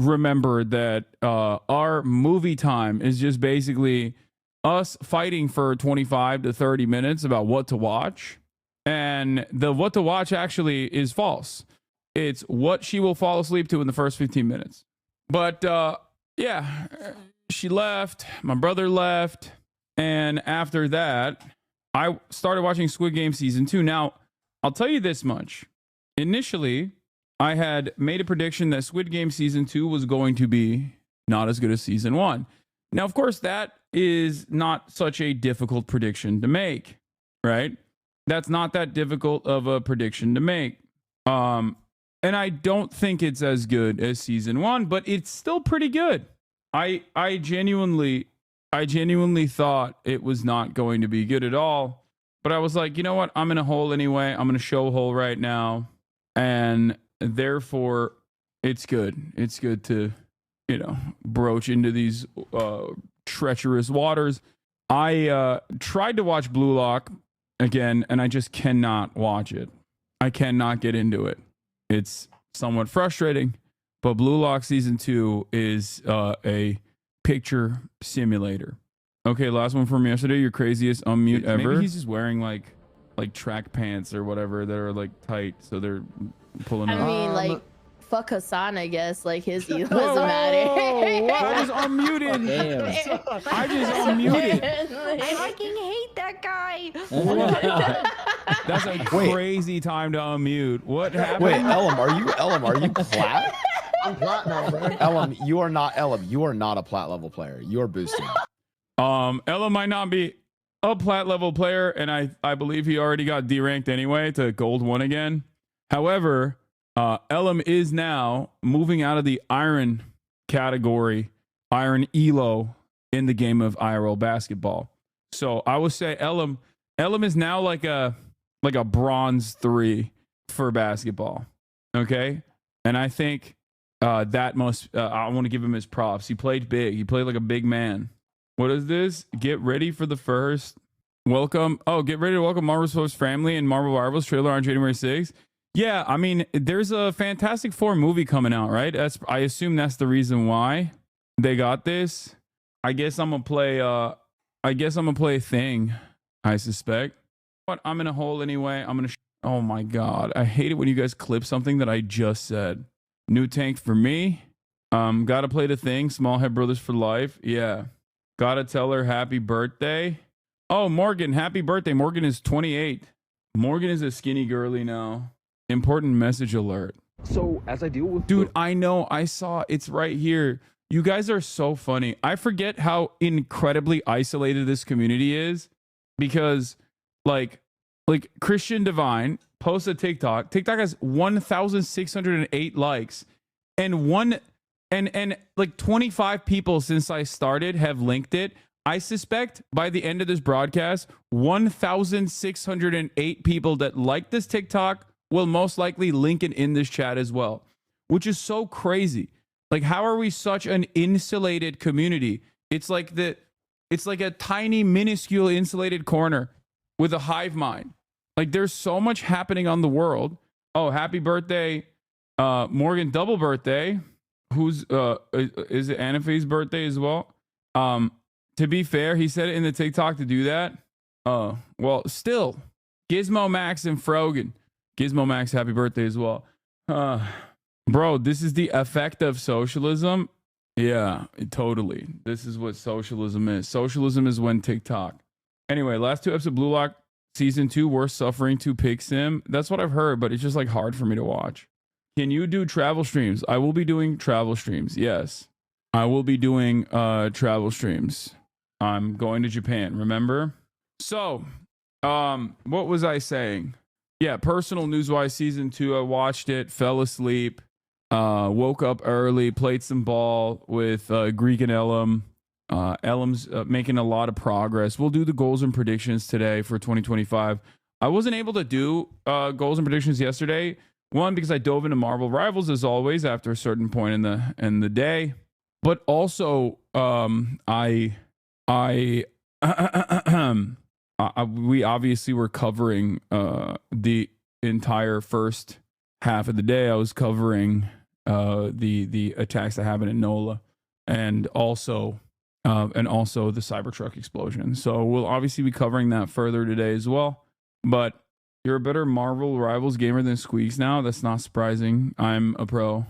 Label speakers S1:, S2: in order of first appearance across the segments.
S1: remember that our movie time is just basically us fighting for 25 to 30 minutes about what to watch. And the what to watch actually is false. It's what she will fall asleep to in the first 15 minutes. But yeah, she left. My brother left. And after that, I started watching Squid Game season 2. Now, I'll tell you this much. Initially, I had made a prediction that Squid Game season 2 was going to be not as good as season 1. Now, of course, that is not such a difficult prediction to make, right? That's not that difficult of a prediction to make. And I don't think it's as good as season 1, but it's still pretty good. I genuinely thought it was not going to be good at all. But I was like, you know what? I'm in a hole anyway. I'm in a show hole right now. And therefore, it's good. It's good to, broach into these treacherous waters. I tried to watch Blue Lock again, and I just cannot watch it. I cannot get into it. It's somewhat frustrating, but Blue Lock season 2 is a picture simulator. Okay, last one from yesterday. Your craziest unmute ever. Maybe he's just wearing like track pants or whatever that are like tight, so they're pulling.
S2: I mean, like fuck Hasan, I guess. Like his ego doesn't matter.
S1: I was unmuted.
S3: Damn.
S1: I just unmuted.
S2: I fucking hate that guy.
S1: That's a crazy time to unmute. What happened?
S4: Wait, Elam, are you plat?
S5: I'm plat now, bro.
S4: Elam, you are not a plat level player. You are boosting.
S1: Ella might not be a plat level player, and I believe he already got D-ranked anyway to gold 1 again. However, Elam is now moving out of the iron category, iron elo in the game of IRL basketball. So I would say Elam is now like a bronze 3 for basketball. Okay, and I think that must I want to give him his props. He played big. He played like a big man. What is this? Get ready for the first welcome. Oh, get ready to welcome Marvel's First Family and Marvel Rivals trailer on January 6th. Yeah, I mean, there's a Fantastic Four movie coming out, right? I assume that's the reason why they got this. I guess I'm gonna play Thing. I suspect. But I'm in a hole anyway. Oh my god, I hate it when you guys clip something that I just said. New tank for me. Gotta play the Thing. Small Head Brothers for life. Yeah. Gotta tell her happy birthday. Oh, Morgan, happy birthday. Morgan is 28. Morgan is a skinny girly now. Important message alert.
S6: So as I deal with
S1: dude, I know, I saw it's right here. You guys are so funny. I forget how incredibly isolated this community is because like Christian Divine posts a TikTok. TikTok has 1,608 likes and like 25 people since I started have linked it. I suspect by the end of this broadcast, 1,608 people that like this TikTok will most likely link it in this chat as well, which is so crazy. Like, how are we such an insulated community? It's like a tiny, minuscule insulated corner with a hive mind. Like, there's so much happening on the world. Oh, happy birthday, Morgan, double birthday. Is it Anafe's birthday as well? To be fair, he said it in the TikTok to do that. Well, still, Gizmo Max and Frogan. Gizmo Max, happy birthday as well. Bro, this is the effect of socialism. Yeah, totally. This is what socialism is. Socialism is when TikTok. Anyway, last 2 episodes of Blue Lock season 2, worth suffering to pick sim. That's what I've heard, but it's just like hard for me to watch. Can you do travel streams? I will be doing travel streams. Yes, I will be doing travel streams. I'm going to Japan, remember? So, what was I saying? Yeah, personal news-wise, season 2, I watched it, fell asleep, woke up early, played some ball with Greek and Elam. Elam's making a lot of progress. We'll do the goals and predictions today for 2025. I wasn't able to do goals and predictions yesterday. One, because I dove into Marvel Rivals as always after a certain point in the day, but also we obviously were covering the entire first half of the day. I was covering the attacks that happened in NOLA, and also the Cybertruck explosion. So we'll obviously be covering that further today as well. But you're a better Marvel Rivals gamer than Squeaks now. That's not surprising. I'm a pro.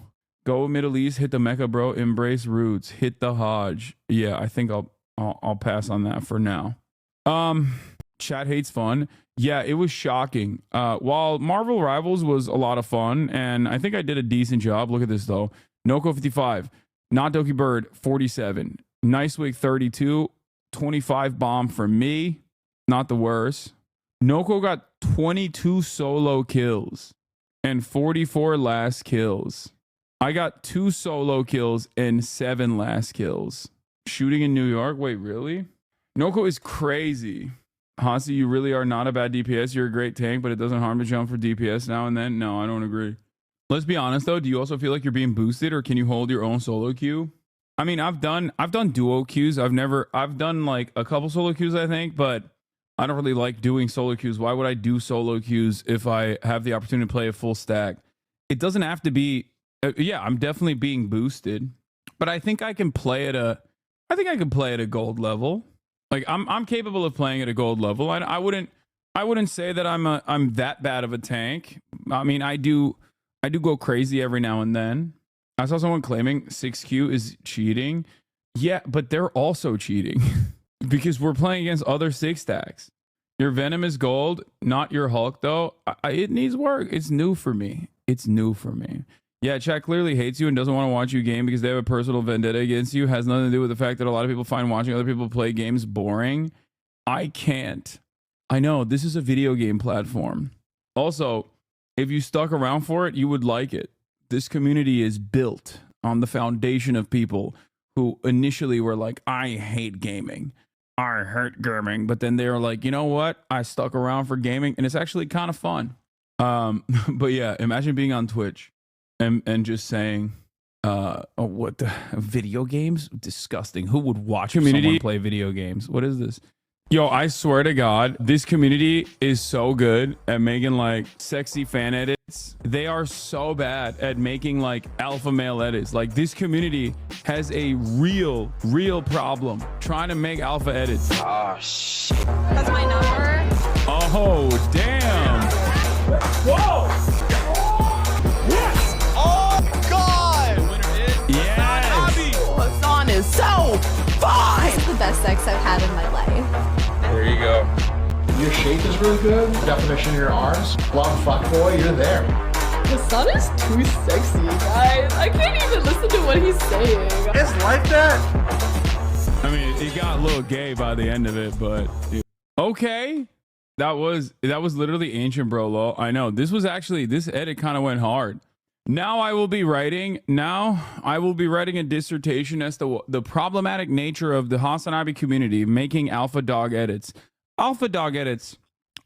S1: Go Middle East, hit the Mecca, bro. Embrace roots, hit the Hodge. Yeah, I think I'll pass on that for now. Chat hates fun. Yeah, it was shocking. While Marvel Rivals was a lot of fun, and I think I did a decent job. Look at this though. Noko 55, Not Doki Bird 47, Nice Wig 32, 25 bomb for me. Not the worst. Noko got 22 solo kills and 44 last kills. I got 2 solo kills and 7 last kills. Shooting in New York? Wait, really? Noko is crazy. Hasi, you really are not a bad DPS. You're a great tank, but it doesn't harm to jump for DPS now and then. No, I don't agree. Let's be honest though. Do you also feel like you're being boosted, or can you hold your own solo queue? I mean, I've done duo queues. I've done like a couple solo queues, I think, but I don't really like doing solo queues. Why would I do solo queues if I have the opportunity to play a full stack? It doesn't have to be. Yeah, I'm definitely being boosted, but I think I can play at a gold level. Like I'm capable of playing at a gold level. I wouldn't say that I'm that bad of a tank. I mean, I do go crazy every now and then. I saw someone claiming 6Q is cheating. Yeah, but they're also cheating because we're playing against other 6 stacks. Your Venom is gold, not your Hulk though. It needs work. It's new for me. Yeah, chat clearly hates you and doesn't want to watch you game because they have a personal vendetta against you. Has nothing to do with the fact that a lot of people find watching other people play games boring. I can't. I know, this is a video game platform. Also, if you stuck around for it, you would like it. This community is built on the foundation of people who initially were like, I hate gaming. I hate gaming. But then they were like, you know what? I stuck around for gaming and it's actually kind of fun. But yeah, imagine being on Twitch and just saying, what the video games? Disgusting. Who would watch someone play video games? What is this? Yo, I swear to God, this community is so good at making like sexy fan edits. They are so bad at making like alpha male edits. Like this community has a real problem trying to make alpha edits.
S5: Oh shit. That's my number.
S1: Oh, damn.
S5: Whoa. Yes. Oh God.
S1: Yes.
S5: HasanAbi. Hasan is so fine.
S6: This is the best sex I've had in my life.
S7: There you go. Your shape is really good. Definition of your arms. Long fuck boy, you're there.
S5: Hasan is too sexy, guys. I can't even listen to what he's saying.
S7: It's like that.
S1: I mean, it got a little gay by the end of it, but okay. That was literally ancient bro lol. I know. This edit kind of went hard. Now I will be writing a dissertation as to the problematic nature of the HasanAbi community making alpha dog edits. Alpha dog edits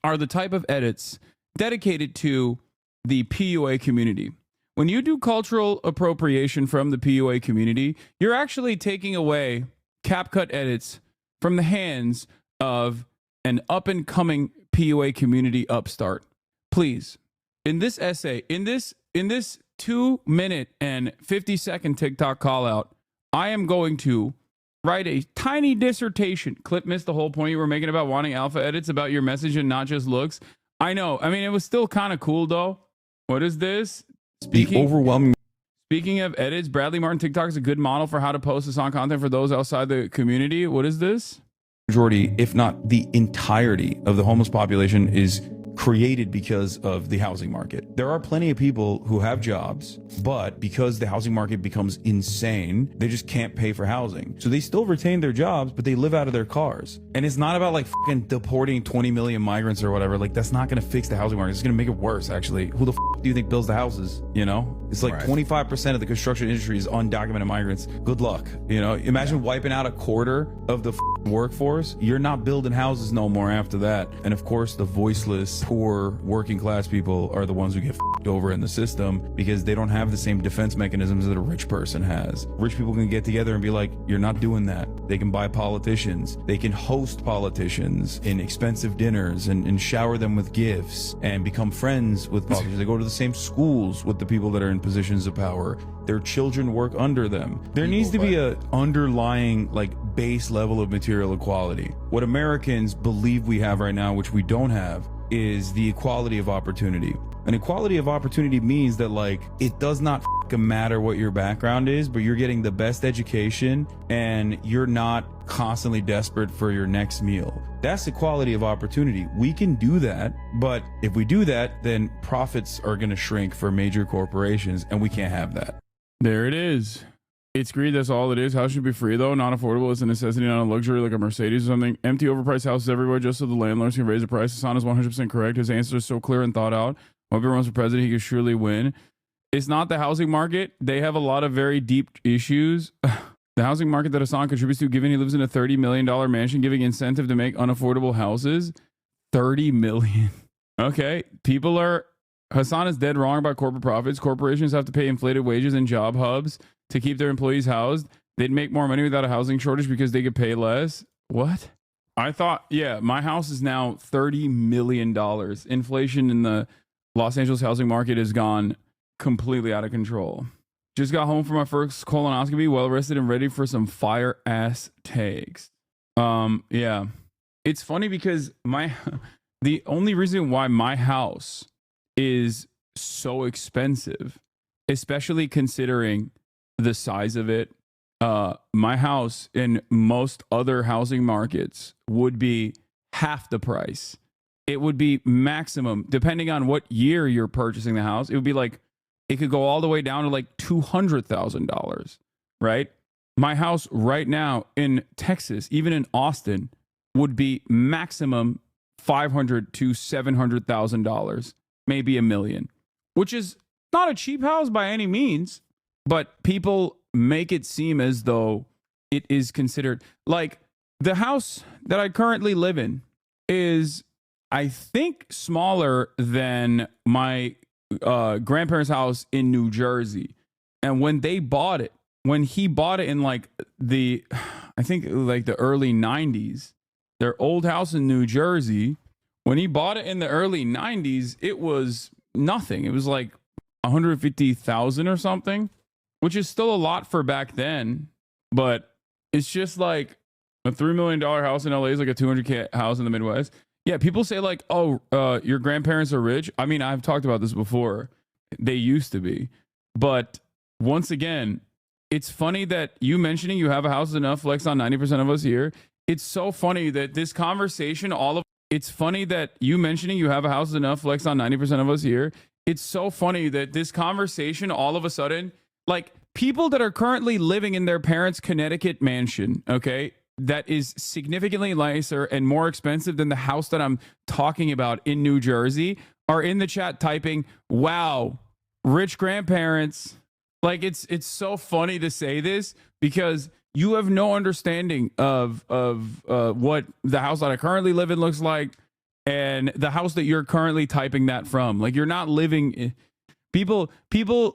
S1: are the type of edits dedicated to the PUA community. When you do cultural appropriation from the PUA community, you're actually taking away CapCut edits from the hands of an up-and-coming PUA community upstart. Please, in this essay, in this 2-minute and 50-second TikTok call out, I am going to write a tiny dissertation. Clip missed the whole point you were making about wanting alpha edits about your message and not just looks. I know. I mean, it was still kind of cool though. What is this? Speaking of edits, Bradley Martin TikTok is a good model for how to post this on content for those outside the community. What is this?
S8: Majority, if not the entirety of the homeless population is created because of the housing market. There are plenty of people who have jobs, but because the housing market becomes insane, they just can't pay for housing. So they still retain their jobs, but they live out of their cars. And it's not about like fucking deporting 20 million migrants or whatever. Like that's not going to fix the housing market. It's going to make it worse, actually. Who the do you think builds the houses? You know, it's like 25% of the construction industry is undocumented migrants. Good luck. You know, imagine wiping out a quarter of the workforce. You're not building houses no more after that. And of course, the voiceless, poor working class people are the ones who get over in the system because they don't have the same defense mechanisms that a rich person has. Rich people can get together and be like, you're not doing that. They can buy politicians. They can host politicians in expensive dinners and shower them with gifts and become friends with politicians. They go to the same schools with the people that are in positions of power. Their children work under them. There needs to be a underlying like base level of material equality. What Americans believe we have right now, which we don't have, is the equality of opportunity. And equality of opportunity means that like it does not fucking matter what your background is, but you're getting the best education and you're not constantly desperate for your next meal. That's equality of opportunity. We can do that, but if we do that, then profits are going to shrink for major corporations, and we can't have that.
S1: There it is. It's greed. That's all it is. House should be free, though. Not affordable. It's a necessity, not a luxury like a Mercedes or something. Empty, overpriced houses everywhere just so the landlords can raise the price. Hasan is 100% correct. His answer is so clear and thought out. Hope he runs for president. He could surely win. It's not the housing market. They have a lot of very deep issues. The housing market that Hasan contributes to, given he lives in a $30 million mansion, giving incentive to make unaffordable houses. $30 million. Okay. Hasan is dead wrong about corporate profits. Corporations have to pay inflated wages in job hubs to keep their employees housed. They'd make more money without a housing shortage because they could pay less. What? I thought, yeah, my house is now $30 million. Inflation in the Los Angeles housing market has gone completely out of control. Just got home from my first colonoscopy, well rested and ready for some fire ass takes. Yeah. It's funny because the only reason why my house is so expensive, especially considering the size of it, my house in most other housing markets would be half the price. It would be maximum, depending on what year you're purchasing the house, it would be like, it could go all the way down to like $200,000, right? My house right now in Texas, even in Austin, would be maximum $500,000 to $700,000, maybe $1 million, which is not a cheap house by any means, but people make it seem as though it is considered. Like the house that I currently live in is, I think, smaller than my grandparents' house in New Jersey. And when he bought it in like I think like the early 90s, their old house in New Jersey, when he bought it in the early 90s, it was nothing. It was like 150,000 or something, which is still a lot for back then, but it's just like a $3 million house in LA is like a $200K house in the Midwest. Yeah, people say like, oh, your grandparents are rich. I mean, I've talked about this before. They used to be. But once again, it's funny that you mentioning you have a house is enough flex on 90% of us here. It's so funny that this conversation, it's funny that you mentioning you have a house is enough flex on 90% of us here. It's so funny that this conversation all of a sudden, like people that are currently living in their parents' Connecticut mansion, okay, that is significantly nicer and more expensive than the house that I'm talking about in New Jersey, are in the chat typing, wow, rich grandparents. Like it's so funny to say this because you have no understanding of what the house that I currently live in looks like and the house that you're currently typing that from. Like you're not living. People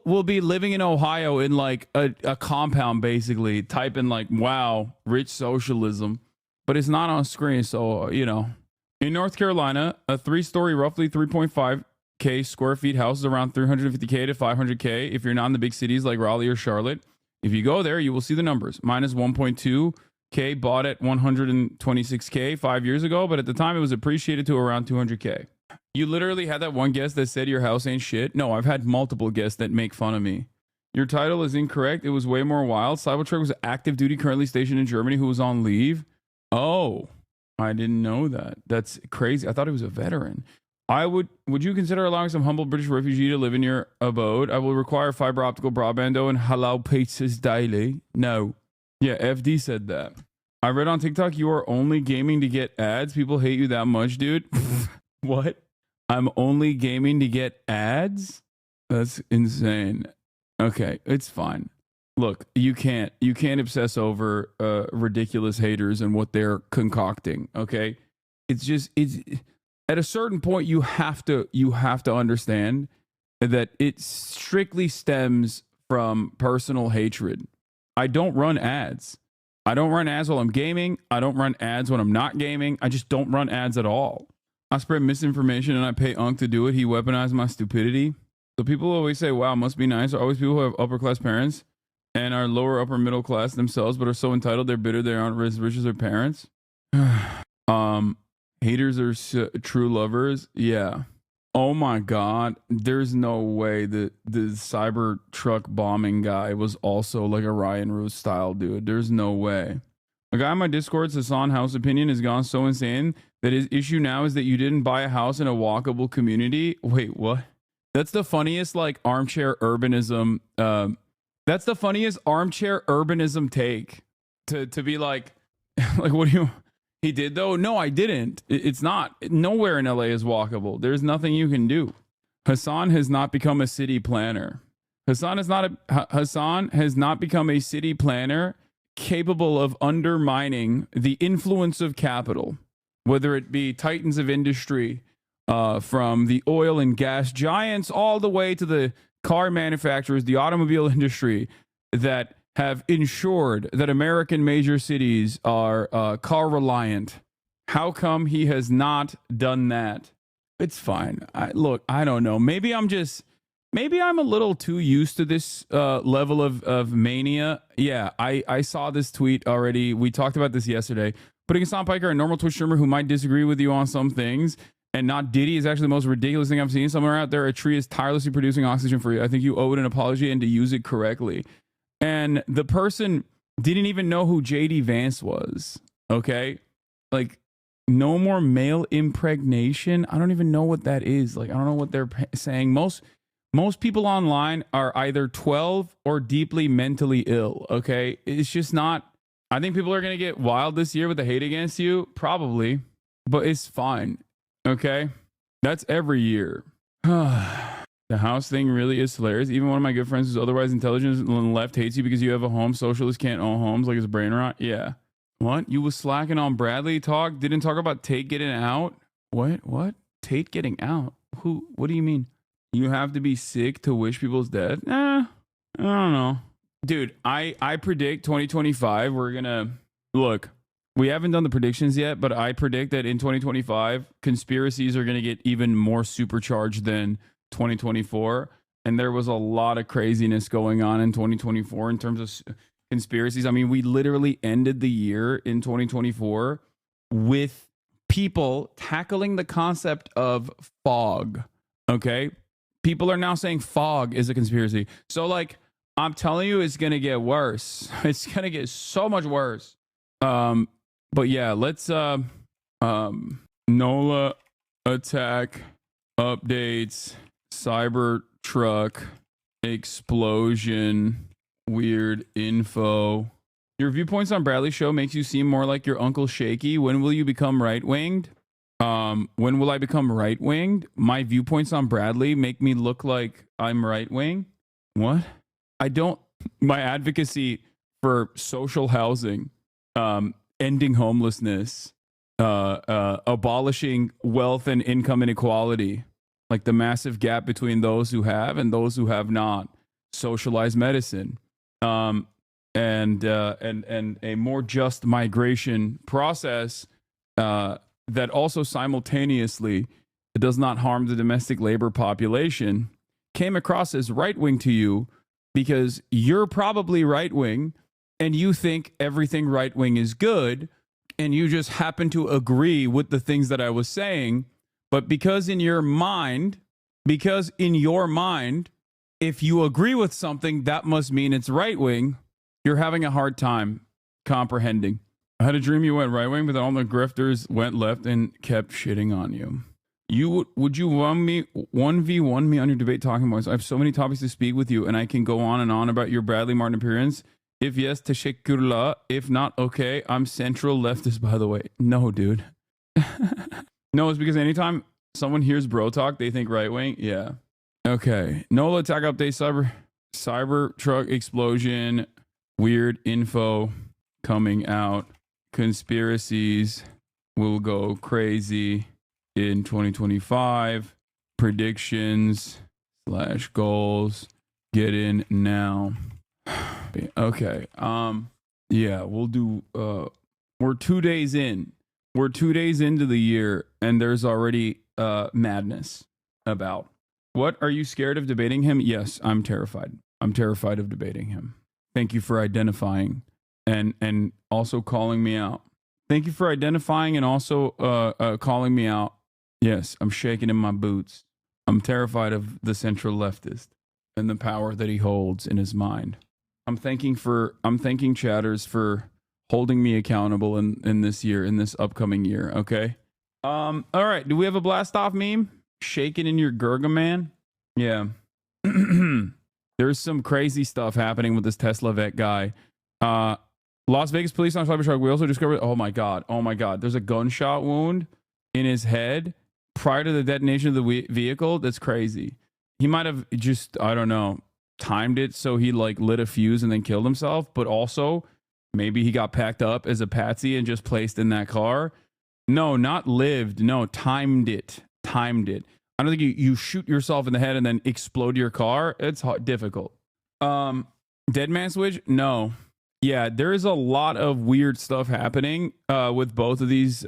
S1: will be living in Ohio in like a compound, basically typing like, wow, rich socialism, but it's not on screen. So, you know, in North Carolina, a 3-story, roughly 3.5K square feet house is around 350K to 500K. If you're not in the big cities like Raleigh or Charlotte, if you go there, you will see the numbers. Mine is 1.2K, bought at 126K 5 years ago, but at the time it was appreciated to around 200K. You literally had that one guest that said your house ain't shit. No, I've had multiple guests that make fun of me. Your title is incorrect. It was way more wild. CYBERTRUCK was active duty, currently stationed in Germany, who was on leave. Oh, I didn't know that. That's crazy. I thought he was a veteran. Would you consider allowing some humble British refugee to live in your abode? I will require fiber optical broadband and halal pizzas daily. No. Yeah, FD said that. I read on TikTok you are only gaming to get ads. People hate you that much, dude. What? I'm only gaming to get ads? That's insane. Okay, it's fine. Look, you can't obsess over ridiculous haters and what they're concocting, okay? It's at a certain point you have to understand that it strictly stems from personal hatred. I don't run ads. I don't run ads while I'm gaming. I don't run ads when I'm not gaming. I just don't run ads at all. I spread misinformation and I pay Unk to do it. He weaponized my stupidity. The people always say, wow, must be nice, are always people who have upper class parents and are lower upper middle class themselves, but are so entitled they're bitter they aren't as rich as their parents. Haters are true lovers. Yeah. Oh my God. There's no way that the Cybertruck bombing guy was also like a Ryan Roos style dude. There's no way. A guy on my Discord, Hasan House Opinion, has gone so insane that his issue now is that you didn't buy a house in a walkable community. Wait, what? That's the funniest like armchair urbanism. That's the funniest armchair urbanism take to be like, like, what do you, he did though? No, I didn't. It's not, nowhere in LA is walkable. There's nothing you can do. Hasan has not become a city planner. Hasan has not become a city planner capable of undermining the influence of capital, whether it be titans of industry, from the oil and gas giants all the way to the car manufacturers, the automobile industry that have ensured that American major cities are car reliant. How come he has not done that? It's fine. Look, I don't know. Maybe I'm a little too used to this level of mania. Yeah, I saw this tweet already. We talked about this yesterday. Putting Hasan Piker, a normal Twitch streamer who might disagree with you on some things, and not Diddy is actually the most ridiculous thing I've seen. Somewhere out there, a tree is tirelessly producing oxygen for you. I think you owe it an apology and to use it correctly. And the person didn't even know who JD Vance was. Okay? Like, no more male impregnation. I don't even know what that is. Like, I don't know what they're saying. Most people online are either 12 or deeply mentally ill. Okay? It's just not. I think people are going to get wild this year with the hate against you. Probably. But it's fine. Okay? That's every year. The house thing really is hilarious. Even one of my good friends who's otherwise intelligent on the left hates you because you have a home. Socialists can't own homes, like his brain rot. Yeah. What? You was slacking on Bradley talk? Didn't talk about Tate getting out? What? Tate getting out? Who? What do you mean? You have to be sick to wish people's death? I don't know. Dude, I predict 2025, we're gonna... Look, we haven't done the predictions yet, but I predict that in 2025, conspiracies are gonna get even more supercharged than 2024. And there was a lot of craziness going on in 2024 in terms of conspiracies. I mean, we literally ended the year in 2024 with people tackling the concept of fog. Okay? People are now saying fog is a conspiracy. So, like, I'm telling you, it's going to get worse. It's going to get so much worse. But yeah, let's NOLA attack updates, Cybertruck explosion, weird info. Your viewpoints on Bradley's show makes you seem more like your Uncle Shaky. When will you become right-winged? When will I become right-winged? My viewpoints on Bradley make me look like I'm right-wing? What? My advocacy for social housing, ending homelessness, abolishing wealth and income inequality, like the massive gap between those who have and those who have not, socialized medicine, and a more just migration process that also simultaneously does not harm the domestic labor population, came across as right-wing to you because you're probably right-wing and you think everything right-wing is good and you just happen to agree with the things that I was saying. But because in your mind, if you agree with something, that must mean it's right-wing, you're having a hard time comprehending. I had a dream you went right-wing, but then all the grifters went left and kept shitting on you. Would you 1v1 me on your debate talking points? I have so many topics to speak with you, and I can go on and on about your Bradley Martin appearance. If yes, tashakkurla. If not, okay. I'm central leftist, by the way. No, dude. No, it's because anytime someone hears bro talk, they think right-wing. Yeah. Okay. NOLA attack update, Cybertruck explosion, weird info coming out. Conspiracies will go crazy in 2025. Predictions / goals. Get in now. Okay. Yeah, we'll do we're 2 days in. We're 2 days into the year and there's already madness about. What, are you scared of debating him? Yes, I'm terrified. I'm terrified of debating him. Thank you for identifying and also calling me out. Thank you for identifying and also calling me out. Yes, I'm shaking in my boots. I'm terrified of the central leftist and the power that he holds in his mind. I'm thanking Chatters for holding me accountable in this year, in this upcoming year. Okay. All right. Do we have a blast off meme? Shaking in your Gurga man? Yeah. There's some crazy stuff happening with this Tesla vet guy. Las Vegas police on CYBERTRUCK. We also discovered, oh my God. There's a gunshot wound in his head prior to the detonation of the vehicle. That's crazy. He might have just, I don't know, timed it so he like lit a fuse and then killed himself. But also, maybe he got packed up as a patsy and just placed in that car. No, not lived. No, timed it. I don't think you shoot yourself in the head and then explode your car. It's difficult. Dead man switch? No. Yeah, there is a lot of weird stuff happening with both of these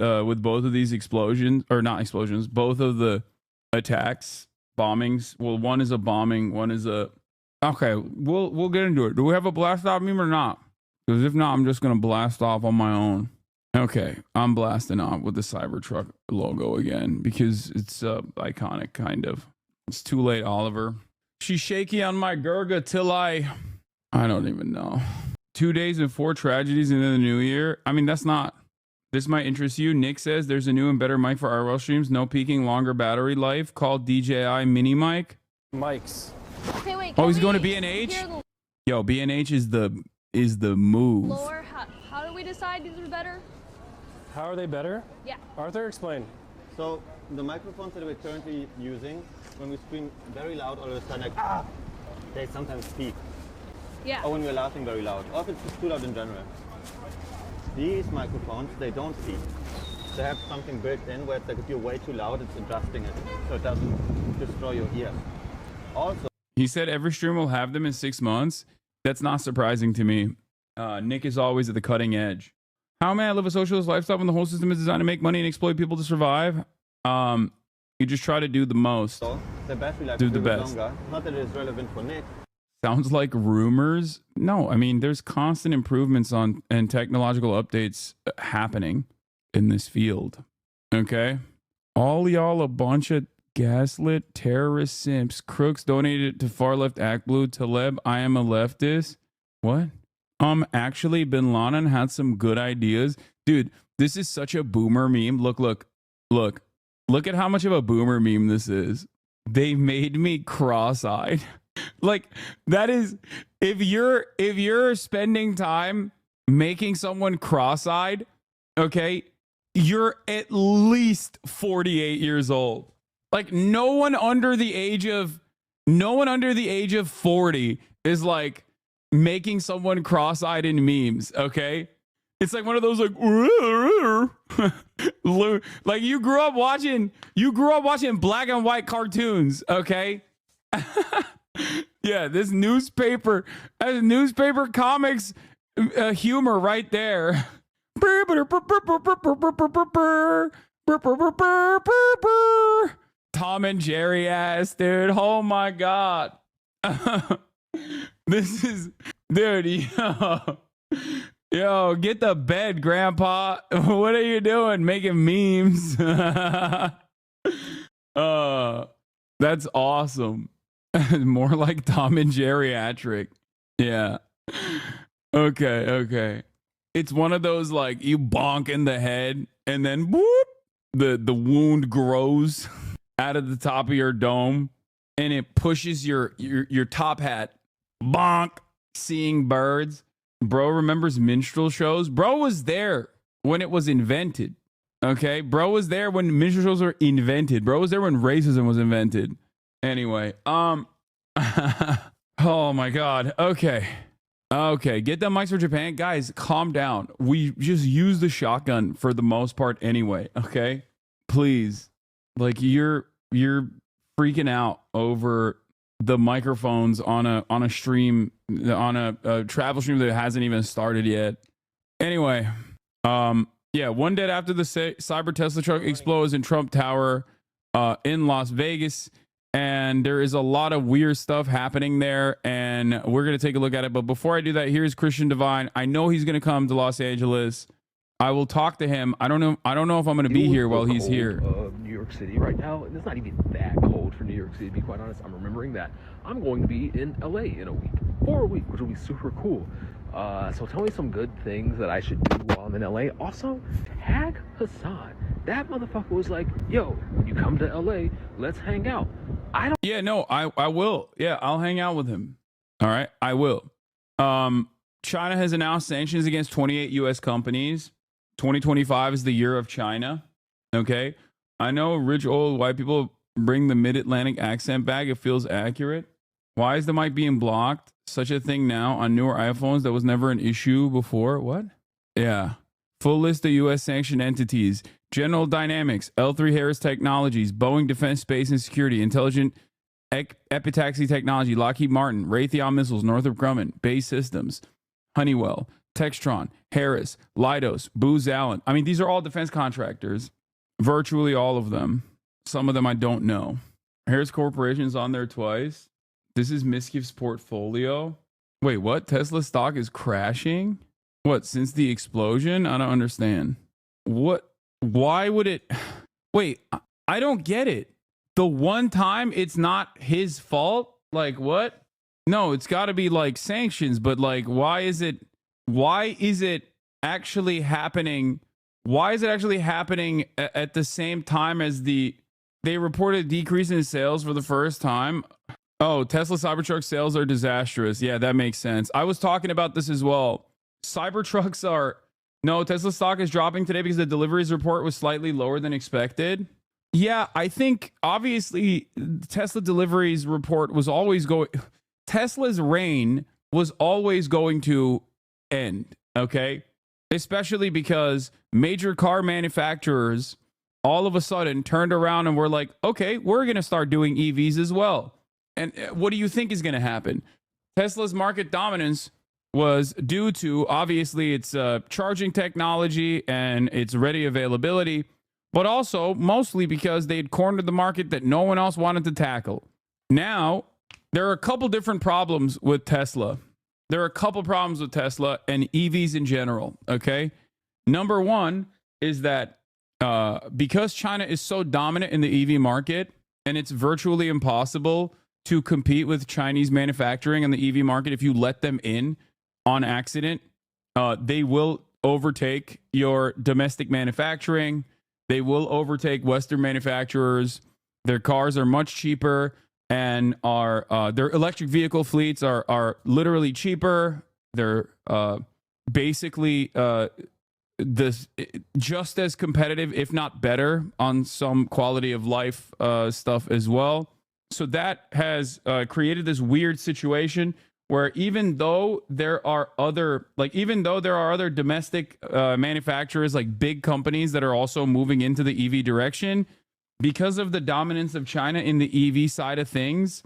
S1: explosions, or not explosions, both of the attacks, bombings. Well, one is a bombing, one is a. Okay, we'll get into it. Do we have a blast off meme or not? Because if not, I'm just gonna blast off on my own. Okay, I'm blasting off with the CYBERTRUCK logo again because it's iconic, kind of. It's too late, Oliver. She's shaky on my Gurga till I don't even know. 2 days and 4 tragedies into the new year. I mean, this might interest you. Nick says there's a new and better mic for IRL streams. No peaking, longer battery life called DJI Mini Mic.
S9: Mics.
S5: Okay, wait.
S1: Oh, he's going to B&H? Yo, B&H is the move.
S5: Lower, how do we decide these are better?
S9: How are they better?
S5: Yeah.
S9: Arthur, explain.
S3: So the microphones that we're currently using, when we scream very loud, all of a sudden, like, they sometimes speak.
S5: Yeah.
S3: Or when we're laughing very loud, or if it's too loud in general. These microphones, they don't speak. They have something built in where it's like if you're way too loud, it's adjusting it so it doesn't destroy your ears. Also,
S1: he said every stream will have them in 6 months. That's not surprising to me. Nick is always at the cutting edge. How may I live a socialist lifestyle when the whole system is designed to make money and exploit people to survive? You just try to do the most.
S3: so the battery life
S1: Do
S3: is
S1: the
S3: a bit
S1: best.
S3: longer. Not that it's relevant for Nick.
S1: Sounds like rumors. No, I mean, there's constant improvements and technological updates happening in this field. Okay? All y'all a bunch of gaslit terrorist simps. Crooks donated to far left Act Blue. Taleb, I am a leftist. What? Actually, Bin Laden had some good ideas. Dude, this is such a boomer meme. Look at how much of a boomer meme this is. They made me cross-eyed. Like, that is, if you're spending time making someone cross-eyed, okay, you're at least 48 years old. Like, no one under the age of 40 is like making someone cross-eyed in memes, okay? It's like one of those like like you grew up watching black and white cartoons, okay? Yeah, this newspaper comics humor right there. Tom and Jerry ass, dude. Oh my God. This is, dude, yo, get the bed, Grandpa. What are you doing? Making memes. That's awesome. More like Tom and Geriatric. Yeah. Okay. It's one of those like you bonk in the head and then whoop, the wound grows out of the top of your dome and it pushes your top hat. Bonk. Seeing birds. Bro remembers minstrel shows. Bro was there when it was invented. Okay? Bro was there when minstrel shows were invented. Bro was there when racism was invented. Anyway, oh my God. Okay, get the mics for Japan. Guys, calm down. We just use the shotgun for the most part anyway, okay? Please. Like, you're freaking out over the microphones on a stream, on a travel stream that hasn't even started yet. Anyway, yeah, one dead after the cyber Tesla truck explodes in Trump Tower in Las Vegas. and there is a lot of weird stuff happening there, and we're going to take a look at it. But before I do that, here's Christian Divine. I know he's going to come to Los Angeles. I will talk to him. I don't know if I'm going to be here while he's here.
S10: New York City right now, and it's not even that cold for New York City, to be quite honest. I'm remembering that I'm going to be in LA in a week, for a week, which will be super cool. So tell me some good things that I should do while I'm in LA. Also, tag Hasan. That motherfucker was like, yo, when you come to LA, let's hang out.
S1: I will. Yeah, I'll hang out with him. All right, I will. China has announced sanctions against 28 U.S. companies. 2025 is the year of China. Okay. I know rich old white people bring the mid-Atlantic accent back. It feels accurate. Why is the mic being blocked? Such a thing now on newer iPhones that was never an issue before. What? Yeah. Full list of U.S. sanctioned entities. General Dynamics, L3 Harris Technologies, Boeing Defense Space and Security, Intelligent Epitaxy Technology, Lockheed Martin, Raytheon Missiles, Northrop Grumman, Bay Systems, Honeywell, Textron, Harris, Leidos, Booz Allen. I mean, these are all defense contractors. Virtually all of them. Some of them I don't know. Harris Corporation's on there twice. This is Miskiff's portfolio. Wait, what? Tesla stock is crashing? What, since the explosion? I don't understand. What? Why would it? Wait, I don't get it. The one time it's not his fault? Like, what? No, it's got to be like sanctions, but like, why is it actually happening? Why is it actually happening at the same time as they reported a decrease in sales for the first time? Oh, Tesla Cybertruck sales are disastrous. Yeah, that makes sense. I was talking about this as well. Tesla stock is dropping today because the deliveries report was slightly lower than expected. Yeah, I think obviously Tesla deliveries report was always Tesla's reign was always going to end, okay? Especially because major car manufacturers all of a sudden turned around and were like, okay, we're going to start doing EVs as well. And what do you think is going to happen? Tesla's market dominance was due to, obviously, its charging technology and its ready availability, but also mostly because they had cornered the market that no one else wanted to tackle. Now, there are a couple different problems with Tesla. There are a couple problems with Tesla and EVs in general, okay? Number one is that because China is so dominant in the EV market, and it's virtually impossible to compete with Chinese manufacturing in the EV market if you let them in on accident, they will overtake your domestic manufacturing. They will overtake Western manufacturers. Their cars are much their electric vehicle fleets are literally cheaper. They're basically just as competitive, if not better, on some quality of life stuff as well. So that has created this weird situation where even though there are other domestic manufacturers, like big companies that are also moving into the EV direction, because of the dominance of China in the EV side of things,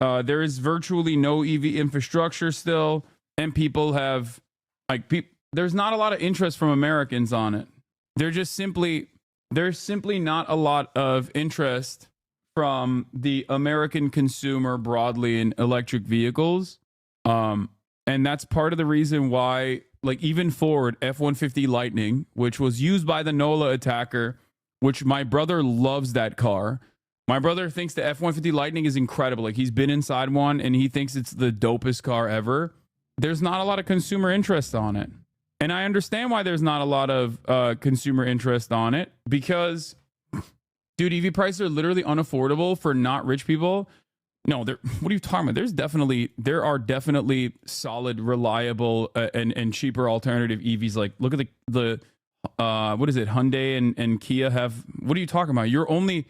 S1: there is virtually no EV infrastructure still, and people have there's not a lot of interest from Americans on it. There's simply not a lot of interest from the American consumer broadly in electric vehicles. And that's part of the reason why, like, even Ford F-150 Lightning, which was used by the NOLA attacker, which my brother loves that car. My brother thinks the F-150 Lightning is incredible. Like, he's been inside one and he thinks it's the dopest car ever. There's not a lot of consumer interest on it. And I understand why there's not a lot of consumer interest on it, because, dude, EV prices are literally unaffordable for not rich people. No, what are you talking about? There are definitely solid, reliable, and cheaper alternative EVs. Like, look at the what is it? Hyundai and Kia have. What are you talking about? You're only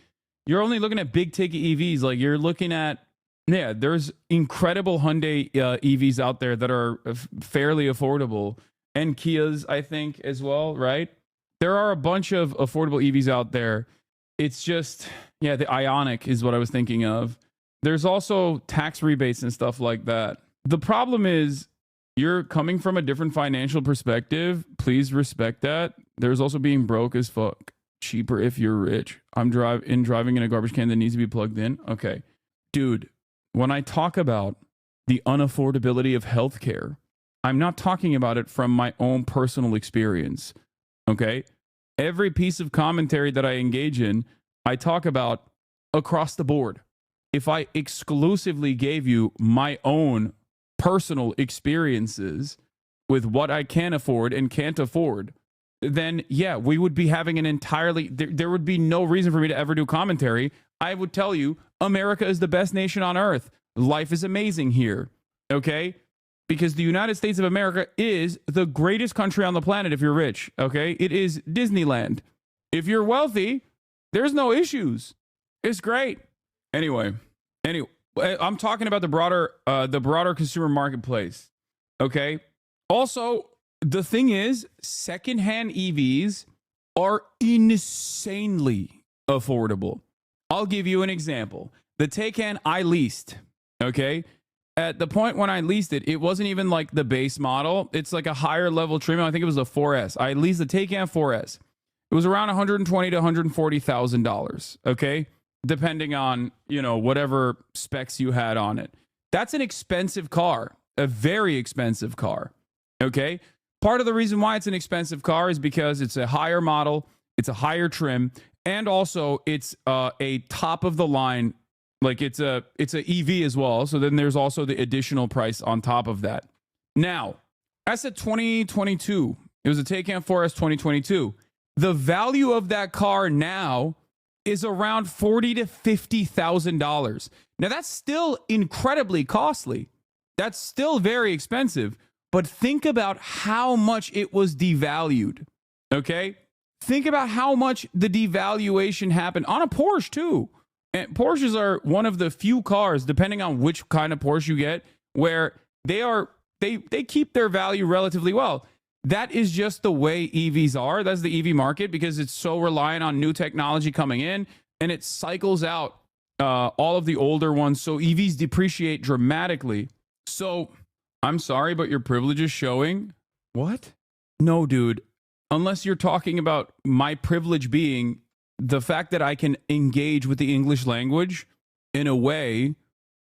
S1: looking at big ticket EVs. Like, you're looking at, yeah, there's incredible Hyundai EVs out there that are fairly affordable, and Kias, I think, as well, right? There are a bunch of affordable EVs out there. It's just, yeah, the Ioniq is what I was thinking of. There's also tax rebates and stuff like that. The problem is, you're coming from a different financial perspective. Please respect that. There's also being broke as fuck. Cheaper if you're rich. I'm driving in a garbage can that needs to be plugged in. Okay. Dude, when I talk about the unaffordability of healthcare, I'm not talking about it from my own personal experience. Okay? Every piece of commentary that I engage in, I talk about across the board. If I exclusively gave you my own personal experiences with what I can afford and can't afford, then yeah, we would be having an entirely, there would be no reason for me to ever do commentary. I would tell you, America is the best nation on earth. Life is amazing here. Okay? Because the United States of America is the greatest country on the planet if you're rich. Okay? It is Disneyland. If you're wealthy, there's no issues. It's great. Anyway, I'm talking about the broader consumer marketplace. Okay? Also, the thing is, secondhand EVs are insanely affordable. I'll give you an example. The Taycan I leased, okay? At the point when I leased it, it wasn't even like the base model. It's like a higher level trim. I think it was a 4S. I leased the Taycan 4S. It was around $120,000 to $140,000, okay? Depending on, you know, whatever specs you had on it. That's an expensive car, a very expensive car, okay? Part of the reason why it's an expensive car is because it's a higher model, it's a higher trim, and also it's a top of the line, like it's a EV as well. So then there's also the additional price on top of that. Now, that's a 2022. It was a Taycan 4S 2022. The value of that car now is around $40,000 to $50,000. Now that's still incredibly costly. That's still very expensive. But think about how much it was devalued, okay? Think about how much the devaluation happened on a Porsche too. And Porsches are one of the few cars, depending on which kind of Porsche you get, where they keep their value relatively well. That is just the way EVs are. That's the EV market because it's so reliant on new technology coming in and it cycles out all of the older ones. So EVs depreciate dramatically. So I'm sorry, but your privilege is showing. What? No, dude. Unless you're talking about my privilege being the fact that I can engage with the English language in a way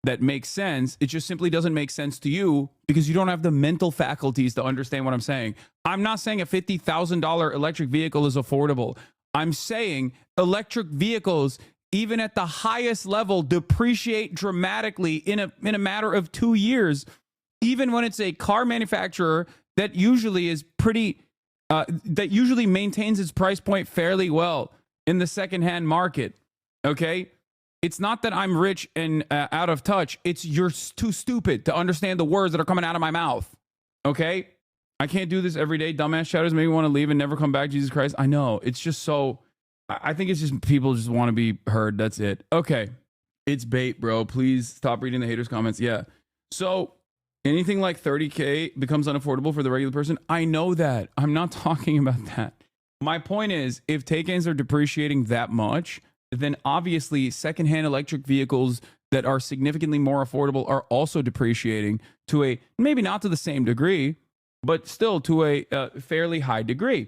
S1: that makes sense. It just simply doesn't make sense to you because you don't have the mental faculties to understand what I'm saying. I'm not saying a $50,000 electric vehicle is affordable. I'm saying electric vehicles, even at the highest level, depreciate dramatically in a matter of 2 years. Even when it's a car manufacturer that usually is pretty, that usually maintains its price point fairly well in the secondhand market. Okay? It's not that I'm rich and out of touch. It's you're too stupid to understand the words that are coming out of my mouth. Okay? I can't do this every day. Dumbass shadows make me want to leave and never come back. Jesus Christ. I know. It's just so, I think it's just people just want to be heard. That's it. Okay. It's bait, bro. Please stop reading the haters' comments. Yeah. So, anything like 30K becomes unaffordable for the regular person. I know that. I'm not talking about that. My point is, if Taycans are depreciating that much, then obviously secondhand electric vehicles that are significantly more affordable are also depreciating to a, maybe not to the same degree, but still to a fairly high degree.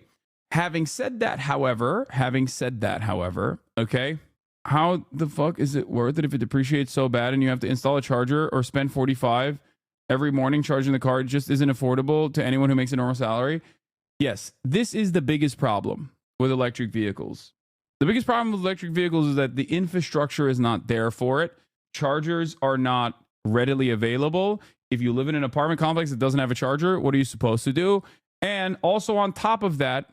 S1: Having said that, however, okay, how the fuck is it worth it if it depreciates so bad and you have to install a charger or spend $45 every morning charging the car? It just isn't affordable to anyone who makes a normal salary. Yes, this is the biggest problem with electric vehicles. The biggest problem with electric vehicles is that the infrastructure is not there for it. Chargers are not readily available. If you live in an apartment complex that doesn't have a charger, what are you supposed to do? And also on top of that,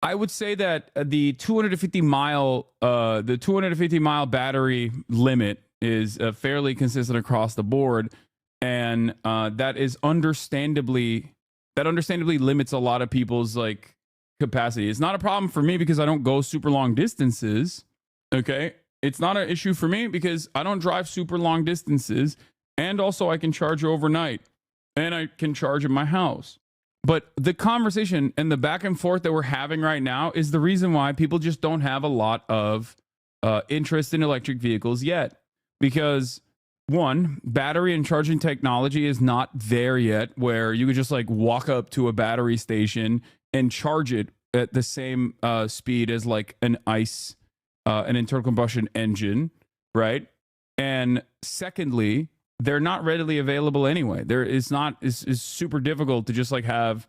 S1: I would say that the 250 mile battery limit is fairly consistent across the board, and that understandably limits a lot of people's like capacity. It's not a problem for me because I don't go super long distances. Okay, it's not an issue for me because I don't drive super long distances, and also I can charge overnight, and I can charge at my house. But the conversation and the back and forth that we're having right now is the reason why people just don't have a lot of interest in electric vehicles yet. Because one, battery and charging technology is not there yet where you could just like walk up to a battery station and charge it at the same speed as like an internal combustion engine. right? And secondly, they're not readily available anyway. It's super difficult to just like have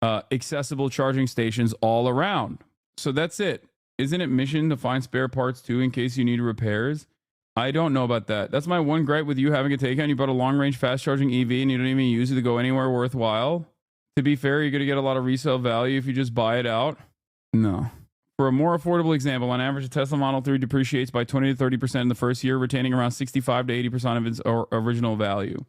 S1: accessible charging stations all around. So that's it. Isn't it mission to find spare parts too in case you need repairs? I don't know about that. That's my one gripe with you having a Taycan. You bought a long-range fast-charging EV and you don't even use it to go anywhere worthwhile. To be fair, you're going to get a lot of resale value if you just buy it out. No. For a more affordable example, on average, a Tesla Model 3 depreciates by 20 to 30% in the first year, retaining around 65 to 80% of its original value.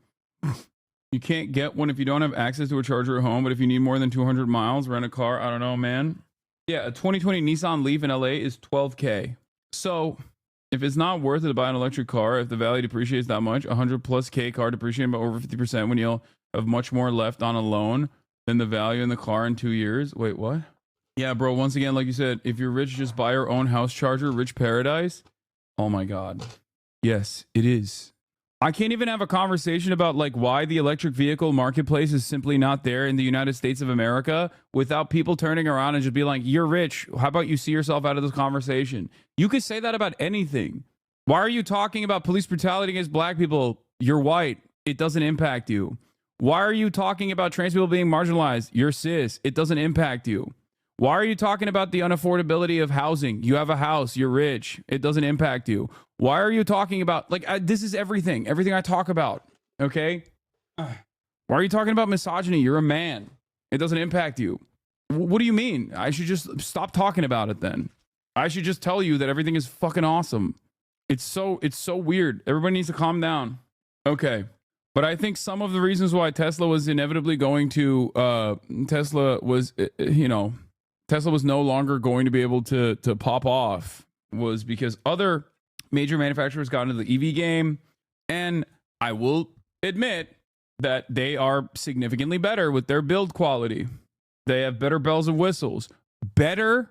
S1: You can't get one if you don't have access to a charger at home, but if you need more than 200 miles, rent a car. I don't know, man. Yeah, a 2020 Nissan Leaf in LA is $12K. So if it's not worth it to buy an electric car, if the value depreciates that much, 100 plus K car depreciating by over 50% when you'll have much more left on a loan than the value in the car in 2 years. Wait, what? Yeah, bro, once again, like you said, if you're rich, just buy your own house charger, rich paradise. Oh my God. Yes, it is. I can't even have a conversation about like why the electric vehicle marketplace is simply not there in the United States of America without people turning around and just be like, you're rich. How about you see yourself out of this conversation? You could say that about anything. Why are you talking about police brutality against black people? You're white. It doesn't impact you. Why are you talking about trans people being marginalized? You're cis. It doesn't impact you. Why are you talking about the unaffordability of housing? You have a house. You're rich. It doesn't impact you. Why are you talking about, like, this is everything I talk about, okay? Why are you talking about misogyny? You're a man. It doesn't impact you. What do you mean? I should just stop talking about it then. I should just tell you that everything is fucking awesome. It's so weird. Everybody needs to calm down. Okay. But I think some of the reasons why Tesla was inevitably going to, Tesla was no longer going to be able to pop off was because other major manufacturers got into the EV game. And I will admit that they are significantly better with their build quality. They have better bells and whistles, better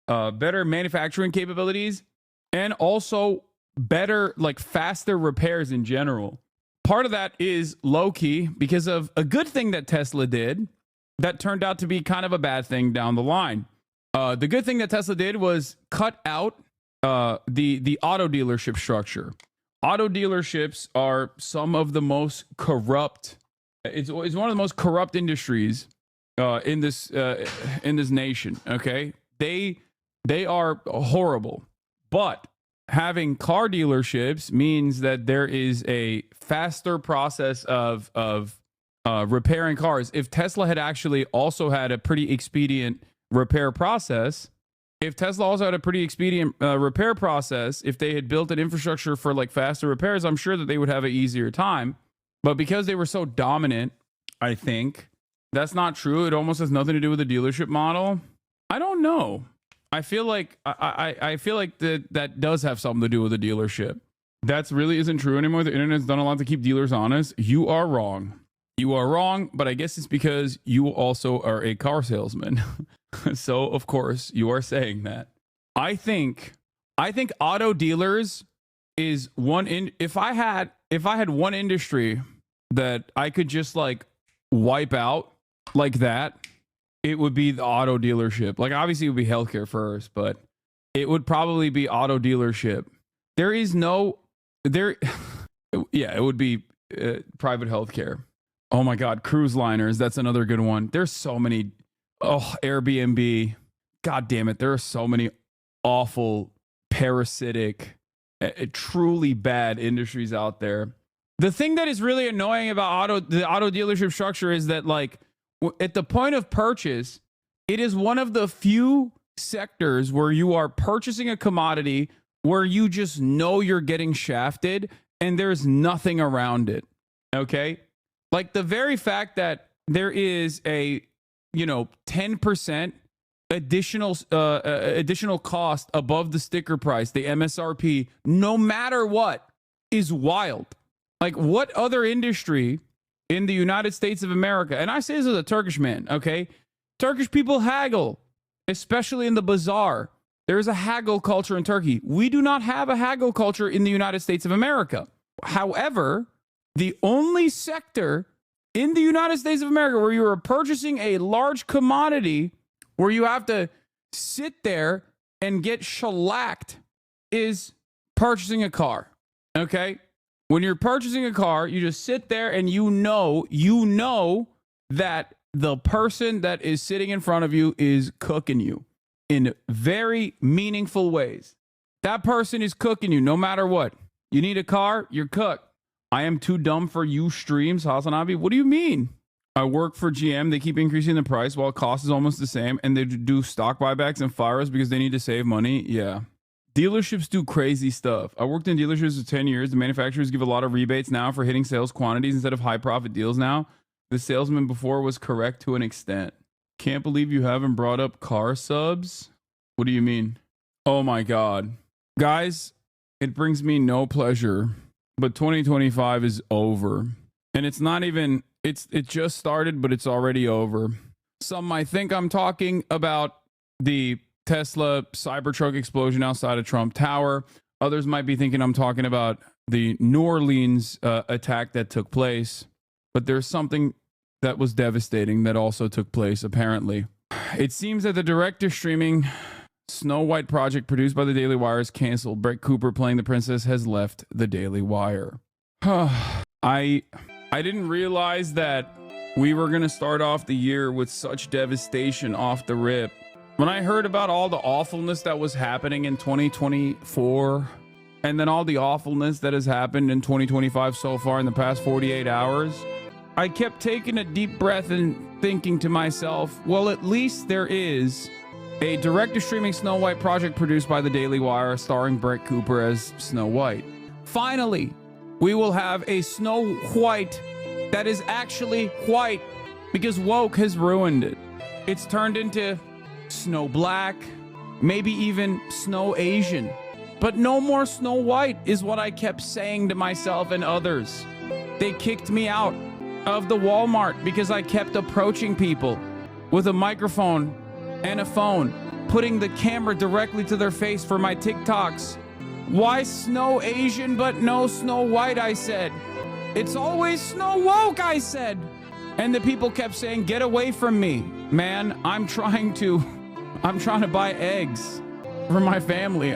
S1: manufacturing capabilities, and also better, like faster repairs in general. Part of that is low key because of a good thing that Tesla did that turned out to be kind of a bad thing down the line. The good thing that Tesla did was cut out the auto dealership structure. Auto dealerships are some of the most corrupt. It's one of the most corrupt industries in this nation. Okay, they are horrible. But having car dealerships means that there is a faster process of repairing cars. If Tesla had actually also had a pretty expedient repair process, if they had built an infrastructure for like faster repairs, I'm sure that they would have an easier time. But because they were so dominant, I think that's not true. It almost has nothing to do with the dealership model. I don't know. I feel like I feel like that does have something to do with the dealership. That really isn't true anymore. The internet's done a lot to keep dealers honest. You are wrong. You are wrong, but I guess it's because you also are a car salesman. So of course you are saying that. I think auto dealers is one if I had one industry that I could just like wipe out like that, it would be the auto dealership. Like obviously it would be healthcare first, but it would probably be auto dealership. It would be private healthcare. Oh my God, cruise liners. That's another good one. There's so many. Oh, Airbnb. God damn it. There are so many awful, parasitic, truly bad industries out there. The thing that is really annoying about the auto dealership structure is that like at the point of purchase, it is one of the few sectors where you are purchasing a commodity where you just know you're getting shafted and there's nothing around it. Okay? Like the very fact that there is a 10% additional cost above the sticker price, the MSRP, no matter what, is wild. Like what other industry in the United States of America, and I say this as a Turkish man, okay? Turkish people haggle, especially in the bazaar. There is a haggle culture in Turkey. We do not have a haggle culture in the United States of America. However, the only sector in the United States of America where you are purchasing a large commodity where you have to sit there and get shellacked is purchasing a car, okay? When you're purchasing a car, you just sit there and you know that the person that is sitting in front of you is cooking you in very meaningful ways. That person is cooking you no matter what. You need a car, you're cooked. I am too dumb for you streams, HasanAbi. What do you mean? I work for GM. They keep increasing the price while cost is almost the same, and they do stock buybacks and fire us because they need to save money. Yeah. Dealerships do crazy stuff. I worked in dealerships for 10 years. The manufacturers give a lot of rebates now for hitting sales quantities instead of high profit deals now. The salesman before was correct to an extent. Can't believe you haven't brought up car subs. What do you mean? Oh my God. Guys, it brings me no pleasure, but 2025 is over. And it's not even, it just started, but it's already over. Some might think I'm talking about the Tesla Cybertruck explosion outside of Trump Tower. Others might be thinking I'm talking about the New Orleans attack that took place. But there's something that was devastating that also took place, apparently. It seems that the direct-to-streaming Snow White project produced by the Daily Wire is canceled. Brett Cooper playing the princess has left the Daily Wire. I didn't realize that we were going to start off the year with such devastation off the rip. When I heard about all the awfulness that was happening in 2024, and then all the awfulness that has happened in 2025 so far in the past 48 hours, I kept taking a deep breath and thinking to myself, well, at least there is a direct-to-streaming Snow White project produced by the Daily Wire starring Brett Cooper as Snow White. Finally, we will have a Snow White that is actually white because woke has ruined it. It's turned into Snow Black, maybe even Snow Asian. But no more Snow White is what I kept saying to myself and others. They kicked me out of the Walmart because I kept approaching people with a microphone and a phone, putting the camera directly to their face for my TikToks. Why Snow Asian but no Snow White, I said. It's always Snow Woke, I said. And the people kept saying, get away from me. Man, I'm trying to buy eggs for my family.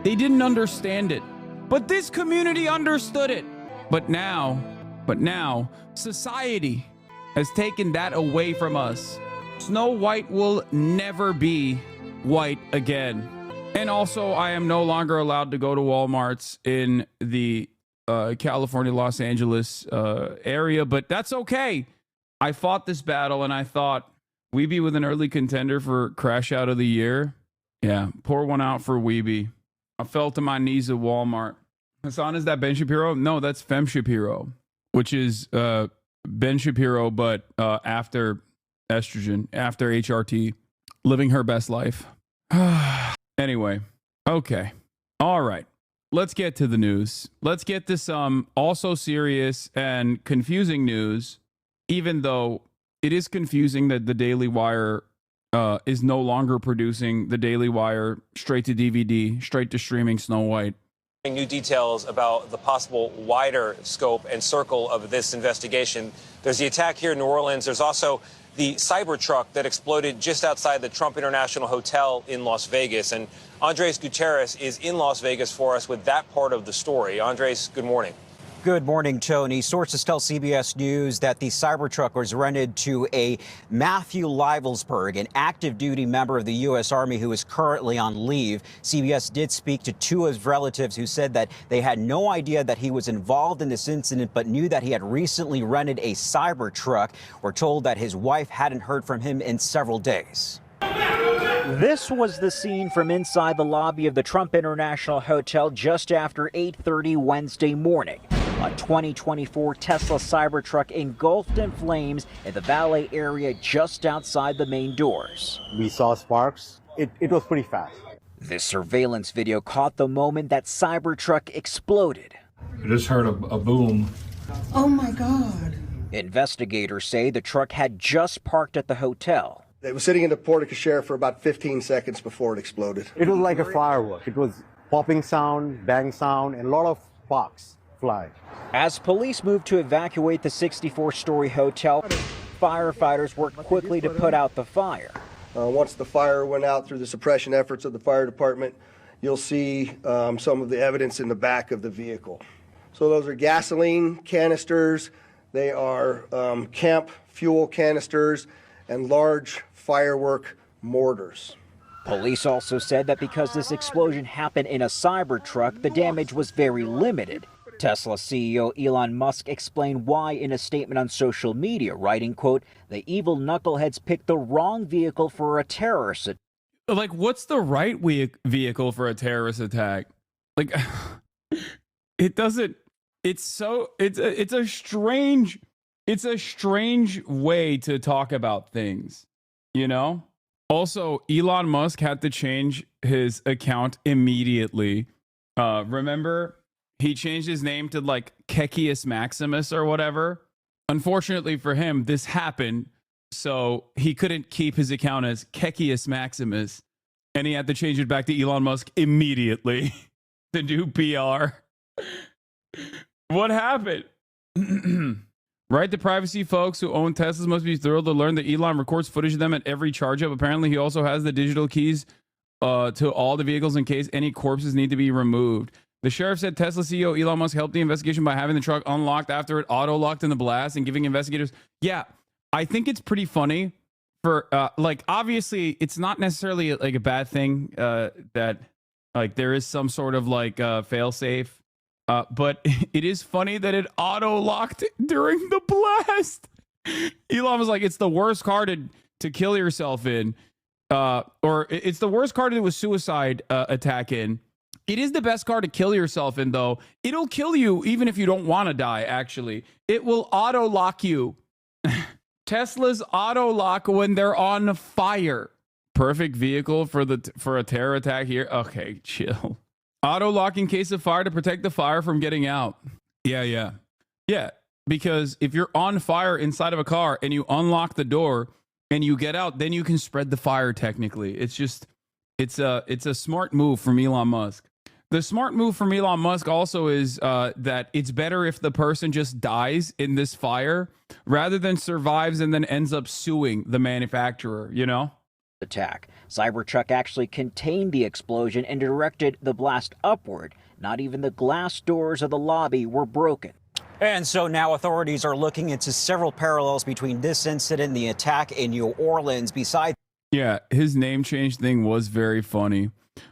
S1: They didn't understand it. But this community understood it. But now, society has taken that away from us. Snow White will never be white again. And also, I am no longer allowed to go to Walmarts in the California, Los Angeles area, but that's okay. I fought this battle and I thought Weeby with an early contender for Crash Out of the Year. Yeah, pour one out for Weeby. I fell to my knees at Walmart. Hasan, is that Ben Shapiro? No, that's Fem Shapiro, which is Ben Shapiro, but after estrogen, after HRT, living her best life. Anyway, okay. All right. Let's get to the news. Let's get to some also serious and confusing news, even though it is confusing that the Daily Wire is no longer producing the Daily Wire straight to DVD, straight to streaming Snow White.
S11: New details about the possible wider scope and circle of this investigation. There's the attack here in New Orleans. There's also the Cybertruck that exploded just outside the Trump International Hotel in Las Vegas. And Andres Gutierrez is in Las Vegas for us with that part of the story. Andres, good morning.
S12: Good morning, Tony. Sources tell CBS News that the Cybertruck was rented to a Matthew Livelsberg, an active duty member of the U.S. Army who is currently on leave. CBS did speak to two of his relatives who said that they had no idea that he was involved in this incident, but knew that he had recently rented a Cybertruck. We're told that his wife hadn't heard from him in several days.
S13: This was the scene from inside the lobby of the Trump International Hotel just after 8:30 Wednesday morning. A 2024 Tesla Cybertruck engulfed in flames in the valet area just outside the main doors.
S14: We saw sparks. It was pretty fast.
S13: This surveillance video caught the moment that Cybertruck exploded.
S7: I just heard a boom.
S15: Oh my God.
S13: Investigators say the truck had just parked at the hotel.
S16: It was sitting in the porte cochere for about 15 seconds before it exploded.
S14: It was like a firework. It was popping sound, bang sound, and a lot of sparks fly.
S13: As police moved to evacuate the 64-story hotel, firefighters worked quickly to put out the fire.
S16: Once the fire went out through the suppression efforts of the fire department you'll see some of the evidence in the back of the vehicle. So those are gasoline canisters, they are camp fuel canisters, and large firework mortars.
S13: Police also said that because this explosion happened in a Cybertruck, the damage was very limited. Tesla CEO Elon Musk explained why in a statement on social media, writing, quote, "The evil knuckleheads picked the wrong vehicle for a terrorist attack."
S1: Like, what's the right vehicle for a terrorist attack? Like, it doesn't. It's a strange way to talk about things, you know? Also, Elon Musk had to change his account immediately. Remember, he changed his name to like Kekius Maximus or whatever. Unfortunately for him, this happened, so he couldn't keep his account as Kekius Maximus, and he had to change it back to Elon Musk immediately to do PR. What happened? Right, the privacy folks who own Teslas must be thrilled to learn that Elon records footage of them at every charge up. Apparently, he also has the digital keys to all the vehicles in case any corpses need to be removed. The sheriff said Tesla CEO Elon Musk helped the investigation by having the truck unlocked after it auto-locked in the blast and giving investigators... Yeah, I think it's pretty funny for... like, obviously, it's not necessarily like a bad thing that like there is some sort of like fail-safe. But it is funny that it auto-locked during the blast. Elon was like, it's the worst car to kill yourself in. Or it's the worst car to do a suicide attack in. It is the best car to kill yourself in, though. It'll kill you even if you don't want to die, actually. It will auto-lock you. Teslas auto-lock when they're on fire. Perfect vehicle for a terror attack here. Okay, chill. Auto-lock in case of fire to protect the fire from getting out. Yeah. Because if you're on fire inside of a car and you unlock the door and you get out, then you can spread the fire technically. It's a smart move from Elon Musk. The smart move from Elon Musk also is that it's better if the person just dies in this fire rather than survives and then ends up suing the manufacturer, you know?
S13: Attack. Cybertruck actually contained the explosion and directed the blast upward. Not even the glass doors of the lobby were broken.
S12: And so now authorities are looking into several parallels between this incident and the attack in New Orleans. Besides,
S1: yeah, his name change thing was very funny.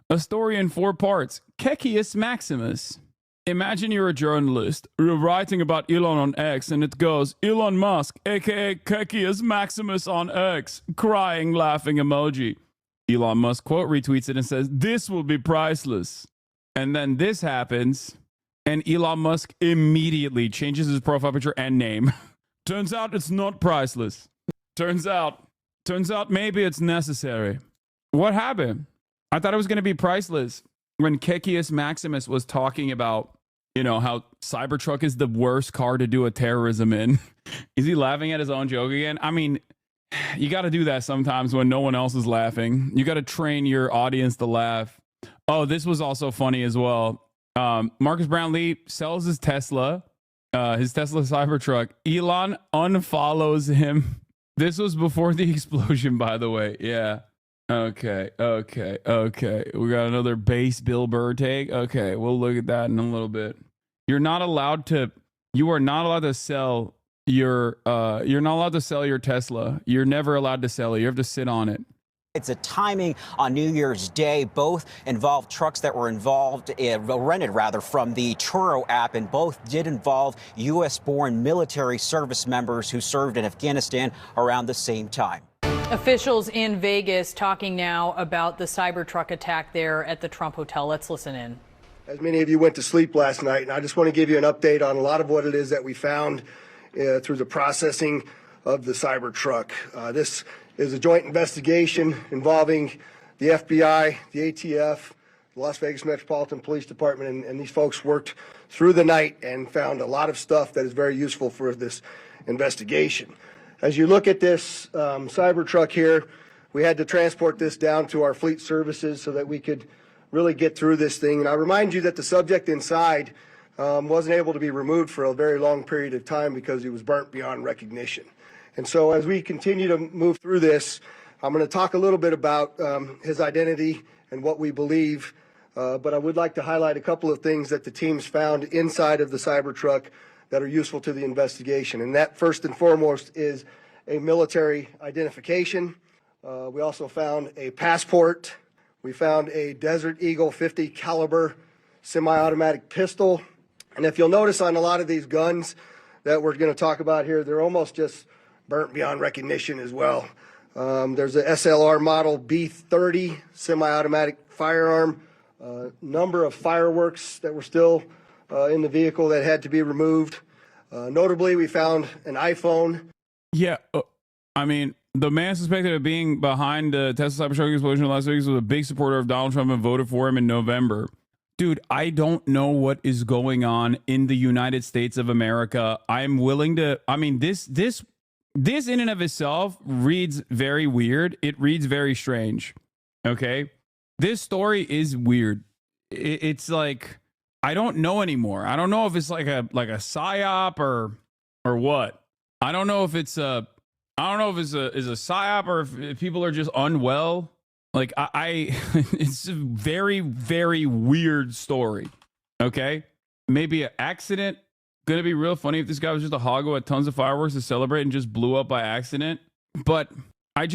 S1: A story in 4 parts. Kekius Maximus. Imagine you're a journalist. You're writing about Elon on X, and it goes, Elon Musk, aka Kekius Maximus on X, crying, laughing emoji. Elon Musk quote retweets it and says, this will be priceless. And then this happens, and Elon Musk immediately changes his profile picture and name. Turns out it's not priceless. Turns out maybe it's necessary. What happened? I thought it was going to be priceless when Kekius Maximus was talking about, you know, how Cybertruck is the worst car to do a terrorism in. Is he laughing at his own joke again? I mean, you got to do that sometimes when no one else is laughing. You got to train your audience to laugh. Oh, this was also funny as well. Marcus Brownlee sells his Tesla Cybertruck. Elon unfollows him. This was before the explosion, by the way. Yeah. Okay. We got another base Bill Burr take. Okay, we'll look at that in a little bit. You are not allowed to sell your Tesla. You're never allowed to sell it. You have to sit on it.
S12: it's a timing on New Year's Day. Both involved trucks that were rented from the Turo app, and both did involve U.S.-born military service members who served in Afghanistan around the same time.
S17: Officials in Vegas talking now about the Cybertruck attack there at the Trump Hotel. Let's listen in.
S16: As many of you went to sleep last night, and I just want to give you an update on a lot of what it is that we found through the processing of the Cybertruck. This is a joint investigation involving the FBI, the ATF, the Las Vegas Metropolitan Police Department, and these folks worked through the night and found a lot of stuff that is very useful for this investigation. As you look at this Cybertruck here, we had to transport this down to our fleet services so that we could really get through this thing. And I remind you that the subject inside wasn't able to be removed for a very long period of time because he was burnt beyond recognition. And so as we continue to move through this, I'm going to talk a little bit about his identity and what we believe but I would like to highlight a couple of things that the teams found inside of the Cybertruck that are useful to the investigation. And that, first and foremost, is a military identification. We also found a passport. We found a Desert Eagle 50 caliber semi-automatic pistol. And if you'll notice on a lot of these guns that we're going to talk about here, they're almost just burnt beyond recognition as well. There's a SLR model B30 semi-automatic firearm, number of fireworks that were still in the vehicle that had to be removed. Notably, we found an iPhone.
S1: Yeah, I mean, the man suspected of being behind the Tesla Cybertruck explosion in Las Vegas was a big supporter of Donald Trump and voted for him in November. Dude, I don't know what is going on in the United States of America. I'm willing to, I mean, this in and of itself reads very weird. It reads very strange. Okay? This story is weird. It's like, I don't know anymore. I don't know if it's like a psyop or what. I don't know if it's a psyop or if people are just unwell. Like it's a very, very weird story. Okay? Maybe an accident. Gonna be real funny if this guy was just a hog who had tons of fireworks to celebrate and just blew up by accident. But I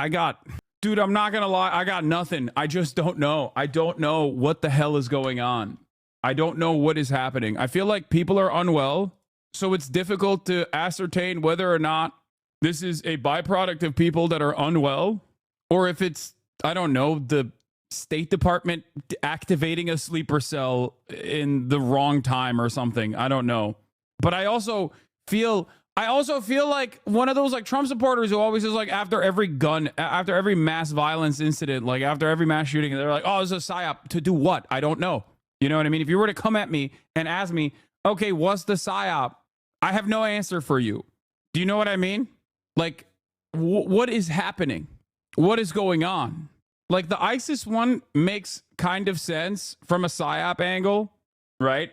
S1: got, dude, I'm not gonna lie, I got nothing. I just don't know. I don't know what the hell is going on. I don't know what is happening. I feel like people are unwell, so it's difficult to ascertain whether or not this is a byproduct of people that are unwell, or if it's, I don't know, the State Department activating a sleeper cell in the wrong time or something. I don't know. But I also feel like one of those like Trump supporters who always is like after every mass violence incident, like after every mass shooting, they're like, oh, it's a psyop. To do what? I don't know. You know what I mean? If you were to come at me and ask me, okay, what's the psyop? I have no answer for you. Do you know what I mean? Like, what is happening? What is going on? Like, the ISIS one makes kind of sense from a psyop angle, right?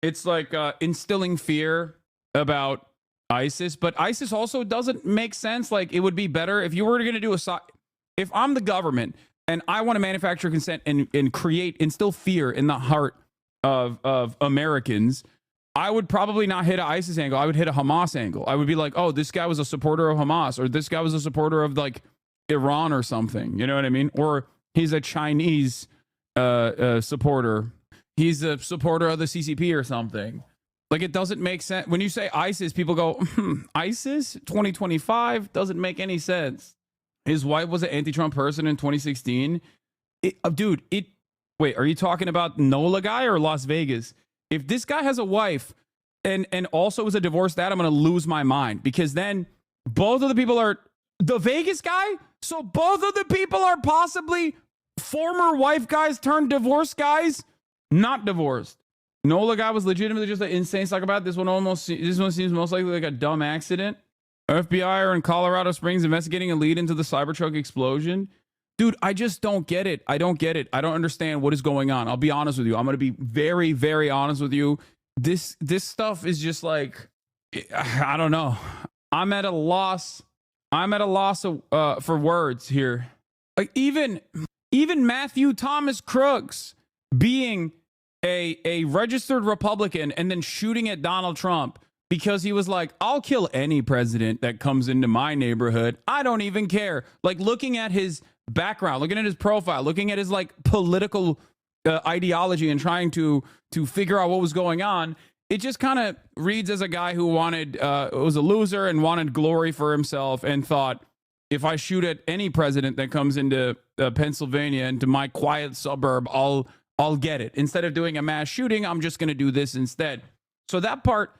S1: It's like instilling fear about ISIS, but ISIS also doesn't make sense. Like, it would be better if you were going to do if I'm the government and I want to manufacture consent and instill fear in the heart of Americans, I would probably not hit an ISIS angle. I would hit a Hamas angle. I would be like, oh, this guy was a supporter of Hamas, or this guy was a supporter of like Iran or something. You know what I mean? Or he's a Chinese supporter. He's a supporter of the CCP or something. Like, it doesn't make sense. When you say ISIS, people go, ISIS 2025 doesn't make any sense. His wife was an anti-Trump person in 2016. Wait, are you talking about NOLA guy or Las Vegas? If this guy has a wife and also is a divorced dad, I'm going to lose my mind, because then both of the people are the Vegas guy. So both of the people are possibly former wife guys turned divorced guys, not divorced. NOLA guy was legitimately just an insane psychopath. This one seems most likely like a dumb accident. FBI are in Colorado Springs investigating a lead into the Cybertruck explosion. Dude, I just don't get it. I don't get it. I don't understand what is going on. I'll be honest with you. I'm going to be very, very honest with you. This stuff is just like, I don't know. I'm at a loss for words here. Like, even Matthew Thomas Crooks being a registered Republican and then shooting at Donald Trump because he was like, I'll kill any president that comes into my neighborhood. I don't even care. Like, looking at his background, looking at his profile, looking at his like political ideology and trying to figure out what was going on, it just kind of reads as a guy who was a loser and wanted glory for himself and thought, if I shoot at any president that comes into Pennsylvania, into my quiet suburb, I'll get it. Instead of doing a mass shooting, I'm just going to do this instead. So that part,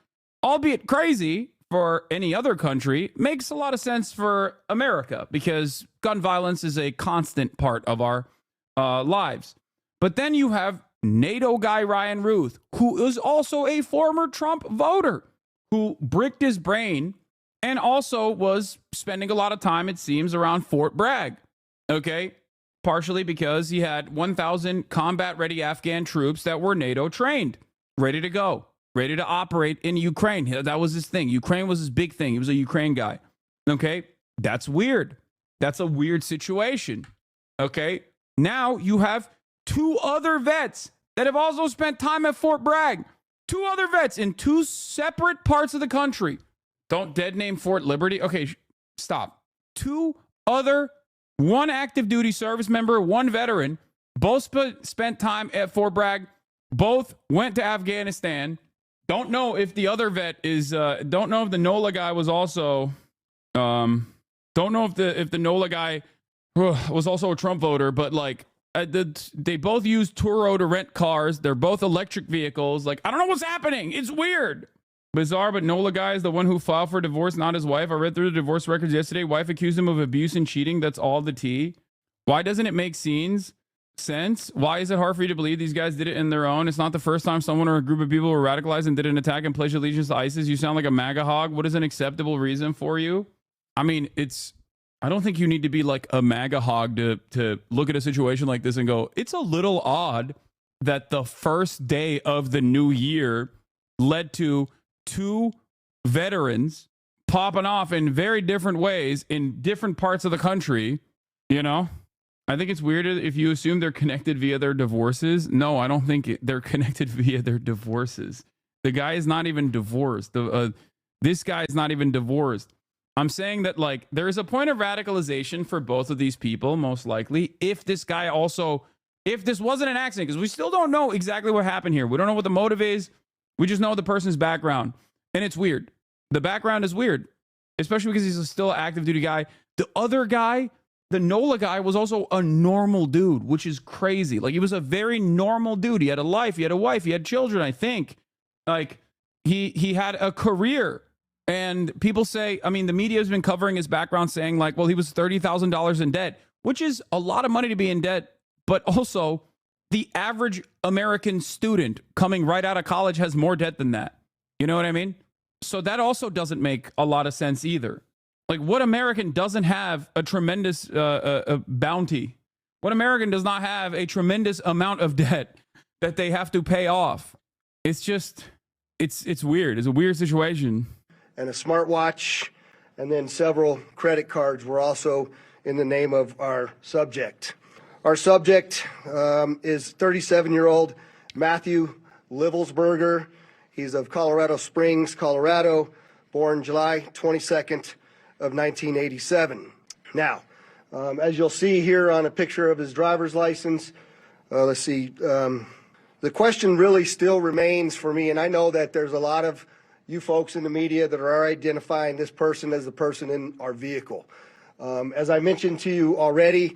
S1: albeit crazy for any other country, makes a lot of sense for America, because gun violence is a constant part of our lives. But then you have NATO guy Ryan Ruth, who is also a former Trump voter, who bricked his brain and also was spending a lot of time, it seems, around Fort Bragg. Okay? Partially because he had 1,000 combat-ready Afghan troops that were NATO trained, ready to go, ready to operate in Ukraine. That was his thing. Ukraine was his big thing. He was a Ukraine guy. Okay? That's weird. That's a weird situation. Okay? Now you have 2 other vets that have also spent time at Fort Bragg. 2 other vets in 2 separate parts of the country. Don't dead name Fort Liberty. Okay, stop. 2 other, 1 active duty service member, 1 veteran, both spent time at Fort Bragg, both went to Afghanistan. Don't know if the other vet is, don't know if the NOLA guy was also, don't know if the NOLA guy was also a Trump voter, but like, they both use Turo to rent cars. They're both electric vehicles. Like, I don't know what's happening. It's weird. Bizarre, but NOLA guy is the one who filed for divorce, not his wife. I read through the divorce records yesterday. Wife accused him of abuse and cheating. That's all the tea. Why doesn't it make sense? Why is it hard for you to believe these guys did it in their own? It's not the first time someone or a group of people were radicalized and did an attack and pledged allegiance to ISIS. You sound like a MAGA hog. What is an acceptable reason for you? I mean, I don't think you need to be like a MAGA hog to look at a situation like this and go, it's a little odd that the first day of the new year led to 2 veterans popping off in very different ways in different parts of the country. You know, I think it's weird if you assume they're connected via their divorces. No, I don't think they're connected via their divorces. The guy is not even divorced. This guy is not even divorced. I'm saying that, like, there is a point of radicalization for both of these people, most likely, if this guy also, if this wasn't an accident, because we still don't know exactly what happened here. We don't know what the motive is. We just know the person's background. And it's weird. The background is weird, especially because he's still an active duty guy. The other guy, the NOLA guy, was also a normal dude, which is crazy. Like, he was a very normal dude. He had a life. He had a wife. He had children, I think. Like, he had a career. And people say, I mean, the media has been covering his background saying like, well, he was $30,000 in debt, which is a lot of money to be in debt. But also the average American student coming right out of college has more debt than that. You know what I mean? So that also doesn't make a lot of sense either. Like, what American doesn't have a tremendous bounty? What American does not have a tremendous amount of debt that they have to pay off? It's just, it's weird. It's a weird situation.
S16: And a smartwatch, and then several credit cards were also in the name of our subject. Our subject is 37-year-old Matthew Livelsberger. He's of Colorado Springs, Colorado, born July 22nd of 1987. Now, as you'll see here on a picture of his driver's license, let's see, the question really still remains for me, and I know that there's a lot of you folks in the media that are identifying this person as the person in our vehicle. As I mentioned to you already,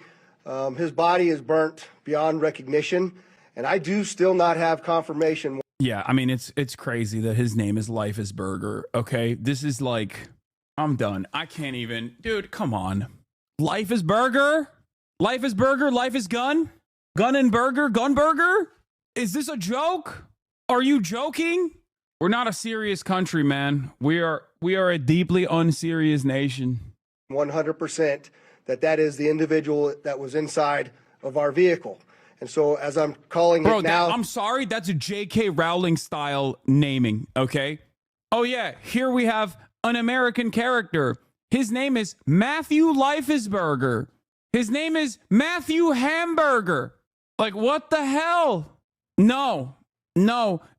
S16: his body is burnt beyond recognition, and I do still not have confirmation.
S1: Yeah, I mean, it's crazy that his name is Life is Burger. Okay, this is like, I'm done. I can't even, dude. Come on, Life is Burger, Life is Burger, Life is Gun, Gun and Burger, Gun Burger. Is this a joke? Are you joking? We're not a serious country, man. We are a deeply unserious nation.
S16: 100% that is the individual that was inside of our vehicle. And so as I'm calling it now...
S1: I'm sorry, that's a J.K. Rowling style naming, okay? Oh yeah, here we have an American character. His name is Matthew Lifesburger. His name is Matthew Hamburger. Like, what the hell? No.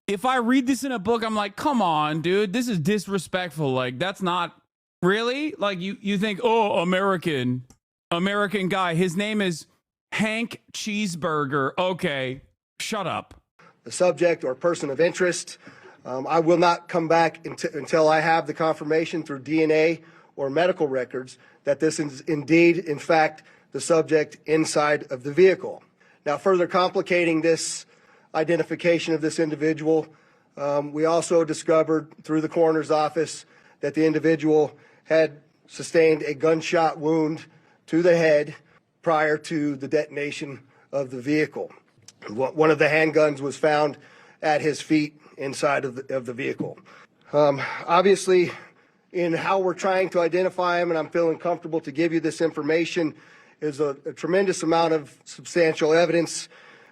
S1: If I read this in a book, I'm like, come on, dude, this is disrespectful. Like, that's not really like you think, oh, American guy. His name is Hank Cheeseburger. Okay, shut up.
S16: The subject or person of interest. I will not come back until I have the confirmation through DNA or medical records that this is indeed, in fact, the subject inside of the vehicle. Now, further complicating this identification of this individual, we also discovered through the coroner's office that the individual had sustained a gunshot wound to the head prior to the detonation of the vehicle. One of the handguns was found at his feet inside of the vehicle. Obviously, in how we're trying to identify him, and I'm feeling comfortable to give you this information, is a tremendous amount of substantial evidence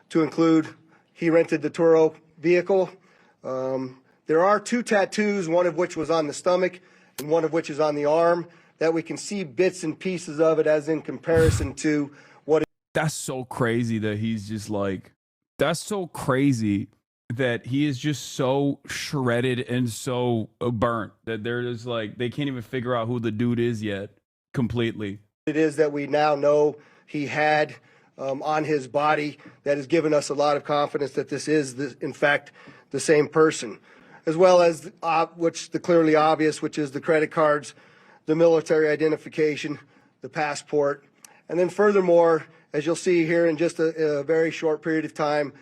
S16: to include he rented the Turo vehicle. There are 2 tattoos, one of which was on the stomach and one of which is on the arm, that we can see bits and pieces of it as in comparison to what.
S1: That's so crazy that he's just like, that's so crazy that he is just so shredded and so burnt that they're just like, they can't even figure out who the dude is yet completely.
S16: It is that we now know he had on his body that has given us a lot of confidence that this is, in fact, the same person, as well as the clearly obvious, which is the credit cards, the military identification, the passport. And then furthermore, as you'll see here in just a very short period of time,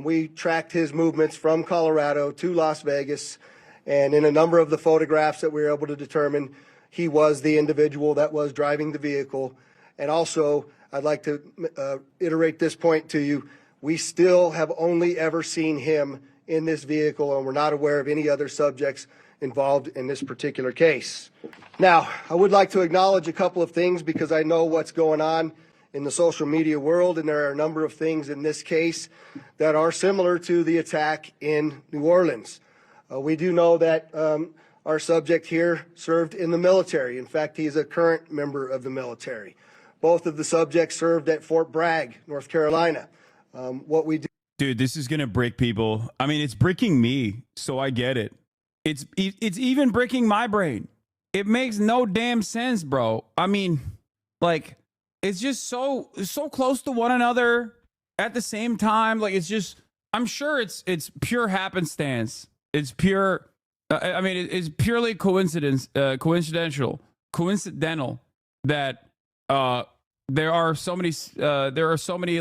S16: we tracked his movements from Colorado to Las Vegas, and in a number of the photographs that we were able to determine, he was the individual that was driving the vehicle. And also, I'd like to iterate this point to you. We still have only ever seen him in this vehicle, and we're not aware of any other subjects involved in this particular case. Now, I would like to acknowledge a couple of things because I know what's going on in the social media world, and there are a number of things in this case that are similar to the attack in New Orleans. We do know that our subject here served in the military. In fact, he is a current member of the military. Both of the subjects served at Fort Bragg, North Carolina. What we do.
S1: Dude, this is going to break people. I mean, it's breaking me, so I get it. It's even breaking my brain. It makes no damn sense, bro. I mean, like, it's just so close to one another at the same time. Like, it's just, I'm sure it's pure happenstance. It's pure, I mean, it's purely coincidental that there are so many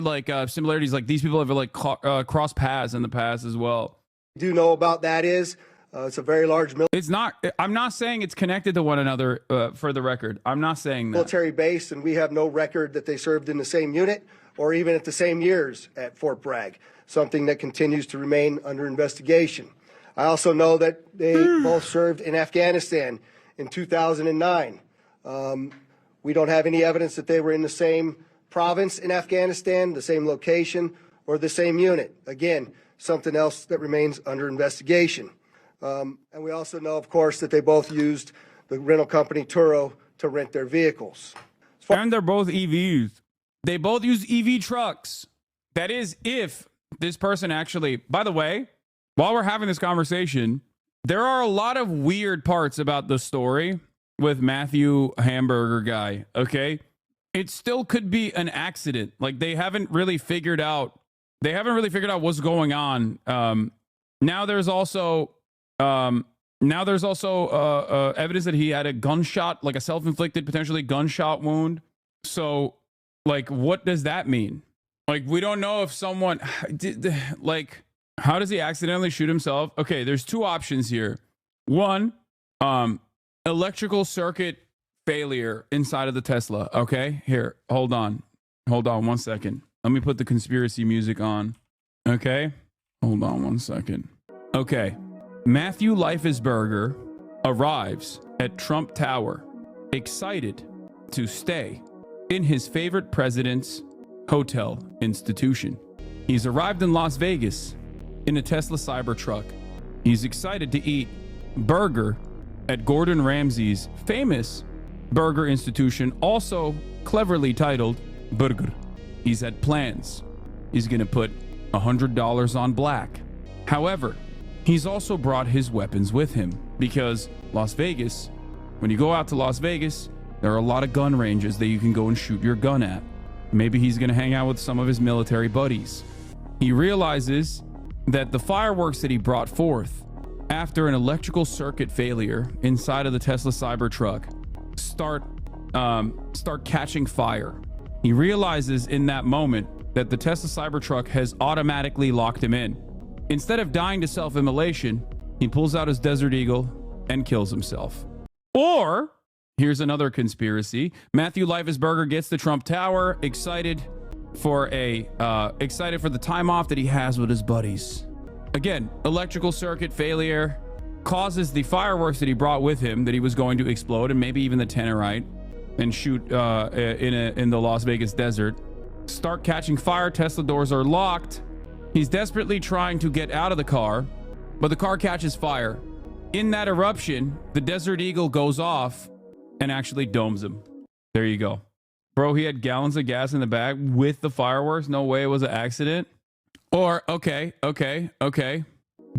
S1: like similarities. Like, these people have like crossed paths in the past as well.
S16: Do know about that is it's a very large
S1: It's not. I'm not saying it's connected to one another. For the record, I'm not saying that.
S16: Military base, and we have no record that they served in the same unit or even at the same years at Fort Bragg. Something that continues to remain under investigation. I also know that they both served in Afghanistan in 2009. We don't have any evidence that they were in the same province in Afghanistan, the same location, or the same unit. Again, something else that remains under investigation. And we also know, of course, that they both used the rental company Turo to rent their vehicles.
S1: And they're both EVs. They both use EV trucks. That is, if this person actually, by the way, while we're having this conversation, there are a lot of weird parts about the story with Matthew Hamburger guy. Okay. It still could be an accident. Like, they haven't really figured out what's going on. Now there's also evidence that he had a gunshot, like a self-inflicted, potentially gunshot wound. So, like, what does that mean? Like, we don't know if someone like, how does he accidentally shoot himself? Okay, there's two options here. One, electrical circuit failure inside of the Tesla. Okay, here, hold on 1 second. Let me put the conspiracy music on. Okay, hold on 1 second. Okay, Matthew Leifesberger arrives at Trump Tower, excited to stay in his favorite president's hotel institution. He's arrived in Las Vegas in a Tesla Cybertruck. He's excited to eat burger at Gordon Ramsay's famous burger institution, also cleverly titled Burger. He's had plans. He's going to put $100 on black. However, he's also brought his weapons with him because Las Vegas, when you go out to Las Vegas, there are a lot of gun ranges that you can go and shoot your gun at. Maybe he's going to hang out with some of his military buddies. He realizes that the fireworks that he brought forth after an electrical circuit failure inside of the Tesla Cybertruck start catching fire. He realizes in that moment that the Tesla Cybertruck has automatically locked him in. Instead of dying to self-immolation, he pulls out his Desert Eagle and kills himself. Or, here's another conspiracy. Matthew Leifesberger gets to Trump Tower, excited for the time off that he has with his buddies. Again, electrical circuit failure causes the fireworks that he brought with him that he was going to explode, and maybe even the Tannerite, and shoot in the Las Vegas desert. Start catching fire. Tesla doors are locked. He's desperately trying to get out of the car, but the car catches fire. In that eruption, the Desert Eagle goes off and actually domes him. There you go. Bro, he had gallons of gas in the bag with the fireworks. No way it was an accident. Or, okay.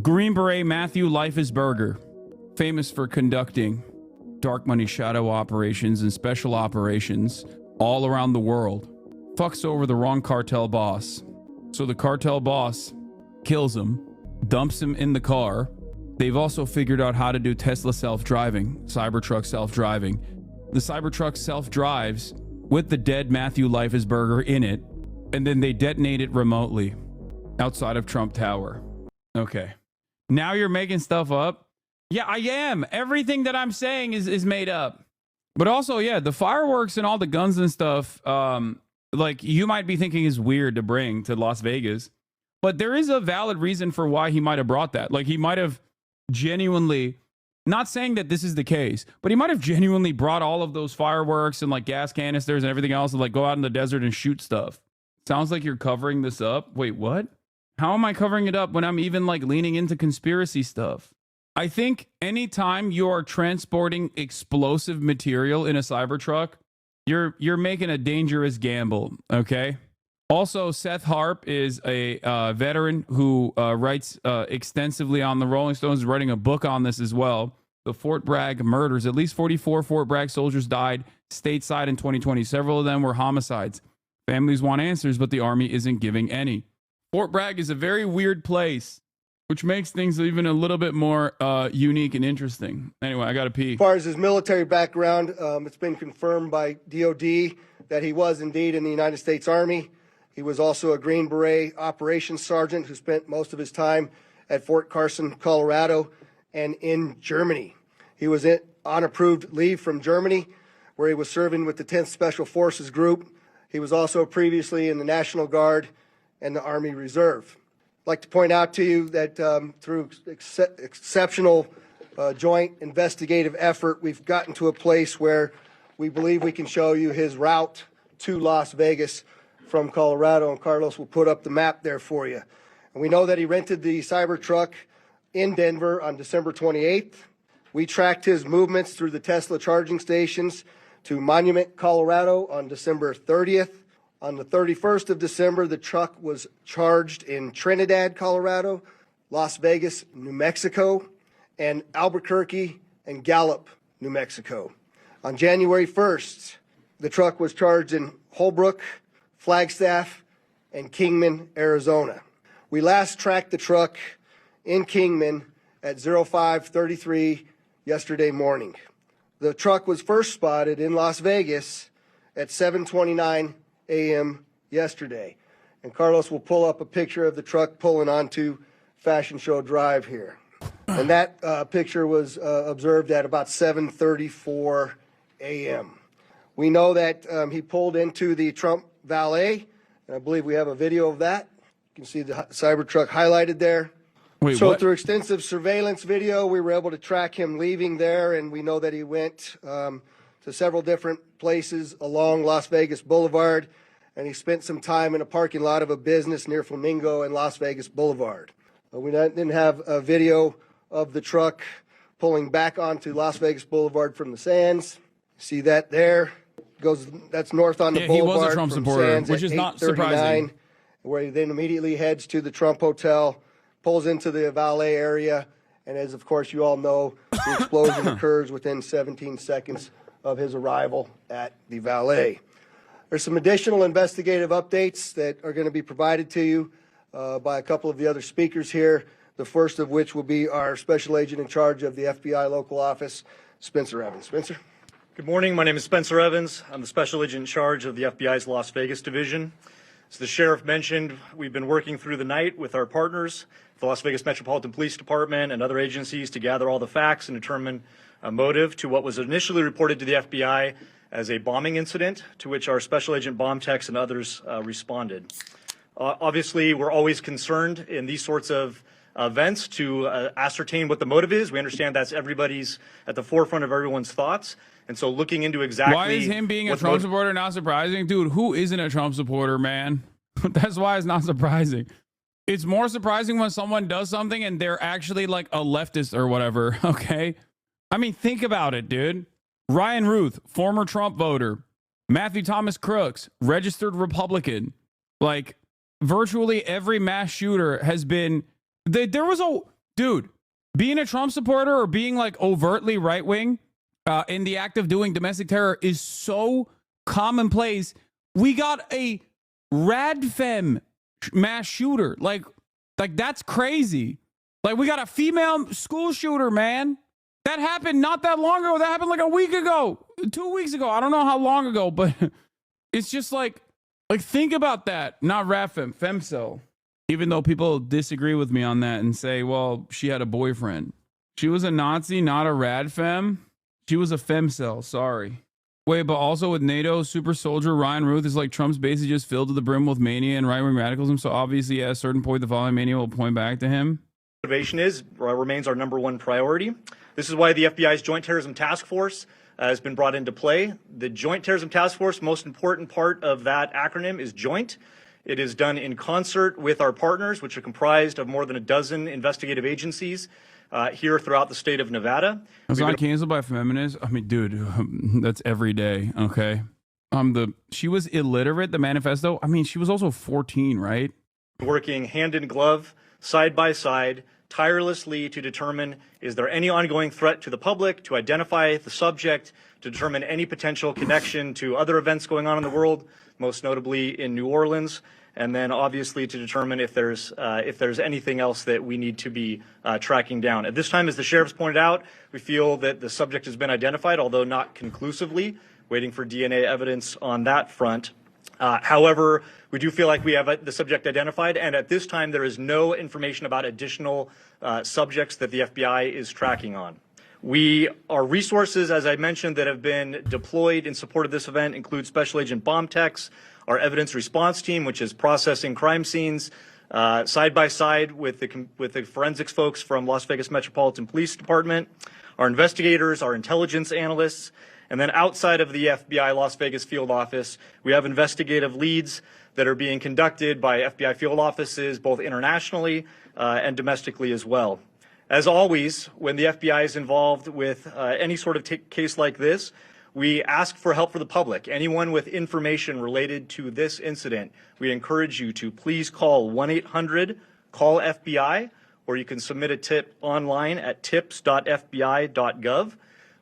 S1: Green Beret Matthew Liefesberger, famous for conducting dark money shadow operations and special operations all around the world, fucks over the wrong cartel boss. So the cartel boss kills him, dumps him in the car. They've also figured out how to do Tesla self-driving, Cybertruck self-driving. The Cybertruck self-drives with the dead Matthew Liefesberger in it, and then they detonate it remotely outside of Trump Tower. Okay. Now you're making stuff up? Yeah, I am. Everything that I'm saying is made up. But also, yeah, the fireworks and all the guns and stuff, like you might be thinking is weird to bring to Las Vegas. But there is a valid reason for why he might have brought that. Like he might have genuinely, not saying that this is the case, but he might have genuinely brought all of those fireworks and like gas canisters and everything else and like go out in the desert and shoot stuff. Sounds like you're covering this up. Wait, what? How am I covering it up when I'm even like leaning into conspiracy stuff? I think anytime you are transporting explosive material in a Cybertruck, you're making a dangerous gamble, okay? Also, Seth Harp is a veteran who writes extensively on the Rolling Stones, writing a book on this as well. The Fort Bragg murders. At least 44 Fort Bragg soldiers died stateside in 2020. Several of them were homicides. Families want answers, but the Army isn't giving any. Fort Bragg is a very weird place, which makes things even a little bit more unique and interesting. Anyway, I got to pee.
S16: As far as his military background, it's been confirmed by DOD that he was indeed in the United States Army. He was also a Green Beret operations sergeant who spent most of his time at Fort Carson, Colorado, and in Germany. He was on approved leave from Germany, where he was serving with the 10th Special Forces Group. He was also previously in the National Guard and the Army Reserve. I'd like to point out to you that through exceptional joint investigative effort, we've gotten to a place where we believe we can show you his route to Las Vegas from Colorado, and Carlos will put up the map there for you. And we know that he rented the Cybertruck in Denver on December 28th. We tracked his movements through the Tesla charging stations to Monument, Colorado on December 30th. On the 31st of December, the truck was charged in Trinidad, Colorado, Las Vegas, New Mexico, and Albuquerque and Gallup, New Mexico. On January 1st, the truck was charged in Holbrook, Flagstaff, and Kingman, Arizona. We last tracked the truck in Kingman at 05:33 yesterday morning. The truck was first spotted in Las Vegas at 7:29 a.m. yesterday. And Carlos will pull up a picture of the truck pulling onto Fashion Show Drive here. And that picture was observed at about 7:34 a.m. We know that he pulled into the Trump Valet, and I believe we have a video of that. You can see the Cybertruck highlighted there.
S1: Wait,
S16: so
S1: what?
S16: through extensive surveillance video, we were able to track him leaving there, and we know that he went to several different places along Las Vegas Boulevard, and he spent some time in a parking lot of a business near Flamingo and Las Vegas Boulevard. We didn't have a video of the truck pulling back onto Las Vegas Boulevard from the Sands. See that there? That's north on the boulevard.
S1: He was a Trump
S16: from
S1: supporter,
S16: Sands
S1: which
S16: at
S1: is not
S16: 8:39,
S1: surprising.
S16: where he then immediately heads to the Trump Hotel, pulls into the valet area, and as of course you all know, the explosion occurs within 17 seconds of his arrival at the valet. There's some additional investigative updates that are going to be provided to you by a couple of the other speakers here, the first of which will be our special agent in charge of the FBI local office, Spencer Evans. Spencer?
S18: Good morning. My name is Spencer Evans. I'm the special agent in charge of the FBI's Las Vegas division. As the sheriff mentioned, we've been working through the night with our partners, the Las Vegas Metropolitan Police Department and other agencies, to gather all the facts and determine a motive to what was initially reported to the FBI as a bombing incident, to which our special agent bomb techs and others responded. Obviously, we're always concerned in these sorts of events to ascertain what the motive is. We understand that's everybody's at the forefront of everyone's thoughts. And so looking into exactly
S1: Why is him being a Trump supporter not surprising? Dude, who isn't a Trump supporter, man? That's why it's not surprising. It's more surprising when someone does something and they're actually like a leftist or whatever, okay? I mean, think about it, dude. Ryan Ruth, former Trump voter. Matthew Thomas Crooks, registered Republican. Like, virtually every mass shooter has been. There was a dude being a Trump supporter or being like overtly right wing in the act of doing domestic terror is so commonplace. We got a radfem mass shooter. Like that's crazy. Like we got a female school shooter, man. That happened not that long ago. That happened like a week ago, 2 weeks ago. I don't know how long ago, but it's just like think about that. Not radfem, femcel. Even though people disagree with me on that and say, well, she had a boyfriend. She was a Nazi, not a radfem. She was a femcel. Sorry. Wait, but also with NATO super soldier Ryan Ruth is like Trump's basically just filled to the brim with mania and right-wing radicalism. So obviously at a certain point, the following mania will point back to him.
S18: Motivation remains our number one priority. This is why the FBI's Joint Terrorism Task Force has been brought into play. The Joint Terrorism Task Force, most important part of that acronym is joint. It is done in concert with our partners, which are comprised of more than a dozen investigative agencies here throughout the state of Nevada.
S1: Was not canceled by feminists. I mean, dude, that's every day. Okay. She was illiterate, the manifesto. I mean, she was also 14, right?
S18: Working hand in glove, side by side, tirelessly to determine, is there any ongoing threat to the public, to identify the subject, to determine any potential connection to other events going on in the world, most notably in New Orleans, and then obviously to determine if there's anything else that we need to be tracking down. At this time, as the sheriff's pointed out, we feel that the subject has been identified, although not conclusively, waiting for DNA evidence on that front. However, we do feel like we have the subject identified, and at this time there is no information about additional subjects that the FBI is tracking on. Our resources, as I mentioned, that have been deployed in support of this event include Special Agent Bomb Techs, our evidence response team, which is processing crime scenes, side by side with the forensics folks from Las Vegas Metropolitan Police Department, our investigators, our intelligence analysts, and then outside of the FBI Las Vegas field office, we have investigative leads that are being conducted by FBI field offices, both internationally and domestically as well. As always, when the FBI is involved with any sort of case like this, we ask for help for the public. Anyone with information related to this incident, we encourage you to please call 1-800-CALL-FBI, or you can submit a tip online at tips.fbi.gov.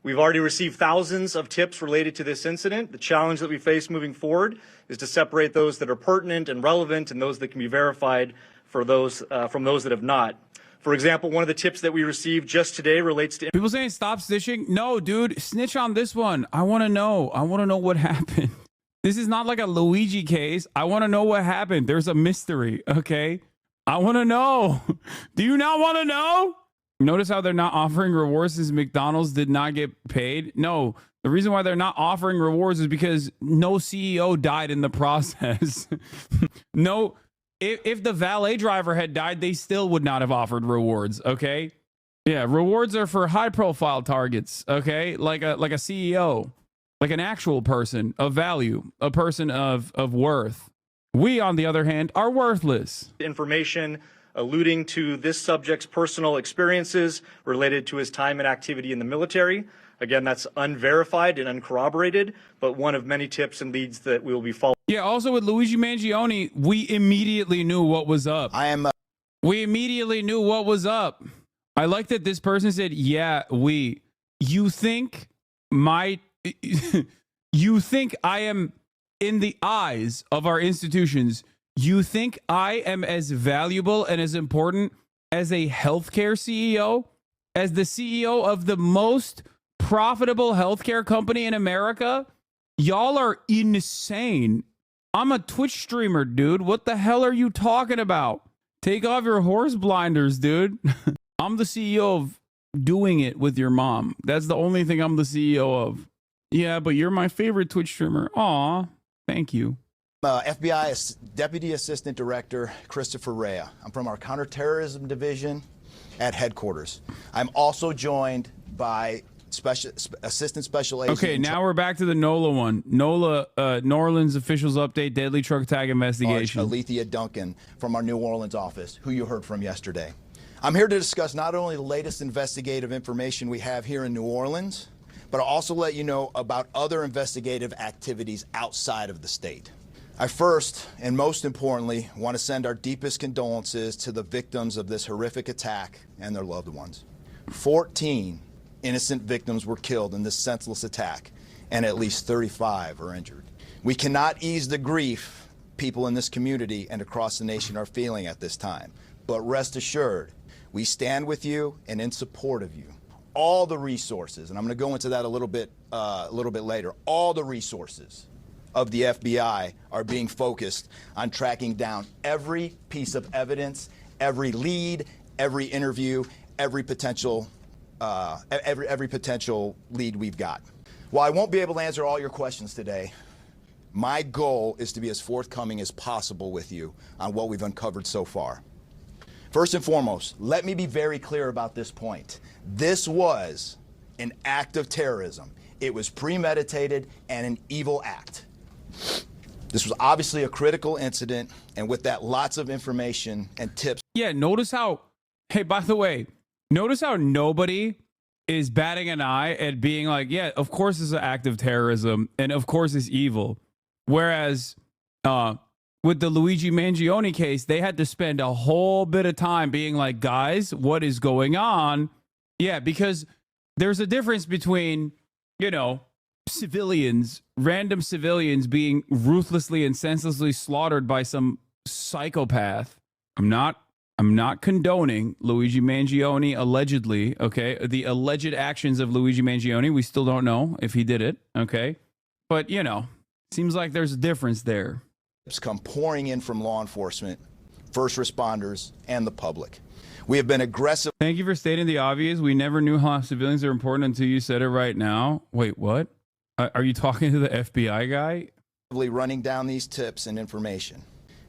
S18: We've already received thousands of tips related to this incident. The challenge that we face moving forward is to separate those that are pertinent and relevant and those that can be verified for those from those that have not. For example, one of the tips that we received just today relates to
S1: people saying stop snitching. No, dude, snitch on this one. I want to know. I want to know what happened. This is not like a Luigi case. I want to know what happened. There's a mystery. Okay. I want to know. Do you not want to know? Notice how they're not offering rewards since McDonald's did not get paid. No, the reason why they're not offering rewards is because no CEO died in the process. No. If the valet driver had died, they still would not have offered rewards, okay? Yeah, rewards are for high-profile targets, okay? Like a CEO, like an actual person of value, a person of worth. We, on the other hand, are worthless.
S18: Information alluding to this subject's personal experiences related to his time and activity in the military. Again, that's unverified and uncorroborated, but one of many tips and leads that we will be following.
S1: Yeah, also with Luigi Mangione, we immediately knew what was up. We immediately knew what was up. I like that this person said, yeah, you think I am, in the eyes of our institutions, you think I am as valuable and as important as a healthcare CEO, as the CEO of the most profitable healthcare company in America? Y'all are insane. I'm a Twitch streamer, dude. What the hell are you talking about? Take off your horse blinders, dude. I'm the CEO of doing it with your mom. That's the only thing I'm the CEO of. Yeah, but you're my favorite Twitch streamer. Aw, thank you.
S19: FBI Deputy Assistant Director Christopher Rea. I'm from our Counterterrorism Division at headquarters. I'm also joined by Assistant Special Agent.
S1: Okay, now we're back to the NOLA one. NOLA, New Orleans officials update deadly truck attack investigation.
S19: Alethea Duncan from our New Orleans office, who you heard from yesterday. I'm here to discuss not only the latest investigative information we have here in New Orleans, but I'll also let you know about other investigative activities outside of the state. I first, and most importantly, want to send our deepest condolences to the victims of this horrific attack and their loved ones. 14 innocent victims were killed in this senseless attack, and at least 35 are injured. We cannot ease the grief people in this community and across the nation are feeling at this time, but rest assured, we stand with you and in support of you. All the resources, and I'm going to go into that a little bit later, all the resources of the FBI are being focused on tracking down every piece of evidence, every lead, every interview, every potential lead we've got. While I won't be able to answer all your questions today, my goal is to be as forthcoming as possible with you on what we've uncovered so far. First and foremost, let me be very clear about this point. This was an act of terrorism. It was premeditated and an evil act. This was obviously a critical incident, and with that, lots of information and tips.
S1: Yeah, notice how, hey, by the way, notice how nobody is batting an eye at being like, yeah, of course it's an act of terrorism, and of course it's evil. Whereas with the Luigi Mangione case, they had to spend a whole bit of time being like, guys, what is going on? Yeah, because there's a difference between, you know, civilians, random civilians being ruthlessly and senselessly slaughtered by some psychopath. I'm not condoning Luigi Mangione allegedly, okay? The alleged actions of Luigi Mangione, we still don't know if he did it, okay? But, you know, seems like there's a difference there.
S19: Come pouring in from law enforcement, first responders, and the public. We have been aggressive.
S1: Thank you for stating the obvious. We never knew how civilians are important until you said it right now. Wait, what? Are you talking to the FBI guy?
S19: Running down these tips and information.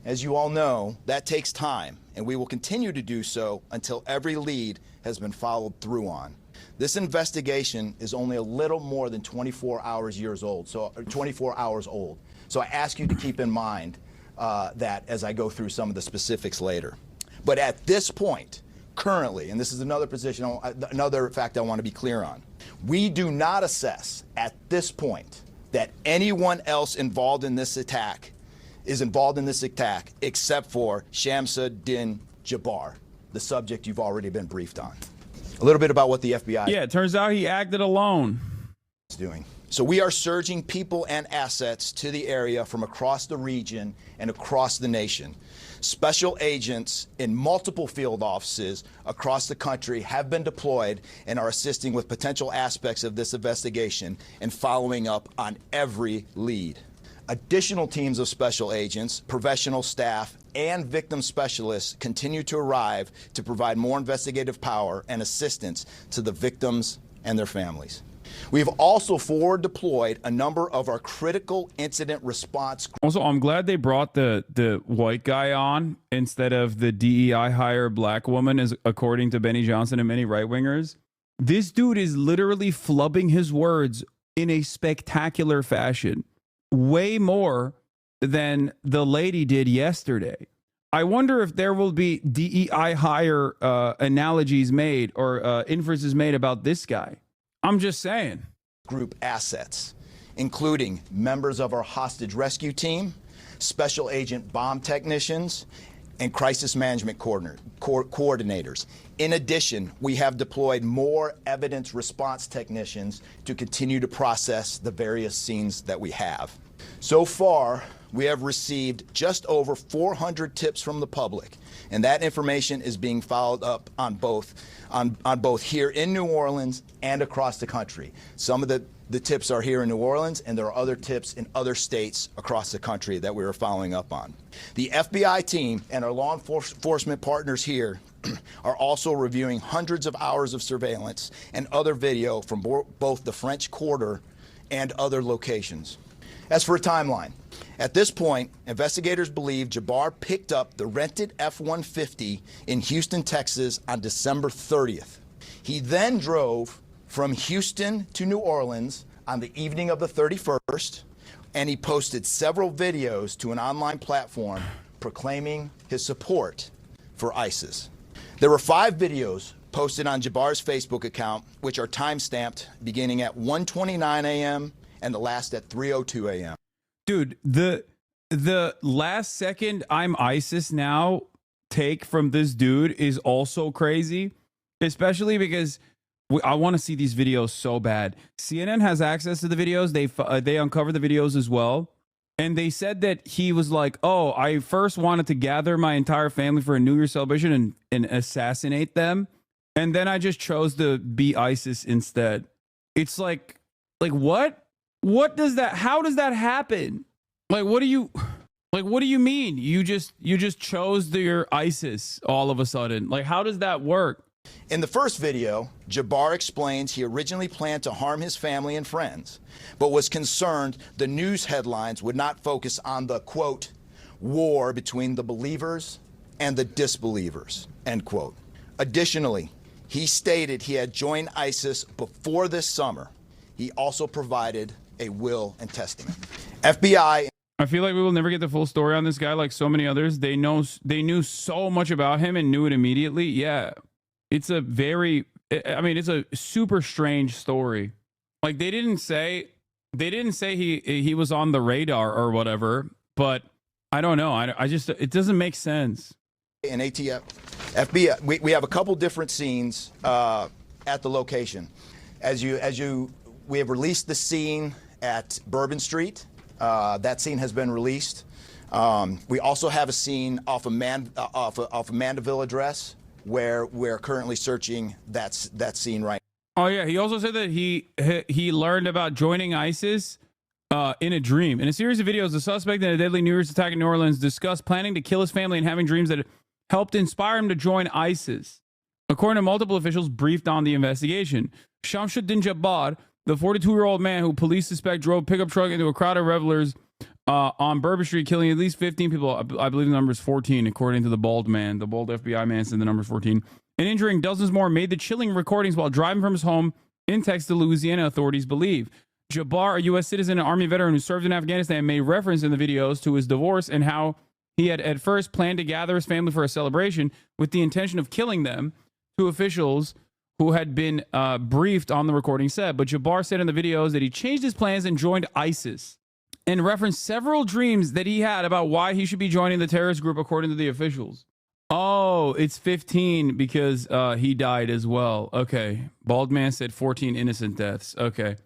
S19: As you all know, that takes time, and we will continue to do so until every lead has been followed through on. This investigation is only a little more than 24 hours old. So I ask you to keep in mind that as I go through some of the specifics later. But at this point, currently, and this is another fact I want to be clear on, we do not assess at this point that anyone else involved in this attack except for Shamsa Din Jabbar, the subject you've already been briefed on. A little bit about what the FBI
S1: it turns out he acted alone.
S19: is doing. So we are surging people and assets to the area from across the region and across the nation. Special agents in multiple field offices across the country have been deployed and are assisting with potential aspects of this investigation and following up on every lead. Additional teams of special agents, professional staff, and victim specialists continue to arrive to provide more investigative power and assistance to the victims and their families. We've also forward deployed a number of our critical incident response.
S1: Also, I'm glad they brought the white guy on instead of the DEI hire black woman, as according to Benny Johnson and many right-wingers. This dude is literally flubbing his words in a spectacular fashion. Way more than the lady did yesterday. I wonder if there will be DEI hire analogies made or inferences made about this guy. I'm just saying.
S19: Group assets, including members of our hostage rescue team, special agent bomb technicians, and crisis management coordinators. In addition, we have deployed more evidence response technicians to continue to process the various scenes that we have. So far, we have received just over 400 tips from the public, and that information is being followed up on both here in New Orleans and across the country. Some of the tips are here in New Orleans, and there are other tips in other states across the country that we are following up on. The FBI team and our law enforcement partners here are also reviewing hundreds of hours of surveillance and other video from both the French Quarter and other locations. As for a timeline, at this point, investigators believe Jabbar picked up the rented F-150 in Houston, Texas on December 30th. He then drove from Houston to New Orleans on the evening of the 31st, and he posted several videos to an online platform proclaiming his support for ISIS. There were 5 videos posted on Jabbar's Facebook account, which are time-stamped beginning at 1:29 a.m. and the last at 3:02 a.m.
S1: Dude, the the last second I'm ISIS now take from this dude is also crazy, especially because I want to see these videos so bad. CNN has access to the videos. They uncover the videos as well. And they said that he was like, oh, I first wanted to gather my entire family for a New Year's celebration and assassinate them. And then I just chose to be ISIS instead. It's like what? What does that, how does that happen? What do you mean? You just chose your ISIS all of a sudden. Like, how does that work?
S19: In the first video, Jabbar explains he originally planned to harm his family and friends, but was concerned the news headlines would not focus on the, quote, war between the believers and the disbelievers, end quote. Additionally, he stated he had joined ISIS before this summer. He also provided a will and testament. FBI...
S1: I feel like we will never get the full story on this guy like so many others. They knew so much about him and knew it immediately. Yeah. It's a it's a super strange story. Like they didn't say he was on the radar or whatever, but I don't know. It doesn't make sense.
S19: And ATF, FBI, we have a couple different scenes at the location. We have released the scene at Bourbon Street. That scene has been released. We also have a scene off of Mandeville address where we're currently searching that scene right now.
S1: Oh yeah, he also said that he learned about joining ISIS in a dream. In a series of videos, the suspect in a deadly New Year's attack in New Orleans discussed planning to kill his family and having dreams that helped inspire him to join ISIS. According to multiple officials briefed on the investigation, Shamsuddin Jabbar, the 42-year-old man who police suspect drove pickup truck into a crowd of revelers on Bourbon Street, killing at least 15 people. I believe the number is 14, according to the bald man. The bald FBI man said the number is 14. And injuring dozens more, made the chilling recordings while driving from his home in Texas, Louisiana, authorities believe. Jabbar, a U.S. citizen and Army veteran who served in Afghanistan, made reference in the videos to his divorce and how he had at first planned to gather his family for a celebration with the intention of killing them, to officials who had been briefed on the recording said. But Jabbar said in the videos that he changed his plans and joined ISIS, and referenced several dreams that he had about why he should be joining the terrorist group, according to the officials. Oh, it's 15 because he died as well. Okay. Bald man said 14 innocent deaths. Okay.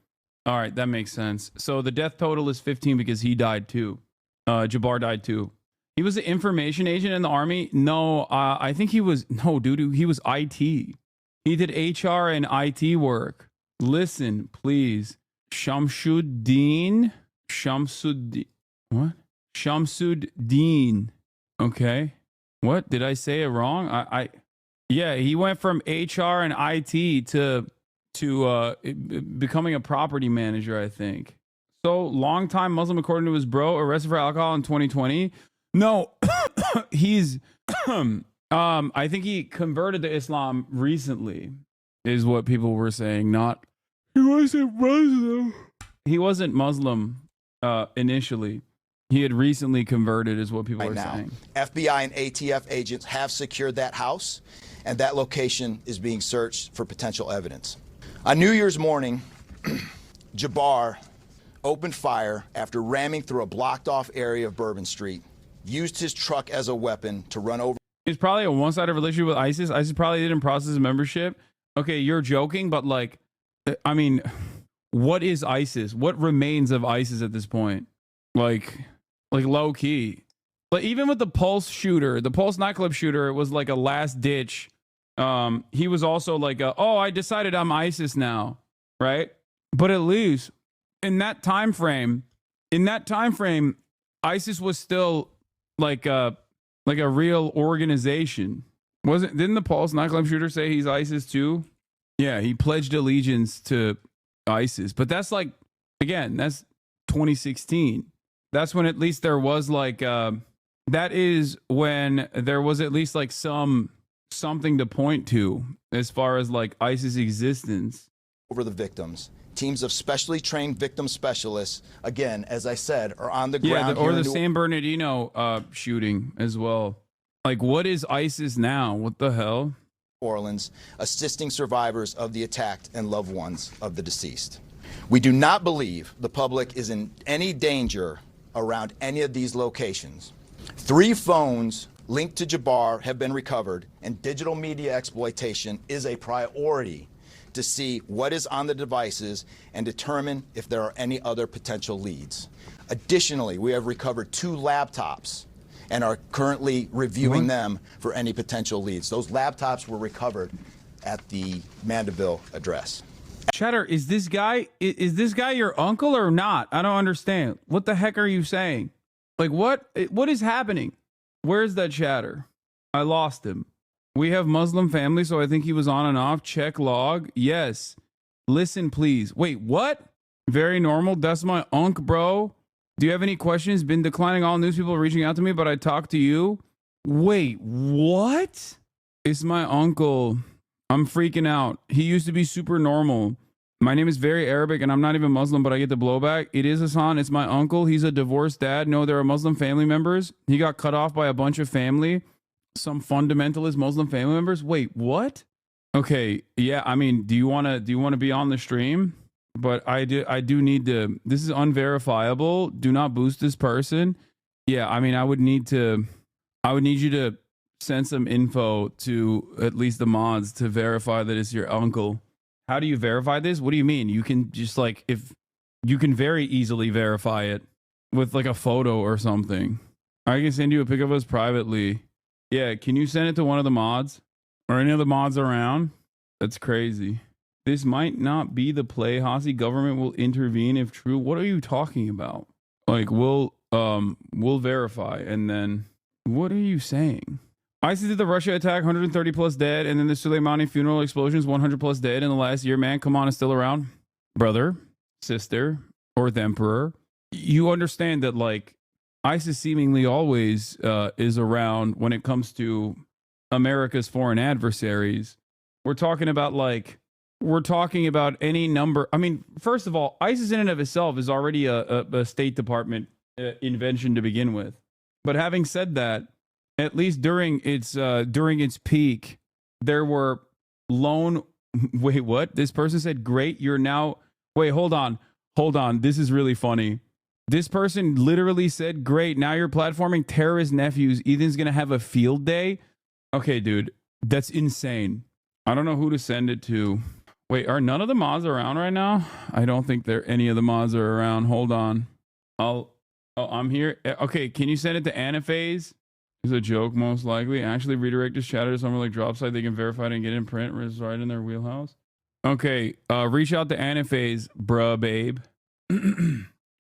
S1: All right. That makes sense. So the death total is 15 because he died too. Jabbar died too. He was an information agent in the Army. No, I think he was. No, dude, he was IT. He did HR and IT work. Listen, please. Shamsuddin. What? Shamsuddin. Okay. What? Did I say it wrong? Yeah, he went from HR and IT to becoming a property manager, I think. So, longtime Muslim, according to his bro, arrested for alcohol in 2020. No, he's I think he converted to Islam recently, is what people were saying. Not he wasn't Muslim. He wasn't Muslim initially. He had recently converted, is what people are saying.
S19: FBI and ATF agents have secured that house, and that location is being searched for potential evidence. On New Year's morning, Jabbar opened fire after ramming through a blocked-off area of Bourbon Street, used his truck as a weapon to run over.
S1: It's probably a one-sided relationship with ISIS. ISIS probably didn't process his membership. Okay, you're joking, but like, I mean, what is ISIS? What remains of ISIS at this point? Like low key. But even with the Pulse shooter, the Pulse nightclub shooter, it was like a last ditch. He was also like, oh, I decided I'm ISIS now, right? But at least in that time frame, ISIS was still like a real organization. Didn't the Pulse nightclub shooter say he's ISIS too? Yeah, he pledged allegiance to ISIS. But that's like, again, that's 2016. That's when at least there was like that is when there was at least like something to point to as far as like ISIS existence.
S19: Over the victims. Teams of specially trained victim specialists, again, as I said, are on the ground.
S1: Yeah, or the San Bernardino shooting as well. Like, what is ISIS now? What the hell?
S19: Orleans, assisting survivors of the attacked and loved ones of the deceased. We do not believe the public is in any danger around any of these locations. 3 phones linked to Jabbar have been recovered, and digital media exploitation is a priority to see what is on the devices and determine if there are any other potential leads. Additionally, we have recovered 2 laptops and are currently reviewing them for any potential leads. Those laptops were recovered at the Mandeville address.
S1: Chatter, is this guy your uncle or not? I don't understand. What the heck are you saying? Like, what is happening? Where's that Chatter? I lost him. We have Muslim family, so I think he was on and off. Check log. Yes. Listen, please. Wait, what? Very normal. That's my unk, bro. Do you have any questions? Been declining all news people reaching out to me, but I talked to you. Wait, what? It's my uncle. I'm freaking out. He used to be super normal. My name is very Arabic, and I'm not even Muslim, but I get the blowback. It is Hasan. It's my uncle. He's a divorced dad. No, there are Muslim family members. He got cut off by a bunch of family. Some fundamentalist Muslim family members. Wait, what? Okay, yeah. I mean, do you want to be on the stream? But I do need to. This is unverifiable. Do not boost this person. Yeah, I mean, I would need you to send some info to at least the mods to verify that it's your uncle. How do you verify this? What do you mean? You can just if you can very easily verify it with like a photo or something. I can send you a pic of us privately. Yeah, can you send it to one of the mods or any of the mods around? That's crazy. This might not be the play. Hasi government will intervene if true. What are you talking about? Like we'll verify, and then what are you saying? ISIS did the Russia attack, 130 plus dead, and then the Soleimani funeral explosions, 100 plus dead in the last year. Man, come on, it's still around. Brother, sister, or the emperor. You understand that like ISIS seemingly always is around when it comes to America's foreign adversaries. We're talking about any number. I mean, first of all, ISIS in and of itself is already a State Department invention to begin with. But having said that, at least during its peak, there were lone. Wait, what? This person said, "Great, you're now." Wait, hold on. This is really funny. This person literally said, "Great, now you're platforming terrorist nephews. Ethan's gonna have a field day." Okay, dude, that's insane. I don't know who to send it to. Wait, are none of the mods around right now? I don't think any of the mods are around. Hold on. I'm here. Okay, can you send it to Anaphase? It's a joke, most likely. Actually, redirect this chatter to somewhere like Dropsite. They can verify it and get it in print. It's right in their wheelhouse. Okay, reach out to Anaphase, bruh, babe.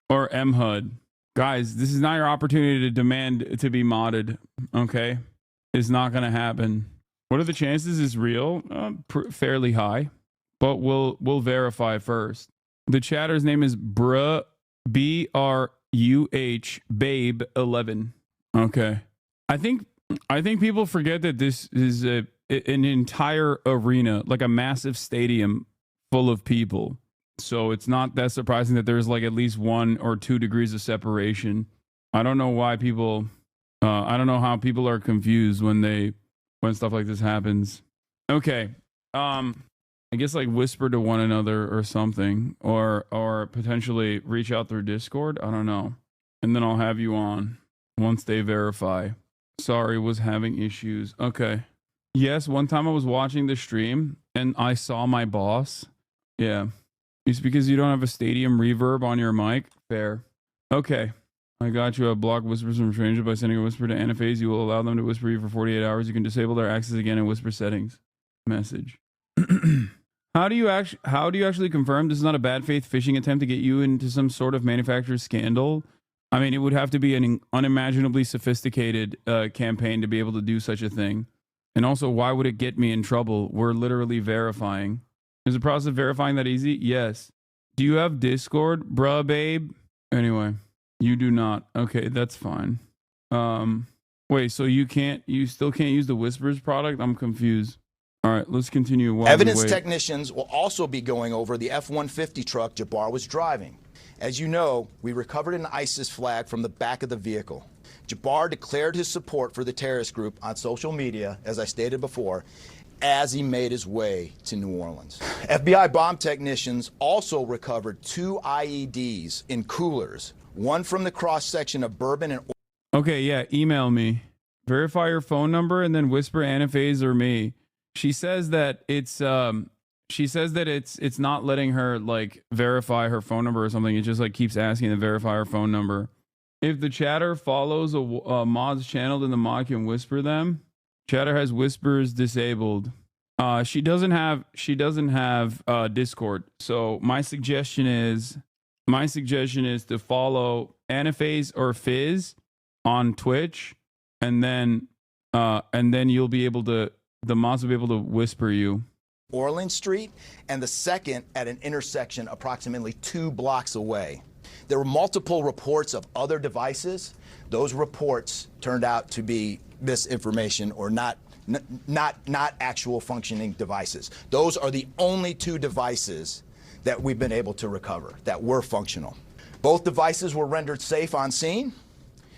S1: Or MHUD. Guys, this is not your opportunity to demand to be modded, okay? It's not going to happen. What are the chances it's real? Fairly high, but we'll verify first. The chatter's name is Bruh, BRUH, Babe 11. Okay. I think people forget that this is an entire arena, like a massive stadium full of people. So it's not that surprising that there's like at least 1 or 2 degrees of separation. I don't know why people, I don't know how people are confused when stuff like this happens. Okay. I guess like whisper to one another or something, or potentially reach out through Discord. I don't know. And then I'll have you on once they verify. Sorry, was having issues. Okay. Yes, one time I was watching the stream and I saw my boss. Yeah. It's because you don't have a stadium reverb on your mic. Fair. Okay. I got you. I block whispers from strangers by sending a whisper to Anaphase. You will allow them to whisper you for 48 hours. You can disable their access again in whisper settings. Message. How do you actually confirm this is not a bad faith phishing attempt to get you into some sort of manufacturer's scandal? I mean, it would have to be an unimaginably sophisticated campaign to be able to do such a thing. And also, why would it get me in trouble? We're literally verifying. Is the process of verifying that easy? Yes. Do you have Discord, bruh, babe? Anyway, you do not. Okay, that's fine. Wait, so you still can't use the Whispers product? I'm confused. All right, let's continue.
S19: Evidence technicians will also be going over the F-150 truck Jabbar was driving. As you know, we recovered an ISIS flag from the back of the vehicle. Jabbar declared his support for the terrorist group on social media, as I stated before, as he made his way to New Orleans. FBI bomb technicians also recovered 2 IEDs in coolers, one from the cross section of Bourbon and.
S1: Okay, yeah, email me. Verify your phone number and then whisper anaphase or me. She says that it's not letting her like verify her phone number or something. It just like keeps asking to verify her phone number. If the chatter follows a mod's channel, then the mod can whisper them. Chatter has whispers disabled. She doesn't have Discord. So my suggestion is to follow Anaphase or Fizz on Twitch, and then you'll be able to, the mods will be able to whisper you.
S19: Orland Street, and the second at an intersection approximately 2 blocks away. There were multiple reports of other devices. Those reports turned out to be misinformation or not actual functioning devices. Those are the only 2 devices that we've been able to recover that were functional. Both devices were rendered safe on scene.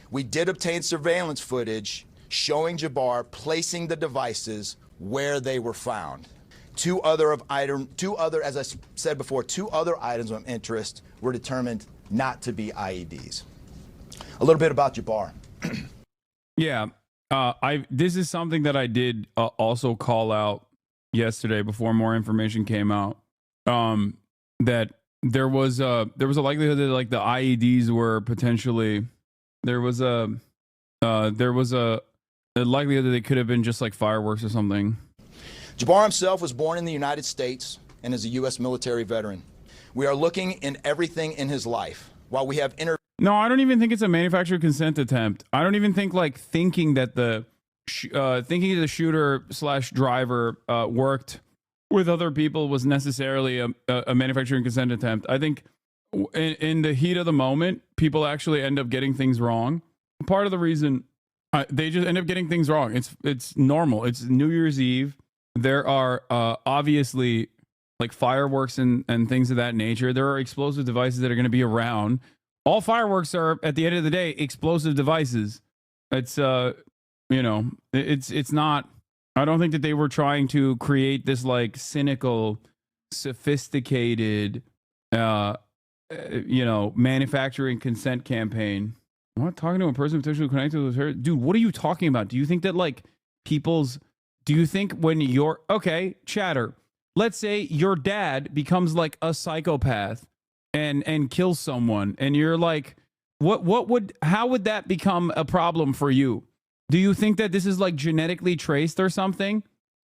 S19: We did obtain surveillance footage showing Jabbar placing the devices where they were found. Two other, as I said before, 2 other items of interest were determined not to be IEDs. A little bit about Jabbar.
S1: Yeah, this is something that I did also call out yesterday before more information came out. That there was a likelihood that like the IEDs were potentially there was a likelihood that they could have been just like fireworks or something.
S19: Jabbar himself was born in the United States and is a U.S. military veteran. We are looking in everything in his life. While we have
S1: No, I don't even think it's a manufacturer consent attempt. I don't even think like thinking that the shooter / driver worked with other people was necessarily a manufacturing consent attempt. I think in the heat of the moment, people actually end up getting things wrong. Part of the reason they just end up getting things wrong. It's normal. It's New Year's Eve. There are obviously like fireworks and things of that nature. There are explosive devices that are going to be around. All fireworks are, at the end of the day, explosive devices. It's it's not. I don't think that they were trying to create this like cynical, sophisticated, manufacturing consent campaign. I'm not talking to a person potentially connected with her. Dude, what are you talking about? Do you think that like do you think when you're, okay, chatter, let's say your dad becomes like a psychopath and kills someone and you're like, how would that become a problem for you? Do you think that this is like genetically traced or something?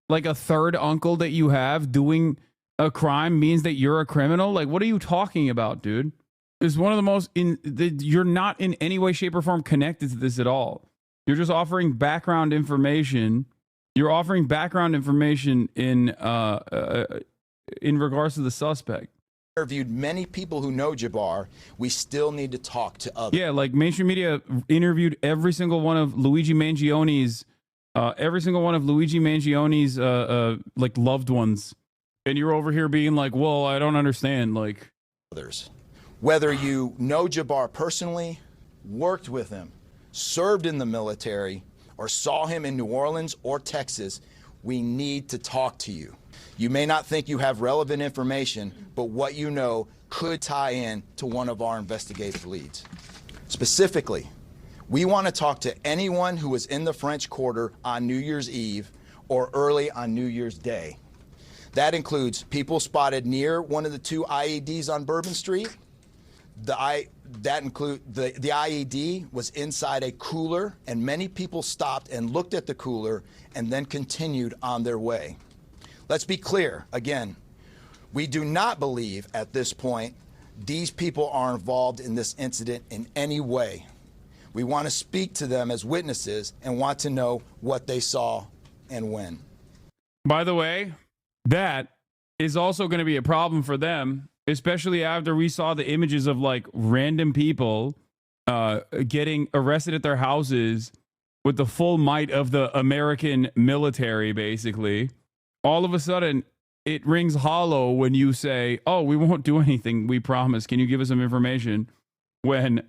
S1: Like a third uncle that you have doing a crime means that you're a criminal? Like, what are you talking about, dude? It's one of the most you're not in any way, shape, or form connected to this at all. You're just offering background information. You're offering background information in regards to the suspect.
S19: Interviewed many people who know Jabbar. We still need to talk to others.
S1: Yeah, like mainstream media interviewed every single one of Luigi Mangione's like loved ones, and you're over here being like, well, I don't understand. Like
S19: others, whether you know Jabbar personally, worked with him, served in the military, or saw him in New Orleans or Texas, we need to talk to you. You may not think you have relevant information, but what you know could tie in to one of our investigative leads. Specifically, we want to talk to anyone who was in the French Quarter on New Year's Eve or early on New Year's Day. That includes people spotted near one of the 2 IEDs on Bourbon Street. The IED was inside a cooler, and many people stopped and looked at the cooler and then continued on their way. Let's be clear, again, we do not believe at this point these people are involved in this incident in any way. We want to speak to them as witnesses and want to know what they saw and when.
S1: By the way, that is also going to be a problem for them, especially after we saw the images of like random people getting arrested at their houses with the full might of the American military, basically. All of a sudden, it rings hollow when you say, oh, we won't do anything, we promise. Can you give us some information? When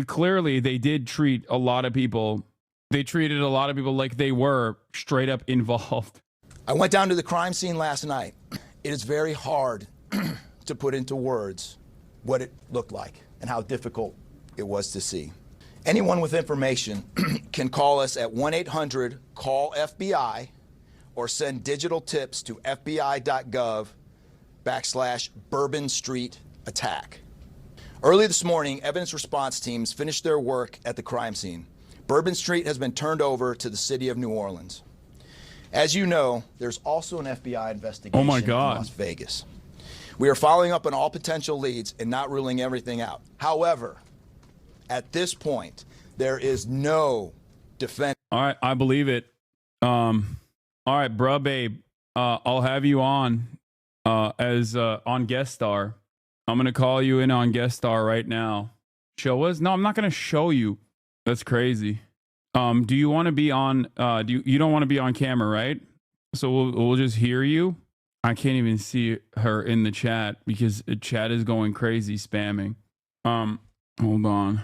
S1: clearly they did treat a lot of people. They treated a lot of people like they were straight up involved.
S19: I went down to the crime scene last night. It is very hard to put into words what it looked like and how difficult it was to see. Anyone with information can call us at 1-800-CALL-FBI or send digital tips to fbi.gov/Bourbon Street attack. Early this morning, evidence response teams finished their work at the crime scene. Bourbon Street has been turned over to the city of New Orleans. As you know, there's also an FBI investigation in Las Vegas. We are following up on all potential leads and not ruling everything out. However, at this point, there is no defense.
S1: All right, I believe it. All right, bruh, babe. I'll have you on as on guest star. I'm gonna call you in on guest star right now. Show us? No, I'm not gonna show you. That's crazy. Do you want to be on? You don't want to be on camera, right? So we'll just hear you. I can't even see her in the chat because the chat is going crazy spamming. Hold on.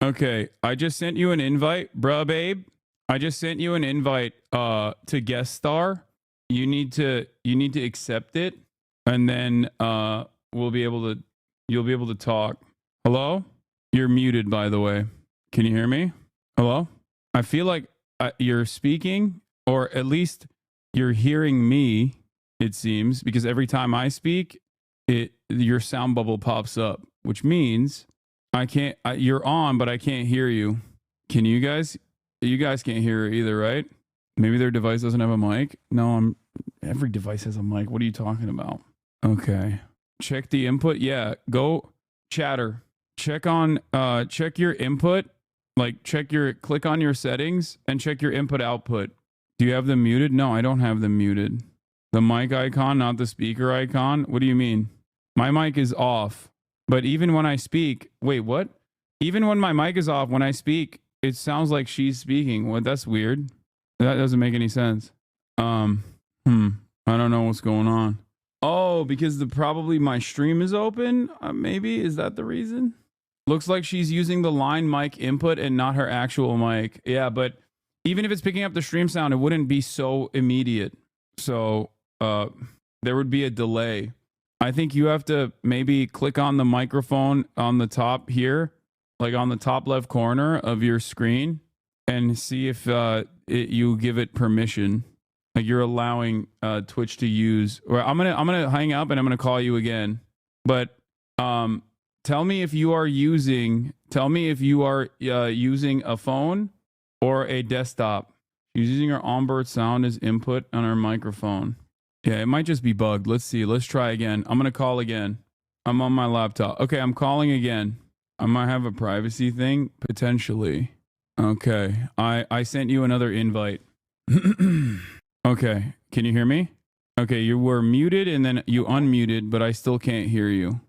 S1: Okay, I just sent you an invite, bruh, babe. I just sent you an invite to guest star. You need to accept it, and then you'll be able to talk. Hello? You're muted, by the way. Can you hear me? Hello? I feel like you're speaking, or at least you're hearing me, it seems, because every time I speak, your sound bubble pops up, which means I can't. You're on, but I can't hear you. Can you guys? You guys can't hear her either, right? Maybe their device doesn't have a mic. No, every device has a mic. What are you talking about? Okay. Check the input. Yeah. Go chatter. Check your input. Like click on your settings and check your input output. Do you have them muted? No, I don't have them muted. The mic icon, not the speaker icon. What do you mean? My mic is off. But even when I speak, wait, what? Even when my mic is off, when I speak, it sounds like she's speaking. What? That's weird. That doesn't make any sense. I don't know what's going on. Oh, because probably my stream is open? Maybe? Is that the reason? Looks like she's using the line mic input and not her actual mic. Yeah, but even if it's picking up the stream sound, it wouldn't be so immediate. So there would be a delay. I think you have to maybe click on the microphone on the top here, like on the top left corner of your screen, and see if you give it permission. Like you're allowing Twitch to use. Or I'm gonna hang up and I'm gonna call you again. But tell me if you are using a phone or a desktop. She's using her onboard sound as input on her microphone. Yeah, it might just be bugged. Let's see. Let's try again. I'm gonna call again. I'm on my laptop. Okay, I'm calling again. I might have a privacy thing potentially. Okay, I sent you another invite. Okay, can you hear me? Okay, you were muted and then you unmuted, but I still can't hear you.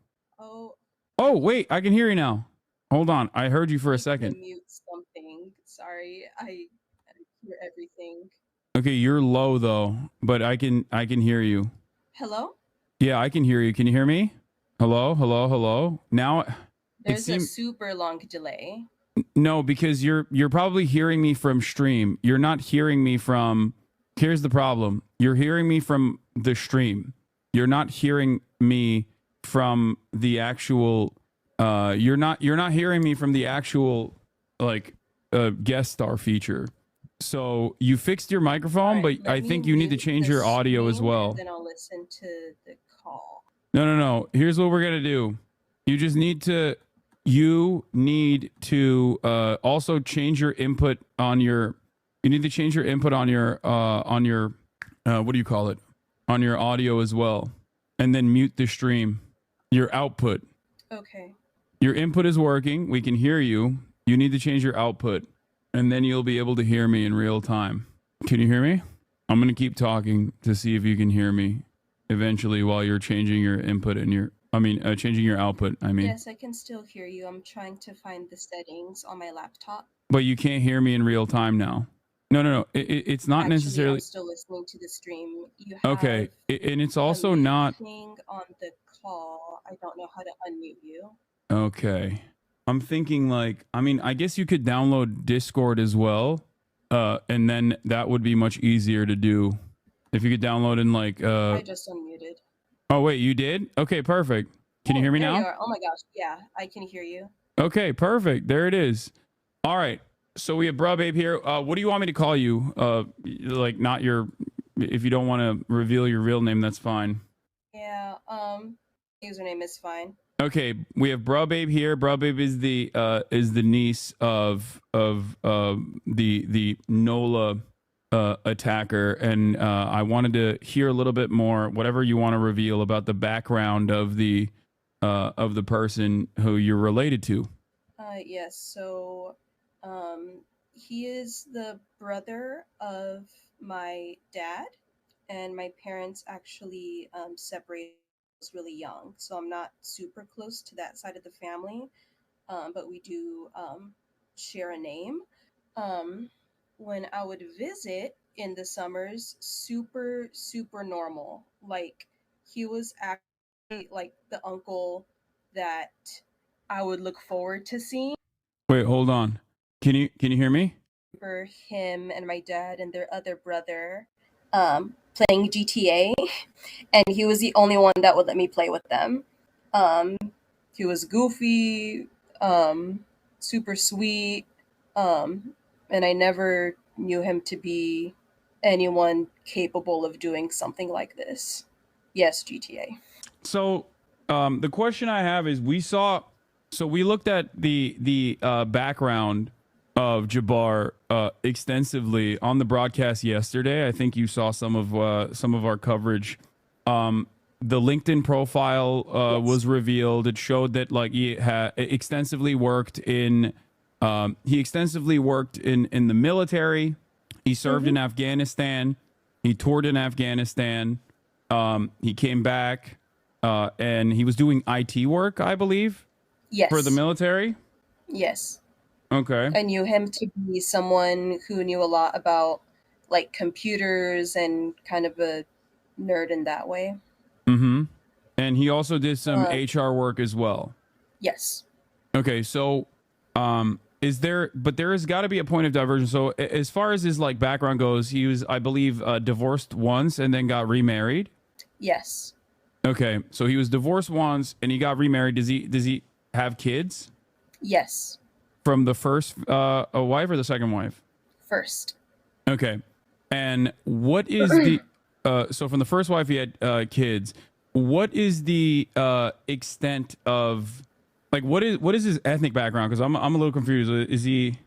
S1: Oh, wait, I can hear you now. Hold on, I heard you for a second.
S20: Mute something. Sorry, I hear everything.
S1: Okay, you're low though, but I can hear you.
S20: Hello?
S1: Yeah, I can hear you. Can you hear me? Hello, hello, hello. Now
S20: There's a super long delay.
S1: No, because you're probably hearing me from stream. You're not hearing me from. Here's the problem. You're hearing me from the stream. You're not hearing me from the actual. You're not hearing me from the actual guest star feature. So you fixed your microphone, but I think you need to change your audio as well.
S20: Then I'll listen to the call.
S1: No. Here's what we're gonna do. You just need to. You need to also change your input on your. You need to change your input on your what do you call it? On your audio as well, and then mute the stream. Your output.
S20: Okay.
S1: Your input is working. We can hear you. You need to change your output, and then you'll be able to hear me in real time. Can you hear me? I'm gonna keep talking to see if you can hear me eventually while you're changing your input and your. Changing your output,
S20: Yes, I can still hear you. I'm trying to find the settings on my laptop.
S1: But you can't hear me in real time now. No. It's not necessarily.
S20: I'm still listening to the stream. You have
S1: okay, and it's also not.
S20: Thing on the call. I don't know how to unmute you.
S1: Okay. I'm thinking I guess you could download Discord as well. And then that would be much easier to do. If you could download in
S20: I just unmuted.
S1: Oh wait, you did? Okay, perfect. Can you hear me now?
S20: You are. Oh my gosh, yeah, I can hear you.
S1: Okay, perfect. There it is. All right. So we have Bruh Babe here. What do you want me to call you? Like not your, if you don't want to reveal your real name, that's fine.
S20: Yeah, username is fine.
S1: Okay, we have Bruh Babe here. Bruh Babe is the niece of the NOLA attacker, and I wanted to hear a little bit more, whatever you want to reveal about the background of the person who you're related to.
S20: Yes, so he is the brother of my dad, and my parents actually separated when I was really young, so I'm not super close to that side of the family, but we do share a name. When I would visit in the summers, super, super normal. Like, he was actually like the uncle that I would look forward to seeing.
S1: Wait, hold on. Can you hear me?
S20: For him and my dad and their other brother playing GTA, and he was the only one that would let me play with them. He was goofy, super sweet, and I never knew him to be anyone capable of doing something like this. Yes, GTA.
S1: So the question I have is, we looked at the background of Jabbar extensively on the broadcast yesterday. I think you saw some of our coverage. The LinkedIn profile was revealed. It showed that like he extensively worked in the military. He served in Afghanistan. He toured in Afghanistan. He came back and he was doing IT work, I believe.
S20: Yes.
S1: For the military.
S20: Yes.
S1: Okay.
S20: I knew him to be someone who knew a lot about like computers and kind of a nerd in that way.
S1: Mm-hmm. And he also did some HR work as well.
S20: Yes.
S1: Okay, so there has got to be a point of diversion. So as far as his like background goes, he was, I believe, divorced once and then got remarried.
S20: Yes.
S1: Okay, so he was divorced once and he got remarried. Does he have kids?
S20: Yes.
S1: From the first wife or the second wife?
S20: First.
S1: Okay. And what is the so from the first wife he had kids. What is the extent of like what is his ethnic background? Because I'm a little confused. Is he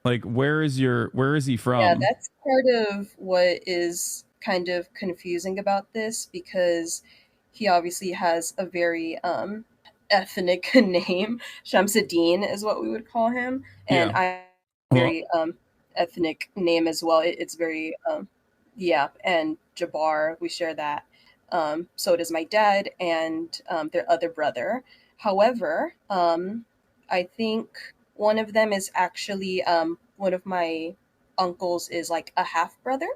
S1: like where is he from?
S20: Yeah, that's part of what is kind of confusing about this, because he obviously has a very ethnic name. Shamsuddin is what we would call him, and
S1: Yeah.
S20: I have a very ethnic name as well. It's very yeah, and Jabbar, we share that. So does my dad and their other brother. However, I think one of them is actually one of my uncles is like a half brother.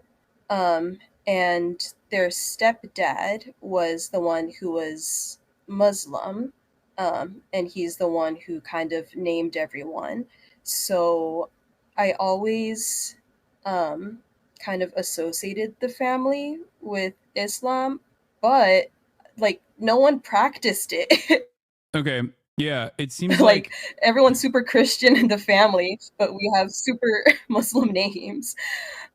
S20: And their stepdad was the one who was Muslim, and he's the one who kind of named everyone. So I always kind of associated the family with Islam, but like no one practiced it.
S1: Okay. Yeah, it seems
S20: like everyone's super Christian in the family, but we have super Muslim names.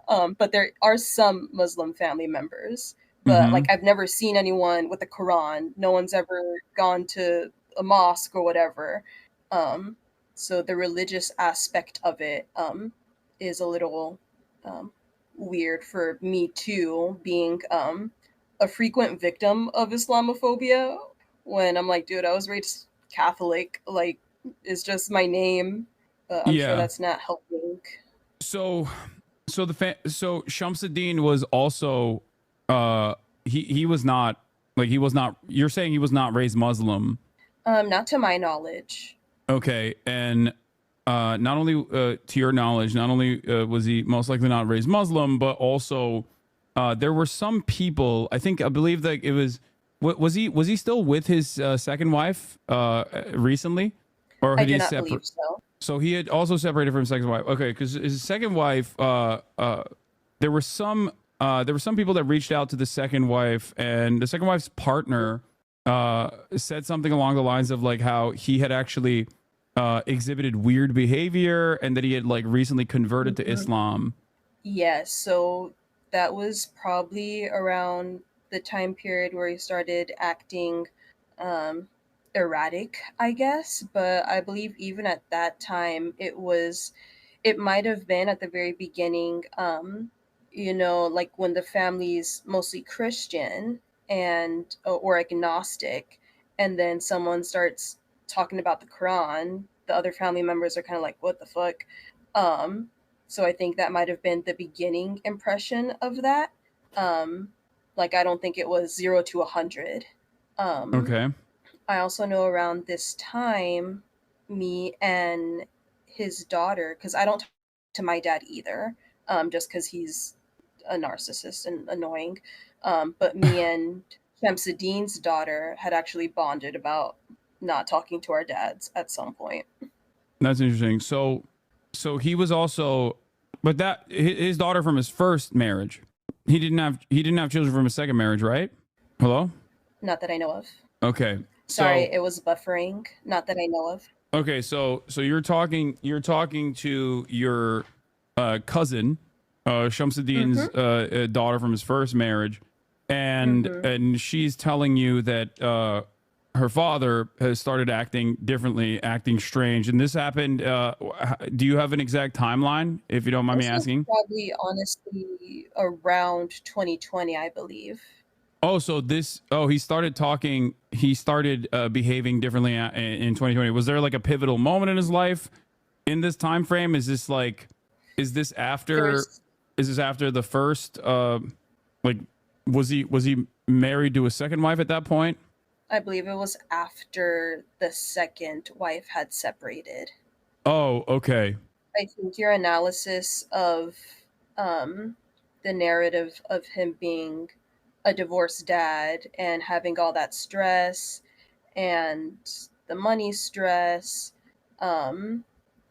S20: But there are some Muslim family members. But like I've never seen anyone with a Quran. No one's ever gone to a mosque or whatever. So the religious aspect of it is a little weird for me too, being a frequent victim of Islamophobia. When I'm like, dude, I was raised Catholic. Like, it's just my name. I'm sure that's not helping.
S1: So Shamsuddin was also he was not you're saying he was not raised Muslim.
S20: Not to my knowledge.
S1: Okay, and not only to your knowledge, not only was he most likely not raised Muslim, but also there were some people, I believe that it was he still with his second wife recently, or had
S20: I do
S1: he
S20: not believe so.
S1: So he had also separated from his second wife. Okay, because his second wife, there were some people that reached out to the second wife, and the second wife's partner said something along the lines of like how he had actually exhibited weird behavior, and that he had like recently converted to
S20: Mhm.
S1: Islam.
S20: Yes, so that was probably around the time period where he started acting um, erratic, I guess. But I believe even at that time, it might have been at the very beginning, like when the family's mostly Christian and or agnostic, and then someone starts talking about the Quran, the other family members are kind of like, "What the fuck?" Um, so I think that might have been the beginning impression of that. Um, like I don't think it was 0 to 100. Um,
S1: Okay.
S20: I also know around this time, me and his daughter, because I don't talk to my dad either, just because he's a narcissist and annoying. But me and Shamsuddin's daughter had actually bonded about not talking to our dads at some point.
S1: That's interesting. So he was also, but that his daughter from his first marriage. He didn't have children from his second marriage, right? Hello?
S20: Not that I know of.
S1: Okay.
S20: Sorry,
S1: So
S20: it was buffering. Not that I know of.
S1: okay, so you're talking to your cousin, Shamsuddin's daughter from his first marriage, and she's telling you that her father has started acting differently, acting strange, and this happened. Do you have an exact timeline, if you don't mind me
S20: This was
S1: asking?
S20: probably honestly around 2020, I believe.
S1: Oh, so he started talking, he started behaving differently in 2020. Was there like a pivotal moment in his life in this time frame? Is this after the first like was he married to a second wife at that point?
S20: I believe it was after the second wife had separated.
S1: Oh, okay.
S20: I think your analysis of the narrative of him being a divorced dad and having all that stress and the money stress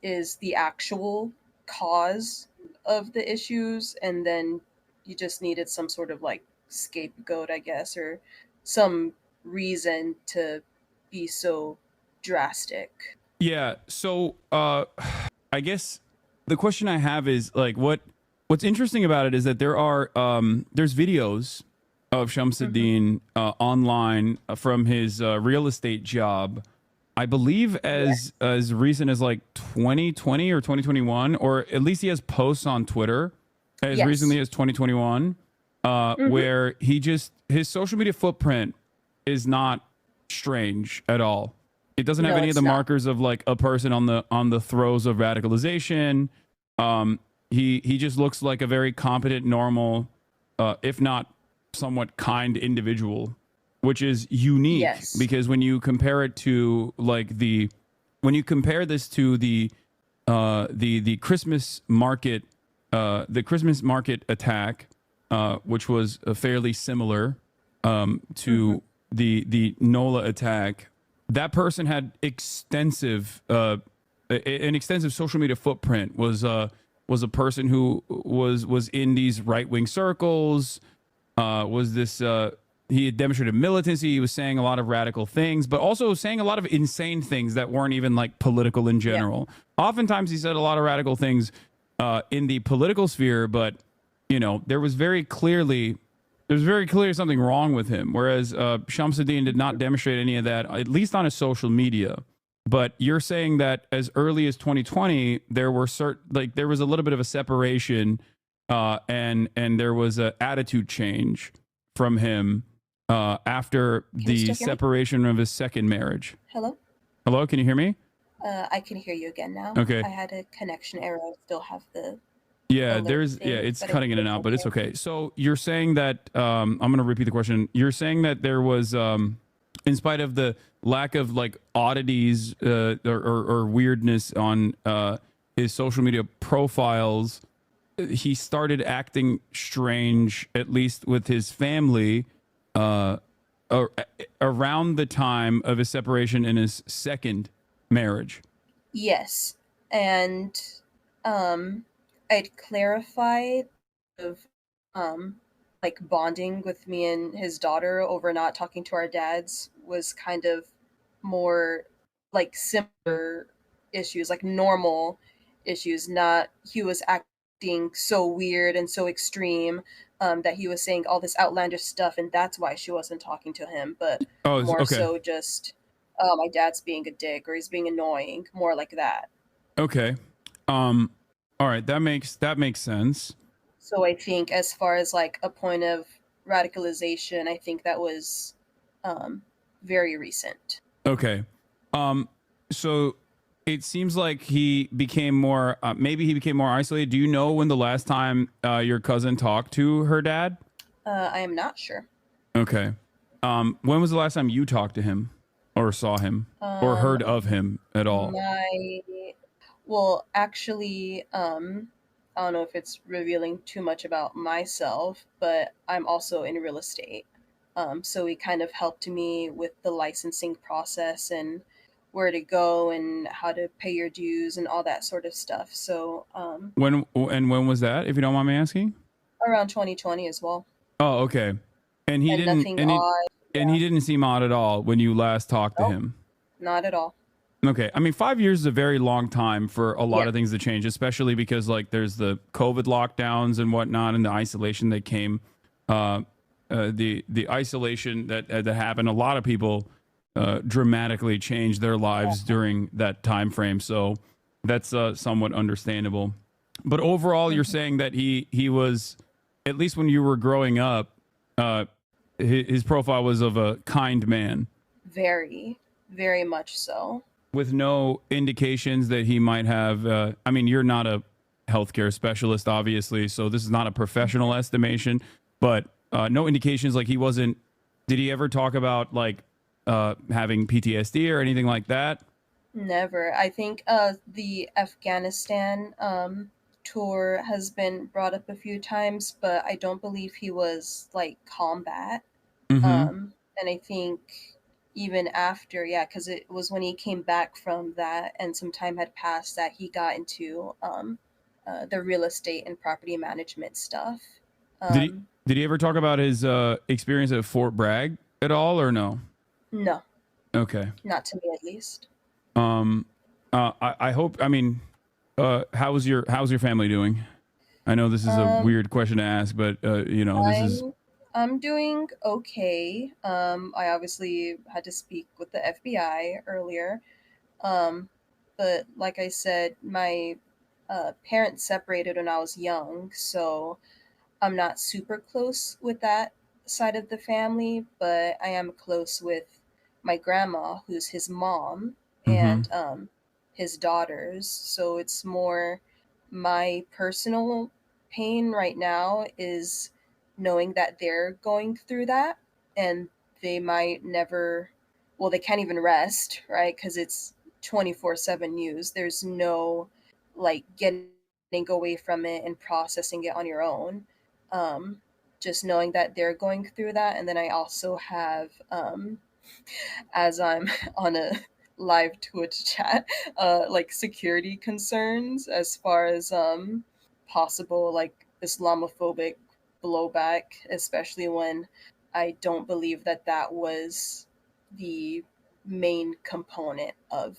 S20: is the actual cause of the issues, and then you just needed some sort of like scapegoat, I guess, or some reason to be so drastic.
S1: Yeah, so I guess the question I have is like what's interesting about it is that there's videos of Shamsuddin online from his real estate job, I believe as recent as like 2020 or 2021, or at least he has posts on Twitter as recently as 2021, where his social media footprint is not strange at all. It doesn't have any of the markers of like a person on the throes of radicalization. He just looks like a very competent, normal, if not somewhat kind individual, which is unique because when you compare it to like when you compare this to the Christmas market attack, which was fairly similar to the NOLA attack, that person had an extensive social media footprint, was a person who was in these right-wing circles, he had demonstrated militancy. He was saying a lot of radical things, but also saying a lot of insane things that weren't even like political in general. Oftentimes he said a lot of radical things in the political sphere, but there was very clearly something wrong with him. Whereas Shamsuddin did not demonstrate any of that, at least on his social media. But you're saying that as early as 2020, there was a little bit of a separation, and there was an attitude change from him after the separation of his second marriage.
S20: Hello?
S1: Hello, can you hear me?
S20: I can hear you again now.
S1: Okay.
S20: I had a connection error. I still have the
S1: it's cutting in and out, but it's okay. So you're saying that I'm going to repeat the question. You're saying that there was in spite of the lack of like oddities or weirdness on his social media profiles, he started acting strange, at least with his family, around the time of his separation in his second marriage.
S20: Yes, and I'd clarified of like bonding with me and his daughter over not talking to our dads was kind of more like similar issues, like normal issues, not he was acting so weird and so extreme that he was saying all this outlandish stuff, and that's why she wasn't talking to him, but
S1: Oh,
S20: more
S1: okay.
S20: so just, oh, my dad's being a dick or he's being annoying, more like that.
S1: Okay. All right, that makes sense.
S20: So I think as far as like a point of radicalization, I think that was very recent.
S1: Okay. So it seems like he became more maybe he became more isolated. Do you know when the last time your cousin talked to her dad?
S20: I am not sure.
S1: Okay. When was the last time you talked to him or saw him or heard of him at all?
S20: Well, actually, I don't know if it's revealing too much about myself, but I'm also in real estate. So he kind of helped me with the licensing process and where to go and how to pay your dues and all that sort of stuff. So
S1: When was that, if you don't mind me asking?
S20: around 2020 as well.
S1: Oh, okay. And he
S20: And
S1: didn't
S20: nothing odd.
S1: and he didn't seem odd at all when you last talked to him.
S20: Not at all.
S1: Okay. I mean, 5 years is a very long time for a lot
S20: Yeah.
S1: of things to change, especially because like there's the COVID lockdowns and whatnot and the isolation that came, the isolation that happened. A lot of people dramatically changed their lives during that time frame. So that's somewhat understandable. But overall, you're saying that he was, at least when you were growing up, his profile was of a kind man.
S20: Very, very much so.
S1: With no indications that he might have I mean, you're not a healthcare specialist, obviously, so this is not a professional estimation, but no indications like he wasn't. Did he ever talk about like having PTSD or anything like that?
S20: Never. I think the Afghanistan tour has been brought up a few times, but I don't believe he was like combat. And I think even after, yeah, because it was when he came back from that and some time had passed that he got into the real estate and property management stuff.
S1: Did he ever talk about his experience at Fort Bragg at all, or no?
S20: No,
S1: Okay.
S20: not to me at least.
S1: I hope. I mean, how's your family doing? I know this is a weird question to ask, but you know, this is.
S20: I'm doing okay. I obviously had to speak with the FBI earlier. But like I said, my parents separated when I was young, so I'm not super close with that side of the family, but I am close with my grandma, who's his mom, and his daughters. So it's more my personal pain right now is knowing that they're going through that and they might never, well, they can't even rest, right? Because it's 24/7 news. There's no like getting away from it and processing it on your own. Just knowing that they're going through that. And then I also have, as I'm on a live Twitch chat, like security concerns as far as possible like Islamophobic blowback, especially when I don't believe that that was the main component of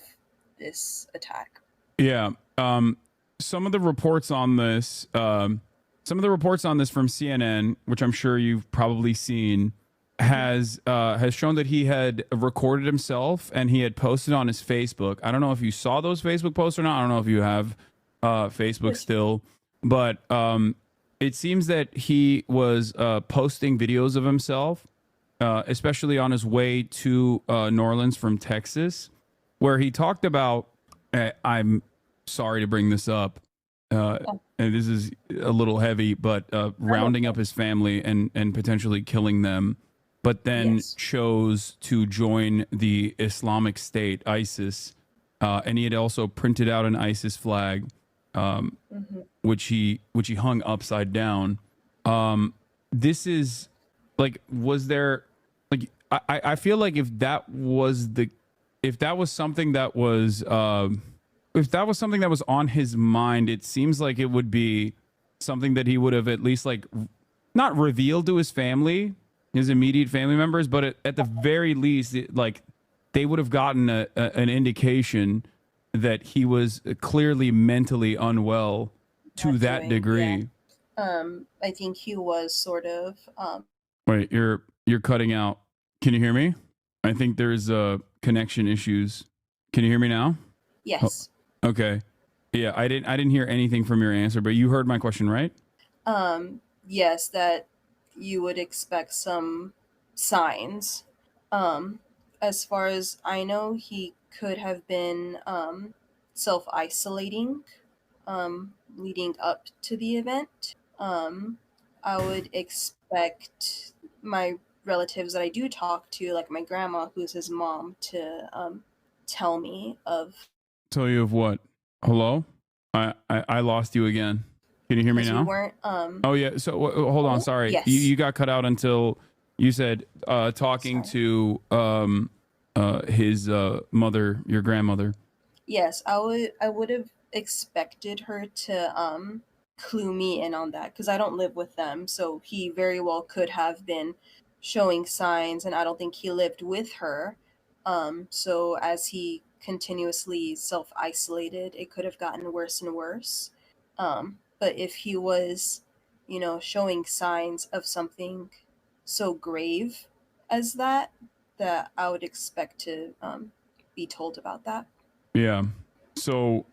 S20: this attack.
S1: Yeah. Some of the reports on this, from CNN, which I'm sure you've probably seen, has shown that he had recorded himself and he had posted on his Facebook. I don't know if you saw those Facebook posts or not. I don't know if you have Facebook still, but it seems that he was posting videos of himself, especially on his way to New Orleans from Texas, where he talked about, I'm sorry to bring this up, and this is a little heavy, but rounding up his family and potentially killing them, but then chose to join the Islamic State, ISIS, and he had also printed out an ISIS flag, which he hung upside down. This is like, was there like, I feel like if that was something that was on his mind, it seems like it would be something that he would have at least like not revealed to his family, his immediate family members, but at the very least, like they would have gotten an indication that he was clearly mentally unwell to that degree.
S20: I think he was sort of
S1: Wait, you're cutting out. Can you hear me? I think there's connection issues. Can you hear me now?
S20: yes.
S1: Oh, okay. Yeah, I didn't hear anything from your answer, but you heard my question, right?
S20: Yes, that you would expect some signs. As far as I know, he could have been self-isolating leading up to the event. I would expect my relatives that I do talk to, like my grandma, who's his mom, to tell me of.
S1: Tell you of what? Hello? I lost you again. Can you hear me
S20: Because we
S1: now?
S20: weren't.
S1: Oh yeah. So hold on. Sorry.
S20: Yes.
S1: You got cut out until you said talking to his mother, your grandmother.
S20: Yes, I would have expected her to clue me in on that because I don't live with them, so he very well could have been showing signs, and I don't think he lived with her. So as he continuously self-isolated, it could have gotten worse and worse. But if he was, showing signs of something so grave as that, that I would expect to be told about that.
S1: Yeah. So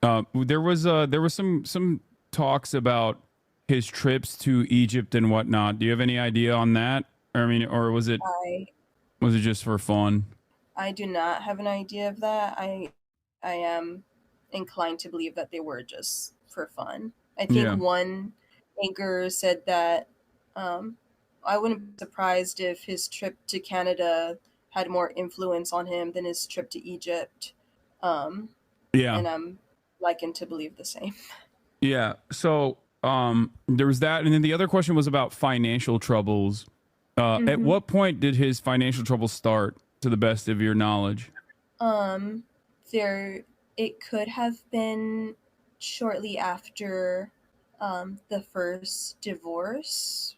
S1: there was some talks about his trips to Egypt and whatnot. Do you have any idea on that? Or, I mean, or was it just for fun?
S20: I do not have an idea of that. I am inclined to believe that they were just for fun. I think
S1: Yeah.
S20: one anchor said that I wouldn't be surprised if his trip to Canada had more influence on him than his trip to Egypt.
S1: Yeah.
S20: And I'm likened to believe the same.
S1: Yeah. So there was that, and then the other question was about financial troubles. At
S20: Mhm.
S1: what point did his financial troubles start, to the best of your knowledge?
S20: There it could have been shortly after the first divorce,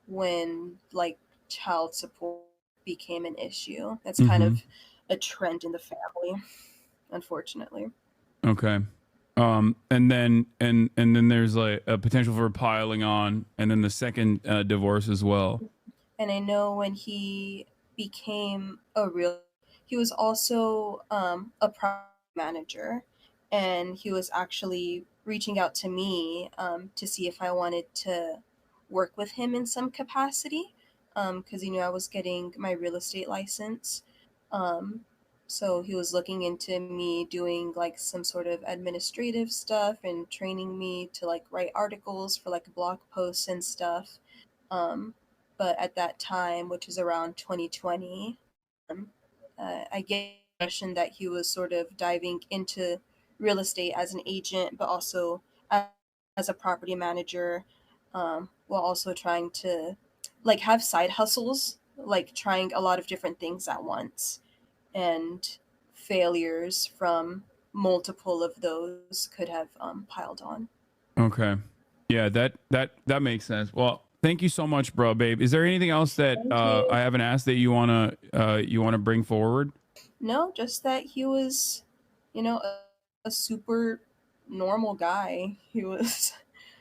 S20: when like child support became an issue. That's kind
S1: Mhm.
S20: of a trend in the family, unfortunately.
S1: Okay. And then there's like a potential for piling on, and then the second divorce as well.
S20: And I know when he became he was also a property manager, and he was actually reaching out to me to see if I wanted to work with him in some capacity, because he knew I was getting my real estate license. Um, so he was looking into me doing like some sort of administrative stuff and training me to like write articles for like blog posts and stuff. Um, but at that time, which is around 2020, I get the impression that he was sort of diving into real estate as an agent, but also as a property manager, while also trying to like have side hustles, like trying a lot of different things at once, and failures from multiple of those could have piled on.
S1: Okay. Yeah, that makes sense. Well, thank you so much, bro, babe. Is there anything else that I haven't asked that you wanna bring forward?
S20: No, just that he was, a super normal guy. He was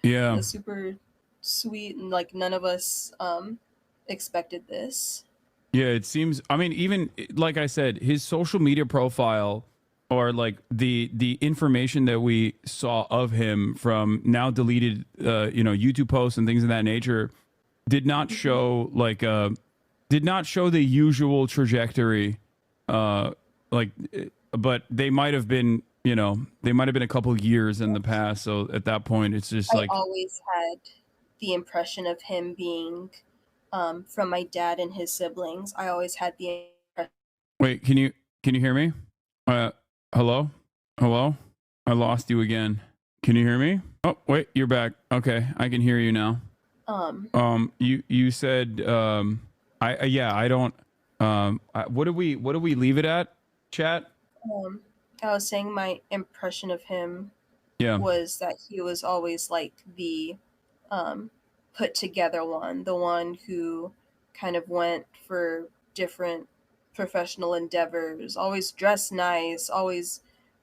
S1: Yeah.
S20: a super sweet, and like none of us expected this.
S1: Yeah, it seems. I mean, even like I said, his social media profile, or like the information that we saw of him from now deleted, YouTube posts and things of that nature, did not show did not show the usual trajectory. But they might have been, they might have been a couple years in the past. So at that point, it's just
S20: I
S1: like,
S20: always had the impression of him being from my dad and his siblings. I always had the impression.
S1: wait, can you hear me? Hello, hello. I lost you again. Can you hear me? Oh, wait, you're back. Okay, I can hear you now. You said I don't. What do we leave it at? Chat.
S20: I was saying my impression of him
S1: Yeah.
S20: was that he was always like the put together one, the one who kind of went for different professional endeavors, always dressed nice, always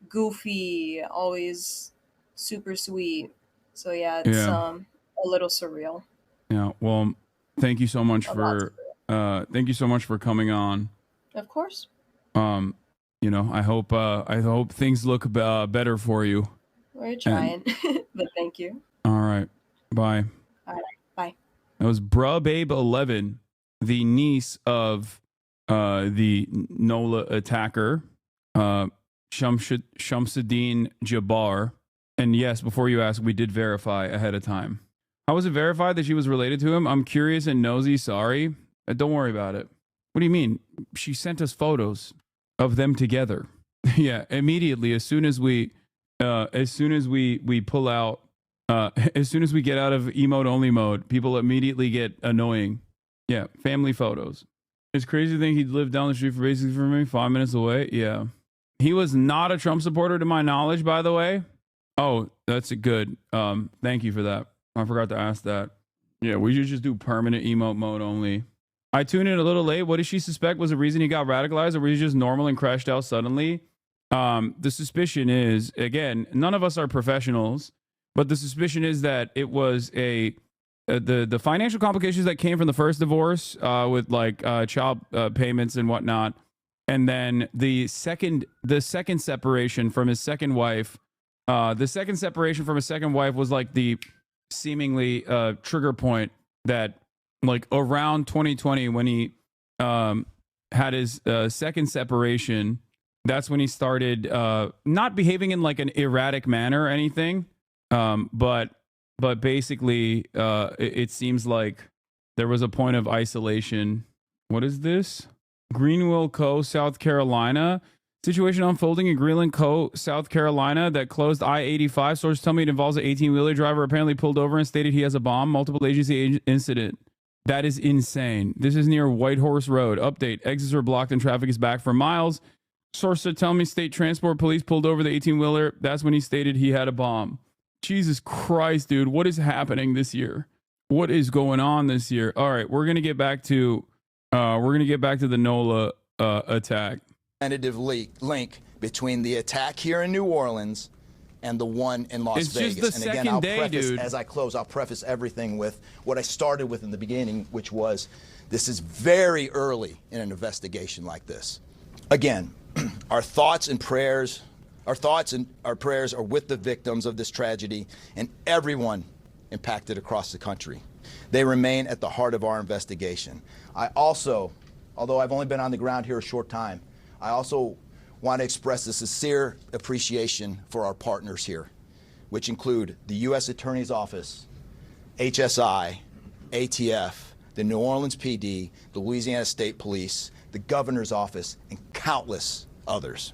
S20: goofy, always super sweet. So yeah, it's a little surreal.
S1: Yeah. Well, thank you so much for coming on.
S20: Of course.
S1: You know, I hope things look better for you.
S20: We're trying, but thank you.
S1: All right. Bye.
S20: All right. Bye.
S1: That was Bruh Babe 11, the niece of the NOLA attacker, Shamsuddin Jabbar. And yes, before you ask, we did verify ahead of time. How was it verified that she was related to him? I'm curious and nosy. Sorry. Don't worry about it. What do you mean? She sent us photos of them together. Yeah, immediately as soon as we pull out, as soon as we get out of emote only mode, people immediately get annoying. Yeah, family photos. It's crazy to think he'd lived down the street from me, 5 minutes away. Yeah, he was not a Trump supporter to my knowledge, by the way. Oh, that's good. Thank you for that. I forgot to ask that. Yeah, we should just do permanent emote mode only. I tuned in a little late. What does she suspect was the reason he got radicalized, or was he just normal and crashed out suddenly? The suspicion is, again, none of us are professionals, but the suspicion is that it was the financial complications that came from the first divorce with like child payments and whatnot, and then the second separation from his second wife. The second separation from his second wife was like the seemingly trigger point that, like, around 2020 when he had his second separation. That's when he started not behaving in like an erratic manner or anything, but basically it seems like there was a point of isolation. What is this? Greenville Co., South Carolina. Situation unfolding in Greenland Co., South Carolina that closed I-85. Sources tell me it involves an 18-wheeler driver apparently pulled over and stated he has a bomb. Multiple agency incident. That is insane. This is near Whitehorse Road. Update. Exits are blocked and traffic is back for miles. Sources tell me state transport police pulled over the 18-wheeler. That's when he stated he had a bomb. Jesus Christ, dude. What is happening this year? What is going on this year? All right, we're going to get back to the NOLA attack.
S19: Tentative link between the attack here in New Orleans and the one in Las Vegas.
S1: Just the
S19: and again,
S1: second day, dude.
S19: As I close, I'll preface everything with what I started with in the beginning, which was this is very early in an investigation like this. Again, our thoughts and prayers are with the victims of this tragedy and everyone impacted across the country. They remain at the heart of our investigation. I also, although I've only been on the ground here a short time, I also want to express a sincere appreciation for our partners here, which include the U.S. Attorney's Office, HSI, ATF, the New Orleans PD, the Louisiana State Police, the Governor's Office, and countless others.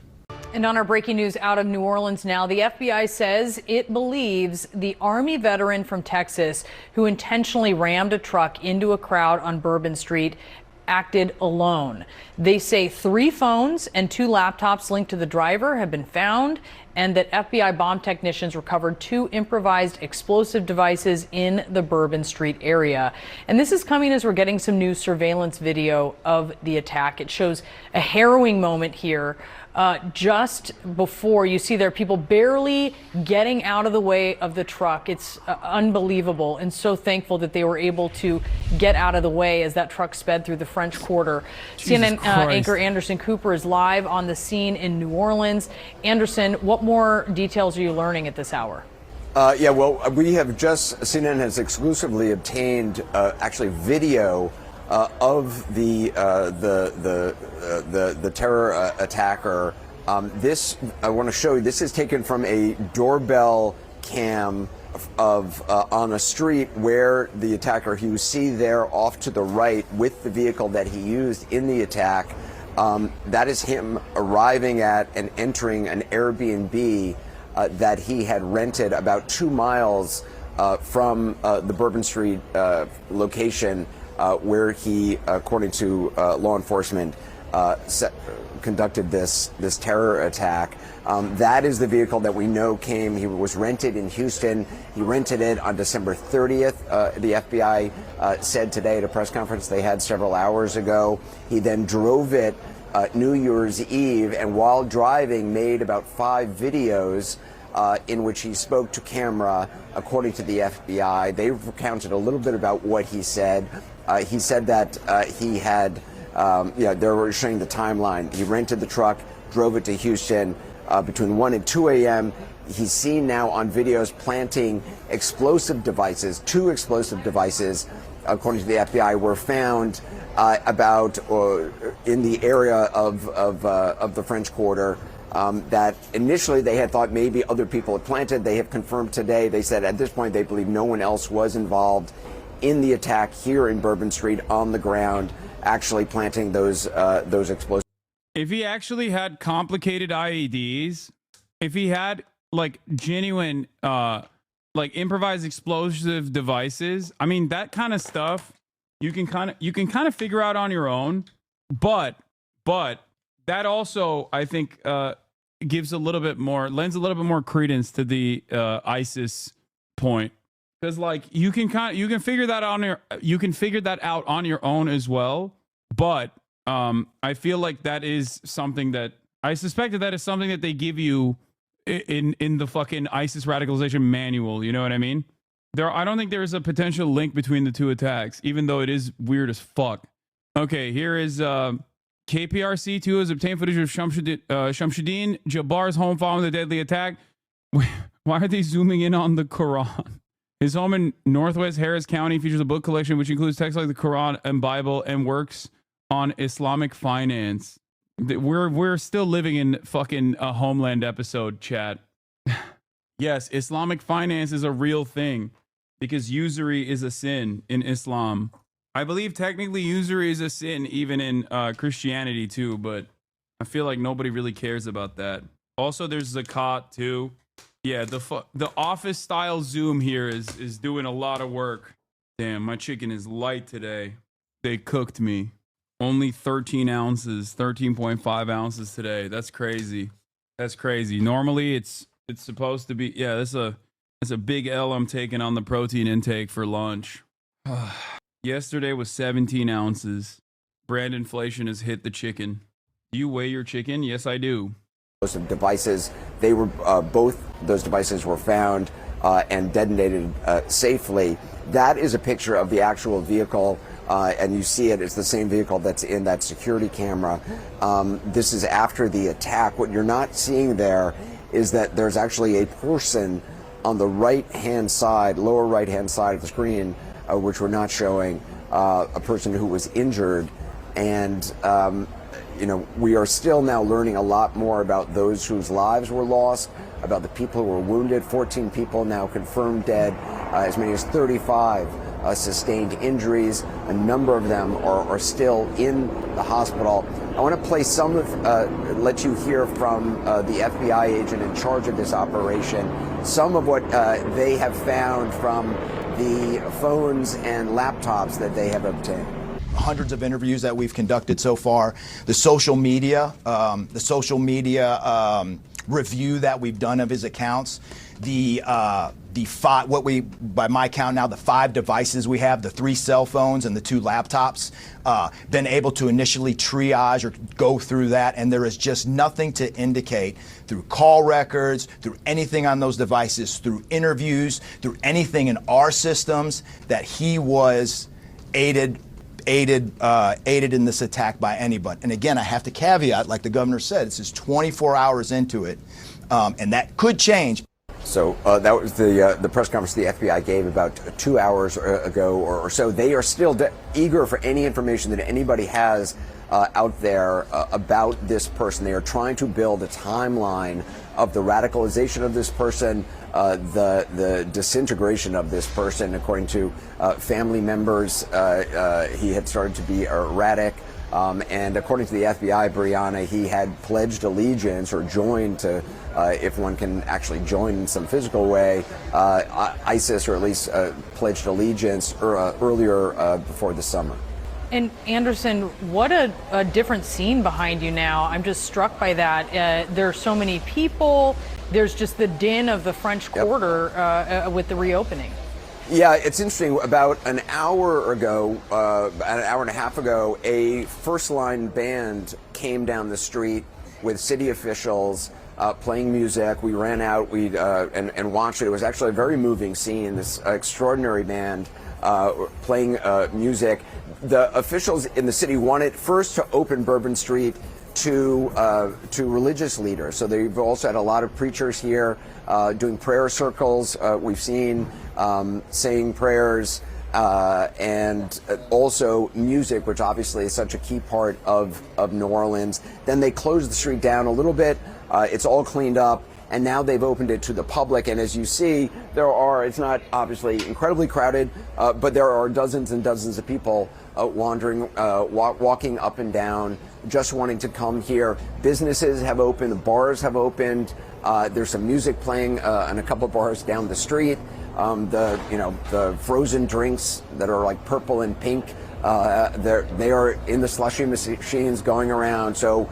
S17: And on our breaking news out of New Orleans now, the FBI says it believes the Army veteran from Texas who intentionally rammed a truck into a crowd on Bourbon Street acted alone. They say 3 phones and 2 laptops linked to the driver have been found, and that FBI bomb technicians recovered 2 improvised explosive devices in the Bourbon Street area. And this is coming as we're getting some new surveillance video of the attack. It shows a harrowing moment here. Just before you see there are people barely getting out of the way of the truck. It's unbelievable, and so thankful that they were able to get out of the way as that truck sped through the French Quarter. CNN anchor Anderson Cooper is live on the scene in New Orleans. Anderson, what more details are you learning at this hour?
S21: Yeah, well, we have just, CNN has exclusively obtained actually video of the terror attacker. This I want to show you. This is taken from a doorbell cam of on a street where the attacker, you see there off to the right with the vehicle that he used in the attack. That is him arriving at and entering an Airbnb that he had rented about 2 miles from the Bourbon Street location. Where he, according to law enforcement, conducted this terror attack. That is the vehicle that we know came. He was rented in Houston. He rented it on December 30th. The FBI said today at a press conference they had several hours ago. He then drove it New Year's Eve, and while driving made about 5 videos in which he spoke to camera, according to the FBI. They recounted a little bit about what he said. He said that he had, they were showing the timeline. He rented the truck, drove it to Houston between 1 and 2 a.m. He's seen now on videos planting explosive devices. 2 explosive devices, according to the FBI, were found about in the area of the French Quarter. That initially they had thought maybe other people had planted. They have confirmed today. They said at this point they believe no one else was involved in the attack here in Bourbon Street on the ground, actually planting those explosives.
S1: If he actually had complicated IEDs, if he had like genuine like improvised explosive devices, I mean that kind of stuff you can kind of figure out on your own, but that also I think lends a little bit more credence to the ISIS point, because like you can figure that out on your own as well. But I feel like that is something that I suspect that is something that they give you in the fucking ISIS radicalization manual. You know what I mean? I don't think there's a potential link between the 2 attacks, even though it is weird as fuck. Okay, here is KPRC2 has obtained footage of Shamsuddin Jabbar's home following the deadly attack. Why are they zooming in on the Quran? His home in Northwest Harris County features a book collection which includes texts like the Quran and Bible and works on Islamic finance. We're still living in fucking a Homeland episode, chat. Yes, Islamic finance is a real thing because usury is a sin in Islam. I believe technically usury is a sin even in Christianity too, but I feel like nobody really cares about that. Also, there's zakat too. Yeah, the office style zoom here is doing a lot of work. Damn, my chicken is light today. They cooked me. Only 13 ounces, 13.5 ounces today. That's crazy. That's crazy. Normally it's supposed to be, yeah, that's a big L I'm taking on the protein intake for lunch. Yesterday was 17 ounces. Brand inflation has hit the chicken. Do you weigh your chicken? Yes, I do.
S21: Devices, they were both those devices were found and detonated safely. That is a picture of the actual vehicle, and you see it. It's the same vehicle that's in that security camera. This is after the attack. What you're not seeing there is that there's actually a person on the right-hand side, lower right-hand side of the screen, which we're not showing, a person who was injured. And we are still now learning a lot more about those whose lives were lost, about the people who were wounded. 14 people now confirmed dead, as many as 35 sustained injuries. A number of them are still in the hospital. I want to play some of, let you hear from the FBI agent in charge of this operation, some of what they have found from the phones and laptops that they have obtained.
S19: Hundreds of interviews that we've conducted so far. The social media review that we've done of his accounts. By my count now, the 5 devices we have, the 3 cell phones and the 2 laptops, been able to initially triage or go through that, and there is just nothing to indicate through call records, through anything on those devices, through interviews, through anything in our systems that he was aided in this attack by anybody. And again, I have to caveat, like the governor said, this is 24 hours into it, and that could change.
S21: So that was the press conference the FBI gave about 2 hours ago or so. They are still eager for any information that anybody has out there about this person. They are trying to build a timeline of the radicalization of this person, the disintegration of this person. According to family members, he had started to be erratic. And according to the FBI, Brianna, he had pledged allegiance or joined to, if one can actually join in some physical way, ISIS, or at least pledged allegiance earlier before the summer.
S17: And Anderson, what a different scene behind you now. I'm just struck by that. There are so many people. There's just the din of the French Quarter with the reopening.
S21: Yeah, it's interesting. About an hour ago, an hour and a half ago, a first-line band came down the street with city officials playing music. We ran out and watched it. It was actually a very moving scene, this extraordinary band playing music. The officials in the city wanted first to open Bourbon Street to religious leaders. So they've also had a lot of preachers here doing prayer circles. We've seen saying prayers and also music, which obviously is such a key part of New Orleans. Then they closed the street down a little bit. It's all cleaned up. And now they've opened it to the public. And as you see, it's not obviously incredibly crowded, but there are dozens and dozens of people wandering, walking up and down, just wanting to come here. Businesses have opened, bars have opened. There's some music playing in a couple of bars down the street. The frozen drinks that are like purple and pink, they are in the slushy machines going around. So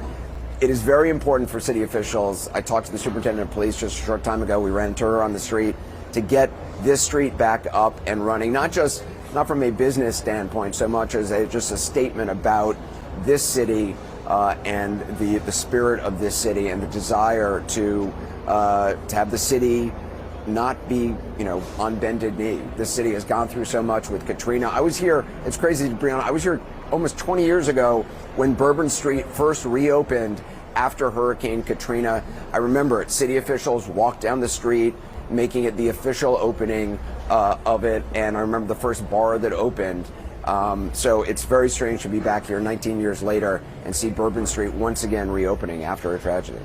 S21: it is very important for city officials. I talked to the superintendent of police just a short time ago. We ran into her on the street to get this street back up and running, not from a business standpoint so much as just a statement about this city and the spirit of this city and the desire to have the city not be, on bended knee. This city has gone through so much with Katrina. I was here, it's crazy, Brianna, I was here almost 20 years ago when Bourbon Street first reopened after Hurricane Katrina. I remember it. City officials walked down the street, making it the official opening of it. And I remember the first bar that opened. So it's very strange to be back here 19 years later and see Bourbon Street once again reopening after a tragedy.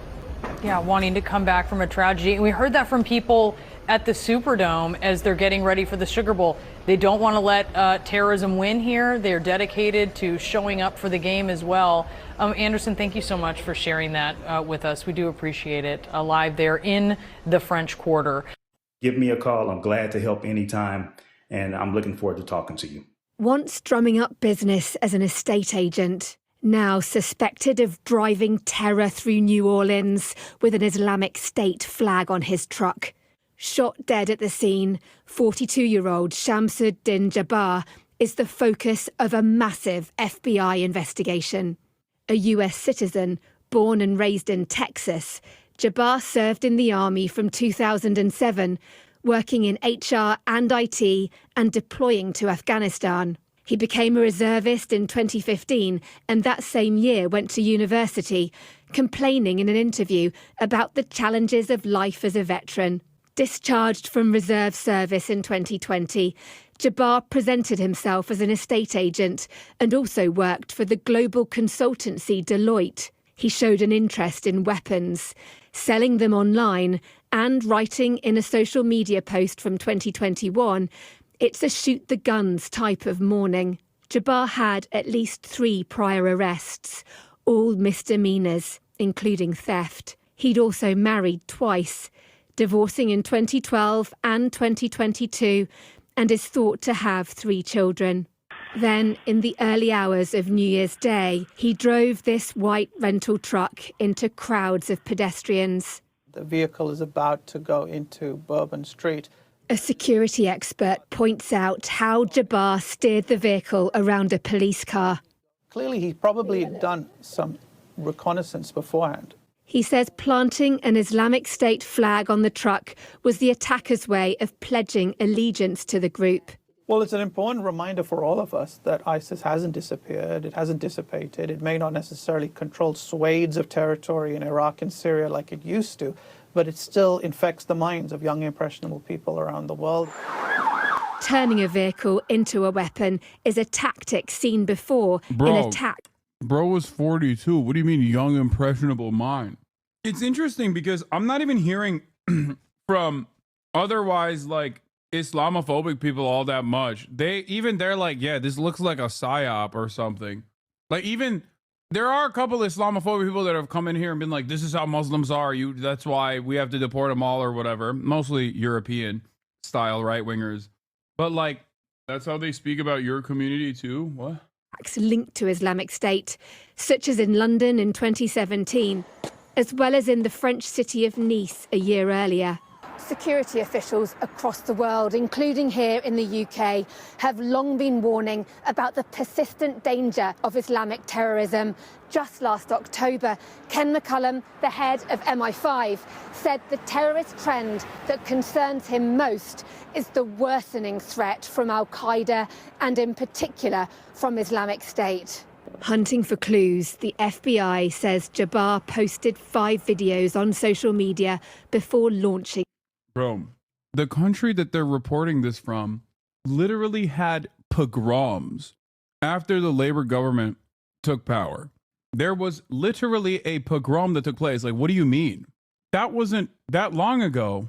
S17: Yeah, wanting to come back from a tragedy. And we heard that from people at the Superdome as they're getting ready for the Sugar Bowl. They don't want to let terrorism win here. They're dedicated to showing up for the game as well. Anderson, thank you so much for sharing that with us. We do appreciate it. Live there in the French Quarter.
S2: Give me a call. I'm glad to help anytime, and I'm looking forward to talking to you.
S22: Once drumming up business as an estate agent, now suspected of driving terror through New Orleans with an Islamic State flag on his truck. Shot dead at the scene, 42-year-old Shamsuddin Jabbar is the focus of a massive FBI investigation. A US citizen, born and raised in Texas, Jabbar served in the Army from 2007, working in HR and IT and deploying to Afghanistan. He became a reservist in 2015 and that same year went to university, complaining in an interview about the challenges of life as a veteran. Discharged from reserve service in 2020, Jabbar presented himself as an estate agent and also worked for the global consultancy Deloitte. He showed an interest in weapons, selling them online and writing in a social media post from 2021, "It's a shoot the guns type of morning." Jabbar had at least 3 prior arrests, all misdemeanors, including theft. He'd also married twice, divorcing in 2012 and 2022, and is thought to have 3 children. Then, in the early hours of New Year's Day, he drove this white rental truck into crowds of pedestrians.
S23: The vehicle is about to go into Bourbon Street.
S22: A security expert points out how Jabbar steered the vehicle around a police car.
S23: Clearly, he probably had done some reconnaissance beforehand.
S22: He says planting an Islamic State flag on the truck was the attacker's way of pledging allegiance to the group.
S23: Well, it's an important reminder for all of us that ISIS hasn't disappeared, it hasn't dissipated. It may not necessarily control swathes of territory in Iraq and Syria like it used to, but it still infects the minds of young, impressionable people around the world.
S22: Turning a vehicle into a weapon is a tactic seen before in attack.
S1: Bro was 42. What do you mean, young, impressionable mind? It's interesting because I'm not even hearing from otherwise like Islamophobic people all that much. They're like, yeah, this looks like a psyop or something. Like even there are a couple Islamophobic people that have come in here and been like, this is how Muslims are. That's why we have to deport them all or whatever. Mostly European style right wingers. But like, that's how they speak about your community too? What?
S22: Linked to Islamic State, such as in London in 2017, as well as in the French city of Nice a year earlier. Security officials across the world, including here in the UK, have long been warning about the persistent danger of Islamic terrorism. Just last October, Ken McCullum, the head of MI5, said the terrorist trend that concerns him most is the worsening threat from Al-Qaeda and in particular from Islamic State. Hunting for clues, the FBI says Jabbar posted 5 videos on social media before launching.
S1: Bro, the country that they're reporting this from literally had pogroms after the Labor government took power. There was literally a pogrom that took place. Like, what do you mean? That wasn't that long ago.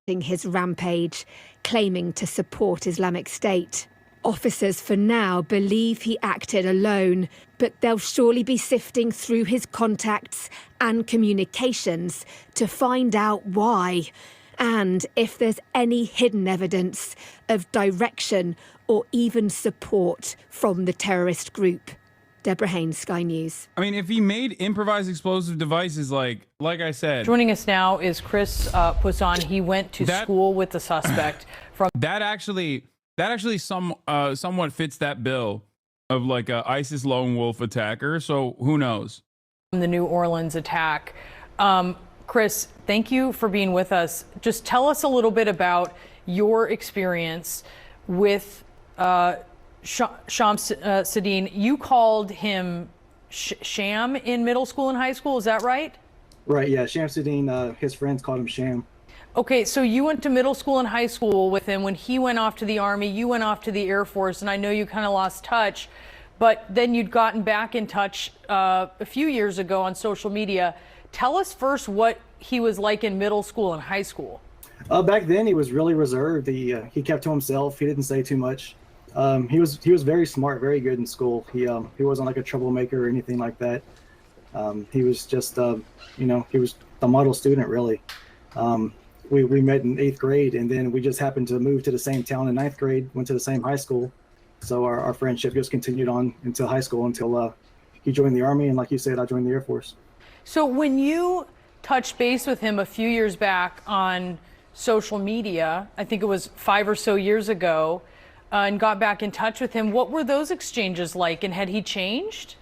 S22: His rampage, claiming to support Islamic State. Officers for now believe he acted alone, but they'll surely be sifting through his contacts and communications to find out why. And if there's any hidden evidence of direction or even support from the terrorist group. Deborah Haynes, Sky News.
S1: I mean, if he made improvised explosive devices, like I said.
S17: Joining us now is Chris Poussin. He went to school with the suspect from.
S1: That actually somewhat fits that bill of like a ISIS lone wolf attacker. So who knows?
S17: The New Orleans attack. Chris, thank you for being with us. Just tell us a little bit about your experience with Shams Sadine. You called him Sham in middle school and high school. Is that right?
S4: Right. Yeah. Shams Sadine, his friends called him Sham.
S17: Okay. So you went to middle school and high school with him. When he went off to the Army, you went off to the Air Force, and I know you kind of lost touch, but then you'd gotten back in touch a few years ago on social media. Tell us first what he was like in middle school and high school.
S4: Back then, he was really reserved. He kept to himself. He didn't say too much. He was very smart, very good in school. He wasn't like a troublemaker or anything like that. He was just he was the model student really. We met in 8th grade, and then we just happened to move to the same town in 9th grade. Went to the same high school, so our friendship just continued on until high school until he joined the Army, and like you said, I joined the Air Force.
S17: So when you touched base with him a few years back on social media, I think it was 5 or so years ago, and got back in touch with him, what were those exchanges like, and had he changed?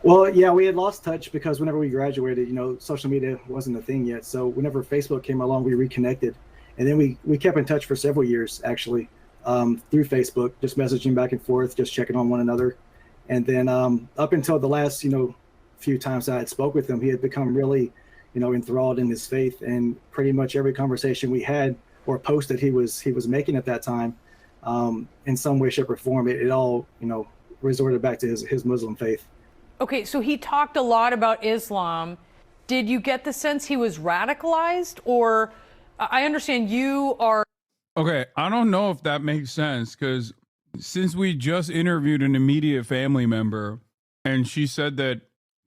S4: Well, yeah, we had lost touch because whenever we graduated, social media wasn't a thing yet. So whenever Facebook came along, we reconnected. And then we kept in touch for several years, actually, through Facebook, just messaging back and forth, just checking on one another. And then up until the last, few times I had spoke with him, he had become really, enthralled in his faith. And pretty much every conversation we had or post that he was making at that time, in some way, shape, or form, it all, resorted back to his Muslim faith.
S17: Okay, so he talked a lot about Islam. Did you get the sense he was radicalized? Or I understand you are...
S1: Okay, I don't know if that makes sense, because since we just interviewed an immediate family member, and she said that,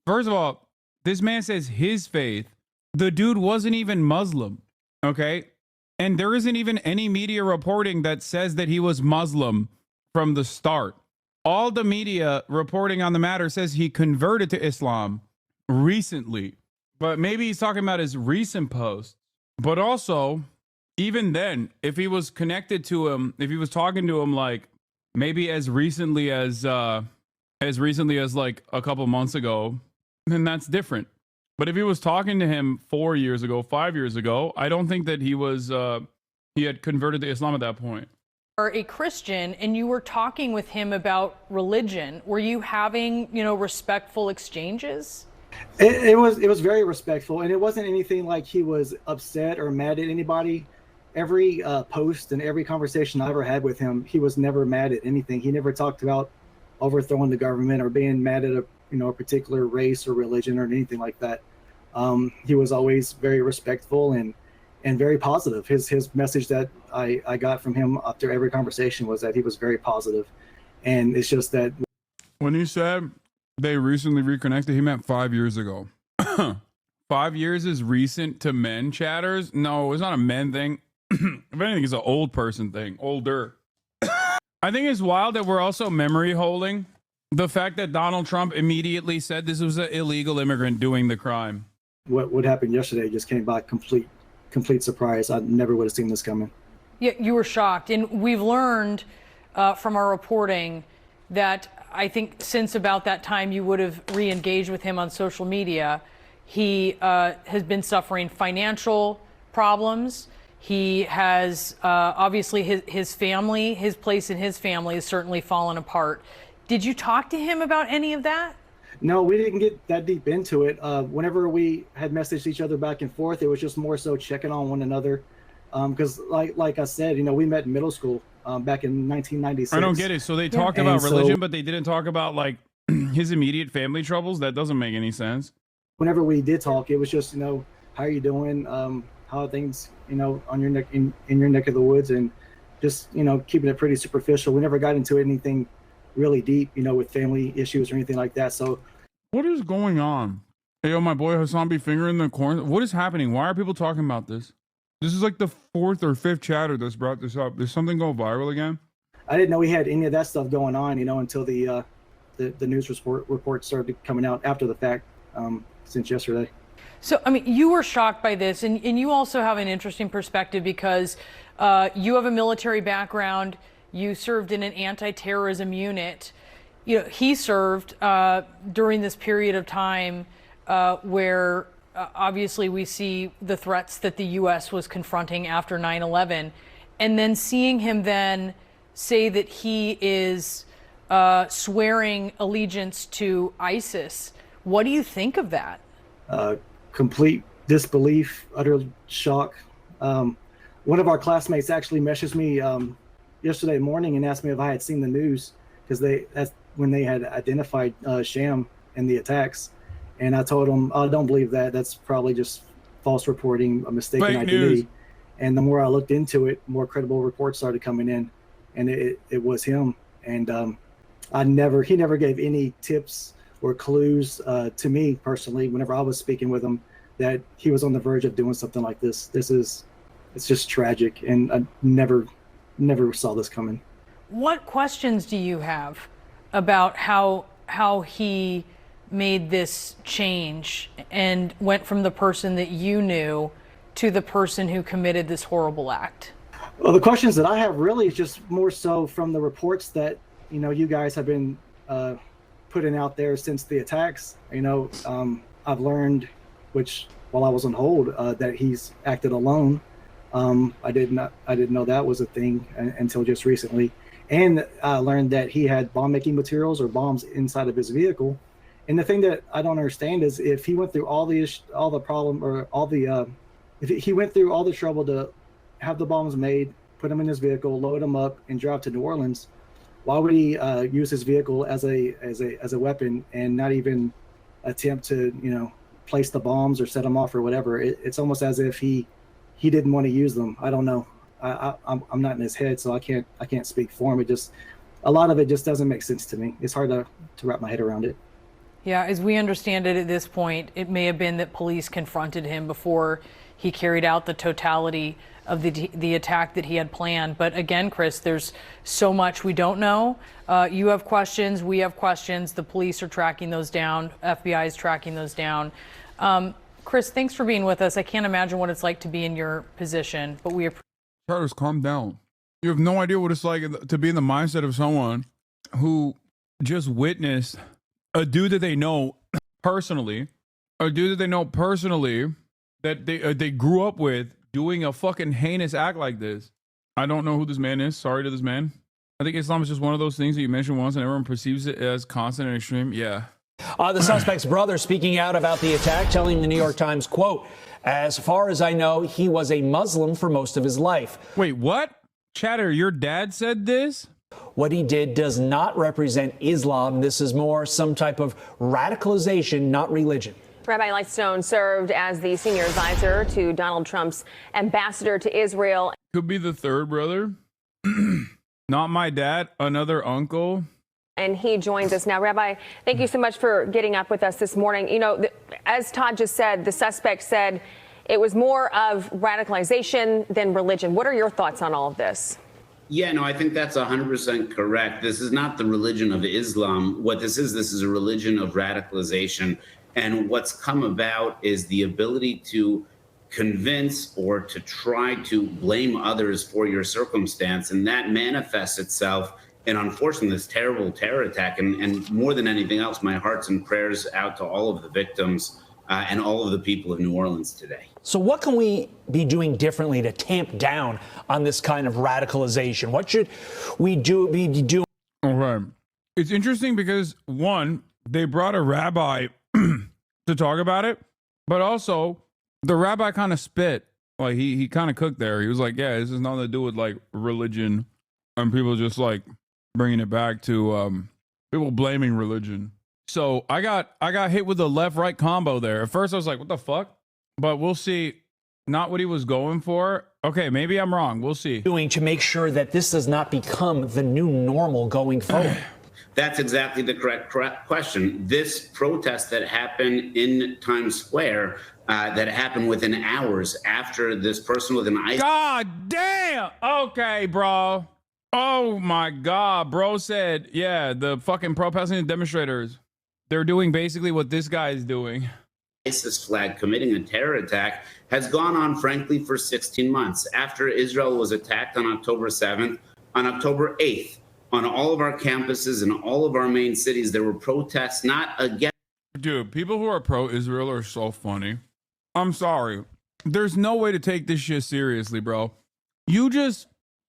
S1: first of all, this man says his faith. The dude wasn't even Muslim, okay? And there isn't even any media reporting that says that he was Muslim from the start. All the media reporting on the matter says he converted to Islam recently. But maybe he's talking about his recent posts. But also, even then, if he was connected to him, if he was talking to him like maybe as recently as like a couple months ago, then that's different. But if he was talking to him 4 years ago, 5 years ago, I don't think that he had converted to Islam at that point.
S17: Are a Christian, and you were talking with him about religion. Were you having, respectful exchanges?
S4: It was very respectful, and it wasn't anything like he was upset or mad at anybody. Every post and every conversation I ever had with him, he was never mad at anything. He never talked about overthrowing the government or being mad at a particular race or religion or anything like that. He was always very respectful and very positive. His message that I got from him after every conversation was that he was very positive. And it's just that
S1: when he said they recently reconnected, he meant 5 years ago. 5 years is recent to men, chatters. No, it's not a men thing. If anything, it's an old person thing. Older. I think it's wild that we're also memory holding the fact that Donald Trump immediately said this was an illegal immigrant doing the crime.
S4: What happened yesterday just came by complete complete surprise. I never would have seen this coming.
S17: Yeah, you were shocked. And we've learned from our reporting that I think since about that time you would have re-engaged with him on social media. He has been suffering financial problems. He has obviously his family, his place in his family has certainly fallen apart. Did you talk to him about any of that?
S4: No, we didn't get that deep into it. Whenever we had messaged each other back and forth, it was just more so checking on one another. Because like I said, we met in middle school back in 1996.
S1: I don't get it. So they talked about religion, but they didn't talk about like his immediate family troubles? That doesn't make any sense.
S4: Whenever we did talk, it was just, how are you doing? How are things, on your neck in your neck of the woods, and just, keeping it pretty superficial. We never got into anything really deep, with family issues or anything like that. So
S1: what is going on? Hey, yo, my boy HasanAbi finger in the corner. What is happening? Why are people talking about this? This is like the 4th or 5th chatter that's brought this up. Did something go viral again?
S4: I didn't know we had any of that stuff going on, until the news report started coming out after the fact, since yesterday.
S17: So, you were shocked by this, and you also have an interesting perspective because you have a military background. You served in an anti-terrorism unit. He served during this period of time where obviously we see the threats that the U.S. was confronting after 9/11, and then seeing him then say that he is swearing allegiance to ISIS. What do you think of that?
S4: Complete disbelief, utter shock. One of our classmates actually messaged me yesterday morning and asked me if I had seen the news, because that's when they had identified Sham in the attacks. And I told him, I don't believe that. That's probably just false reporting, a mistaken identity. And the more I looked into it, more credible reports started coming in, and it was him. And he never gave any tips or clues to me personally whenever I was speaking with him that he was on the verge of doing something like this. It's just tragic, and I never saw this coming.
S17: What questions do you have about how he made this change and went from the person that you knew to the person who committed this horrible act?
S4: Well, the questions that I have really is just more so from the reports that, you guys have been putting out there since the attacks. I've learned, which while I was on hold, that he's acted alone. I didn't know that was a thing until just recently. And I learned that he had bomb making materials or bombs inside of his vehicle. And the thing that I don't understand is if he went through if he went through all the trouble to have the bombs made, put them in his vehicle, load them up, and drive to New Orleans, why would he use his vehicle as a weapon and not even attempt to place the bombs or set them off or whatever? It's almost as if he didn't want to use them. I don't know. I'm not in his head, so I can't speak for him. A lot of it just doesn't make sense to me. It's hard to wrap my head around it.
S17: Yeah, as we understand it at this point, it may have been that police confronted him before he carried out the totality of the attack that he had planned. But again, Chris, there's so much we don't know. You have questions, we have questions. The police are tracking those down. FBI is tracking those down. Chris, thanks for being with us. I can't imagine what it's like to be in your position, but we appreciate.
S1: Charters, calm down. You have no idea what it's like to be in the mindset of someone who just witnessed a dude that they know personally, that they grew up with doing a fucking heinous act like this. I don't know who this man is. Sorry to this man. I think Islam is just one of those things that you mention once and everyone perceives it as constant and extreme. Yeah.
S6: The suspect's brother speaking out about the attack, telling the New York Times, quote, "As far as I know, he was a Muslim for most of his life."
S1: Wait, what? Chatter, your dad said this?
S6: What he did does not represent Islam. This is more some type of radicalization, not religion.
S8: Rabbi Lightstone served as the senior advisor to Donald Trump's ambassador to Israel.
S1: Could be the third brother. Not my dad, another uncle.
S8: And he joins us now. Rabbi, thank you so much for getting up with us this morning. As Todd just said, the suspect said it was more of radicalization than religion. What are your thoughts on all of this?
S9: Yeah, no, I think that's 100% correct. This is not the religion of Islam. What this is a religion of radicalization. And what's come about is the ability to convince or to try to blame others for your circumstance. And that manifests itself in, unfortunately, this terrible terror attack. And more than anything else, my hearts and prayers out to all of the victims and all of the people of New Orleans today.
S6: So what can we be doing differently to tamp down on this kind of radicalization? What should we be doing?
S1: Okay. It's interesting because, one, they brought a rabbi to talk about it, but also the rabbi kind of spit. Like, he kind of cooked there. He was like, yeah, this has nothing to do with, like, religion and people just, like, bringing it back to people blaming religion. So I got hit with the left-right combo there. At first I was like, what the fuck? But we'll see. Not what he was going for. Okay, maybe I'm wrong. We'll see.
S6: Doing to make sure that this does not become the new normal going forward?
S9: That's exactly the correct question. This protest that happened in Times Square, that happened within hours after this person with an ice.
S1: God damn! Okay, bro. Oh my God, bro said, yeah, the fucking pro-Palestinian demonstrators, they're doing basically what this guy is doing.
S9: ISIS flag committing a terror attack has gone on, frankly, for 16 months. After Israel was attacked on October 7th, on October 8th, on all of our campuses and all of our main cities, there were protests not against.
S1: Dude, people who are pro-Israel are so funny. I'm sorry. There's no way to take this shit seriously, bro. You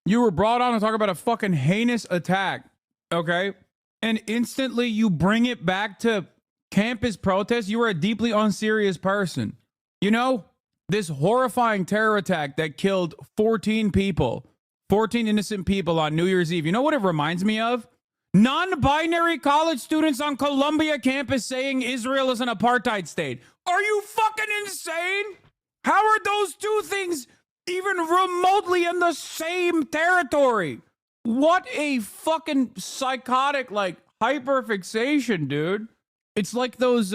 S1: were brought on to talk about a fucking heinous attack, okay? And instantly you bring it back to campus protests. You are a deeply unserious person. You know, this horrifying terror attack that killed 14 people, 14 innocent people on New Year's Eve. You know what it reminds me of? Non-binary college students on Columbia campus saying Israel is an apartheid state. Are you fucking insane? How are those two things even remotely in the same territory? What a fucking psychotic, like, hyperfixation, dude. It's like those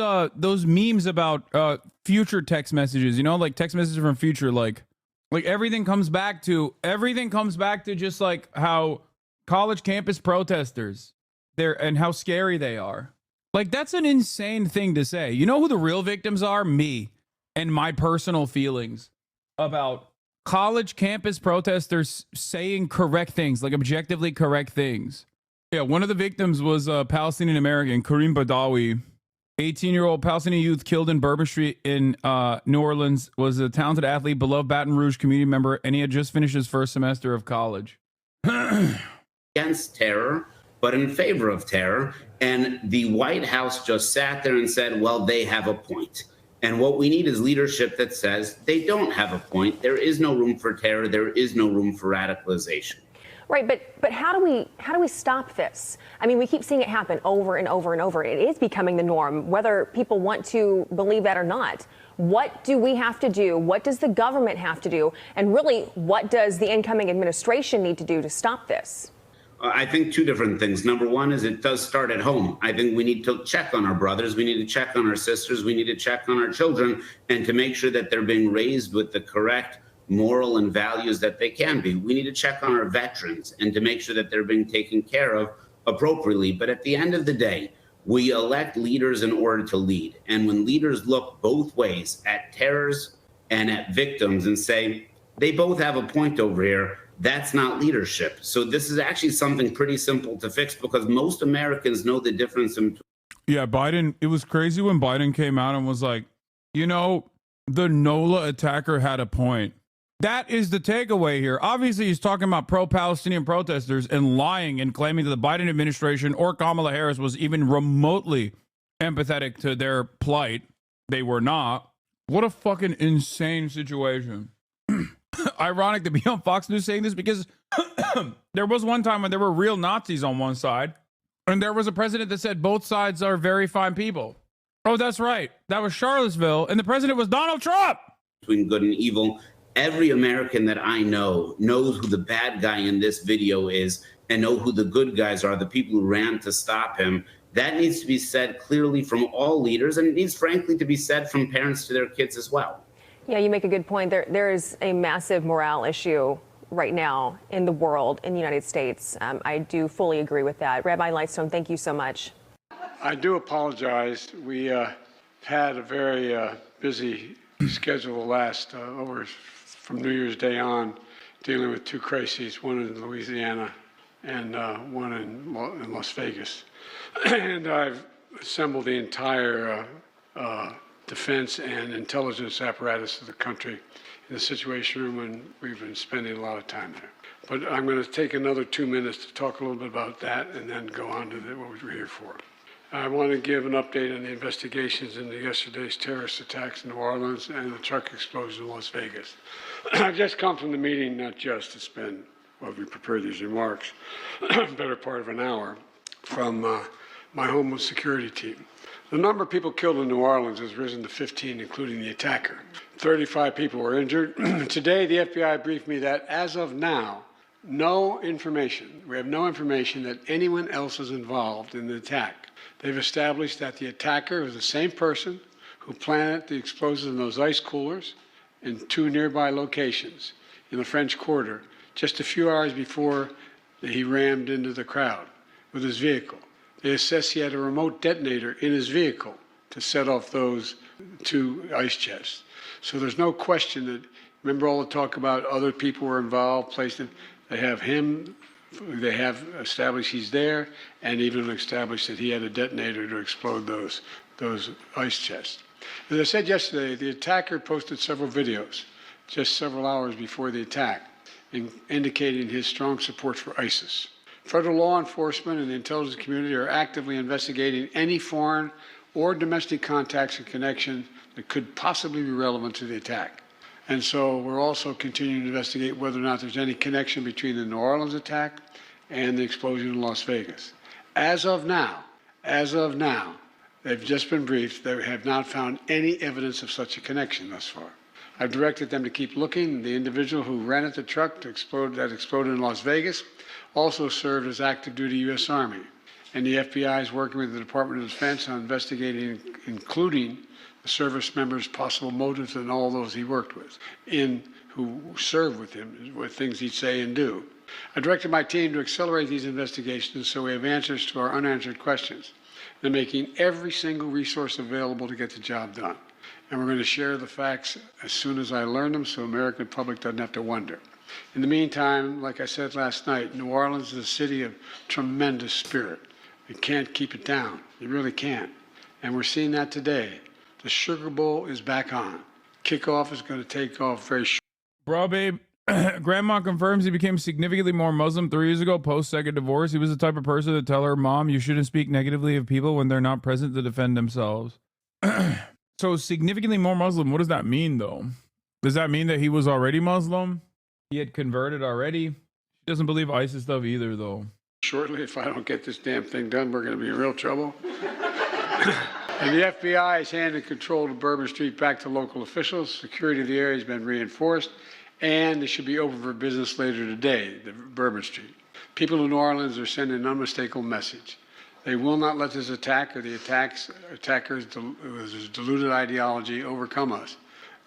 S1: memes about future text messages, you know, like text messages from future, like everything comes back to just like how college campus protesters and how scary they are. Like, that's an insane thing to say. You know who the real victims are? Me and my personal feelings about college campus protesters saying correct things, like objectively correct things. Yeah, one of the victims was a Palestinian American, Kareem Badawi, 18-year-old Palestinian youth killed in Bourbon Street in New Orleans, was a talented athlete, beloved Baton Rouge community member, and he had just finished his first semester of college.
S9: Against terror, but in favor of terror. And the White House just sat there and said, well, they have a point. And what we need is leadership that says they don't have a point. There is no room for terror. There is no room for radicalization.
S8: Right, but how do we stop this? I mean, we keep seeing it happen over and over and over. It is becoming the norm, whether people want to believe that or not. What do we have to do? What does the government have to do? And really, what does the incoming administration need to do to stop this?
S9: I think two different things. Number one is it does start at home. I think we need to check on our brothers. We need to check on our sisters. We need to check on our children and to make sure that they're being raised with the correct moral and values that they can be. We need to check on our veterans and to make sure that they're being taken care of appropriately. But at the end of the day, we elect leaders in order to lead. And when leaders look both ways at terrors and at victims and say, they both have a point over here, that's not leadership. So this is actually something pretty simple to fix because most Americans know the difference in.
S1: Yeah, Biden, it was crazy when Biden came out and was like, you know, the NOLA attacker had a point. That is the takeaway here. Obviously, he's talking about pro-Palestinian protesters and lying and claiming that the Biden administration or Kamala Harris was even remotely empathetic to their plight. They were not. What a fucking insane situation. Ironic to be on Fox News saying this because there was one time when there were real Nazis on one side and there was a president that said both sides are very fine people. Oh, that's right. That was Charlottesville and the president was Donald Trump.
S9: Between good and evil. Every American that I know knows who the bad guy in this video is and know who the good guys are, the people who ran to stop him. That needs to be said clearly from all leaders, and it needs, frankly, to be said from parents to their kids as well.
S8: Yeah, you make a good point. There is a massive morale issue right now in the world, in the United States. I do fully agree with that. Rabbi Lightstone, thank you so much.
S3: I do apologize. We had a very busy scheduled to last over from New Year's Day on, dealing with 2 crises, one in Louisiana and one in Las Vegas. And I've assembled the entire defense and intelligence apparatus of the country in the Situation Room, and we've been spending a lot of time there. But I'm going to take another 2 minutes to talk a little bit about that and then go on to what we're here for. I want to give an update on the investigations into yesterday's terrorist attacks in New Orleans and the truck explosion in Las Vegas. I've just come from the meeting, not just, it's been, well, we prepared these remarks, better part of an hour, from my Homeland Security team. The number of people killed in New Orleans has risen to 15, including the attacker. 35 people were injured. Today, the FBI briefed me that as of now, we have no information that anyone else is involved in the attack. They've established that the attacker was the same person who planted the explosives in those ice coolers in 2 nearby locations in the French Quarter just a few hours before he rammed into the crowd with his vehicle. They assessed he had a remote detonator in his vehicle to set off those 2 ice chests. So there's no question that, remember all the talk about other people were involved, placed in, they have him, they have established he's there, and even established that he had a detonator to explode those ice chests. As I said yesterday, the attacker posted several videos just several hours before the attack, indicating his strong support for ISIS. Federal law enforcement and the intelligence community are actively investigating any foreign or domestic contacts and connection that could possibly be relevant to the attack. And so we're also continuing to investigate whether or not there's any connection between the New Orleans attack and the explosion in Las Vegas. As of now, they've just been briefed. They have not found any evidence of such a connection thus far. I've directed them to keep looking. The individual who rented the truck that exploded in Las Vegas also served as active duty U.S. Army. And the FBI is working with the Department of Defense on investigating, including the service members' possible motives and all those he worked with, who served with him, with things he'd say and do. I directed my team to accelerate these investigations so we have answers to our unanswered questions. They're making every single resource available to get the job done. And we're going to share the facts as soon as I learn them so the American public doesn't have to wonder. In the meantime, like I said last night, New Orleans is a city of tremendous spirit. You can't keep it down. You really can't. And we're seeing that today. The Sugar Bowl is back on. Kickoff is going to take off very short.
S1: Bro, babe, grandma confirms he became significantly more Muslim 3 years ago, post-second divorce. He was the type of person to tell her mom, you shouldn't speak negatively of people when they're not present to defend themselves. So significantly more Muslim, what does that mean, though? Does that mean that he was already Muslim? He had converted already? She doesn't believe ISIS stuff either, though.
S3: Shortly, if I don't get this damn thing done, we're going to be in real trouble. And the FBI has handed control of Bourbon Street back to local officials. Security of the area has been reinforced, and it should be open for business later today, the Bourbon Street. People in New Orleans are sending an unmistakable message. They will not let this attack or the attackers' deluded ideology overcome us.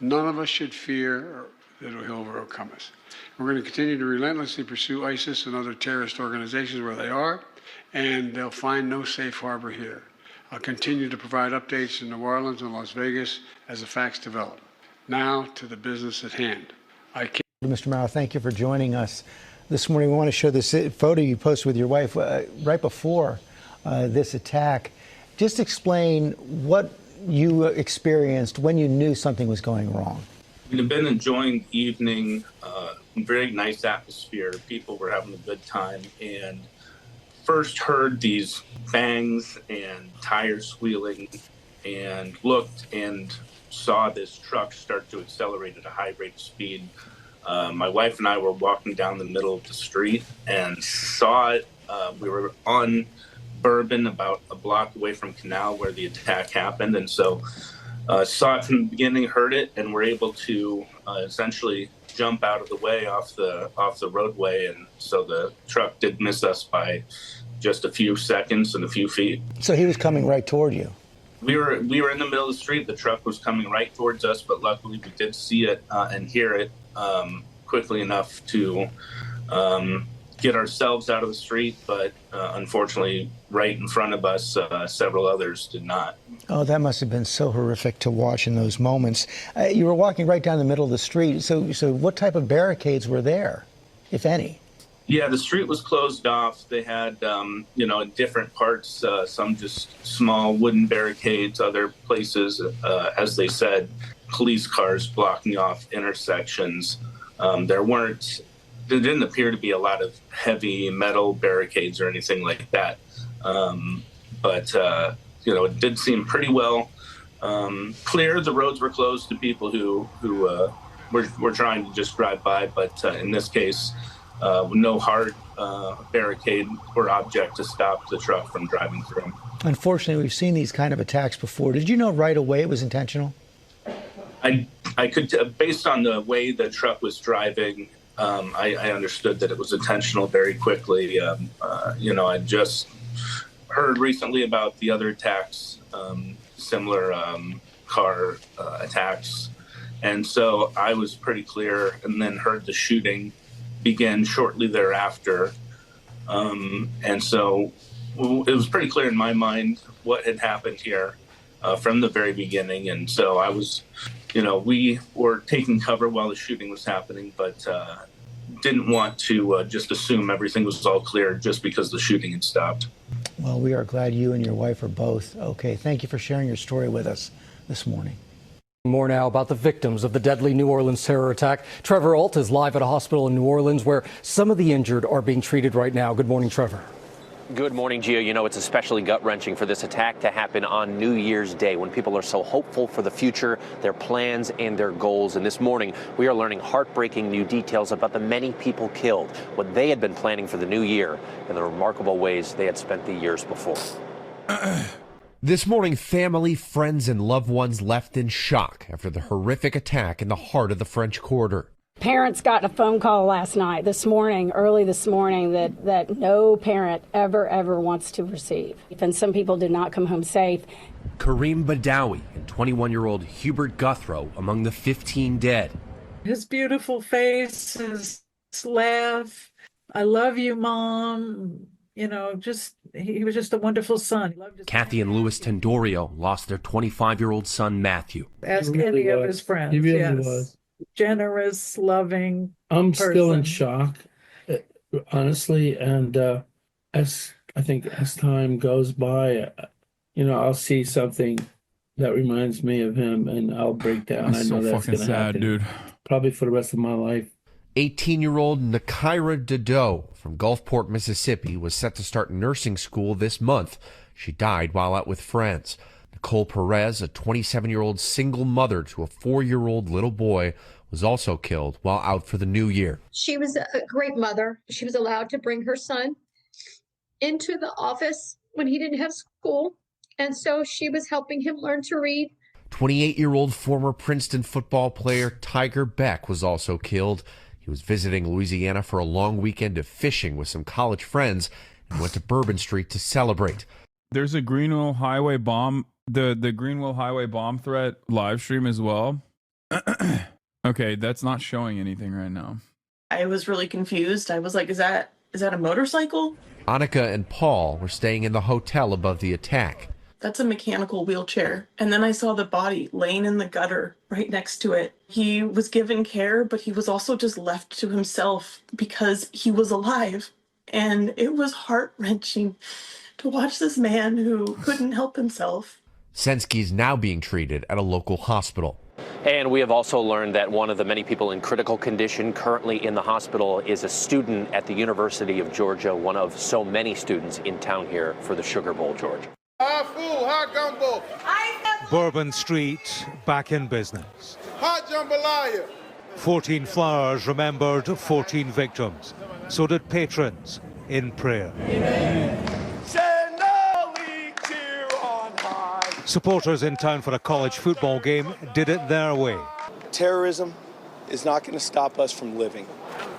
S3: None of us should fear that it will overcome us. We're going to continue to relentlessly pursue ISIS and other terrorist organizations where they are, and they'll find no safe harbor here. I'll continue to provide updates in New Orleans and Las Vegas as the facts develop. Now to the business at hand.
S5: Mr. Maurer, thank you for joining us this morning. We want to show this photo you posted with your wife right before this attack. Just explain what you experienced when you knew something was going wrong.
S10: We've been enjoying the evening, very nice atmosphere. People were having a good time, and first heard these bangs and tires squealing, and looked and saw this truck start to accelerate at a high rate of speed. My wife and I were walking down the middle of the street and saw it. We were on Bourbon, about a block away from Canal where the attack happened, and so saw it from the beginning, heard it, and were able to essentially jump out of the way off the roadway, and so the truck did miss us by just a few seconds and a few feet.
S5: So he was coming right toward you.
S10: We were in the middle of the street. The truck was coming right towards us, but luckily we did see it and hear it quickly enough to get ourselves out of the street, but unfortunately, right in front of us, several others did not.
S5: Oh, that must have been so horrific to watch in those moments. You were walking right down the middle of the street. So what type of barricades were there, if any?
S10: Yeah, the street was closed off. They had, in different parts, some just small wooden barricades, other places, as they said, police cars blocking off intersections. There didn't appear to be a lot of heavy metal barricades or anything like that. But it did seem pretty well clear. The roads were closed to people who were trying to just drive by. But in this case, no hard barricade or object to stop the truck from driving through.
S5: Unfortunately, we've seen these kind of attacks before. Did you know right away it was intentional?
S10: I could, based on the way the truck was driving, I understood that it was intentional very quickly. I just heard recently about the other attacks, similar car attacks. And so I was pretty clear, and then heard the shooting begin shortly thereafter. And so it was pretty clear in my mind what had happened here from the very beginning. And so I was, we were taking cover while the shooting was happening, but didn't want to just assume everything was all clear just because the shooting had stopped.
S5: Well, we are glad you and your wife are both okay. Thank you for sharing your story with us this morning.
S7: More now about the victims of the deadly New Orleans terror attack. Trevor Alt is live at a hospital in New Orleans where some of the injured are being treated right now. Good morning, Trevor.
S11: Good morning, Gio. It's especially gut-wrenching for this attack to happen on New Year's Day when people are so hopeful for the future, their plans and their goals. And this morning, we are learning heartbreaking new details about the many people killed, what they had been planning for the new year, and the remarkable ways they had spent the years before.
S15: This morning, family, friends, and loved ones left in shock after the horrific attack in the heart of the French Quarter.
S24: Parents got a phone call early this morning, that no parent ever wants to receive. And some people did not come home safe.
S15: Kareem Badawi and 21-year-old Hubert Guthrow among the 15 dead.
S25: His beautiful face, his laugh, I love you, Mom. He was just a wonderful son.
S15: Kathy and Louis Tendorio lost their 25-year-old son, Matthew.
S25: Ask any of his friends.
S26: He really was.
S25: Generous, loving
S26: I'm
S25: person.
S26: Still in shock, honestly. And as time goes by, I'll see something that reminds me of him and I'll break down.
S1: That's so
S26: that's
S1: fucking
S26: gonna
S1: sad,
S26: happen.
S1: dude.
S26: Probably for the rest of my life.
S15: 18-year-old Nakira Dodo from Gulfport, Mississippi, was set to start nursing school this month. She died while out with friends. Nicole Perez, a 27-year-old single mother to a 4-year-old little boy, was also killed while out for the new year.
S27: She was a great mother. She was allowed to bring her son into the office when he didn't have school, and so she was helping him learn to read.
S15: 28-year-old former Princeton football player Tiger Beck was also killed. He was visiting Louisiana for a long weekend of fishing with some college friends and went to Bourbon Street to celebrate.
S1: There's a Greenville Highway bomb, the Greenville Highway bomb threat live stream as well. Okay, that's not showing anything right now.
S28: I was really confused. I was like, is that a motorcycle?
S15: Annika and Paul were staying in the hotel above the attack.
S28: That's a mechanical wheelchair. And then I saw the body laying in the gutter right next to it. He was given care, but he was also just left to himself because he was alive. And it was heart-wrenching to watch this man who couldn't help himself.
S15: Sensky is now being treated at a local hospital.
S11: And we have also learned that one of the many people in critical condition currently in the hospital is a student at the University of Georgia, one of so many students in town here for the Sugar Bowl, George.
S29: Hot food, hot gumbo.
S30: Bourbon Street back in business.
S29: Hot jambalaya.
S30: 14 flowers remembered 14 victims. So did patrons in prayer. Supporters in town for a college football game did it their way.
S31: Terrorism is not going to stop us from living.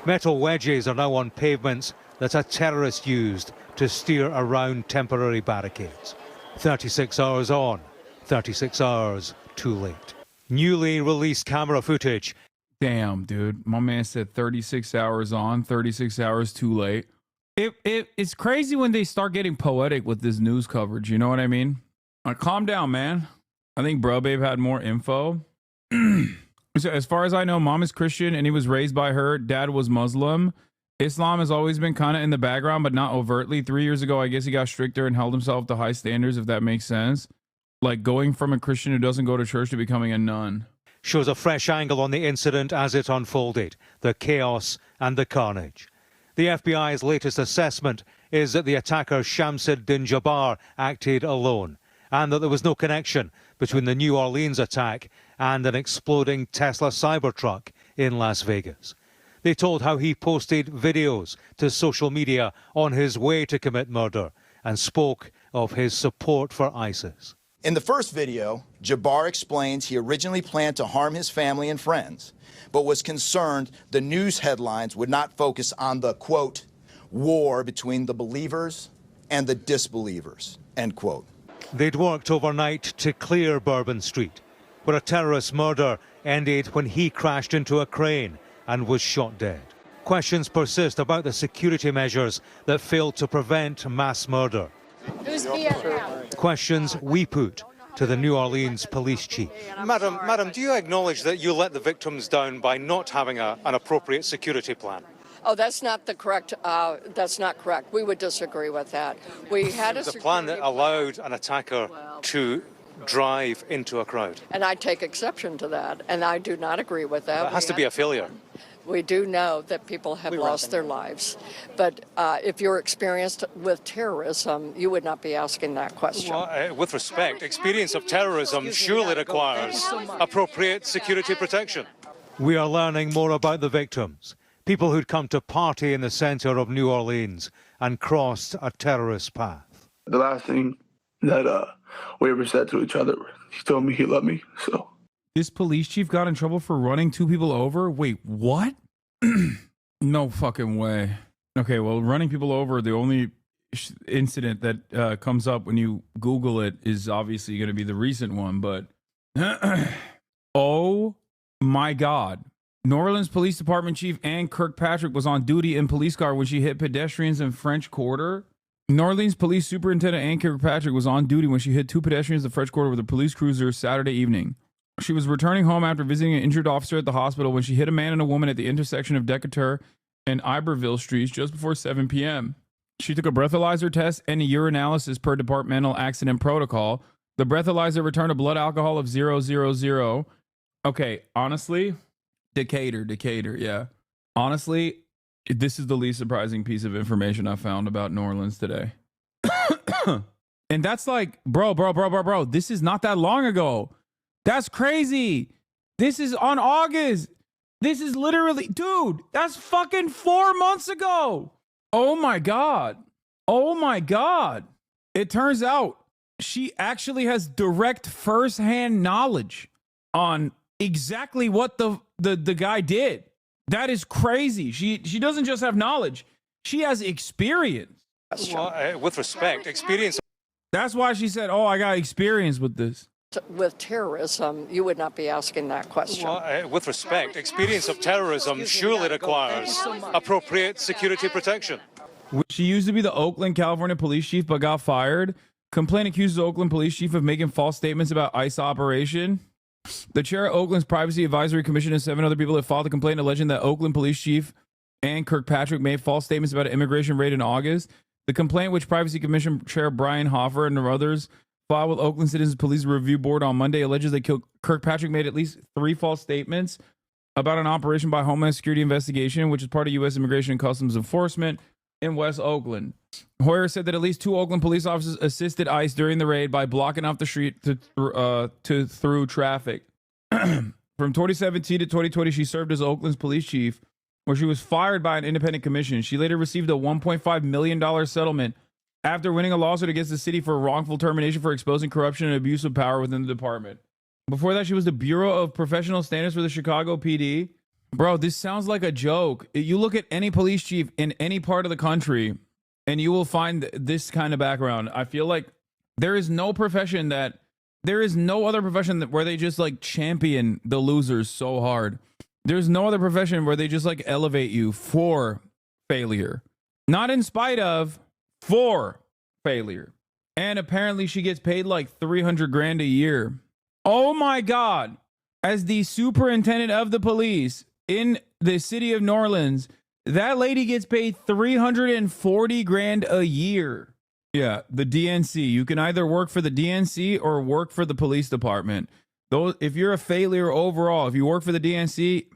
S30: Metal wedges are now on pavements that a terrorist used to steer around temporary barricades. 36 hours on, 36 hours too late. Newly released camera footage
S1: Damn, dude. My man said 36 hours on, 36 hours too late. It's crazy when they start getting poetic with this news coverage. You know what I mean? Like, calm down, man. I think Bro Babe had more info. So as far as I know, mom is Christian and he was raised by her. Dad was Muslim. Islam has always been kind of in the background, but not overtly. 3 years ago, I guess he got stricter and held himself to high standards, if that makes sense. Like going from a Christian who doesn't go to church to becoming a nun.
S30: Shows a fresh angle on the incident as it unfolded, the chaos and the carnage. The FBI's latest assessment is that the attacker Shamsuddin Jabbar acted alone, and that there was no connection between the New Orleans attack and an exploding Tesla Cybertruck in Las Vegas. They told how he posted videos to social media on his way to commit murder and spoke of his support for ISIS.
S2: In the first video, Jabbar explains he originally planned to harm his family and friends, but was concerned the news headlines would not focus on the, quote, war between the believers and the disbelievers, end quote.
S30: They'd worked overnight to clear Bourbon Street, where a terrorist murder ended when he crashed into a crane and was shot dead. Questions persist about the security measures that failed to prevent mass murder. Questions we put to the New Orleans police chief.
S12: Madam, do you acknowledge that you let the victims down by not having an appropriate security plan?
S13: Oh, that's not the correct. That's not correct. We would disagree with that. We had a
S12: plan that allowed an attacker to drive into a crowd.
S13: And I take exception to that, and I do not agree with that.
S12: That has to be a failure.
S13: We do know that people have lost their lives. But if you're experienced with terrorism, you would not be asking that question.
S12: Well, with respect, experience of terrorism surely requires appropriate security protection.
S30: We are learning more about the victims, people who'd come to party in the center of New Orleans and crossed a terrorist path.
S14: The last thing that we ever said to each other, he told me he loved me, so.
S1: This police chief got in trouble for running two people over? Wait, what? No fucking way. Okay, well, running people over, the only incident that comes up when you Google it is obviously going to be the recent one, but oh my God. New Orleans Police Department Chief Ann Kirkpatrick was on duty in police car when she hit pedestrians in French Quarter. New Orleans Police Superintendent Ann Kirkpatrick was on duty when she hit two pedestrians in French Quarter with a police cruiser Saturday evening. She was returning home after visiting an injured officer at the hospital when she hit a man and a woman at the intersection of Decatur and Iberville Streets just before 7 p.m. She took a breathalyzer test and a urinalysis per departmental accident protocol. The breathalyzer returned a blood alcohol of 0.000. Okay, honestly, Decatur, yeah. Honestly, this is the least surprising piece of information I found about New Orleans today. And that's like, bro, this is not that long ago. That's crazy. This is on August. This is literally, dude, that's fucking 4 months ago. Oh my God. It turns out she actually has direct firsthand knowledge on exactly what the guy did. That is crazy. She doesn't just have knowledge. She has experience.
S12: Well, with respect, experience.
S1: That's why she said, oh, I got experience with this.
S13: With terrorism, you would not be asking that question.
S12: Well, with respect, experience of terrorism surely requires appropriate security protection.
S1: She used to be the Oakland, California police chief, but got fired. Complaint accuses the Oakland police chief of making false statements about ICE operation. The chair of Oakland's Privacy Advisory Commission and 7 other people have filed a complaint alleging that Oakland police chief Ann Kirkpatrick made false statements about an immigration raid in August. The complaint, which Privacy Commission Chair Brian Hoffer and others filed with Oakland Citizens Police Review Board on Monday, alleges that Kirkpatrick made at least 3 false statements about an operation by Homeland Security investigation, which is part of U.S. Immigration and Customs Enforcement in West Oakland. Hoyer said that at least 2 Oakland police officers assisted ICE during the raid by blocking off the street through traffic. From 2017 to 2020, she served as Oakland's police chief, where she was fired by an independent commission. She later received a $1.5 million settlement after winning a lawsuit against the city for wrongful termination for exposing corruption and abuse of power within the department. Before that, she was the Bureau of Professional Standards for the Chicago PD. Bro, this sounds like a joke. You look at any police chief in any part of the country, and you will find this kind of background. I feel like there is no other profession where they just like champion the losers so hard. There's no other profession where they just like elevate you for failure. Not in spite of, for failure. And apparently she gets paid like 300 grand a year. Oh my God. As the superintendent of the police in the city of New Orleans, that lady gets paid 340 grand a year. Yeah, the DNC. You can either work for the DNC or work for the police department. Those, if you're a failure overall, if you work for the DNC,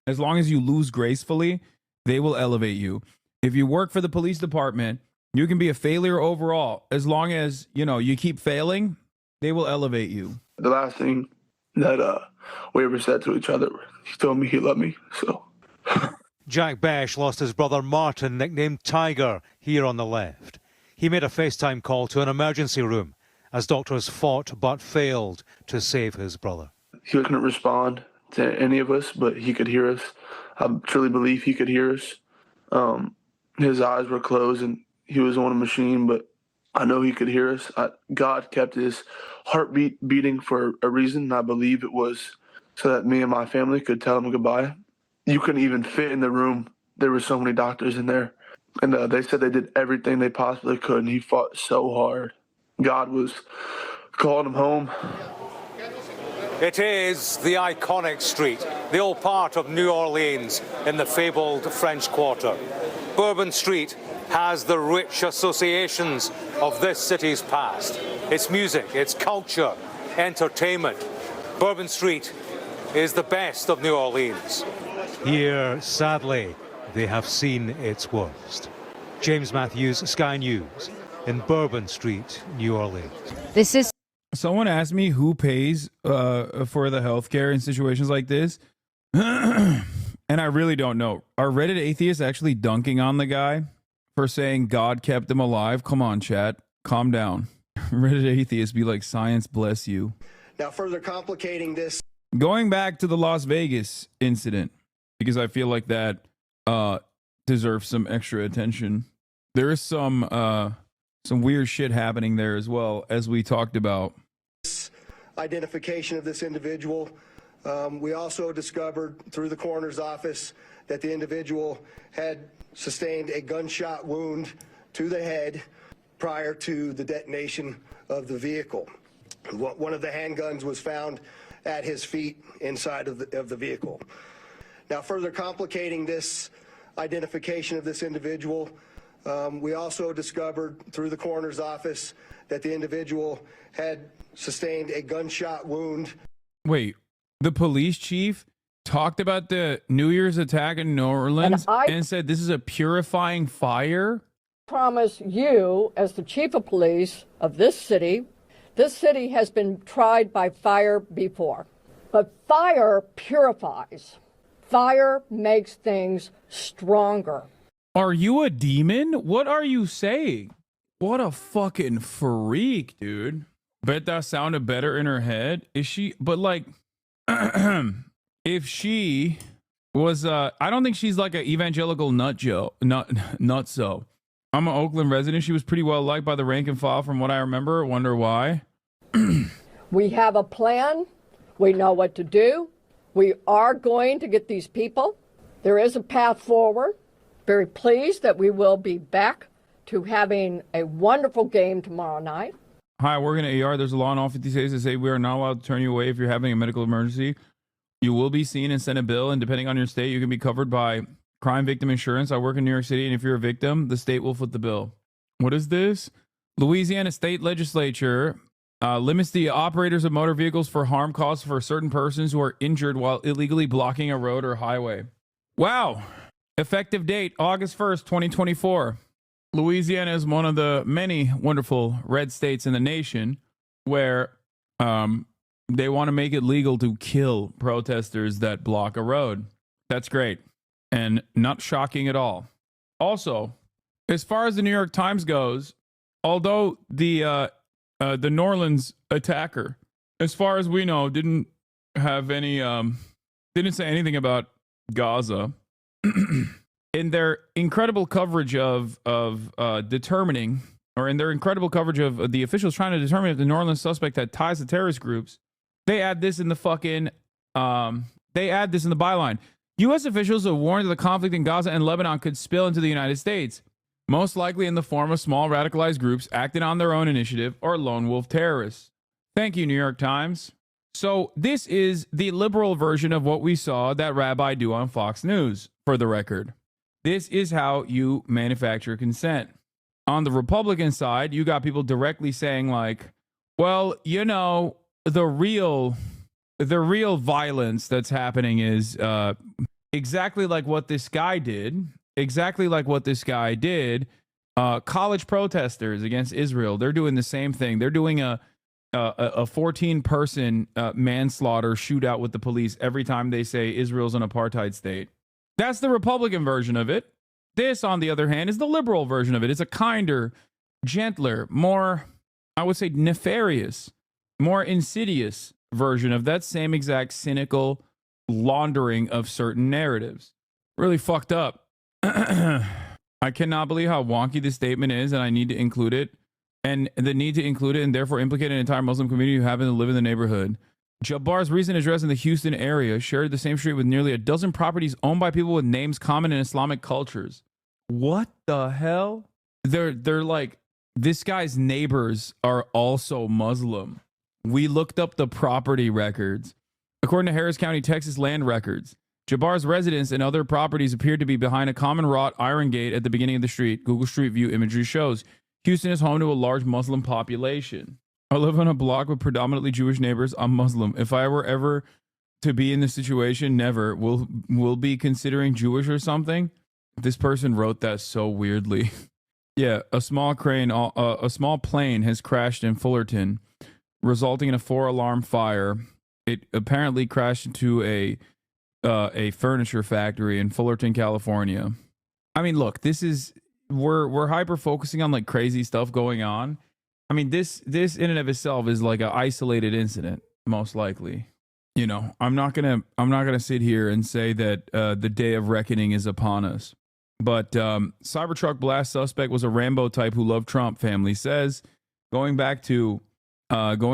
S1: as long as you lose gracefully, they will elevate you. If you work for the police department, you can be a failure overall. As long as, you know, you keep failing, they will elevate you.
S14: The last thing that we ever said to each other, he told me he loved me, so.
S30: Jack Besh lost his brother Martin, nicknamed Tiger, here on the left. He made a FaceTime call to an emergency room as doctors fought but failed to save his brother.
S14: He couldn't respond to any of us, but he could hear us. I truly believe he could hear us. His eyes were closed and he was on a machine, but I know he could hear us. God kept his heartbeat beating for a reason, and I believe it was so that me and my family could tell him goodbye. You couldn't even fit in the room. There were so many doctors in there. And they said they did everything they possibly could, and he fought so hard. God was calling him home.
S30: It is the iconic street, the old part of New Orleans in the fabled French Quarter. Bourbon Street has the rich associations of this city's past. Its music, its culture, entertainment. Bourbon Street is the best of New Orleans. Here, sadly, they have seen its worst. James Matthews, Sky News, in Bourbon Street, New Orleans.
S1: This is. Someone asked me who pays for the healthcare in situations like this. And I really don't know. Are Reddit atheists actually dunking on the guy for saying God kept him alive? Come on, chat. Calm down. Reddit atheists be like, science bless you.
S4: Now, further complicating this.
S1: Going back to the Las Vegas incident, because I feel like that deserves some extra attention. There is some weird shit happening there as well, as we talked about.
S4: Identification of this individual. We also discovered through the coroner's office that the individual had sustained a gunshot wound to the head prior to the detonation of the vehicle. One of the handguns was found at his feet inside of the vehicle. Now, further complicating this identification of this individual, we also discovered through the coroner's office that the individual had sustained a gunshot wound.
S1: Wait, the police chief talked about the New Year's attack in New Orleans and said this is a purifying fire?
S13: Promise you, as the chief of police of this city has been tried by fire before. But fire purifies. Fire makes things stronger.
S1: Are you a demon? What are you saying? What a fucking freak, dude. Bet that sounded better in her head. Is she, but like, if she was, I don't think she's like an evangelical nutso. I'm an Oakland resident. She was pretty well liked by the rank and file from what I remember. Wonder why.
S13: We have a plan. We know what to do. We are going to get these people. There is a path forward. Very pleased that we will be back to having a wonderful game tomorrow night.
S1: Hi, I work in an AR. There's a law in all 50 states that say we are not allowed to turn you away if you're having a medical emergency. You will be seen and sent a bill, and depending on your state, you can be covered by crime victim insurance. I work in New York City, and if you're a victim, the state will foot the bill. What is this? Louisiana state legislature limits the operators of motor vehicles for harm caused for certain persons who are injured while illegally blocking a road or highway. Wow. Effective date, August 1st, 2024. Louisiana is one of the many wonderful red states in the nation where they want to make it legal to kill protesters that block a road. That's great. And not shocking at all. Also, as far as the New York Times goes, although the New Orleans attacker, as far as we know, didn't have any, didn't say anything about Gaza. In their incredible coverage of determining, or in their incredible coverage of the officials trying to determine if the New Orleans suspect had ties to terrorist groups, they add this in the fucking, they add this in the byline. U.S. officials have warned that the conflict in Gaza and Lebanon could spill into the United States, most likely in the form of small radicalized groups acting on their own initiative or lone wolf terrorists. Thank you, New York Times. So this is the liberal version of what we saw that rabbi do on Fox News, for the record. This is how you manufacture consent. On the Republican side, you got people directly saying like, well, you know, the real violence that's happening is exactly like what this guy did. College protesters against Israel, they're doing the same thing. They're doing a 14-person manslaughter shootout with the police every time they say Israel's an apartheid state. That's the Republican version of it. This, on the other hand, is the liberal version of it. It's a kinder, gentler, more, I would say, nefarious, more insidious version of that same exact cynical laundering of certain narratives. Really fucked up. I cannot believe how wonky this statement is, and I need to include it. And the need to include it and therefore implicate an entire Muslim community who happen to live in the neighborhood. Jabbar's recent address in the Houston area shared the same street with nearly a dozen properties owned by people with names common in Islamic cultures. What the hell? They're like, this guy's neighbors are also Muslim. We looked up the property records. According to Harris County, Texas land records, Jabbar's residence and other properties appeared to be behind a common wrought iron gate at the beginning of the street. Google Street View imagery shows Houston is home to a large Muslim population. I live on a block with predominantly Jewish neighbors. I'm Muslim. If I were ever to be in this situation, never will be considering Jewish or something. This person wrote that so weirdly. Yeah, a small plane has crashed in Fullerton, resulting in a 4-alarm fire. It apparently crashed into a furniture factory in Fullerton, California. I mean, look, this is we're hyper focusing on like crazy stuff going on. I mean, this in and of itself is like an isolated incident, most likely. You know, I'm not gonna sit here and say that the day of reckoning is upon us. But Cybertruck blast suspect was a Rambo type who loved Trump, family says. Going back to the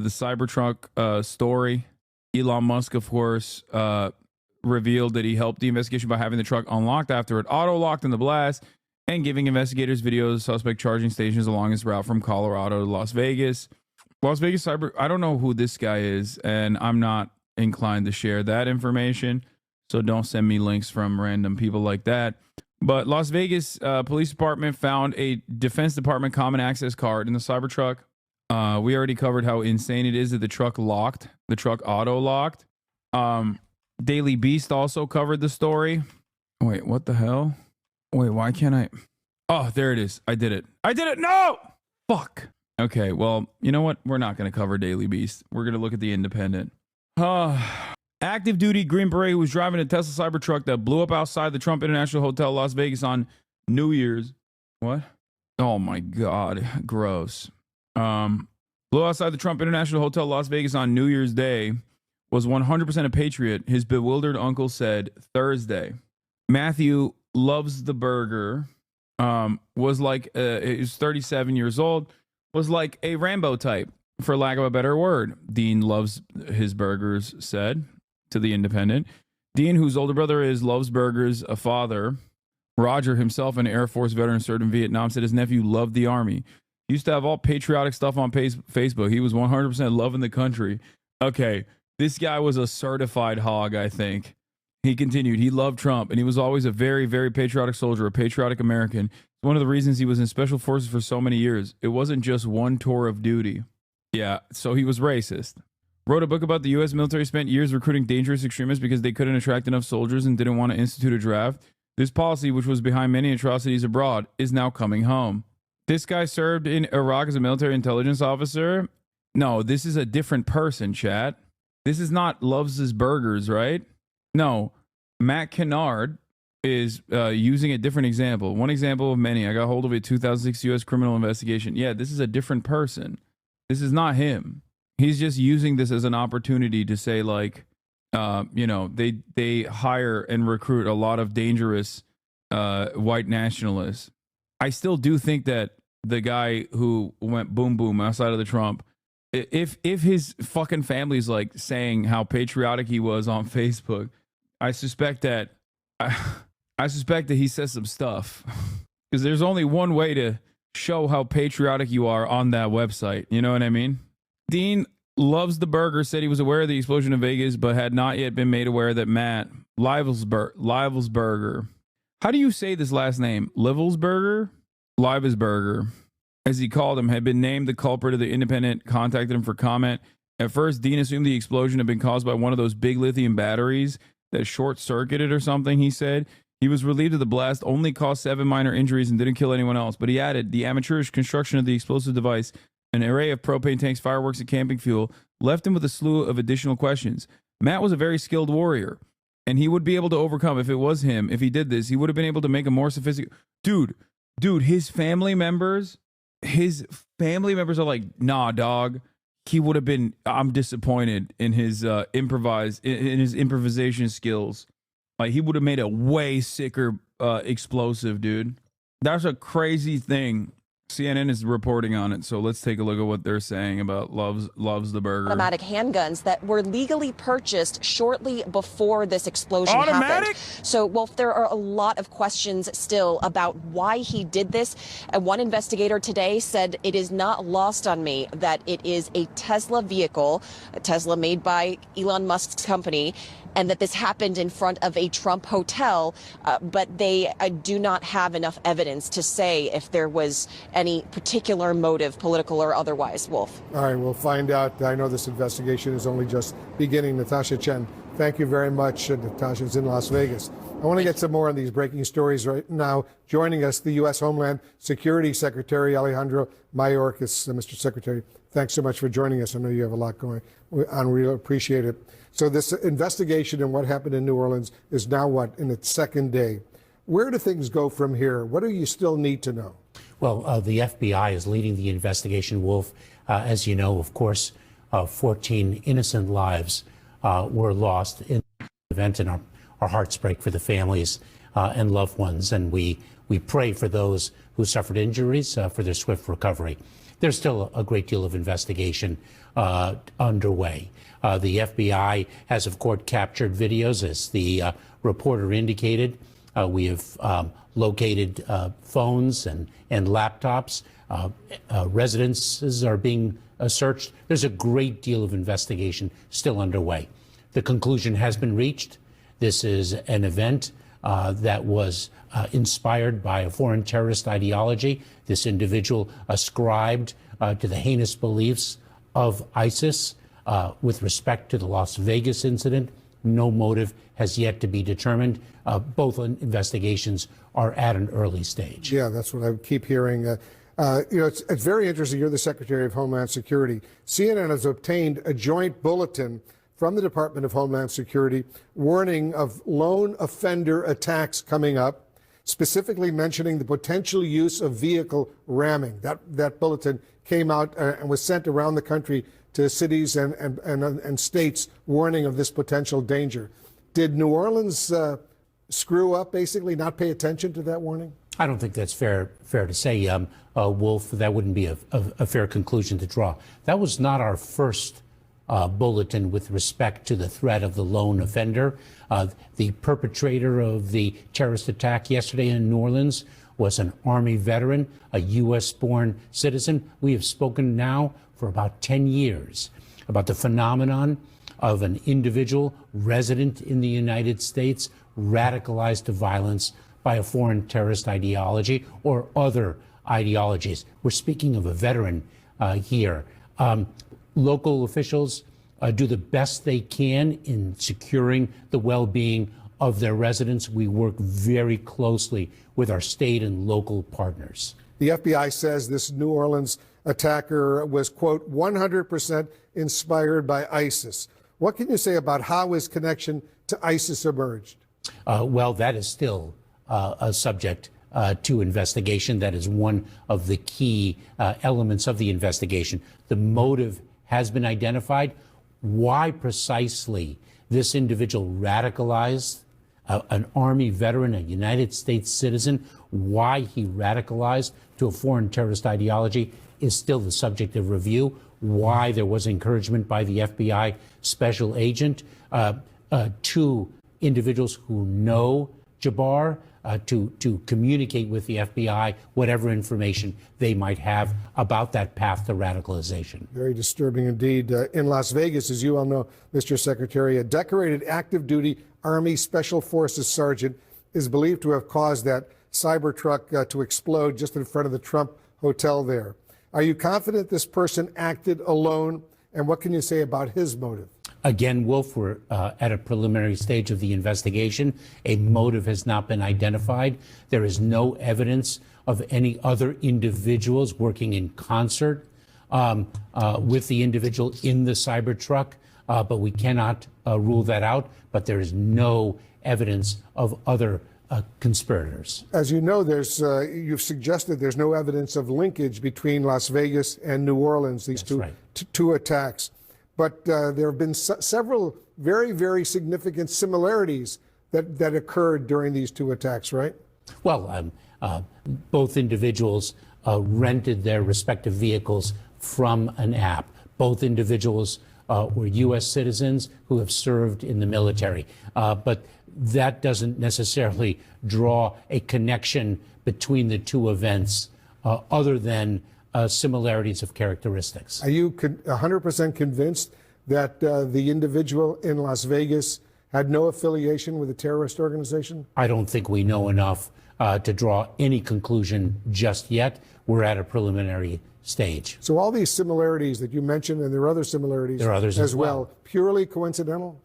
S1: Cybertruck story, Elon Musk, of course, revealed that he helped the investigation by having the truck unlocked after it auto-locked in the blast and giving investigators videos of suspect charging stations along his route from Colorado to Las Vegas. Las Vegas Cyber, I don't know who this guy is, and I'm not inclined to share that information, so don't send me links from random people like that. But Las Vegas Police Department found a Defense Department Common Access card in the Cybertruck. We already covered how insane it is that the truck auto-locked. Daily Beast also covered the story. Wait, what the hell? Wait, why can't I? Oh, there it is. I did it. No! Fuck. Okay, well, you know what? We're not going to cover Daily Beast. We're going to look at the Independent. Active duty Green Beret who was driving a Tesla Cybertruck that blew up outside the Trump International Hotel, Las Vegas on New Year's. What? Oh my God. Gross. Blew outside the Trump International Hotel, Las Vegas on New Year's Day, was 100% a patriot, his bewildered uncle said Thursday. Matthew loves the burger, was like, he's 37 years old, was like a Rambo type, for lack of a better word. Dean loves his burgers, said to the Independent. Dean, whose older brother loves burgers, a father. Roger, himself an Air Force veteran served in Vietnam, said his nephew loved the Army. He used to have all patriotic stuff on Facebook. He was 100% loving the country. Okay, this guy was a certified hog, I think. He continued, he loved Trump, and he was always a very, very patriotic soldier, a patriotic American. One of the reasons he was in special forces for so many years. It wasn't just one tour of duty. Yeah, so he was racist. Wrote a book about the U.S. military spent years recruiting dangerous extremists because they couldn't attract enough soldiers and didn't want to institute a draft. This policy, which was behind many atrocities abroad, is now coming home. This guy served in Iraq as a military intelligence officer. No, this is a different person, chat. This is not loves his burgers, right? No, Matt Kennard is using a different example. One example of many. I got hold of a 2006 U.S. criminal investigation. Yeah, this is a different person. This is not him. He's just using this as an opportunity to say, like, they hire and recruit a lot of dangerous white nationalists. I still do think that the guy who went boom boom outside of the Trump, if his fucking family's like saying how patriotic he was on Facebook, I suspect that he says some stuff because there's only one way to show how patriotic you are on that website. You know what I mean? Dean Loves the Burger said he was aware of the explosion in Vegas, but had not yet been made aware that Matt Livelsberger, how do you say this last name? Livelsberger, as he called him, had been named the culprit. Of the Independent contacted him for comment. At first, Dean assumed the explosion had been caused by one of those big lithium batteries that short-circuited or something, he said. He was relieved of the blast, only caused 7 minor injuries and didn't kill anyone else. But he added, the amateurish construction of the explosive device, an array of propane tanks, fireworks, and camping fuel, left him with a slew of additional questions. Matt was a very skilled warrior, and he would be able to overcome, if it was him, if he did this, he would have been able to make a more sophisticated... Dude, his family members are like, nah, dog. He would have been, I'm disappointed in his improvisation skills. Like, he would have made a way sicker explosive, dude. That's a crazy thing. CNN is reporting on it, so let's take a look at what they're saying about loves the burger.
S6: Automatic handguns that were legally purchased shortly before this explosion happened. So, Wolf, there are a lot of questions still about why he did this. And one investigator today said it is not lost on me that it is a Tesla vehicle, a Tesla made by Elon Musk's company, and that this happened in front of a Trump hotel, but they do not have enough evidence to say if there was any particular motive, political or otherwise. Wolf.
S8: All right, we'll find out. I know this investigation is only just beginning. Natasha Chen, thank you very much. Natasha's in Las Vegas. I want to get some more on these breaking stories right now. Joining us, the U.S. Homeland Security Secretary Alejandro Mayorkas. Mr. Secretary, thanks so much for joining us. I know you have a lot going on. We really appreciate it. So this investigation and what happened in New Orleans is now what, in its second day. Where do things go from here? What do you still need to know?
S9: Well, the FBI is leading the investigation, Wolf. As you know, of course, 14 innocent lives were lost in the event, and our hearts break for the families and loved ones. And we pray for those who suffered injuries for their swift recovery. There's still a great deal of investigation underway. The FBI has, of course, captured videos, as the reporter indicated. We have located phones and laptops. Residences are being searched. There's a great deal of investigation still underway. The conclusion has been reached. This is an event that was inspired by a foreign terrorist ideology. This individual ascribed to the heinous beliefs of ISIS. With respect to the Las Vegas incident, no motive has yet to be determined. Both investigations are at an early stage.
S8: Yeah, that's what I keep hearing. It's very interesting. You're the Secretary of Homeland Security. CNN has obtained a joint bulletin from the Department of Homeland Security warning of lone offender attacks coming up, specifically mentioning the potential use of vehicle ramming. That bulletin came out and was sent around the country to cities and states, warning of this potential danger. Did New Orleans screw up, basically, not pay attention to that warning?
S9: I don't think that's fair to say, Wolf. That wouldn't be a fair conclusion to draw. That was not our first bulletin with respect to the threat of the lone offender. The perpetrator of the terrorist attack yesterday in New Orleans was an Army veteran, a U.S.-born citizen. We have spoken now for about 10 years about the phenomenon of an individual resident in the United States radicalized to violence by a foreign terrorist ideology or other ideologies. We're speaking of a veteran here. Local officials do the best they can in securing the well-being of their residents. We work very closely with our state and local partners.
S8: The FBI says this New Orleans attacker was, quote, 100% inspired by ISIS. What can you say about how his connection to ISIS emerged?
S9: Well, that is still a subject to investigation. That is one of the key elements of the investigation. The motive has been identified. Why precisely this individual radicalized an Army veteran, a United States citizen, why he radicalized to a foreign terrorist ideology is still the subject of review. Why there was encouragement by the FBI special agent to individuals who know Jabbar to communicate with the FBI whatever information they might have about that path to radicalization.
S8: Very disturbing indeed. In Las Vegas, as you all know, Mr. Secretary, a decorated active duty Army Special Forces sergeant is believed to have caused that CYBERTRUCK to explode just in front of the Trump Hotel there. Are you confident this person acted alone? And what can you say about his motive?
S9: Again, Wolf, we're at a preliminary stage of the investigation. A motive has not been identified. There is no evidence of any other individuals working in concert with the individual in the CYBERTRUCK, but we cannot rule that out. But there is no evidence of other conspirators.
S8: As you know, you've suggested there's no evidence of linkage between Las Vegas and New Orleans, these two attacks. But there have been several very, very significant similarities that occurred during these two attacks, right?
S9: Well, both individuals rented their respective vehicles from an app. Both individuals were U.S. citizens who have served in the military. But that doesn't necessarily draw a connection between the two events other than similarities of characteristics.
S8: Are you 100% convinced that the individual in Las Vegas had no affiliation with a terrorist organization?
S9: I don't think we know enough to draw any conclusion just yet. We're at a preliminary stage.
S8: So all these similarities that you mentioned, and there are other similarities
S9: there are others
S8: as well, purely coincidental?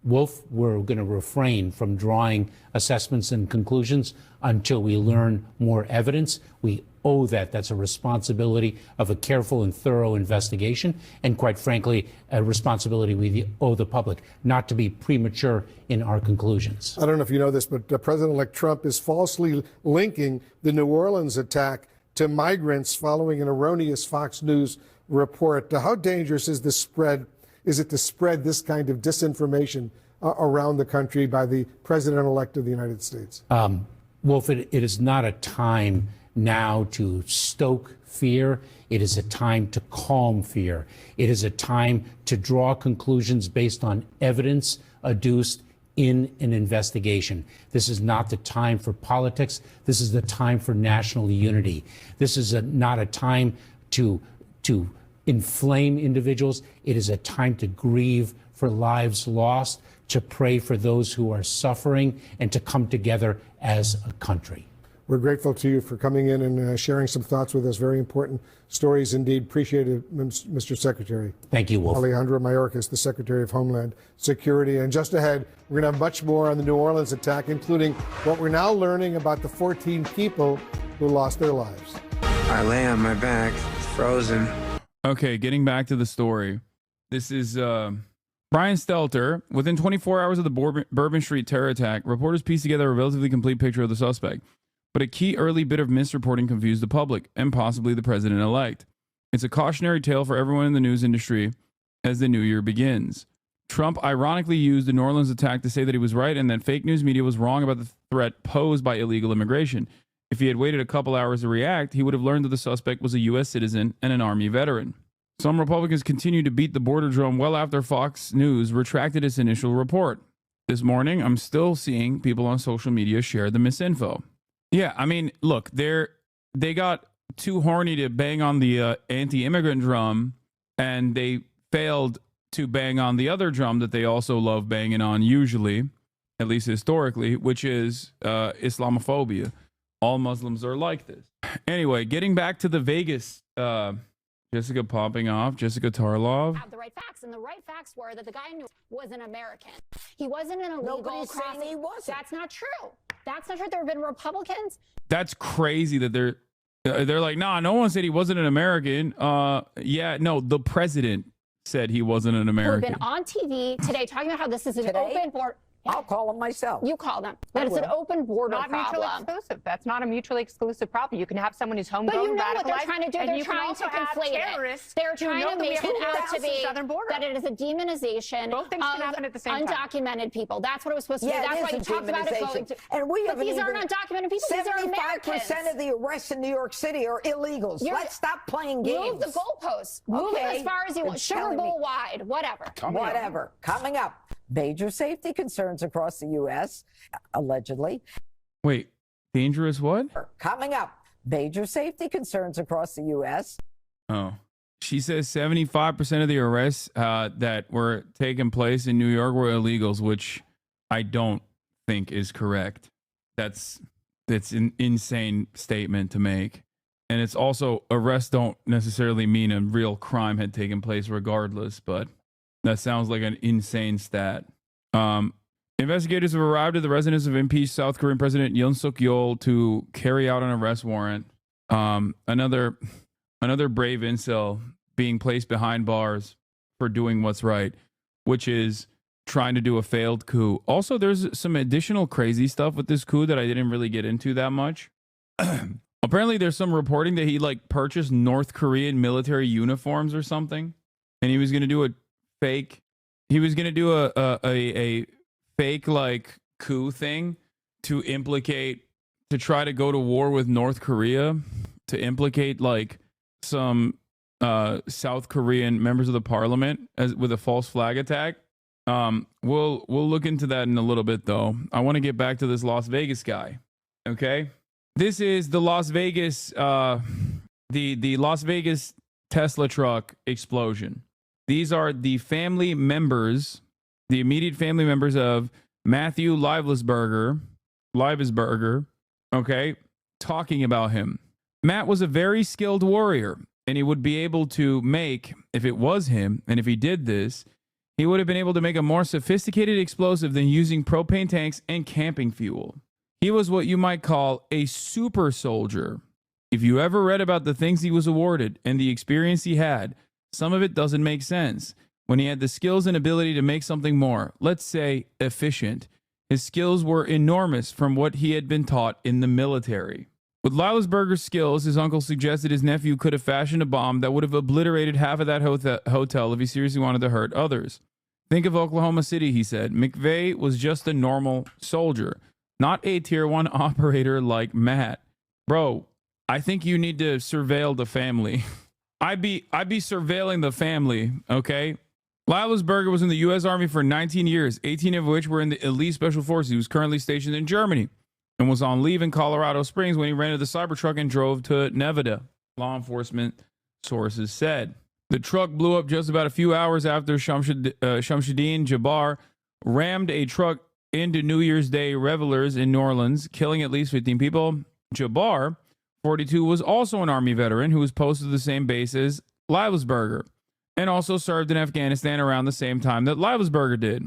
S9: Wolf, we're going to refrain from drawing assessments and conclusions until we learn more evidence. We owe that. That's a responsibility of a careful and thorough investigation, and quite frankly, a responsibility we owe the public, not to be premature in our conclusions.
S8: I don't know if you know this, but President-elect Trump is falsely linking the New Orleans attack to migrants following an erroneous Fox News report. How dangerous is this spread? Is it to spread this kind of disinformation around the country by the President-elect of the United States?
S9: Wolf, it is not a time now to stoke fear. It is a time to calm fear. It is a time to draw conclusions based on evidence adduced in an investigation. This is not the time for politics. This is the time for national unity. This is not a time to inflame individuals. It is a time to grieve for lives lost, to pray for those who are suffering, and to come together as a country.
S8: We're grateful to you for coming in and sharing some thoughts with us. Very important stories indeed. Appreciate it, Mr. Secretary.
S9: Thank you, Wolf.
S8: Alejandro Mayorkas, the Secretary of Homeland Security. And just ahead, we're going to have much more on the New Orleans attack, including what we're now learning about the 14 people who lost their lives.
S3: I lay on my back, frozen.
S1: Okay, getting back to the story. This is Brian Stelter. Within 24 hours of the Bourbon Street terror attack, reporters pieced together a relatively complete picture of the suspect. But a key early bit of misreporting confused the public and possibly the president-elect. It's a cautionary tale for everyone in the news industry as the new year begins. Trump ironically used the New Orleans attack to say that he was right and that fake news media was wrong about the threat posed by illegal immigration. If he had waited a couple hours to react, he would have learned that the suspect was a U.S. citizen and an Army veteran. Some Republicans continued to beat the border drum well after Fox News retracted its initial report. This morning, I'm still seeing people on social media share the misinfo. Yeah, I mean, look, they got too horny to bang on the anti-immigrant drum, and they failed to bang on the other drum that they also love banging on usually, at least historically, which is Islamophobia. All Muslims are like this. Anyway, getting back to the Vegas, Jessica popping off, Jessica Tarlov.
S5: Have the right facts, and the right facts were that the guy was an American. He wasn't an illegal crossing. He wasn't. That's not true. That's not true. There have been Republicans.
S1: That's crazy that they're like, nah, no one said he wasn't an American. Yeah, no, the president said he wasn't an American.
S5: Who've been on TV today talking about how this is an open border.
S10: I'll call them myself.
S5: You call them. That it's an open border
S16: not
S5: problem.
S16: Mutually exclusive. That's not a mutually exclusive problem. You can have someone who's homegrown,
S5: but you know
S16: radicalized,
S5: what they're trying to do? They're trying to conflate it. They're trying to make it out to be that it is a demonization of undocumented people. That's what it was supposed to be. That's why you talked about it going to.
S10: And we
S5: but these aren't undocumented people. These are Americans.
S10: 75% of the arrests in New York City are illegals. Let's stop playing games.
S5: Move the goalposts. Move it as far as you want. Sugar Bowl wide. Whatever.
S10: Coming up. major safety concerns across the U.S., allegedly.
S1: Wait, dangerous what?
S10: Coming up, major safety concerns across the U.S.
S1: Oh. She says 75% of the arrests that were taking place in New York were illegals, which I don't think is correct. That's an insane statement to make. And it's also, arrests don't necessarily mean a real crime had taken place regardless, but that sounds like an insane stat. Investigators have arrived at the residence of impeached South Korean President Yoon Suk Yeol to carry out an arrest warrant. Another brave incel being placed behind bars for doing what's right, which is trying to do a failed coup. Also, there's some additional crazy stuff with this coup that I didn't really get into that much. Apparently, there's some reporting that he purchased North Korean military uniforms or something, and he was going to do a fake. He was going to do a fake coup thing to try to go to war with North Korea, to implicate some South Korean members of the parliament with a false flag attack. We'll look into that in a little bit, though. I want to get back to this Las Vegas guy. Okay, this is the Las Vegas the Las Vegas Tesla truck explosion. These are the family members, the immediate family members of Matthew Livesberger, okay, talking about him. Matt was a very skilled warrior, and he would be able to make, if it was him, and if he did this, he would have been able to make a more sophisticated explosive than using propane tanks and camping fuel. He was what you might call a super soldier. If you ever read about the things he was awarded and the experience he had, some of it doesn't make sense. When he had the skills and ability to make something more, let's say, efficient, his skills were enormous from what he had been taught in the military. With Livesberger's skills, his uncle suggested his nephew could have fashioned a bomb that would have obliterated half of that hotel if he seriously wanted to hurt others. Think of Oklahoma City, he said. McVeigh was just a normal soldier, not a tier 1 operator like Matt. Bro, I think you need to surveil the family. I'd be surveilling the family, okay? Livesberger was in the U.S. Army for 19 years, 18 of which were in the elite special forces. He was currently stationed in Germany and was on leave in Colorado Springs when he rented the Cybertruck and drove to Nevada, law enforcement sources said. The truck blew up just about a few hours after Shamsuddin Jabbar rammed a truck into New Year's Day revelers in New Orleans, killing at least 15 people. Jabbar, 42, was also an Army veteran who was posted to the same base as Livesberger and also served in Afghanistan around the same time that Livesberger did.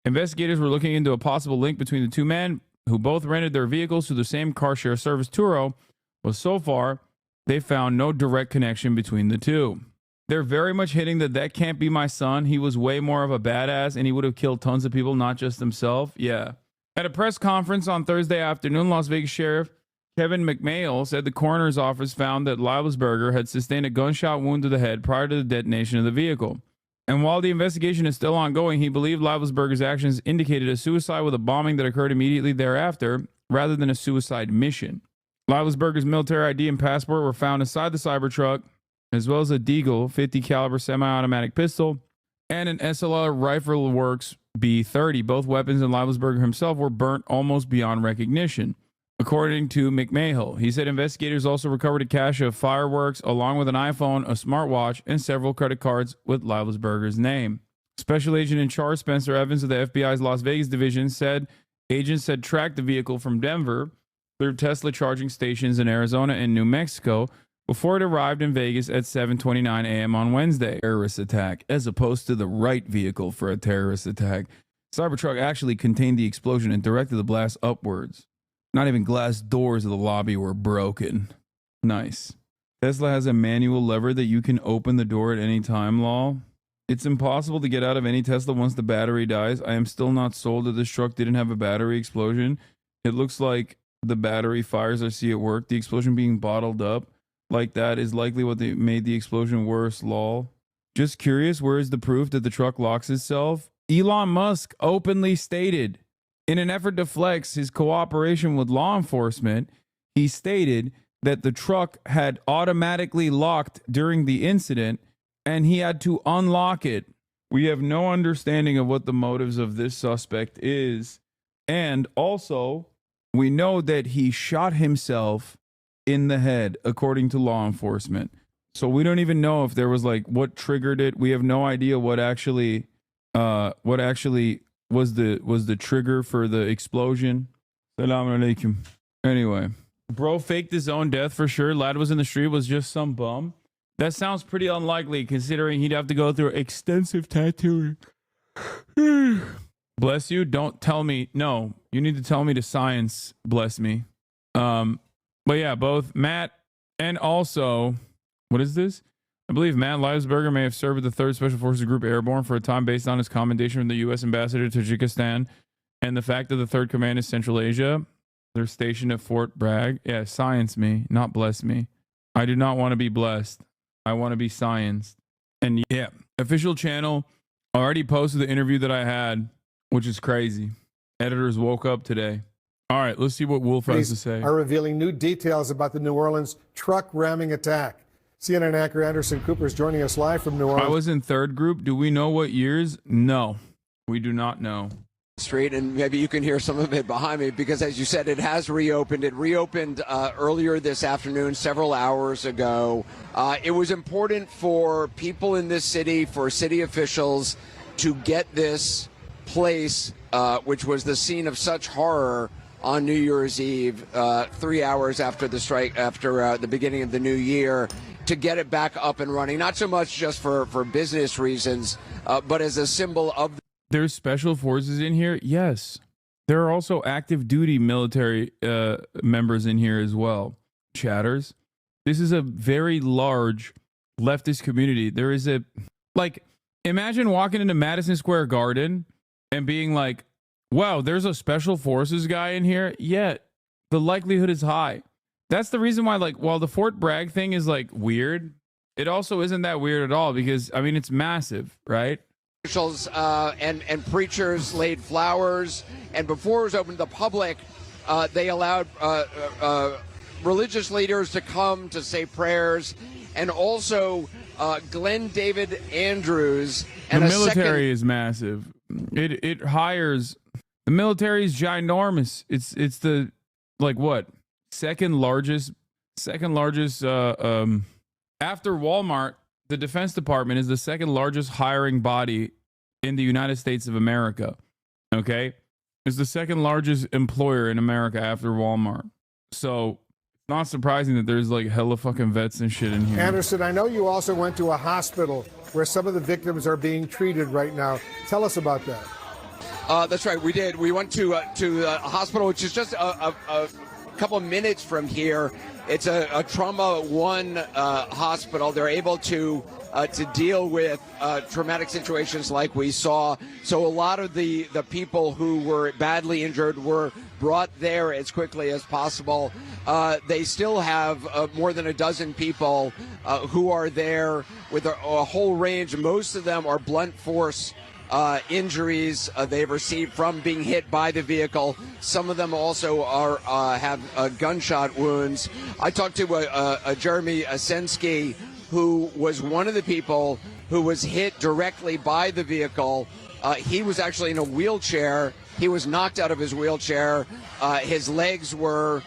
S1: Investigators were looking into a possible link between the two men, who both rented their vehicles to the same car share service, Turo, but so far, they found no direct connection between the two. They're very much hitting that can't be my son. He was way more of a badass, and he would have killed tons of people, not just himself. Yeah. At a press conference on Thursday afternoon, Las Vegas Sheriff Kevin McMail said the coroner's office found that Livesberger had sustained a gunshot wound to the head prior to the detonation of the vehicle. And while the investigation is still ongoing, he believed Livesberger's actions indicated a suicide with a bombing that occurred immediately thereafter, rather than a suicide mission. Livesberger's military ID and passport were found inside the Cybertruck, as well as a Deagle 50 caliber semi-automatic pistol and an SLR Rifle Works B30. Both weapons and Livesberger himself were burnt almost beyond recognition, according to McMahill. He said investigators also recovered a cache of fireworks along with an iPhone, a smartwatch, and several credit cards with Livesberger's name. Special Agent in charge Spencer Evans of the FBI's Las Vegas division said agents had tracked the vehicle from Denver through Tesla charging stations in Arizona and New Mexico before it arrived in Vegas at 7:29 a.m. on Wednesday. Terrorist attack, as opposed to the right vehicle for a terrorist attack. Cybertruck actually contained the explosion and directed the blast upwards. Not even glass doors of the lobby were broken. Nice. Tesla has a manual lever that you can open the door at any time, lol. It's impossible to get out of any Tesla once the battery dies. I am still not sold that this truck didn't have a battery explosion. It looks like the battery fires I see at work. The explosion being bottled up like that is likely what made the explosion worse, lol. Just curious, where is the proof that the truck locks itself? Elon Musk openly stated, in an effort to flex his cooperation with law enforcement, he stated that the truck had automatically locked during the incident and he had to unlock it. We have no understanding of what the motives of this suspect is. And also, we know that he shot himself in the head, according to law enforcement. So we don't even know if there was like what triggered it. We have no idea what actually was the trigger for the explosion. Assalamu alaikum. Anyway, bro faked his own death for sure. Lad was in the street, was just some bum. That sounds pretty unlikely considering he'd have to go through extensive tattooing. Bless you. Don't tell me. No, you need to tell me to science. Bless me. But yeah, both Matt and also, what is this? I believe Matt Leibsberger may have served with the 3rd Special Forces Group Airborne for a time based on his commendation from the U.S. Ambassador to Tajikistan and the fact that the 3rd Command is Central Asia. They're stationed at Fort Bragg. Yeah, science me, not bless me. I do not want to be blessed. I want to be scienced. And yeah, official channel already posted the interview that I had, which is crazy. Editors woke up today. All right, let's see what Wolf has to say.
S8: Are revealing new details about the New Orleans truck ramming attack. CNN anchor Anderson Cooper is joining us live from New Orleans.
S1: I was in 3rd group. Do we know what years? No, we do not know.
S7: Street, and maybe you can hear some of it behind me because, as you said, it has reopened. It reopened earlier this afternoon, several hours ago. It was important for people in this city, for city officials, to get this place, which was the scene of such horror on New Year's Eve, 3 hours after the strike, after the beginning of the new year, to get it back up and running. Not so much just for business reasons, but as a symbol of.
S1: There's special forces in here. Yes. There are also active duty military members in here as well. Chatters. This is a very large leftist community. There is imagine walking into Madison Square Garden and being like, wow, there's a special forces guy in here. Yeah, the likelihood is high. That's the reason why, while the Fort Bragg thing is weird, it also isn't that weird at all because, I mean, it's massive, right?
S7: Officials and preachers laid flowers, and before it was open to the public, they allowed religious leaders to come to say prayers, and also Glenn David Andrews. And
S1: the military is massive. It hires. The military is ginormous. It's the second largest after Walmart. The Defense Department is the second largest hiring body in the United States of America. Okay? It's the second largest employer in America after Walmart. So it's not surprising that there's hella fucking vets and shit in here.
S8: Anderson, I know you also went to a hospital where some of the victims are being treated right now. Tell us about that.
S7: That's right, we did. We went to a hospital, which is just a couple of minutes from here. It's a Trauma 1 hospital. They're able to deal with traumatic situations like we saw. So a lot of the people who were badly injured were brought there as quickly as possible. They still have more than a dozen people who are there with a whole range. Most of them are blunt force injuries they've received from being hit by the vehicle. Some of them also have gunshot wounds. I talked to Jeremy Asensky, who was one of the people who was hit directly by the vehicle. He was actually in a wheelchair. He was knocked out of his wheelchair. His legs were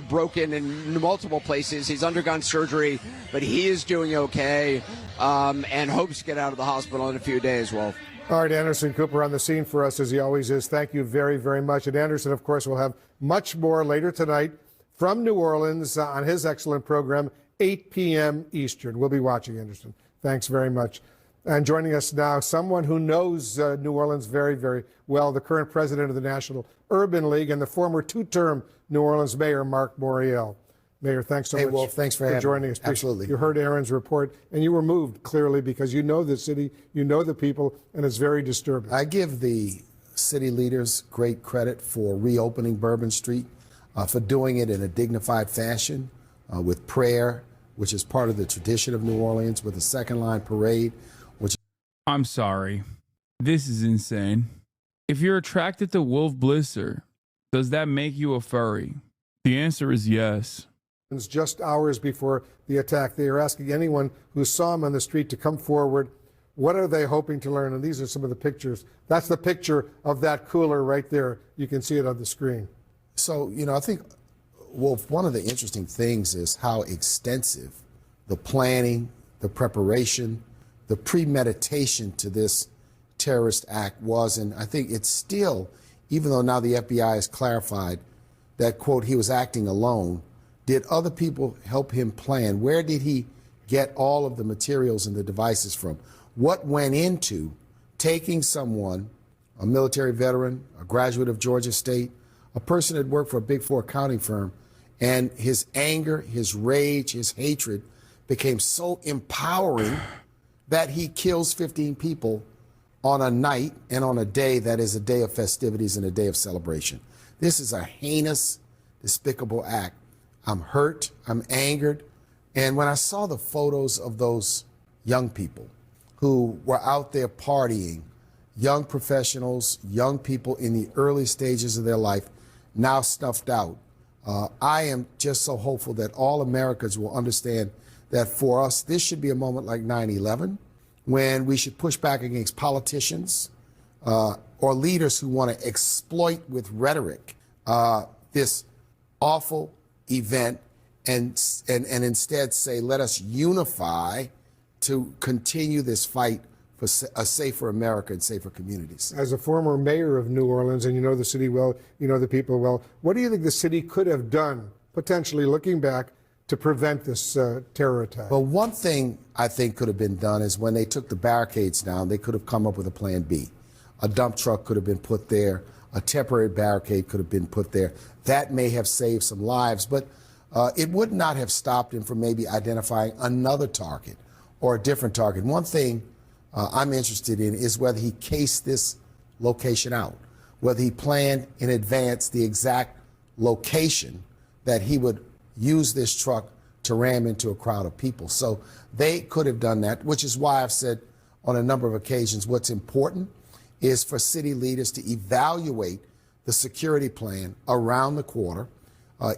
S7: broken in multiple places. He's undergone surgery, but he is doing okay, and hopes to get out of the hospital in a few days, Wolf.
S8: All right, Anderson Cooper on the scene for us, as he always is. Thank you very, very much. And Anderson, of course, will have much more later tonight from New Orleans on his excellent program, 8 p.m. Eastern. We'll be watching, Anderson. Thanks very much. And joining us now, someone who knows New Orleans very, very well, the current president of the National Urban League and the former two-term New Orleans mayor, Mark Morial. Mayor, thanks so much.
S17: Hey, Wolf, thanks for
S8: joining us.
S17: Absolutely.
S8: You heard Aaron's report, and you were moved, clearly, because you know the city, you know the people, and it's very disturbing.
S17: I give the city leaders great credit for reopening Bourbon Street, for doing it in a dignified fashion, with prayer, which is part of the tradition of New Orleans, with a second-line parade, which...
S1: I'm sorry. This is insane. If you're attracted to Wolf Blitzer, does that make you a furry? The answer is yes.
S8: Just hours before the attack, they are asking anyone who saw him on the street to come forward. What are they hoping to learn? And these are some of the pictures. That's the picture of that cooler right there. You can see it on the screen.
S17: So, I think, Wolf, one of the interesting things is how extensive the planning, the preparation, the premeditation to this terrorist act was. And I think it's still, even though now the FBI has clarified that, quote, he was acting alone, did other people help him plan? Where did he get all of the materials and the devices from? What went into taking someone, a military veteran, a graduate of Georgia State, a person that worked for a Big Four accounting firm, and his anger, his rage, his hatred became so empowering that he kills 15 people on a night and on a day that is a day of festivities and a day of celebration. This is a heinous, despicable act. I'm hurt, I'm angered. And when I saw the photos of those young people who were out there partying, young professionals, young people in the early stages of their life, now snuffed out, I am just so hopeful that all Americans will understand that for us, this should be a moment like 9/11, when we should push back against politicians or leaders who want to exploit with rhetoric this awful event and instead say, let us unify to continue this fight for a safer America and safer communities.
S8: As a former mayor of New Orleans, and you know the city well, you know the people well, what do you think the city could have done, potentially looking back, to prevent this terror attack?
S17: Well, one thing I think could have been done is when they took the barricades down, they could have come up with a plan B. A dump truck could have been put there. A temporary barricade could have been put there. That may have saved some lives, but it would not have stopped him from maybe identifying another target or a different target. One thing I'm interested in is whether he cased this location out, whether he planned in advance the exact location that he would use this truck to ram into a crowd of people. So they could have done that, which is why I've said on a number of occasions what's important is for city leaders to evaluate the security plan around the quarter,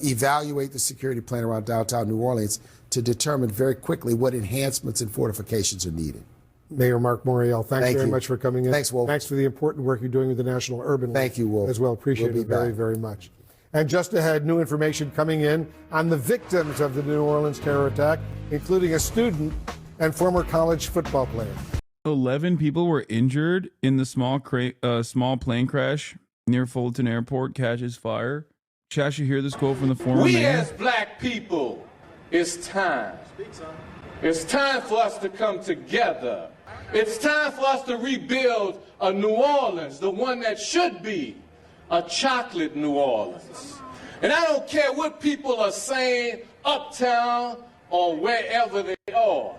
S17: evaluate the security plan around downtown New Orleans to determine very quickly what enhancements and fortifications are needed.
S8: Mayor Mark Morial, thanks very much for coming in.
S17: Thanks, Wolf.
S8: Thanks for the important work you're doing with the National Urban League.
S17: Thank you, Wolf.
S8: As well. Appreciate it very, very much. And just ahead, new information coming in on the victims of the New Orleans terror attack, including a student and former college football player.
S1: 11 people were injured in the small plane crash near Fulton Airport catches fire. Chad, you hear this quote from the former
S29: We
S1: mayor?
S29: as black people, it's time. It's time for us to come together. It's time for us to rebuild a New Orleans, the one that should be a chocolate New Orleans. And I don't care what people are saying uptown or wherever they are.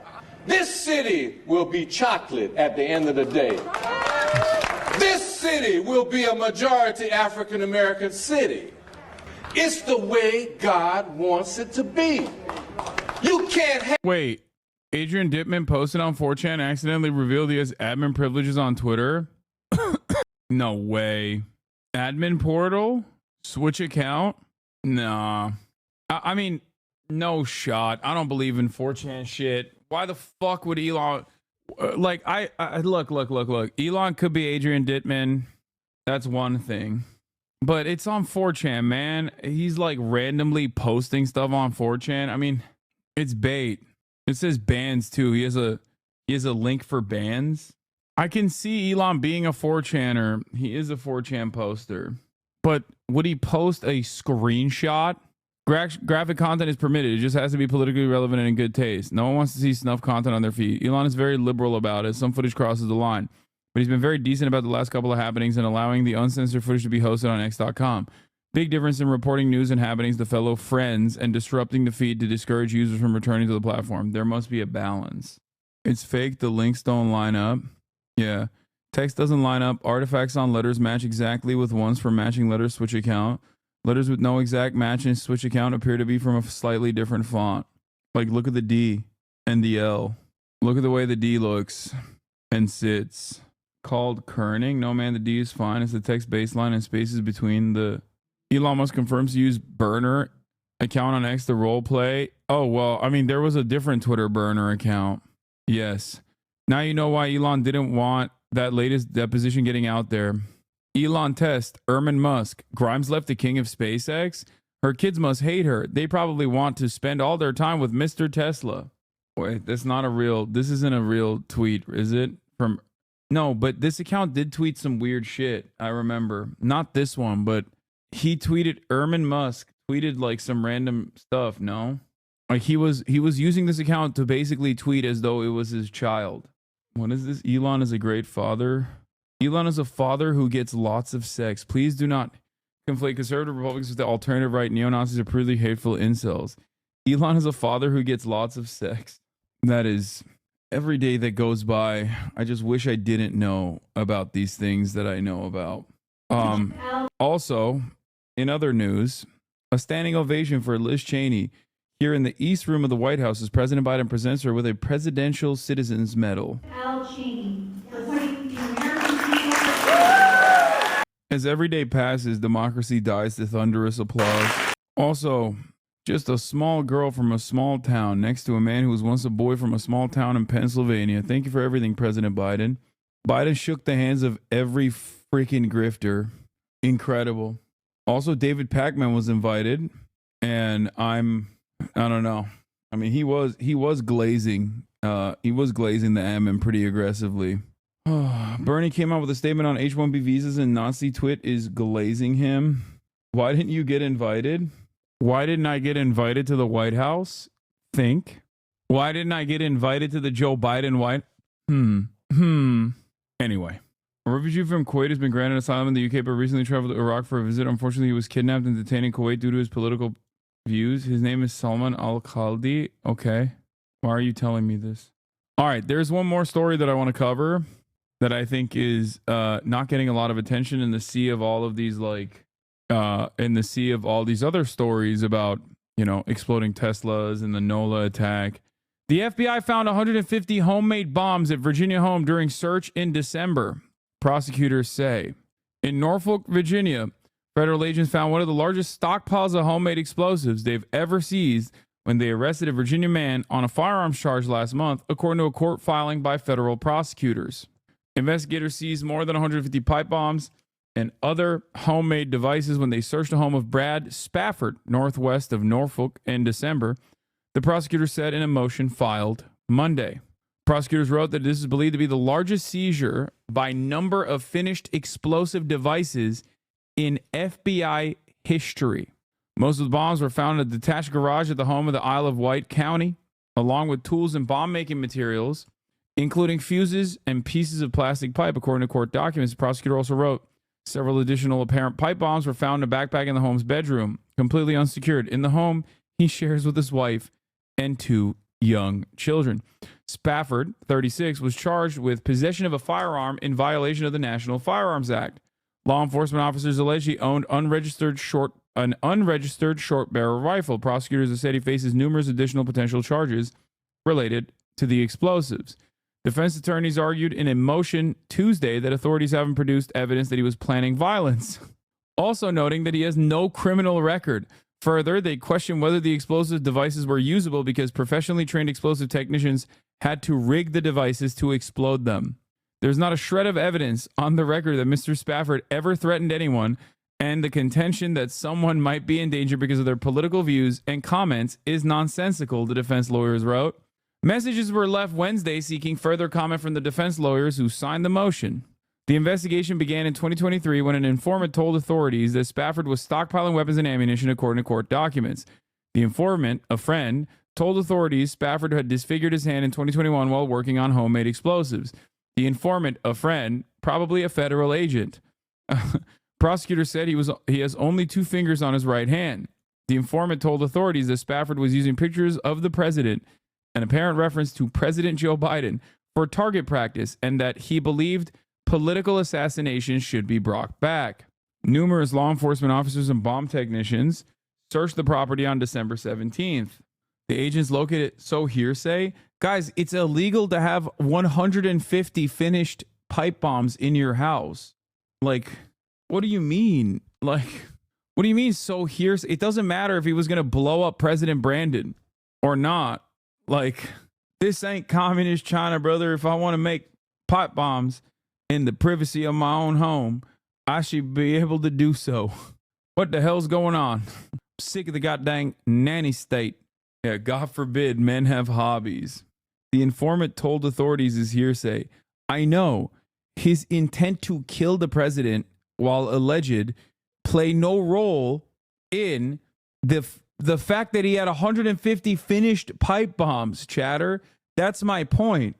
S29: This city will be chocolate at the end of the day. This city will be a majority African American city. It's the way God wants it to be. You can't have...
S1: Wait, Adrian Dittman posted on 4chan accidentally revealed he has admin privileges on Twitter? No way. Admin portal? Switch account? Nah. I mean, no shot. I don't believe in 4chan shit. Why the fuck would Elon... look. Elon could be Adrian Dittman. That's one thing. But it's on 4chan, man. He's like randomly posting stuff on 4chan. I mean, it's bait. It says bans too. He has a link for bans. I can see Elon being a 4chaner. He is a 4chan poster. But would he post a screenshot? Graphic content is permitted. It just has to be politically relevant and in good taste. No one wants to see snuff content on their feed. Elon is very liberal about it. Some footage crosses the line. But he's been very decent about the last couple of happenings and allowing the uncensored footage to be hosted on X.com. Big difference in reporting news and happenings to fellow friends and disrupting the feed to discourage users from returning to the platform. There must be a balance. It's fake. The links don't line up. Yeah. Text doesn't line up. Artifacts on letters match exactly with ones for matching letters switch account. Letters with no exact match in switch account appear to be from a slightly different font. Like, look at the D and the L. Look at the way the D looks and sits. Called kerning. No, man, the D is fine. It's the text baseline and spaces between the... Elon Musk confirms to use burner account on X to role play. Oh, well, I mean, there was a different Twitter burner account. Yes. Now you know why Elon didn't want that latest deposition getting out there. Elon test, Elon Musk. Grimes left the king of SpaceX. Her kids must hate her. They probably want to spend all their time with Mr. Tesla. Wait, this isn't a real tweet, is it? No, but this account did tweet some weird shit. I remember. Not this one, but he tweeted, Elon Musk tweeted like some random stuff, no? Like he was using this account to basically tweet as though it was his child. What is this? Elon is a great father. Elon is a father who gets lots of sex. Please do not conflate conservative Republicans with the alternative right. Neo-Nazis are purely hateful incels. Elon is a father who gets lots of sex. That is, every day that goes by, I just wish I didn't know about these things that I know about. Also, in other news, a standing ovation for Liz Cheney here in the East Room of the White House as President Biden presents her with a Presidential Citizens Medal. As every day passes, democracy dies to thunderous applause. Also, just a small girl from a small town next to a man who was once a boy from a small town in Pennsylvania. Thank you for everything, President Biden. Biden shook the hands of every freaking grifter. Incredible. Also, David Pacman was invited, and I don't know. I mean, he was glazing. He was glazing the M pretty aggressively. Bernie came out with a statement on H-1B visas, and Nazi twit is glazing him. Why didn't you get invited? Why didn't I get invited to the White House? Think. Why didn't I get invited to the Joe Biden White? Anyway, a refugee from Kuwait has been granted asylum in the UK, but recently traveled to Iraq for a visit. Unfortunately, he was kidnapped and detained in Kuwait due to his political views. His name is Salman Al-Khaldi. Okay. Why are you telling me this? All right. There's one more story that I want to cover that I think is not getting a lot of attention in the sea of all of these, in the sea of all these other stories about, exploding Teslas and the NOLA attack. The FBI found 150 homemade bombs at Virginia home during search in December, prosecutors say. In Norfolk, Virginia, federal agents found one of the largest stockpiles of homemade explosives they've ever seized when they arrested a Virginia man on a firearms charge last month, according to a court filing by federal prosecutors. Investigators seized more than 150 pipe bombs and other homemade devices when they searched the home of Brad Spafford, northwest of Norfolk, in December, the prosecutor said in a motion filed Monday. Prosecutors wrote that this is believed to be the largest seizure by number of finished explosive devices in FBI history. Most of the bombs were found in a detached garage at the home of the Isle of Wight County, along with tools and bomb-making materials, including fuses and pieces of plastic pipe, according to court documents. The prosecutor also wrote, several additional apparent pipe bombs were found in a backpack in the home's bedroom, completely unsecured. In the home he shares with his wife and 2 young children. Spafford, 36, was charged with possession of a firearm in violation of the National Firearms Act. Law enforcement officers allege he owned an unregistered short barrel rifle. Prosecutors have said he faces numerous additional potential charges related to the explosives. Defense attorneys argued in a motion Tuesday that authorities haven't produced evidence that he was planning violence, also noting that he has no criminal record. Further, they questioned whether the explosive devices were usable because professionally trained explosive technicians had to rig the devices to explode them. There's not a shred of evidence on the record that Mr. Spafford ever threatened anyone, and the contention that someone might be in danger because of their political views and comments is nonsensical, the defense lawyers wrote. Messages were left Wednesday seeking further comment from the defense lawyers who signed the motion. The investigation began in 2023 when an informant told authorities that Spafford was stockpiling weapons and ammunition, according to court documents. The informant, a friend, told authorities Spafford had disfigured his hand in 2021 while working on homemade explosives. The informant, a friend, probably a federal agent. Prosecutors said he has only 2 fingers on his right hand. The informant told authorities that Spafford was using pictures of the president, an apparent reference to President Joe Biden, for target practice, and that he believed political assassination should be brought back. Numerous law enforcement officers and bomb technicians searched the property on December 17th. The agents located, so hearsay. Guys, it's illegal to have 150 finished pipe bombs in your house. Like, what do you mean? Like, what do you mean so hearsay? It doesn't matter if he was going to blow up President Brandon or not. Like, This ain't communist China, brother. If I want to make pipe bombs in the privacy of my own home, I should be able to do so. What the hell's going on? I'm sick of the goddamn nanny state. Yeah, God forbid men have hobbies. The informant told authorities is hearsay. I know his intent to kill the president while alleged play no role in the fact that he had 150 finished pipe bombs, chatter. That's my point.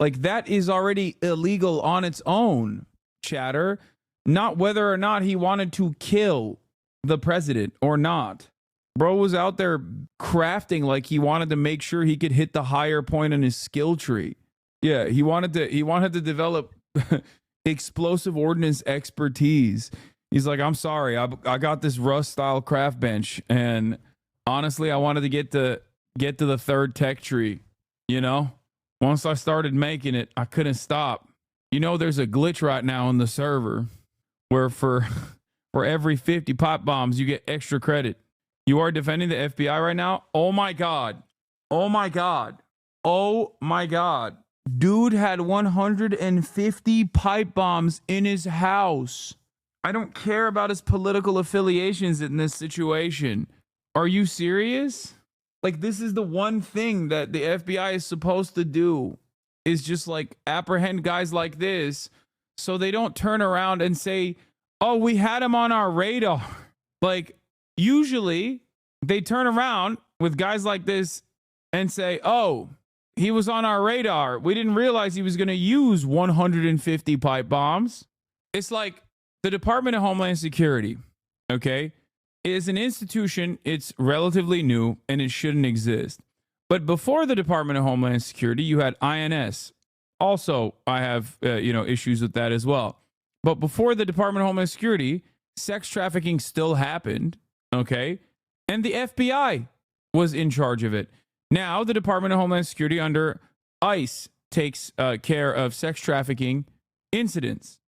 S1: Like, that is already illegal on its own, chatter. Not whether or not he wanted to kill the president or not. Bro was out there crafting like he wanted to make sure he could hit the higher point on his skill tree. Yeah, he wanted to develop explosive ordnance expertise. He's like, I'm sorry, I got this Rust style craft bench, and honestly, I wanted to get to the third tech tree. You know, once I started making it, I couldn't stop. You know, there's a glitch right now on the server where for every 50 pipe bombs, you get extra credit. You are defending the FBI right now? Oh my God. Oh my God. Oh my God. Dude had 150 pipe bombs in his house. I don't care about his political affiliations in this situation. Are you serious? Like, this is the one thing that the FBI is supposed to do, is just like apprehend guys like this so they don't turn around and say, oh, we had him on our radar. Like, usually they turn around with guys like this and say, oh, he was on our radar. We didn't realize he was going to use 150 pipe bombs. It's like the Department of Homeland Security, okay, is an institution. It's relatively new and it shouldn't exist. But before the Department of Homeland Security, you had INS. Also, I have issues with that as well. But before the Department of Homeland Security, sex trafficking still happened, okay? And the FBI was in charge of it. Now, the Department of Homeland Security under ICE takes care of sex trafficking incidents,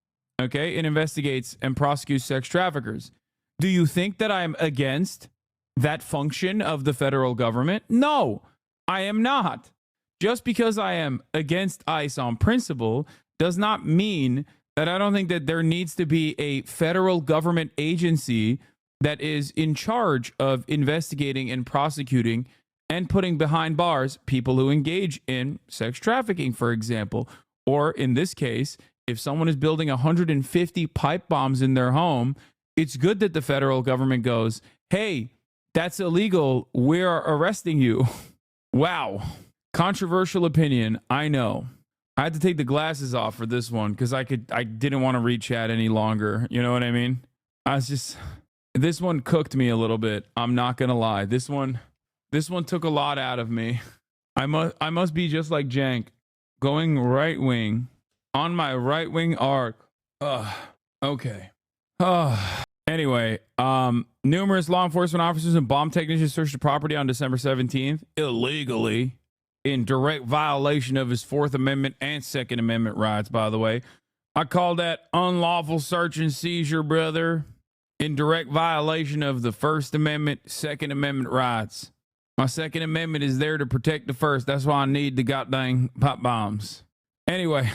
S1: okay? It investigates and prosecutes sex traffickers. Do you think that I'm against that function of the federal government? No, I am not. Just because I am against ICE on principle does not mean that I don't think that there needs to be a federal government agency that is in charge of investigating and prosecuting and putting behind bars people who engage in sex trafficking, for example. Or in this case, if someone is building 150 pipe bombs in their home, it's good that the federal government goes, hey, that's illegal. We're arresting you. Wow. Controversial opinion, I know. I had to take the glasses off for this one because I didn't want to read chat any longer. You know what I mean? This one cooked me a little bit. I'm not going to lie. This one took a lot out of me. I must be just like Jank, going right wing on my right wing arc. Okay. Anyway, numerous law enforcement officers and bomb technicians searched the property on December 17th illegally, in direct violation of his Fourth Amendment and Second Amendment rights, by the way. I call that unlawful search and seizure, brother, in direct violation of the First Amendment, Second Amendment rights. My Second Amendment is there to protect the First. That's why I need the goddamn pop bombs. Anyway,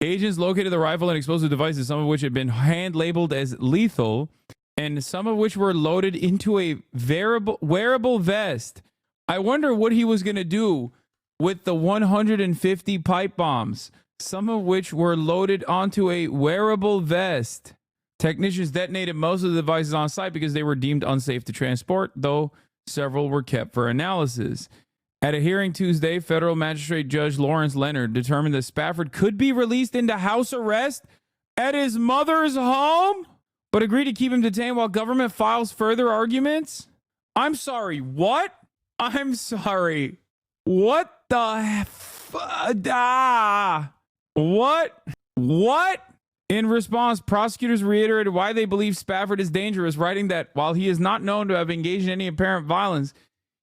S1: agents located the rifle and explosive devices, some of which had been hand-labeled as lethal, and some of which were loaded into a wearable vest. I wonder what he was going to do with the 150 pipe bombs, some of which were loaded onto a wearable vest. Technicians detonated most of the devices on site because they were deemed unsafe to transport, though several were kept for analysis. At a hearing Tuesday, federal magistrate Judge Lawrence Leonard determined that Spafford could be released into house arrest at his mother's home, but agreed to keep him detained while government files further arguments. I'm sorry, what? I'm sorry. What the What? In response, prosecutors reiterated why they believe Spafford is dangerous, writing that while he is not known to have engaged in any apparent violence,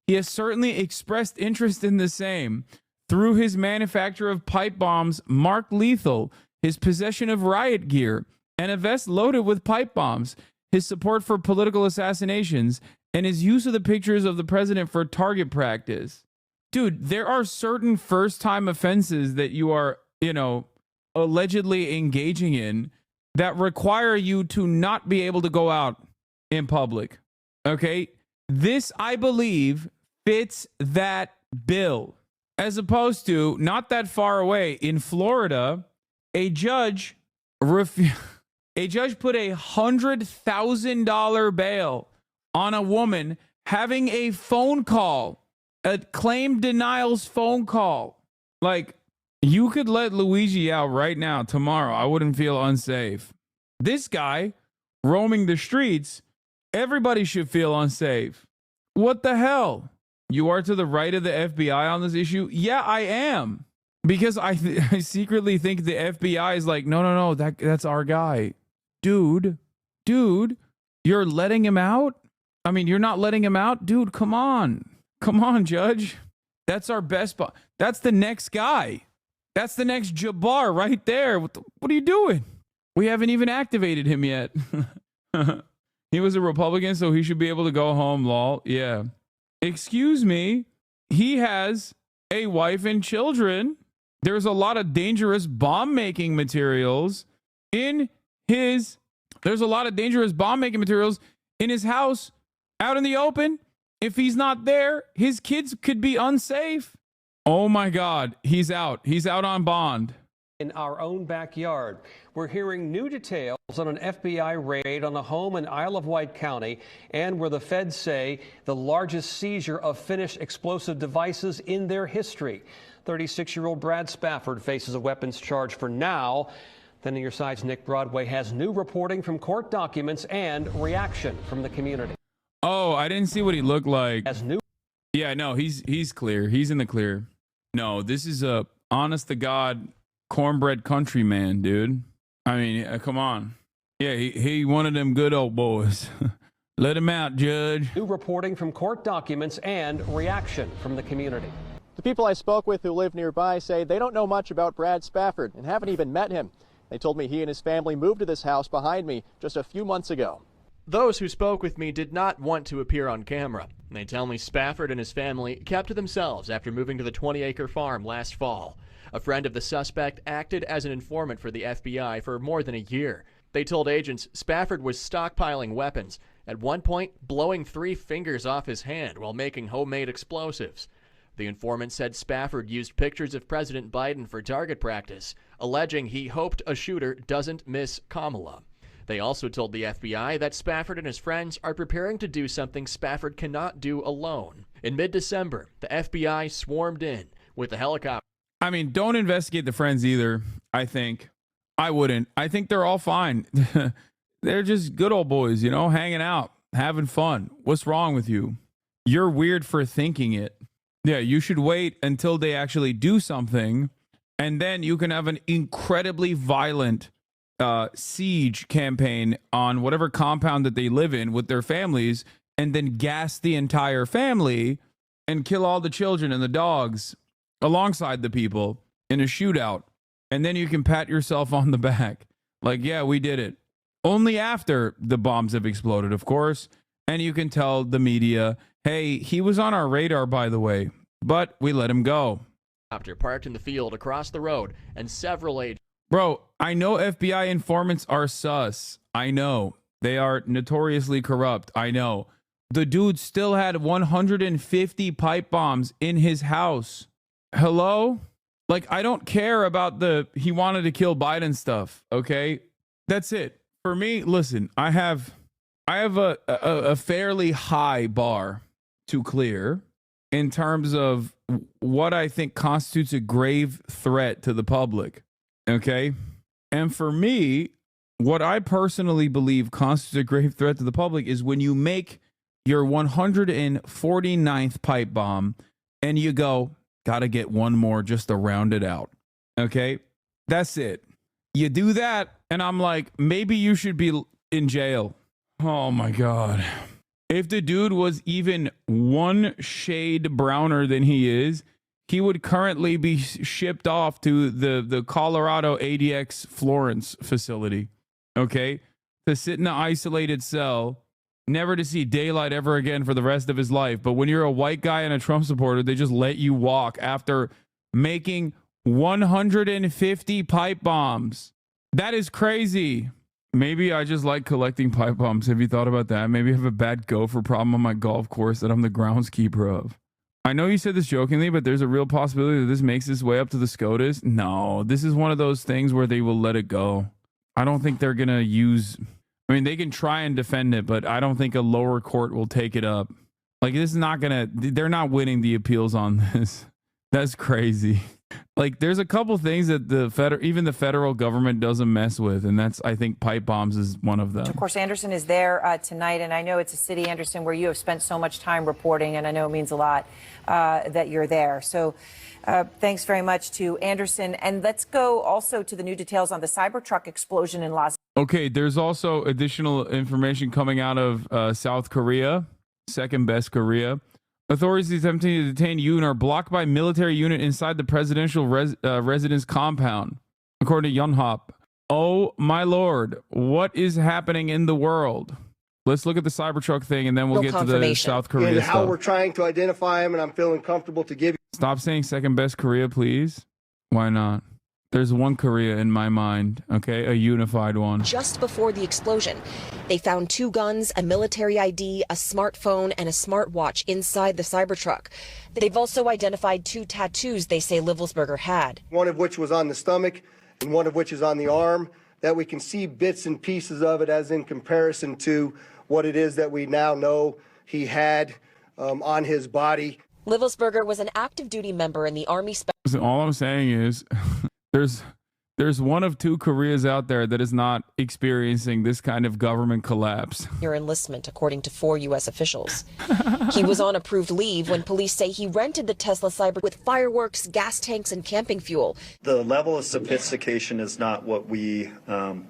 S1: he has certainly expressed interest in the same through his manufacture of pipe bombs marked lethal, his possession of riot gear, and a vest loaded with pipe bombs, his support for political assassinations, and his use of the pictures of the president for target practice. dude, there are certain first-time offenses that you are, allegedly engaging in that require you to not be able to go out in public. Okay? This, I believe, fits that bill. As opposed to, not that far away, in Florida, a judge put a $100,000 bail on a woman having a phone call, a claim denials phone call. Like, you could let Luigi out right now, tomorrow. I wouldn't feel unsafe. This guy roaming the streets, everybody should feel unsafe. What the hell? You are to the right of the FBI on this issue? Yeah, I am. Because I secretly think the FBI is like, no, that's our guy. Dude, you're letting him out? I mean, you're not letting him out? Dude, come on. Come on, Judge. That's our best. That's the next guy. That's the next Jabbar right there. What are you doing? We haven't even activated him yet. He was a Republican, so he should be able to go home, lol. Yeah. Excuse me. He has a wife and children. There's a lot of dangerous bomb-making materials in his... There's a lot of dangerous bomb-making materials in his house, out in the open. If he's not there, his kids could be unsafe. Oh my God, he's out. He's out on bond.
S18: In our own backyard, we're hearing new details on an FBI raid on a home in Isle of Wight County, and where the feds say the largest seizure of finished explosive devices in their history. 36-year-old Brad Spafford faces a weapons charge for now. Then on your side's Nick Broadway has new reporting from court documents and reaction from the community.
S1: Oh, I didn't see what he looked like. Yeah, no, he's clear. He's in the clear. No, this is a honest to God cornbread countryman, dude. I mean, come on. Yeah, he one of them good old boys. Let him out, Judge.
S18: New reporting from court documents and reaction from the community.
S19: The people I spoke with who live nearby say they don't know much about Brad Spafford and haven't even met him. They told me he and his family moved to this house behind me just a few months ago. Those who spoke with me did not want to appear on camera. They tell me Spafford and his family kept to themselves after moving to the 20-acre farm last fall. A friend of the suspect acted as an informant for the FBI for more than a year. They told agents Spafford was stockpiling weapons, at one point blowing 3 fingers off his hand while making homemade explosives. The informant said Spafford used pictures of President Biden for target practice, alleging he hoped a shooter doesn't miss Kamala. They also told the FBI that Spafford and his friends are preparing to do something Spafford cannot do alone. In mid-December, the FBI swarmed in with a helicopter.
S1: I mean, don't investigate the friends either, I think. I wouldn't. I think they're all fine. They're just good old boys, hanging out, having fun. What's wrong with you? You're weird for thinking it. Yeah, you should wait until they actually do something, and then you can have an incredibly violent siege campaign on whatever compound that they live in with their families, and then gas the entire family and kill all the children and the dogs alongside the people in a shootout. And then you can pat yourself on the back. Like, yeah, we did it. Only after the bombs have exploded, of course. And you can tell the media, hey, he was on our radar, by the way, but we let him go.
S19: After parked in the field across the road, and several agents.
S1: Bro, I know FBI informants are sus. I know. They are notoriously corrupt. I know. The dude still had 150 pipe bombs in his house. Hello? Like, I don't care about he wanted to kill Biden stuff, okay? That's it. For me, listen, I have a fairly high bar to clear in terms of what I think constitutes a grave threat to the public. Okay. And for me, what I personally believe constitutes a grave threat to the public is when you make your 149th pipe bomb and you go, gotta get one more just to round it out. Okay. That's it. You do that. And I'm like, maybe you should be in jail. Oh my God. If the dude was even one shade browner than he is, he would currently be shipped off to the Colorado ADX Florence facility, okay, to sit in an isolated cell never to see daylight ever again for the rest of his life. But when you're a white guy and a Trump supporter, they just let you walk after making 150 pipe bombs. That is crazy. Maybe I just like collecting pipe bombs. Have you thought about that? Maybe I have a bad gopher problem on my golf course that I'm the groundskeeper of. I know you said this jokingly, but there's a real possibility that this makes its way up to the SCOTUS. No, this is one of those things where they will let it go. I don't think they're going to use... I mean, they can try and defend it, but I don't think a lower court will take it up. Like, this is not going to... They're not winning the appeals on this. That's crazy. Like, there's a couple things that even the federal government doesn't mess with, and that's, I think, pipe bombs is one of them.
S11: Of course, Anderson is there tonight, and I know it's a city, Anderson, where you have spent so much time reporting, and I know it means a lot that you're there. So thanks very much to Anderson. And let's go also to the new details on the Cybertruck explosion in Las Vegas.
S1: Okay, there's also additional information coming out of South Korea, second best Korea. Authorities attempting to detain Yoon are blocked by military unit inside the presidential residence compound, according to Yonhap. Oh, my lord. What is happening in the world? Let's look at the Cybertruck thing, and then we'll get to the South Korea
S4: and
S1: stuff.
S4: how we're trying to identify him, and I'm feeling comfortable to give you.
S1: Stop saying second best Korea, please. Why not? There's one Korea in my mind, okay? A unified one.
S6: Just before the explosion, they found 2 guns, a military ID, a smartphone, and a smartwatch inside the Cybertruck. They've also identified 2 tattoos they say Livelsberger had.
S4: One of which was on the stomach and one of which is on the arm, that we can see bits and pieces of it as in comparison to what it is that we now know he had on his body.
S6: Livelsberger was an active duty member in the Army.
S1: All I'm saying is... There's one of 2 Koreas out there that is not experiencing this kind of government collapse.
S6: Your enlistment, according to 4 U.S. officials. He was on approved leave when police say he rented the Tesla Cyber with fireworks, gas tanks, and camping fuel.
S15: The level of sophistication is not what we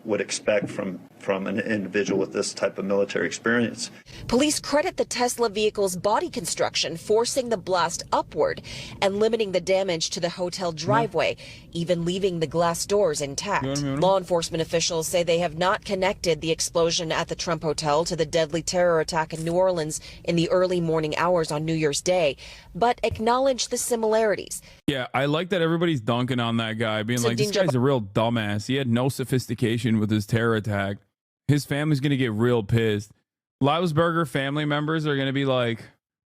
S15: would expect from an individual with this type of military experience.
S6: Police credit the Tesla vehicle's body construction, forcing the blast upward and limiting the damage to the hotel driveway, even leaving the glass doors intact. Law enforcement officials say they have not connected the explosion at the Trump Hotel to the deadly terror attack in New Orleans in the early morning hours on New Year's Day, but acknowledge the similarities.
S1: Yeah, I like that everybody's dunking on that guy, being like, this guy's a real dumbass. He had no sophistication with his terror attack. His family's going to get real pissed. Livelsberger family members are going to be like,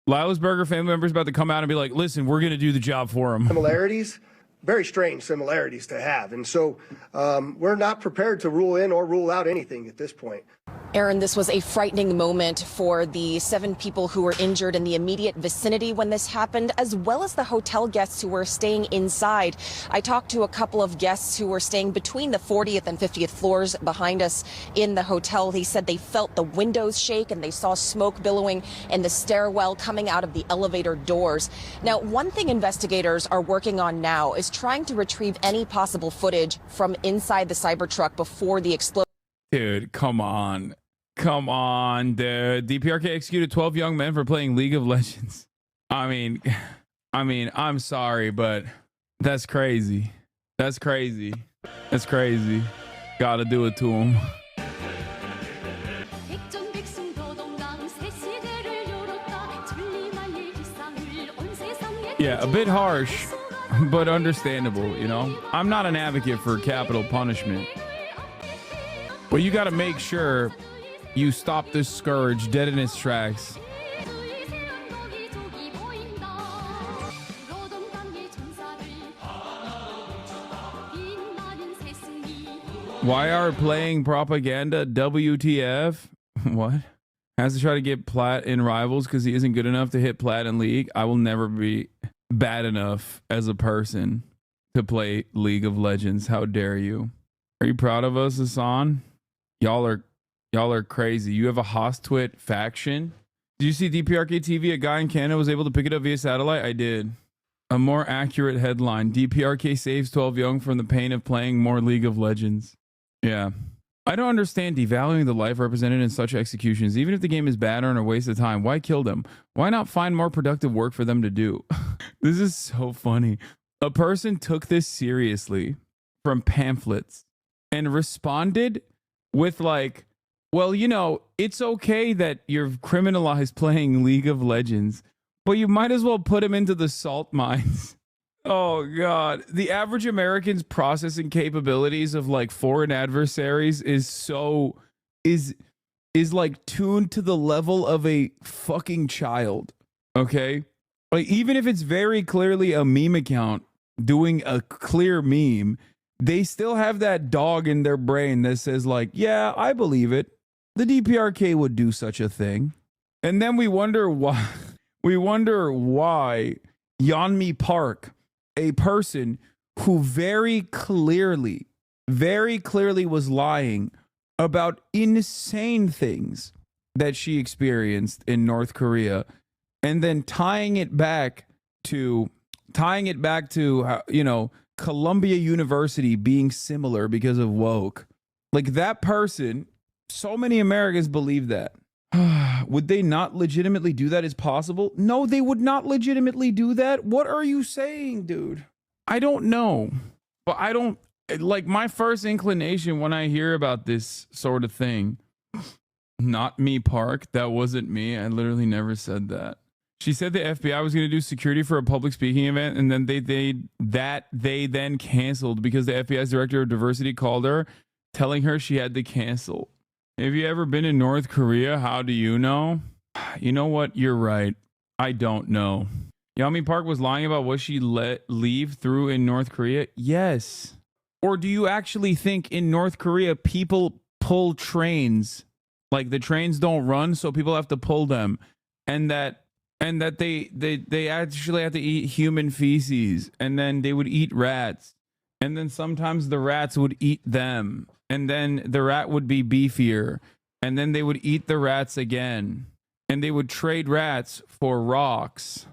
S1: Livelsberger family members about to come out and be like, listen, we're going to do the job for him.
S4: Similarities, very strange similarities to have. And so we're not prepared to rule in or rule out anything at this point.
S6: Aaron, this was a frightening moment for the 7 people who were injured in the immediate vicinity when this happened, as well as the hotel guests who were staying inside. I talked to a couple of guests who were staying between the 40th and 50th floors behind us in the hotel. They said they felt the windows shake and they saw smoke billowing in the stairwell coming out of the elevator doors. Now, one thing investigators are working on now is trying to retrieve any possible footage from inside the Cybertruck before the explosion.
S1: Dude, come on. Come on, dude. DPRK executed 12 young men for playing League of Legends. I mean, I'm sorry, but that's crazy. That's crazy. That's crazy. Gotta do it to him. Yeah, a bit harsh, but understandable, you know? I'm not an advocate for capital punishment. But you got to make sure you stop this scourge dead in its tracks. Why are playing propaganda WTF? What? Has to try to get Plat in Rivals because he isn't good enough to hit Plat in League. I will never be bad enough as a person to play League of Legends. How dare you? Are you proud of us, Hasan? Y'all are crazy. You have a Hostwit faction? Did you see DPRK TV? A guy in Canada was able to pick it up via satellite? I did. A more accurate headline. DPRK saves 12 young from the pain of playing more League of Legends. Yeah. I don't understand devaluing the life represented in such executions. Even if the game is bad or a waste of time, why kill them? Why not find more productive work for them to do? This is so funny. A person took this seriously from pamphlets and responded with like well, you know, it's okay that you're criminalized playing League of Legends, but you might as well put him into the salt mines. Oh God. The average American's processing capabilities of like foreign adversaries is like tuned to the level of a fucking child. Okay? Like, even if it's very clearly a meme account doing a clear meme, they still have that dog in their brain that says like, yeah, I believe it. The DPRK would do such a thing. And then we wonder why Yeonmi Park, a person who very clearly was lying about insane things that she experienced in North Korea, and then tying it back to you know, Columbia University being similar because of woke. Like, that person, so many Americans believe that. Would they not legitimately do that? Is possible? No, they would not legitimately do that. What are you saying, dude? I don't know. But I don't, like, my first inclination when I hear about this sort of thing, not me, Park. That wasn't me. I literally never said that. She said the FBI was going to do security for a public speaking event, and then they then canceled because the FBI's director of diversity called her, telling her she had to cancel. Have you ever been in North Korea? How do you know? You know what? You're right. I don't know. Yeonmi Park was lying about what she let leave through in North Korea? Yes. Or do you actually think in North Korea people pull trains? Like, the trains don't run, so people have to pull them. And that they actually have to eat human feces, and then they would eat rats, and then sometimes the rats would eat them, and then the rat would be beefier, and then they would eat the rats again, and they would trade rats for rocks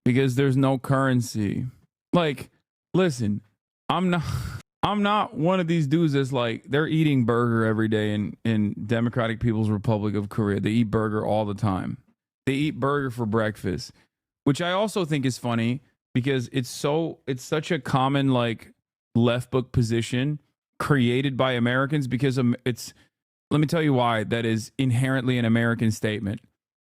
S1: because there's no currency. Like, listen, I'm not one of these dudes that's like, they're eating burger every day in Democratic People's Republic of Korea. They eat burger all the time. They eat burger for breakfast, which I also think is funny because it's such a common, like, left book position created by Americans, because let me tell you why that is inherently an American statement,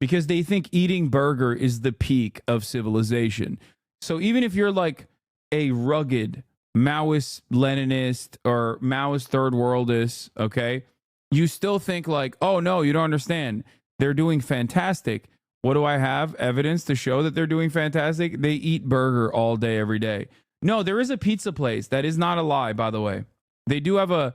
S1: because they think eating burger is the peak of civilization. So even if you're like a rugged Maoist Leninist or Maoist third worldist, okay, you still think like, oh no, you don't understand. They're doing fantastic. What do I have? Evidence to show that they're doing fantastic? They eat burger all day, every day. No, there is a pizza place. That is not a lie, by the way. They do have a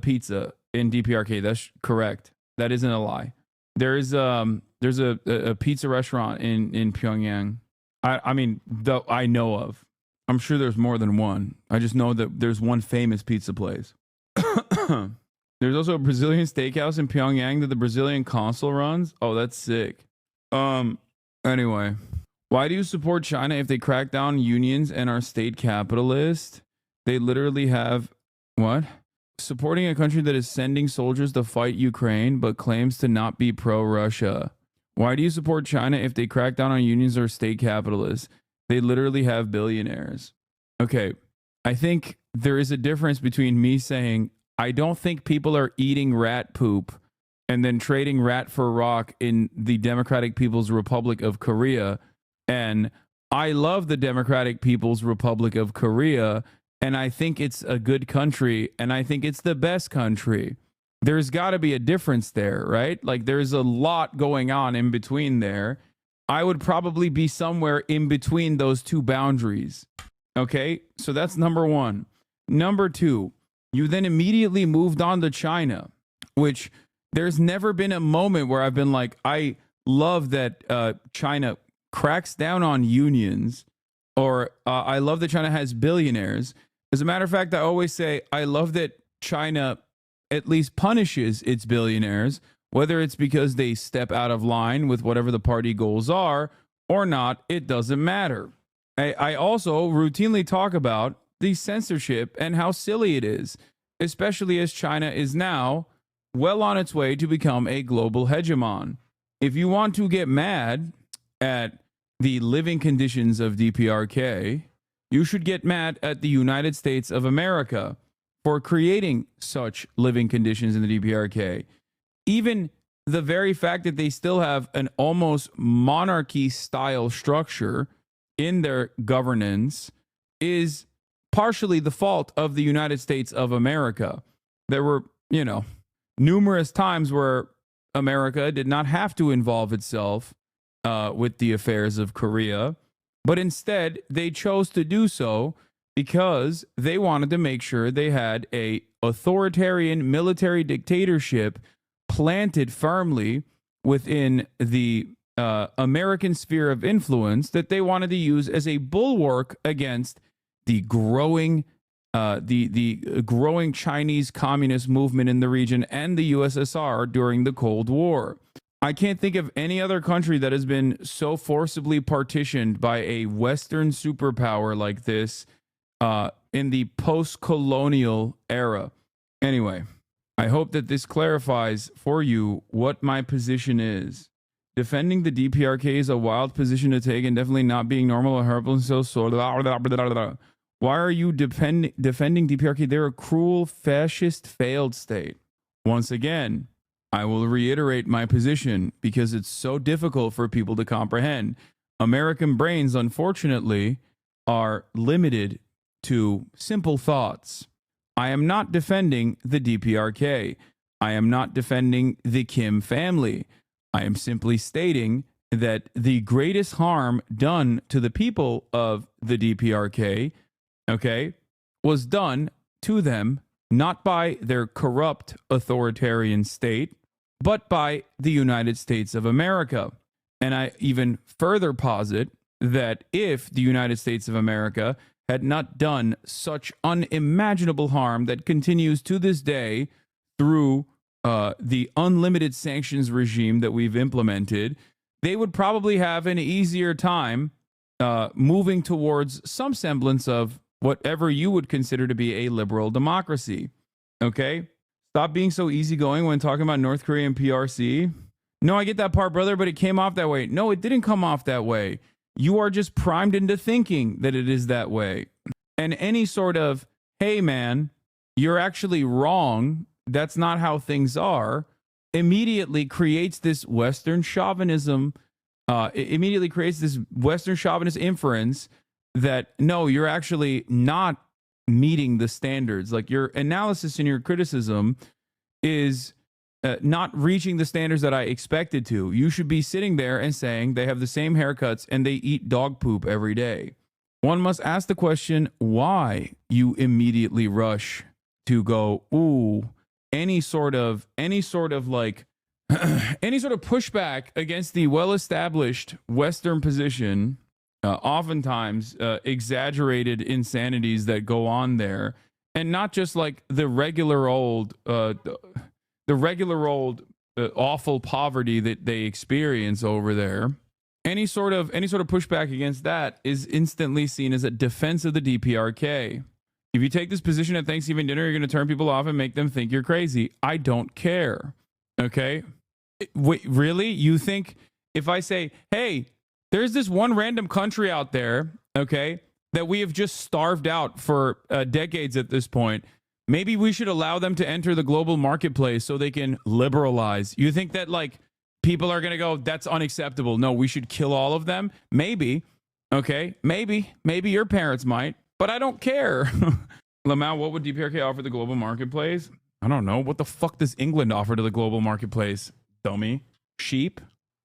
S1: pizza in DPRK. That's correct. That isn't a lie. There's a pizza restaurant in Pyongyang. I mean, I know of. I'm sure there's more than one. I just know that there's one famous pizza place. There's also a Brazilian steakhouse in Pyongyang that the Brazilian consul runs. Oh, that's sick. Anyway, why do you support China if they crack down unions and are state capitalist? They literally have what? Supporting a country that is sending soldiers to fight Ukraine but claims to not be pro-Russia. Why do you support China if they crack down on unions or state capitalists? They literally have billionaires. Okay, I think there is a difference between me saying I don't think people are eating rat poop and then trading rat for rock in the Democratic People's Republic of Korea, and I love the Democratic People's Republic of Korea, and I think it's a good country, and I think it's the best country. There's got to be a difference there, right? Like, there's a lot going on in between there. I would probably be somewhere in between those two boundaries. Okay, so that's number one. Number two, you then immediately moved on to China, which there's never been a moment where I've been like, I love that China cracks down on unions, or I love that China has billionaires. As a matter of fact, I always say I love that China at least punishes its billionaires, whether it's because they step out of line with whatever the party goals are or not, it doesn't matter. I also routinely talk about the censorship and how silly it is, especially as China is now well on its way to become a global hegemon. If you want to get mad at the living conditions of DPRK, you should get mad at the United States of America for creating such living conditions in the DPRK. Even the very fact that they still have an almost monarchy style structure in their governance is partially the fault of the United States of America. There were, numerous times where America did not have to involve itself with the affairs of Korea, but instead they chose to do so because they wanted to make sure they had a authoritarian military dictatorship planted firmly within the American sphere of influence that they wanted to use as a bulwark against the growing growing Chinese communist movement in the region and the USSR during the Cold War. I can't think of any other country that has been so forcibly partitioned by a Western superpower like this in the post-colonial era. Anyway, I hope that this clarifies for you what my position is. Defending the DPRK is a wild position to take and definitely not being normal or horrible. Why are you defending DPRK? They're a cruel, fascist, failed state. Once again, I will reiterate my position because it's so difficult for people to comprehend. American brains, unfortunately, are limited to simple thoughts. I am not defending the DPRK. I am not defending the Kim family. I am simply stating that the greatest harm done to the people of the DPRK, was done to them not by their corrupt authoritarian state, but by the United States of America. And I even further posit that if the United States of America had not done such unimaginable harm that continues to this day through the unlimited sanctions regime that we've implemented, they would probably have an easier time moving towards some semblance of whatever you would consider to be a liberal democracy. Okay? Stop being so easygoing when talking about North Korea and PRC. No, I get that part, brother, but it came off that way. No, it didn't come off that way. You are just primed into thinking that it is that way. And any sort of, hey, man, you're actually wrong, that's not how things are, immediately creates this Western chauvinism, immediately creates this Western chauvinist inference that, no, you're actually not meeting the standards. Like your analysis and your criticism is not reaching the standards that I expected to. You should be sitting there and saying they have the same haircuts and they eat dog poop every day. One must ask the question why you immediately rush to go, ooh, any sort of like any sort of pushback against the well-established Western position, oftentimes exaggerated insanities that go on there, and not just like the regular old awful poverty that they experience over there. Any sort of pushback against that is instantly seen as a defense of the DPRK. If you take this position at Thanksgiving dinner, you're going to turn people off and make them think you're crazy. I don't care. Okay? Wait, really? You think if I say, hey, there's this one random country out there, okay, that we have just starved out for decades at this point, maybe we should allow them to enter the global marketplace so they can liberalize. You think that like people are going to go, that's unacceptable. No, we should kill all of them? Maybe. Okay. Maybe your parents might, but I don't care. Lamau, what would DPRK offer the global marketplace? I don't know. What the fuck does England offer to the global marketplace? Dummy. Sheep?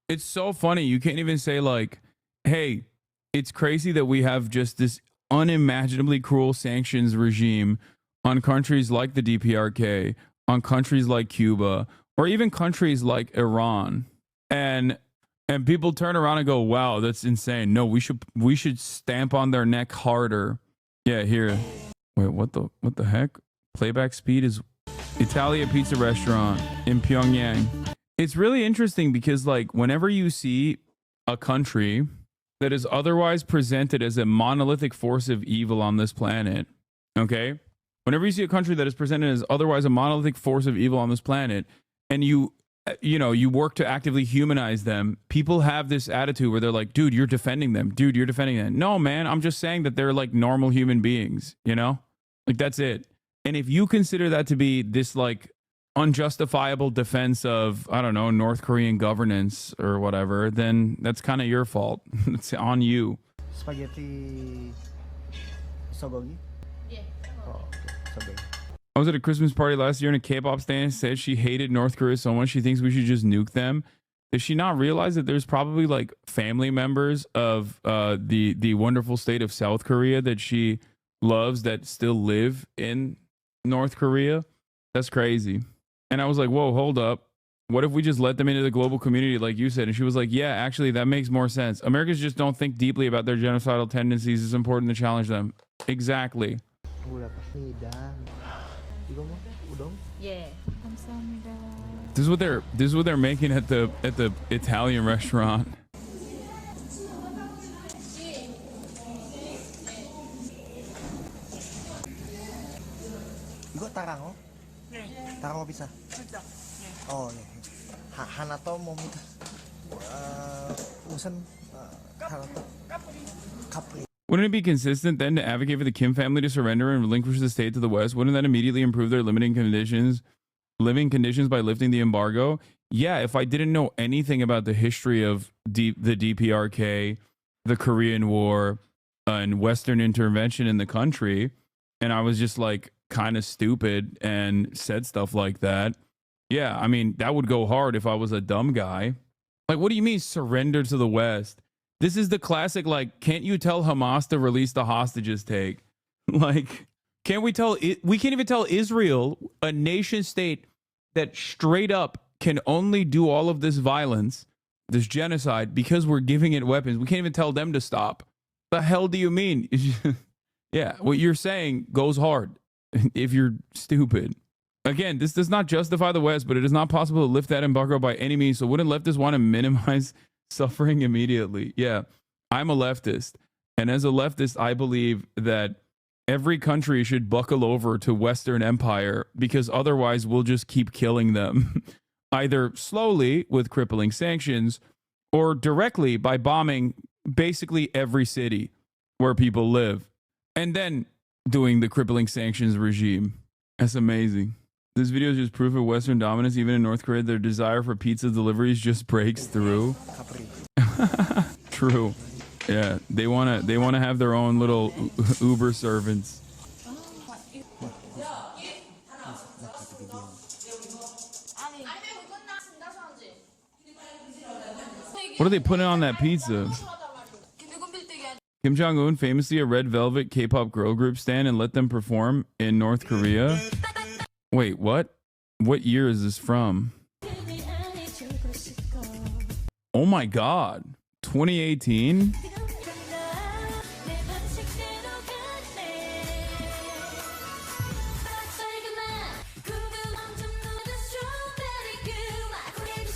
S1: It's so funny. You can't even say like, hey, it's crazy that we have just this unimaginably cruel sanctions regime on countries like the DPRK, on countries like Cuba, or even countries like Iran. And people turn around and go, wow, that's insane. No, we should stamp on their neck harder. Yeah, here. Wait, what the heck? Playback speed is Italia Pizza Restaurant in Pyongyang. It's really interesting because like whenever you see a country that is otherwise presented as a monolithic force of evil on this planet, okay? Whenever you see a country that is presented as otherwise a monolithic force of evil on this planet, and you work to actively humanize them, people have this attitude where they're like, dude, you're defending them. Dude, you're defending them. No, man, I'm just saying that they're like normal human beings, you know? Like, that's it. And if you consider that to be this like unjustifiable defense of, I don't know, North Korean governance or whatever, then that's kind of your fault. It's on you.
S2: Spaghetti sogogi? Yeah. Oh, okay.
S1: I was at a Christmas party last year and a K-pop stan said she hated North Korea so much she thinks we should just nuke them. Does she not realize that there's probably like family members of the wonderful state of South Korea that she loves that still live in North Korea? That's crazy. And I was like, whoa, hold up. What if we just let them into the global community like you said? And she was like, yeah, actually, that makes more sense. Americans just don't think deeply about their genocidal tendencies. It's important to challenge them. Exactly.
S20: Yeah.
S1: This is what they're making at the Italian restaurant.
S2: 이거 따라고? 네. 따라고 bisa? Oh, 네. 하나도 뭡니다. 우선 하나도 카프리.
S1: Wouldn't it be consistent then to advocate for the Kim family to surrender and relinquish the state to the West? Wouldn't that immediately improve their living conditions by lifting the embargo? Yeah, if I didn't know anything about the history of the DPRK, the Korean War, and Western intervention in the country, and I was just like kind of stupid and said stuff like that, yeah, I mean, that would go hard if I was a dumb guy. Like, what do you mean surrender to the West? This is the classic, like, can't you tell Hamas to release the hostages take? Like, can't we tell it? We can't even tell Israel, a nation state that straight up can only do all of this violence, this genocide, because we're giving it weapons. We can't even tell them to stop. The hell do you mean? Yeah, what you're saying goes hard if you're stupid. Again, this does not justify the West, but it is not possible to lift that embargo by any means. So wouldn't leftists want to minimize suffering immediately? Yeah, I'm a leftist. And as a leftist, I believe that every country should buckle over to Western empire because otherwise we'll just keep killing them, either slowly with crippling sanctions or directly by bombing basically every city where people live and then doing the crippling sanctions regime. That's amazing. This video is just proof of Western dominance. Even in North Korea, their desire for pizza deliveries just breaks through. True. Yeah, they wanna have their own little Uber servants. What are they putting on that pizza? Kim Jong-un famously a red velvet K-pop girl group stan and let them perform in North Korea. Wait, what? What year is this from? Oh my God. 2018?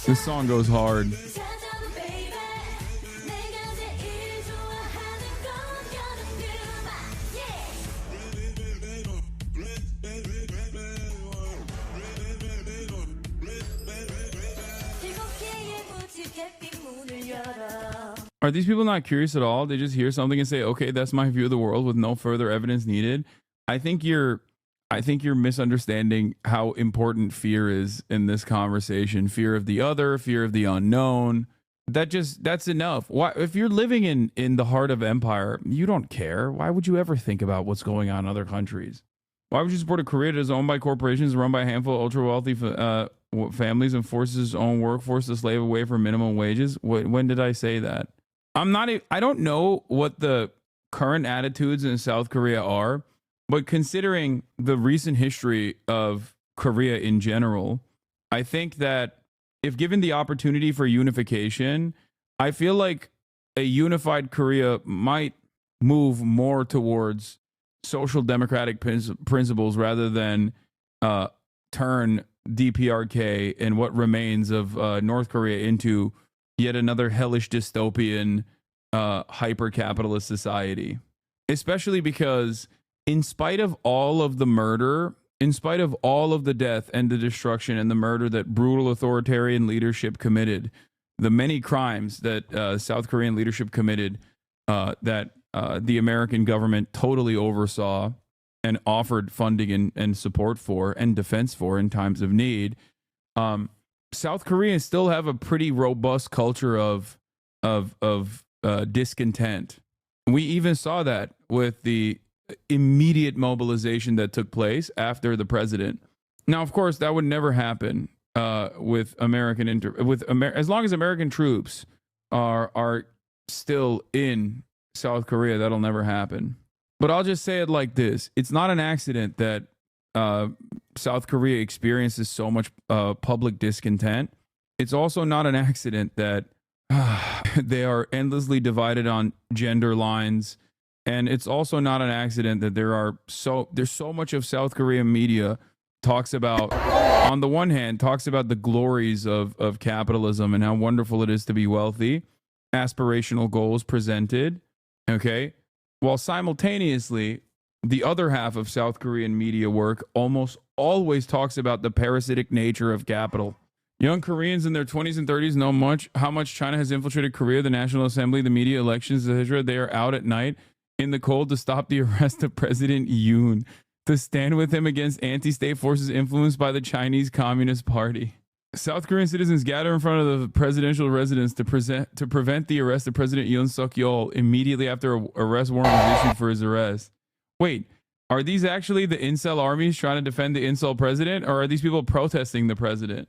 S1: This song goes hard. Are these people not curious at all? They just hear something and say, okay, that's my view of the world with no further evidence needed. I think you're misunderstanding how important fear is in this conversation. Fear of the other, fear of the unknown. That's enough. Why, if you're living in the heart of empire, you don't care. Why would you ever think about what's going on in other countries? Why would you support a Korea that is owned by corporations, run by a handful of ultra-wealthy families, and forces its own workforce to slave away for minimum wages? When did I say that? I don't know what the current attitudes in South Korea are, but considering the recent history of Korea in general, I think that if given the opportunity for unification, I feel like a unified Korea might move more towards social democratic principles rather than turn DPRK and what remains of North Korea into yet another hellish dystopian hyper-capitalist society. Especially because in spite of all of the murder, in spite of all of the death and the destruction and the murder that brutal authoritarian leadership committed, the many crimes that South Korean leadership committed that the American government totally oversaw and offered funding and support for and defense for in times of need. South Koreans still have a pretty robust culture of discontent. We even saw that with the immediate mobilization that took place after the president. Now, of course, that would never happen with as long as American troops are still in South Korea. That'll never happen. But I'll just say it like this: it's not an accident that South Korea experiences so much public discontent. It's also not an accident that they are endlessly divided on gender lines. And it's also not an accident that there's so much of South Korean media talks about, on the one hand, talks about the glories of capitalism and how wonderful it is to be wealthy, aspirational goals presented, okay? While simultaneously, the other half of South Korean media work almost always talks about the parasitic nature of capital. Young Koreans in their 20s and 30s know how much China has infiltrated Korea, the National Assembly, the media, elections, etc. They are out at night in the cold to stop the arrest of President Yoon, to stand with him against anti-state forces influenced by the Chinese Communist Party. South Korean citizens gather in front of the presidential residence to prevent the arrest of President Yoon Suk-yeol immediately after an arrest warrant was issued for his arrest. Wait, are these actually the incel armies trying to defend the incel president, or are these people protesting the president?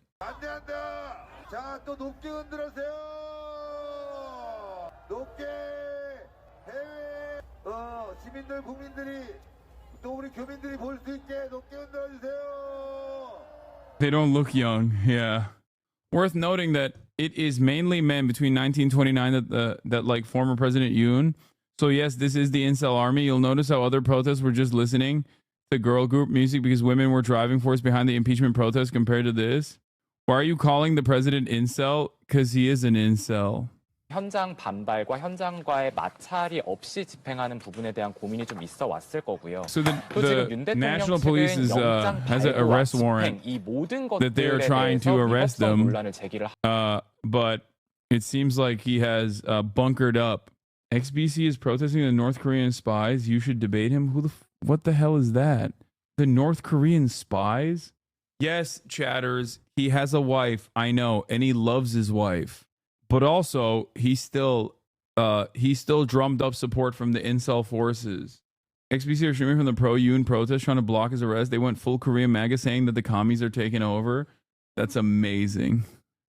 S1: They don't look young, yeah. Worth noting that it is mainly men between 1929 that like former President Yoon. So yes, this is the incel army. You'll notice how other protests were just listening to girl group music because women were driving force behind the impeachment protest compared to this. Why are you calling the president incel? Because he is an incel.
S12: 현장 반발과 현장과의 마찰이 없이 집행하는 부분에 대한 고민이 좀 있어 왔을 거고요.
S1: So the National Police has an arrest warrant that they are trying to arrest them, but it seems like he has bunkered up. XBC is protesting the North Korean spies. You should debate him. What the hell is that? The North Korean spies? Yes, chatters. He has a wife. I know, and he loves his wife. But also, he still drummed up support from the incel forces. XBC are streaming from the pro-Yoon protest trying to block his arrest. They went full Korean MAGA saying that the commies are taking over. That's amazing.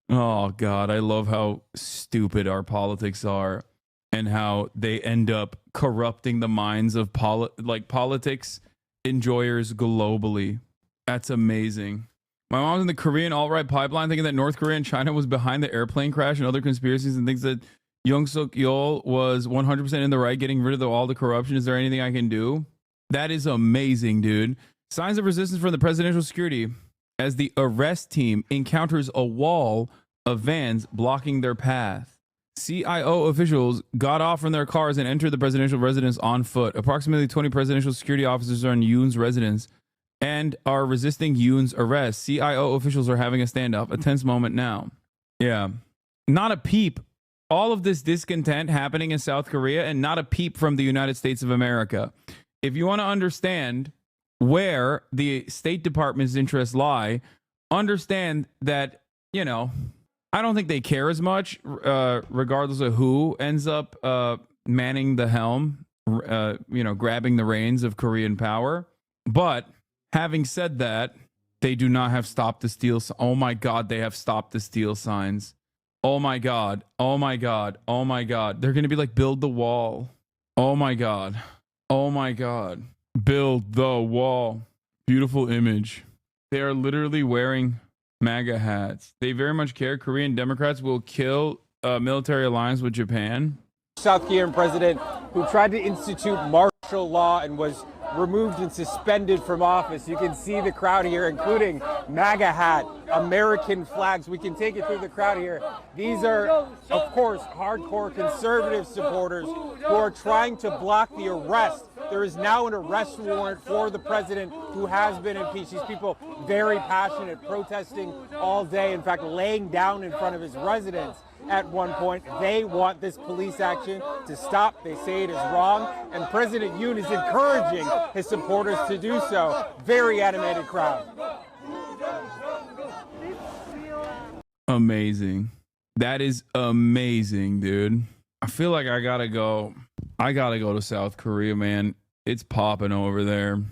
S1: Oh, God. I love how stupid our politics are and how they end up corrupting the minds of politics enjoyers globally. That's amazing. My mom's in the Korean alt-right pipeline thinking that North Korea and China was behind the airplane crash and other conspiracies, and thinks that Yoon Suk-yeol was 100% in the right, getting rid of all the corruption. Is there anything I can do? That is amazing, dude. Signs of resistance from the presidential security as the arrest team encounters a wall of vans blocking their path. CIO officials got off from their cars and entered the presidential residence on foot. Approximately 20 presidential security officers are in Yoon's residence and are resisting Yoon's arrest. CIO officials are having a standoff. A tense moment now. Yeah. Not a peep. All of this discontent happening in South Korea, and not a peep from the United States of America. If you want to understand where the State Department's interests lie, understand that, you know, I don't think they care as much, regardless of who ends up manning the helm, grabbing the reins of Korean power. But having said that, they do not have stop the steal. Oh my God, they have stop the steal signs. Oh my God. Oh my God. Oh my God. They're going to be like, build the wall. Oh my God. Oh my God. Build the wall. Beautiful image. They are literally wearing MAGA hats. They very much care. Korean Democrats will kill a military alliance with Japan.
S14: South Korean president who tried to institute martial law and was removed and suspended from office. You can see the crowd here, including MAGA hat, American flags. We can take it through the crowd here. These are, of course, hardcore conservative supporters who are trying to block the arrest there is now an arrest warrant for the president who has been impeached. These people very passionate, protesting all day, in fact, laying down in front of his residence at one point. They want this police action to stop. They say it is wrong, and President Yoon is encouraging his supporters to do so. Very animated crowd.
S1: Amazing. That is amazing, dude. I feel like I gotta go to South Korea, man. It's popping over there.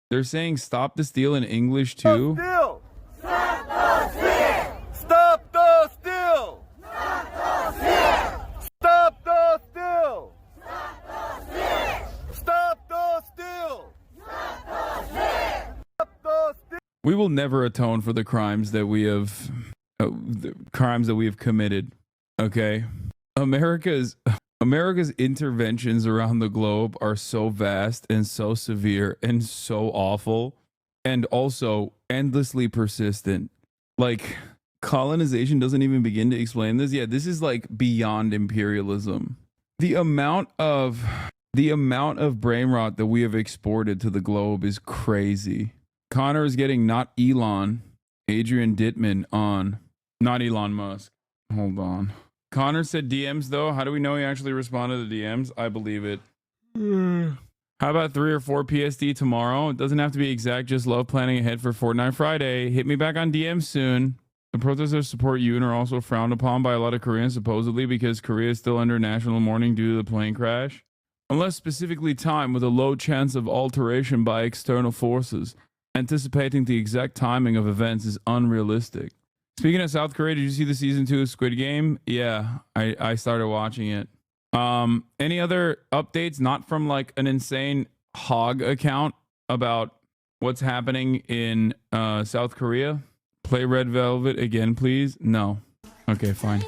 S1: They're saying stop the steal in English too.
S13: Stop the steal! Stop the steal! Stop the steal! Stop the steal!
S1: We will never atone for the crimes that we have committed. Okay, America's interventions around the globe are so vast and so severe and so awful, and also endlessly persistent. Like, colonization doesn't even begin to explain this. Yeah, this is like beyond imperialism. The amount of brain rot that we have exported to the globe is crazy. Connor is getting not Elon, Adrian Dittman on, not Elon Musk. Hold on. Connor said DMs though. How do we know he actually responded to DMs? I believe it. How about 3 or 4 PSD tomorrow? It doesn't have to be exact. Just love planning ahead for Fortnite Friday. Hit me back on DMs soon. The protesters support Yoon are also frowned upon by a lot of Koreans, supposedly because Korea is still under national mourning due to the plane crash. Unless specifically timed with a low chance of alteration by external forces. Anticipating the exact timing of events is unrealistic. Speaking of South Korea, did you see the season 2 of Squid Game? Yeah, I started watching it. Any other updates, not from like an insane hog account, about what's happening in South Korea? Play Red Velvet again, please. No. Okay, fine.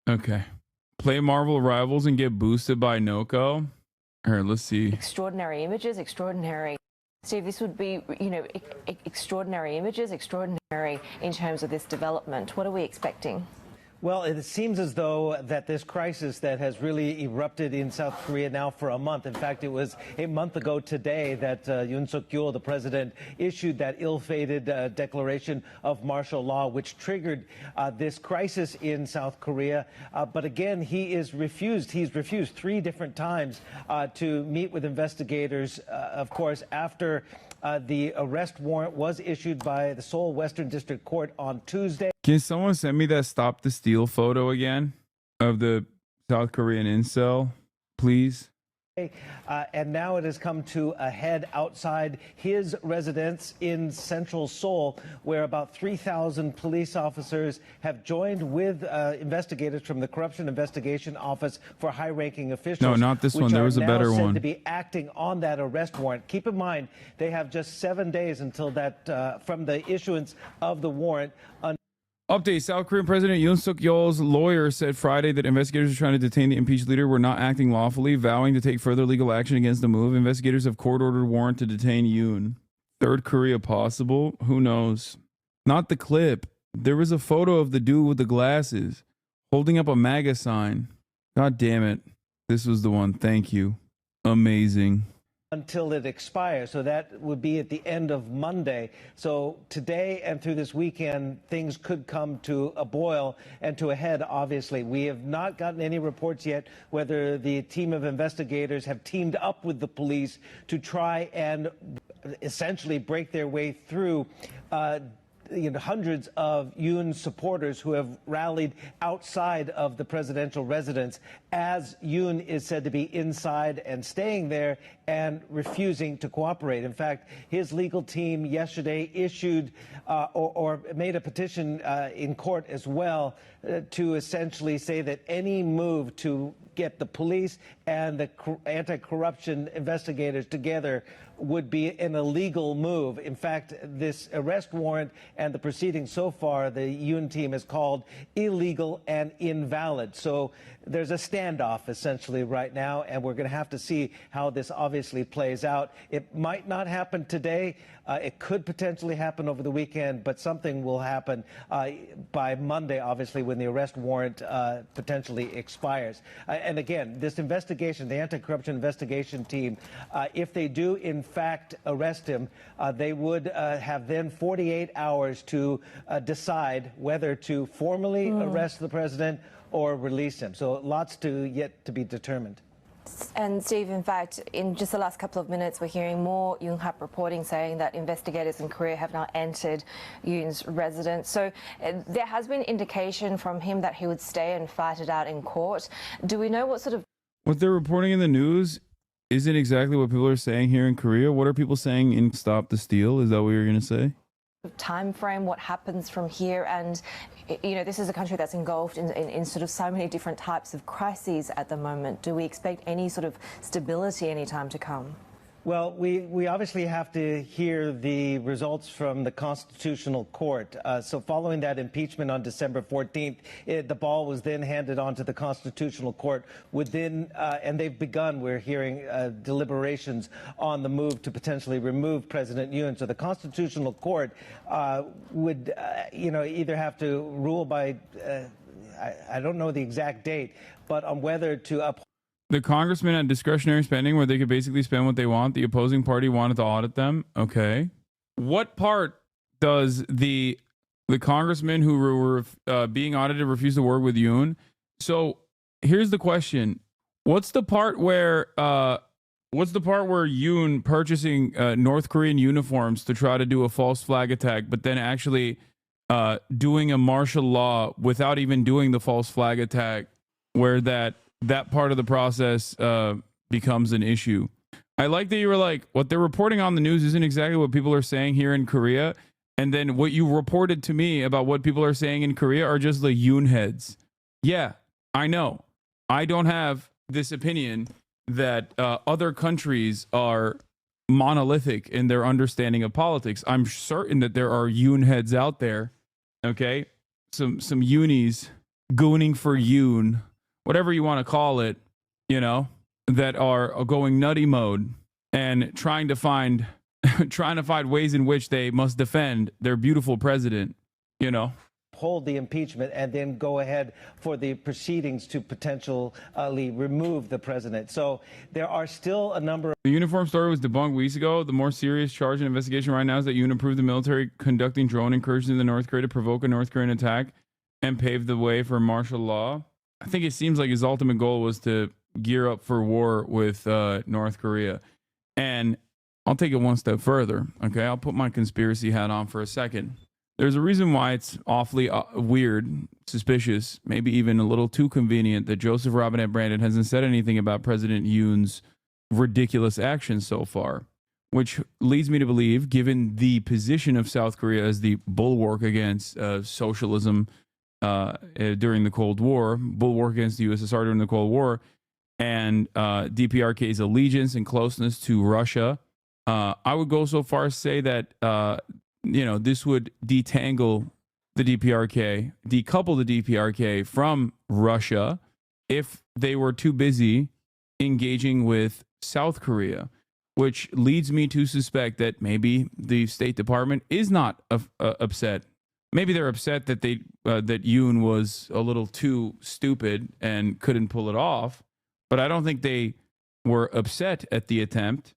S1: Okay. Play Marvel Rivals and get boosted by Noko. Here, let's see.
S21: Extraordinary images, extraordinary. Steve, this would be, extraordinary images, extraordinary in terms of this development. What are we expecting?
S22: Well, it seems as though that this crisis that has really erupted in South Korea now for a month. In fact, it was a month ago today that Yoon Suk-yeol, the president, issued that ill-fated declaration of martial law, which triggered this crisis in South Korea. But again, he's refused 3 different times to meet with investigators, of course, after the arrest warrant was issued by the Seoul Western District Court on Tuesday.
S1: Can someone send me that Stop the Steal photo again of the South Korean incel, please?
S22: And now it has come to a head outside his residence in central Seoul, where about 3,000 police officers have joined with investigators from the Corruption Investigation Office for high-ranking officials.
S1: No, not this one. There was a better one.
S22: To be acting on that arrest warrant. Keep in mind, they have just 7 days until that from the issuance of the warrant.
S1: Update. South Korean President Yoon Suk-yeol's lawyer said Friday that investigators trying to detain the impeached leader were not acting lawfully, vowing to take further legal action against the move. Investigators have court-ordered warrant to detain Yoon. Third Korea possible? Who knows? Not the clip. There was a photo of the dude with the glasses holding up a MAGA sign. God damn it. This was the one. Thank you. Amazing.
S22: Until it expires. So that would be at the end of Monday. So today and through this weekend, things could come to a boil and to a head, obviously. We have not gotten any reports yet whether the team of investigators have teamed up with the police to try and essentially break their way through hundreds of Yoon supporters who have rallied outside of the presidential residence, as Yoon is said to be inside and staying there and refusing to cooperate. In fact, his legal team yesterday issued or made a petition in court as well to essentially say that any move to get the police and the anti-corruption investigators together would be an illegal move. In fact, this arrest warrant and the proceedings so far, the Yoon team has called illegal and invalid. So there's a standoff essentially right now, and we're going to have to see how this obviously plays out. It might not happen today. It could potentially happen over the weekend, but something will happen by Monday, obviously, when the arrest warrant potentially expires. And again, this investigation, the anti-corruption investigation team, if they do in fact arrest him, they would have then 48 hours to decide whether to formally arrest the president or release him. So lots yet to be determined.
S21: And Steve, in fact, in just the last couple of minutes, we're hearing more Yonhap reporting saying that investigators in Korea have now entered Yoon's residence. So there has been indication from him that he would stay and fight it out in court. Do we know what sort of...
S1: What they're reporting in the news isn't exactly what people are saying here in Korea. What are people saying in Stop the Steal? Is that what you're going to say?
S21: time frame, what happens from here? And, you know, this is a country that's engulfed in sort of so many different types of crises at the moment. Do we expect any sort of stability anytime to come?
S22: Well, we obviously have to hear the results from the Constitutional Court. So following that impeachment on December 14th, the ball was then handed on to the Constitutional Court and they've begun, we're hearing, deliberations on the move to potentially remove President Yoon. So the Constitutional Court would, either have to rule by, I don't know the exact date, but on whether to uphold.
S1: The congressman had discretionary spending where they could basically spend what they want. The opposing party wanted to audit them. Okay. What part does the congressman who were being audited refuse to work with Yoon? So here's the question. What's the part where Yoon purchasing North Korean uniforms to try to do a false flag attack, but then actually doing a martial law without even doing the false flag attack, where that part of the process becomes an issue? I like that you were like, what they're reporting on the news isn't exactly what people are saying here in Korea. And then what you reported to me about what people are saying in Korea are just the Yoon heads. Yeah, I know. I don't have this opinion that other countries are monolithic in their understanding of politics. I'm certain that there are Yoon heads out there. Okay. Some Yoonies gooning for Yoon, whatever you want to call it, that are going nutty mode and trying to find ways in which they must defend their beautiful president,
S22: Hold the impeachment and then go ahead for the proceedings to potentially remove the president. So there are still a number of...
S1: The uniform story was debunked weeks ago. The more serious charge and investigation right now is that Yoon approved the military conducting drone incursions in the North Korea to provoke a North Korean attack and pave the way for martial law. I think it seems like his ultimate goal was to gear up for war with North Korea. And I'll take it one step further. Okay, I'll put my conspiracy hat on for a second. There's a reason why it's awfully weird, suspicious, maybe even a little too convenient that Joseph Robinette Brandon hasn't said anything about President Yoon's ridiculous actions so far, which leads me to believe, given the position of South Korea as the bulwark against socialism during the Cold War, bulwark against the USSR during the Cold War, and DPRK's allegiance and closeness to Russia, I would go so far as to say that this would detangle the DPRK, decouple the DPRK from Russia if they were too busy engaging with South Korea, which leads me to suspect that maybe the State Department is not upset. Maybe they're upset that that Yoon was a little too stupid and couldn't pull it off, but I don't think they were upset at the attempt.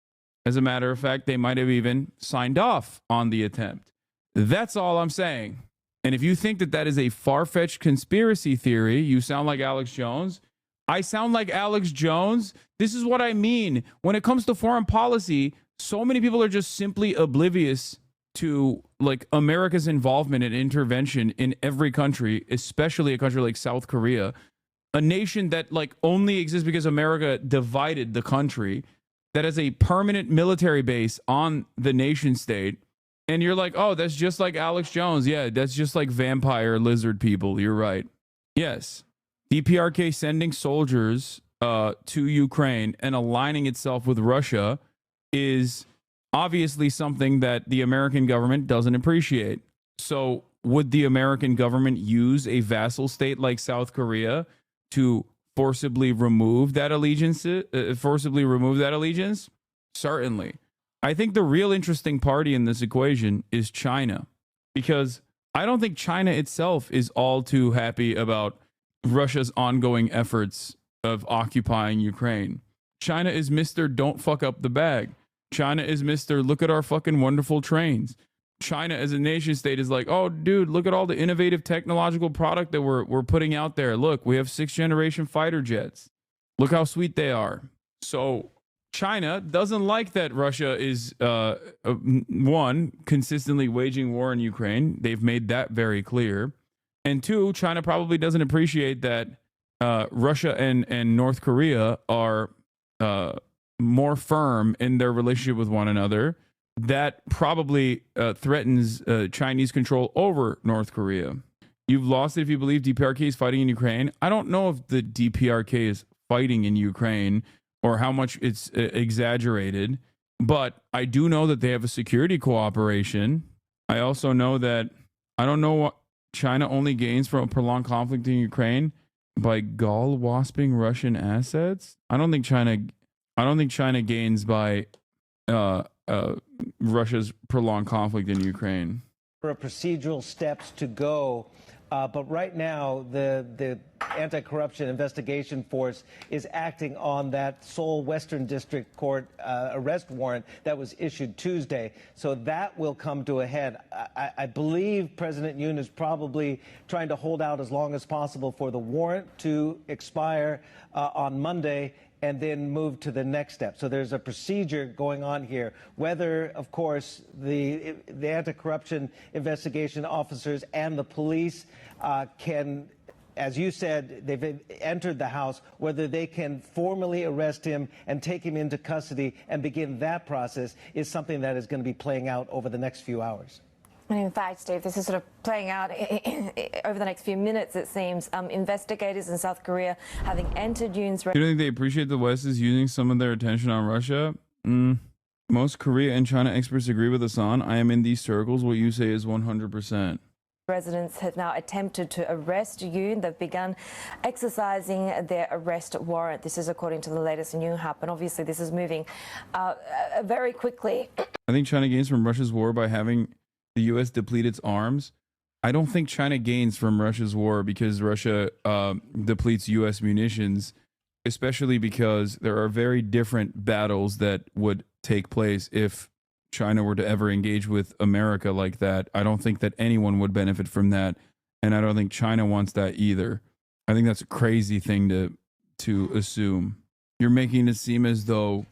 S1: As a matter of fact, they might have even signed off on the attempt. That's all I'm saying. And if you think that that is a far-fetched conspiracy theory, you sound like Alex Jones. I sound like Alex Jones. This is what I mean. When it comes to foreign policy, so many people are just simply oblivious to like America's involvement and intervention in every country, especially a country like South Korea, a nation that like only exists because America divided the country, that has a permanent military base on the nation state. And you're like, oh, that's just like Alex Jones. Yeah, that's just like vampire lizard people. You're right. Yes. DPRK sending soldiers to Ukraine and aligning itself with Russia is obviously something that the American government doesn't appreciate. So would the American government use a vassal state like South Korea to forcibly remove that allegiance? Certainly. I think the real interesting party in this equation is China, because I don't think China itself is all too happy about Russia's ongoing efforts of occupying Ukraine. China is Mr. Don't fuck up the bag. China is Mr. Look at our fucking wonderful trains. China as a nation state is like, oh, dude, look at all the innovative technological product that we're putting out there. Look, we have 6th generation fighter jets. Look how sweet they are. So China doesn't like that Russia is, one, consistently waging war in Ukraine. They've made that very clear. And two, China probably doesn't appreciate that Russia and North Korea are more firm in their relationship with one another. That probably threatens Chinese control over North Korea. You've lost it if you believe DPRK is fighting in Ukraine. I don't know if the DPRK is fighting in Ukraine or how much it's exaggerated, but I do know that they have a security cooperation. I also know that I don't know what China only gains from a prolonged conflict in Ukraine by gall-wasping Russian assets. I don't think China gains by Russia's prolonged conflict in Ukraine.
S22: For procedural steps to go, but right now the Anti-Corruption Investigation Force is acting on that Seoul Western District Court arrest warrant that was issued Tuesday. So that will come to a head. I believe President Yoon is probably trying to hold out as long as possible for the warrant to expire on Monday and then move to the next step. So there's a procedure going on here. Whether, of course, the anti-corruption investigation officers and the police can, as you said, they've entered the house, whether they can formally arrest him and take him into custody and begin that process is something that is going to be playing out over the next few hours.
S21: And in fact, Steve, this is sort of playing out over the next few minutes, it seems. Investigators in South Korea having entered Yoon's...
S1: You don't think they appreciate the West is using some of their attention on Russia? Most Korea and China experts agree with Hasan. I am in these circles. What you say is 100%.
S21: Residents have now attempted to arrest Yoon. They've begun exercising their arrest warrant. This is according to the latest in Yonhap. And obviously this is moving very quickly.
S1: I think China gains from Russia's war by having the U.S. deplete its arms. I don't think China gains from Russia's war because Russia depletes U.S. munitions, especially because there are very different battles that would take place if China were to ever engage with America like that. I don't think that anyone would benefit from that, and I don't think China wants that either. I think that's a crazy thing to assume. You're making it seem as though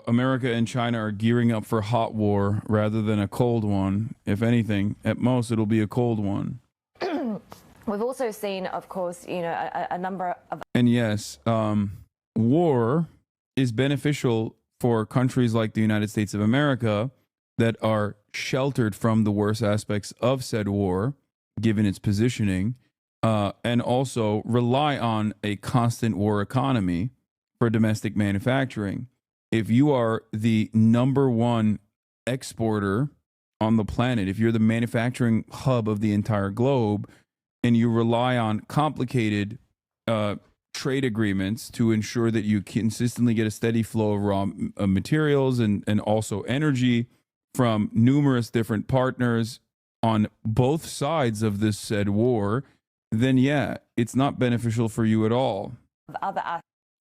S1: America and China are gearing up for hot war rather than a cold one. If anything, at most it'll be a cold one.
S21: We've also seen, of course, a number of...
S1: And yes, war is beneficial for countries like the United States of America that are sheltered from the worst aspects of said war, given its positioning, and also rely on a constant war economy for domestic manufacturing. If you are the number one exporter on the planet, if you're the manufacturing hub of the entire globe, and you rely on complicated trade agreements to ensure that you consistently get a steady flow of raw materials and also energy from numerous different partners on both sides of this said war, then yeah, it's not beneficial for you at all.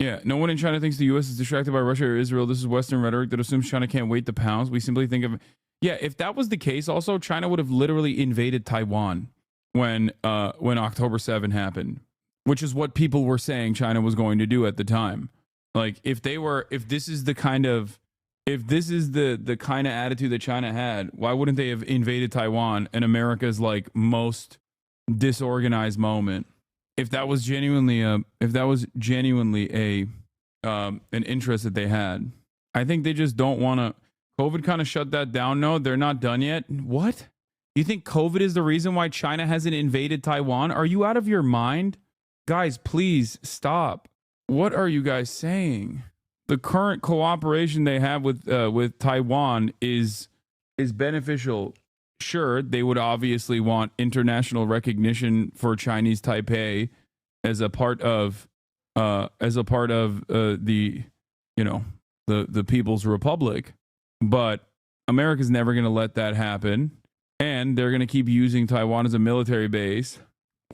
S1: Yeah, no one in China thinks the U.S. is distracted by Russia or Israel. This is Western rhetoric that assumes China can't wait to pounce. We simply think of... Yeah, if that was the case, also, China would have literally invaded Taiwan when October 7 happened, which is what people were saying China was going to do at the time. Like, if this is the kind of attitude that China had, why wouldn't they have invaded Taiwan in America's like most disorganized moment? If that was genuinely an interest that they had, I think they just don't want to. COVID kind of shut that down. No, they're not done yet. What? You think COVID is the reason why China hasn't invaded Taiwan? Are you out of your mind? Guys, please stop. What are you guys saying? The current cooperation they have with Taiwan is beneficial. Sure, they would obviously want international recognition for Chinese Taipei as a part of the People's Republic, but America's never going to let that happen, and they're going to keep using Taiwan as a military base,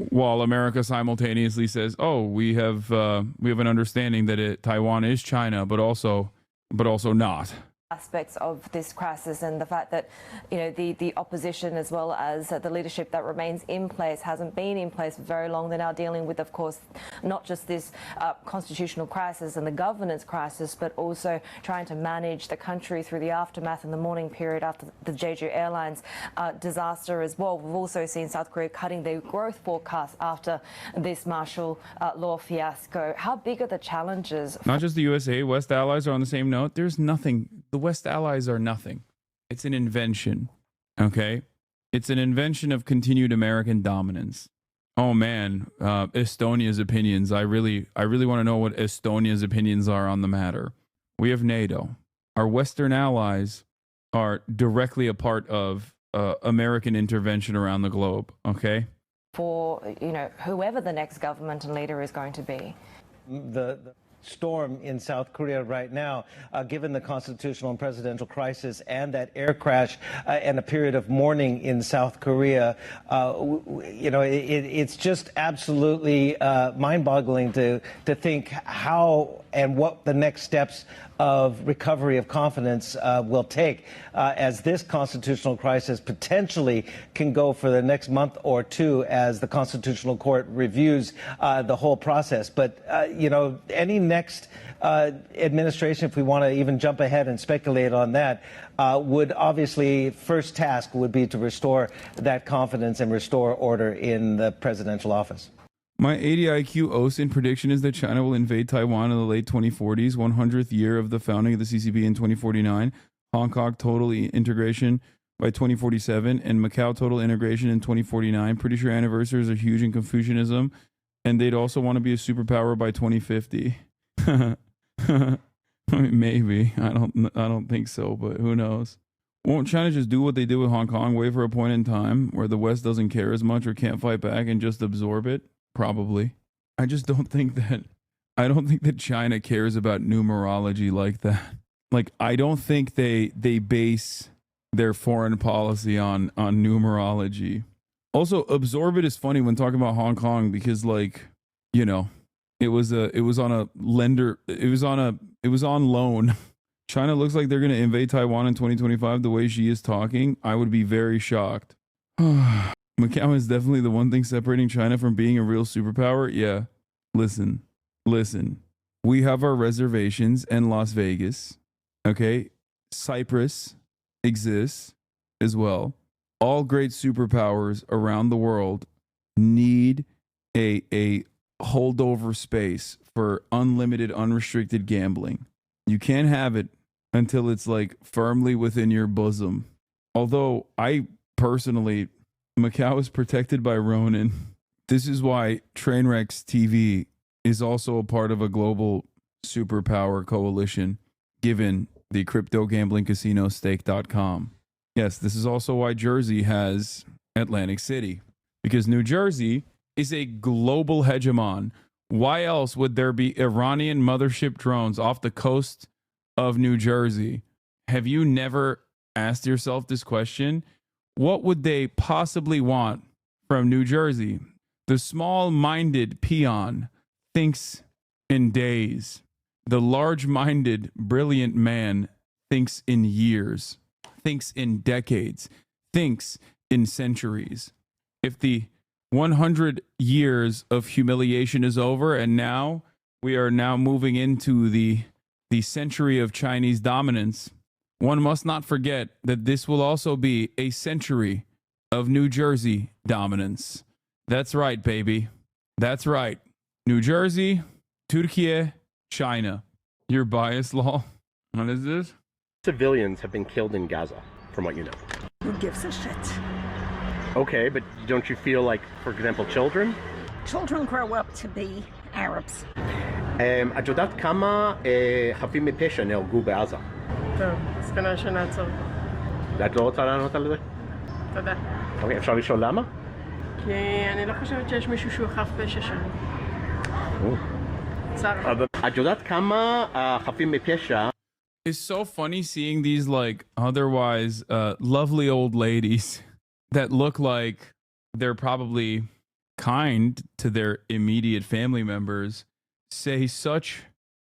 S1: while America simultaneously says, "Oh, we have an understanding that Taiwan is China, but also not."
S21: Aspects of this crisis, and the fact that the opposition as well as the leadership that remains in place hasn't been in place for very long. They're now dealing with, of course, not just this constitutional crisis and the governance crisis, but also trying to manage the country through the aftermath and the mourning period after the Jeju Airlines disaster as well. We've also seen South Korea cutting their growth forecast after this martial law fiasco. How big are the challenges?
S1: Not just the USA, West allies are on the same note. There's nothing. The West allies are nothing. It's an invention. Okay? It's an invention of continued American dominance. Oh man, Estonia's opinions. I really want to know what Estonia's opinions are on the matter. We have NATO. Our Western allies are directly a part of American intervention around the globe. Okay?
S21: For whoever the next government and leader is going to be.
S22: The storm in South Korea right now, given the constitutional and presidential crisis and that air crash and a period of mourning in South Korea, it's just absolutely mind-boggling to think how and what the next steps of recovery of confidence will take as this constitutional crisis potentially can go for the next month or two as the Constitutional Court reviews the whole process. But, any next administration, if we want to even jump ahead and speculate on that, would obviously first task would be to restore that confidence and restore order in the presidential office.
S1: My 80 IQ OSINT prediction is that China will invade Taiwan in the late 2040s, 100th year of the founding of the CCP in 2049, Hong Kong total integration by 2047, and Macau total integration in 2049. Pretty sure anniversaries are huge in Confucianism, and they'd also want to be a superpower by 2050. Maybe. I don't think so, but who knows? Won't China just do what they did with Hong Kong, wait for a point in time where the West doesn't care as much or can't fight back and just absorb it? Probably. I just don't think that China cares about numerology like that. Like, I don't think they base their foreign policy on numerology. Also, absorb it is funny when talking about Hong Kong because, like, it was on loan. China looks like they're going to invade Taiwan in 2025 the way she is talking. I would be very shocked. Macau is definitely the one thing separating China from being a real superpower. Yeah. Listen. We have our reservations in Las Vegas. Okay. Cyprus exists as well. All great superpowers around the world need a holdover space for unlimited, unrestricted gambling. You can't have it until it's like firmly within your bosom. Although I personally, Macau is protected by Ronin. This is why Trainwrecks TV is also a part of a global superpower coalition, given the crypto gambling casino stake.com. Yes, this is also why Jersey has Atlantic City, because New Jersey is a global hegemon. Why else would there be Iranian mothership drones off the coast of New Jersey? Have you never asked yourself this question? What would they possibly want from New Jersey? The small-minded peon thinks in days. The large-minded, brilliant man thinks in years, thinks in decades, thinks in centuries. If the 100 years of humiliation is over and now we are now moving into the century of Chinese dominance, one must not forget that this will also be a century of New Jersey dominance. That's right, baby. That's right. New Jersey, Turkey, China. Your bias law. What is this?
S3: Civilians have been killed in Gaza, from what you know.
S10: Who gives a shit?
S3: Okay, but don't you feel like, for example, children?
S5: Children grow up to be Arabs.
S3: את יודעת כמה חפים מפשע נהרגו בעזה?
S9: טוב, מסקנה שנעצור.
S3: ואת לא רוצה לענות על זה?
S9: תודה.
S3: אוקיי, אפשר לשאול למה?
S9: כי אני לא חושבת שיש מישהו שהוא חף פשע שם. צר.
S3: את יודעת כמה חפים מפשע...
S1: It's so funny seeing these like otherwise lovely old ladies that look like they're probably kind to their immediate family members say such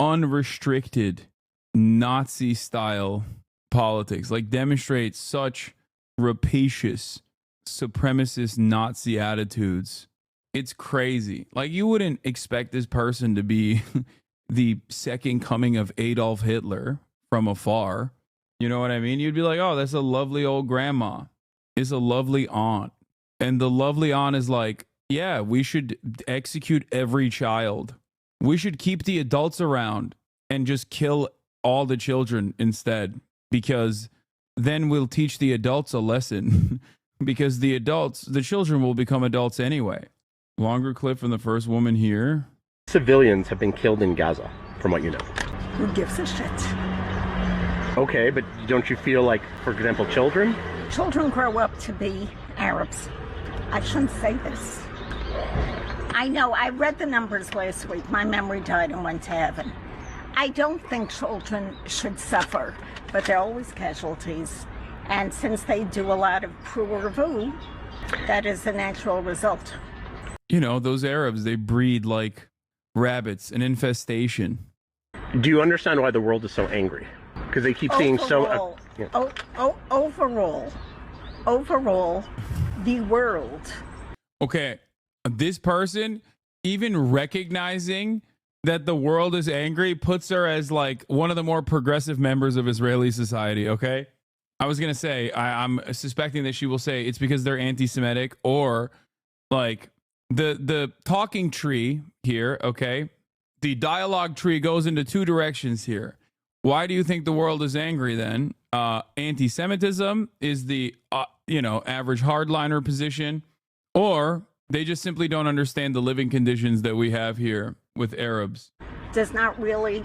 S1: unrestricted Nazi style politics, like demonstrate such rapacious supremacist Nazi attitudes. It's crazy. Like, you wouldn't expect this person to be the second coming of Adolf Hitler from afar. You know what I mean? You'd be like, oh, that's a lovely old grandma. It's a lovely aunt. And the lovely aunt is like, yeah, we should execute every child. We should keep the adults around and just kill all the children instead, because then we'll teach the adults a lesson. Because the children will become adults anyway. Longer clip from the first woman here.
S3: Civilians have been killed in Gaza, from what you know.
S5: Who gives a shit?
S3: Okay, but don't you feel like, for example, children?
S5: Children grow up to be Arabs. I shouldn't say this. I know, I read the numbers last week. My memory died and went to heaven. I don't think children should suffer, but they're always casualties. And since they do a lot of pru-rvu, that is a natural result.
S1: You know, those Arabs, they breed like rabbits, an infestation.
S3: Do you understand why the world is so angry? Because they keep seeing so...
S5: Overall, the world.
S1: Okay, this person, even recognizing that the world is angry, puts her as like one of the more progressive members of Israeli society, okay? I was going to say, I'm suspecting that she will say it's because they're anti-Semitic, or like the talking tree here, okay? The dialogue tree goes into two directions here. Why do you think the world is angry then? Anti-Semitism is the, average hardliner position, or they just simply don't understand the living conditions that we have here with Arabs.
S5: Does not really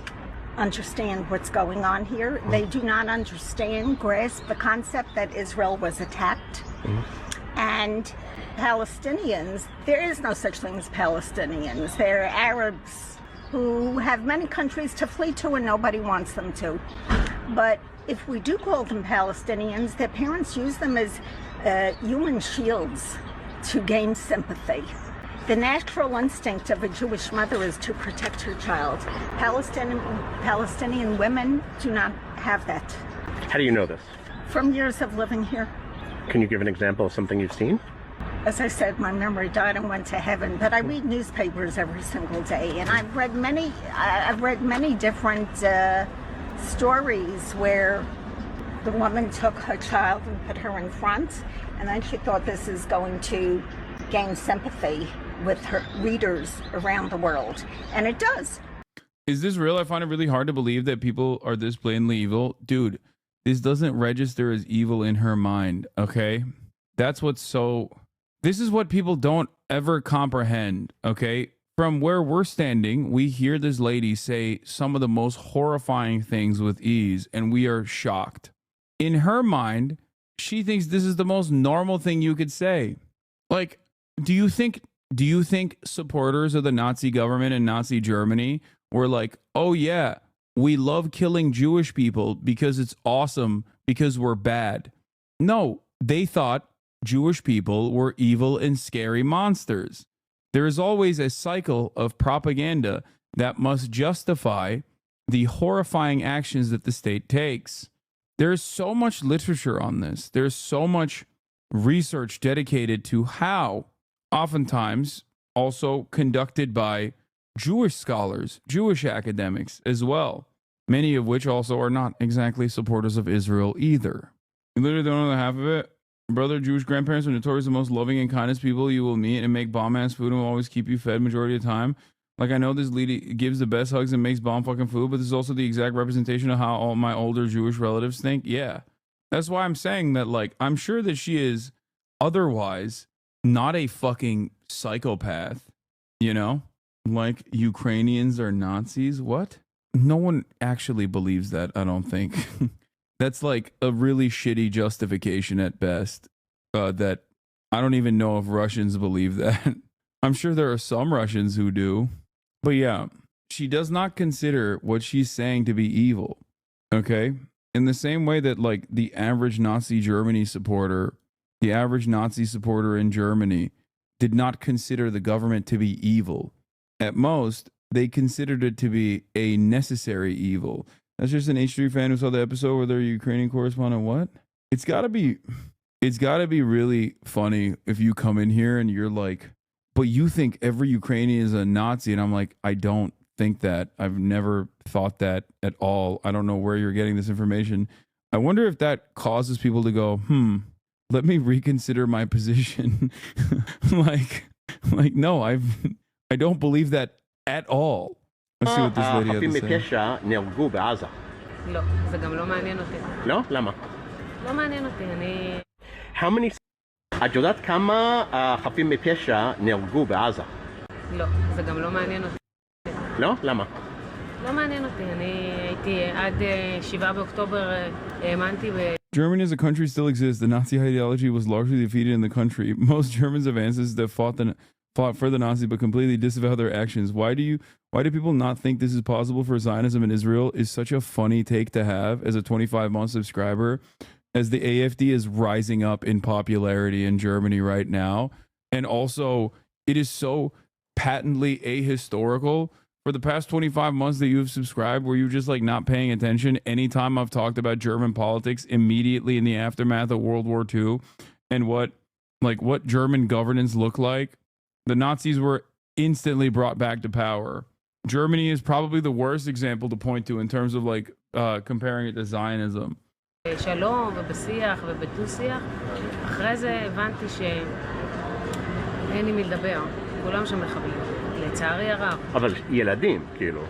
S5: understand what's going on here. They do not grasp the concept that Israel was attacked. And Palestinians, there is no such thing as Palestinians. They're Arabs who have many countries to flee to and nobody wants them to. But if we do call them Palestinians, their parents use them as human shields to gain sympathy. The natural instinct of a Jewish mother is to protect her child. Palestinian women do not have that.
S3: How do you know this?
S5: From years of living here.
S3: Can you give an example of something you've seen?
S5: As I said, my memory died and went to heaven, but I read newspapers every single day, and I've read many different stories where the woman took her child and put her in front, and then she thought this is going to gain sympathy with her readers around the world, and it does.
S1: Is this real? I find it really hard to believe that people are this blatantly evil. Dude, this doesn't register as evil in her mind, okay? That's what's so... This is what people don't ever comprehend, okay? From where we're standing, we hear this lady say some of the most horrifying things with ease, and we are shocked. In her mind, she thinks this is the most normal thing you could say. Like, do you think supporters of the Nazi government in Nazi Germany were like, oh yeah, we love killing Jewish people because it's awesome because we're bad? No, they thought Jewish people were evil and scary monsters. There is always a cycle of propaganda that must justify the horrifying actions that the state takes. There's so much literature on this. There's so much research dedicated to how, oftentimes also conducted by Jewish scholars, Jewish academics as well, many of which also are not exactly supporters of Israel either. You literally don't know the half of it. Brother, Jewish grandparents are notorious the most loving and kindest people you will meet and make bomb-ass food and will always keep you fed majority of the time. Like, I know this lady gives the best hugs and makes bomb fucking food, but this is also the exact representation of how all my older Jewish relatives think. Yeah. That's why I'm saying that, like, I'm sure that she is otherwise not a fucking psychopath. You know, like Ukrainians are Nazis. What? No one actually believes that, I don't think. That's like a really shitty justification at best. That I don't even know if Russians believe that. I'm sure there are some Russians who do. But yeah, she does not consider what she's saying to be evil. Okay? In the same way that like the average Nazi Germany supporter, the average Nazi supporter in Germany did not consider the government to be evil. At most, they considered it to be a necessary evil. That's just an H3 fan who saw the episode where their Ukrainian correspondent. What? It's gotta be really funny if you come in here and you're like, but you think every Ukrainian is a Nazi. And I'm like, I don't think that. I've never thought that at all. I don't know where you're getting this information. I wonder if that causes people to go, let me reconsider my position. like no, I don't believe that at all. Let's see what this lady has to say.
S3: חפים מפשע נהרגו בעזה.
S9: לא, זה גם לא מעניין אותי.
S3: לא? למה?
S9: לא מעניין אותי, אני...
S3: How many... את יודעת כמה חפים מפשע נהרגו בעזה?
S9: לא, זה גם לא מעניין אותי.
S3: לא? למה?
S9: לא מעניין אותי, אני הייתי עד 7 באוקטובר האמנתי ב...
S1: Germany as a country still exists. The Nazi ideology was largely defeated in the country. Most Germans have ancestors that fought for the Nazis but completely disavow their actions. Why do people not think this is possible for Zionism in Israel is such a funny take to have as a 25-month subscriber, as the AfD is rising up in popularity in Germany right now. And also, it is so patently ahistorical. For the past 25 months that you've subscribed, were you just like not paying attention? Anytime I've talked about German politics immediately in the aftermath of World War II and what German governance looked like, the Nazis were instantly brought back to power. Germany is probably the worst example to point to in terms of like comparing it to Zionism.
S9: שלום ובשיח ובדו-שיח, אחרי זה הבנתי שאין עם מי לדבר, כולם שם מחבלים, לצערי הרב.
S3: אבל ילדים, כאילו.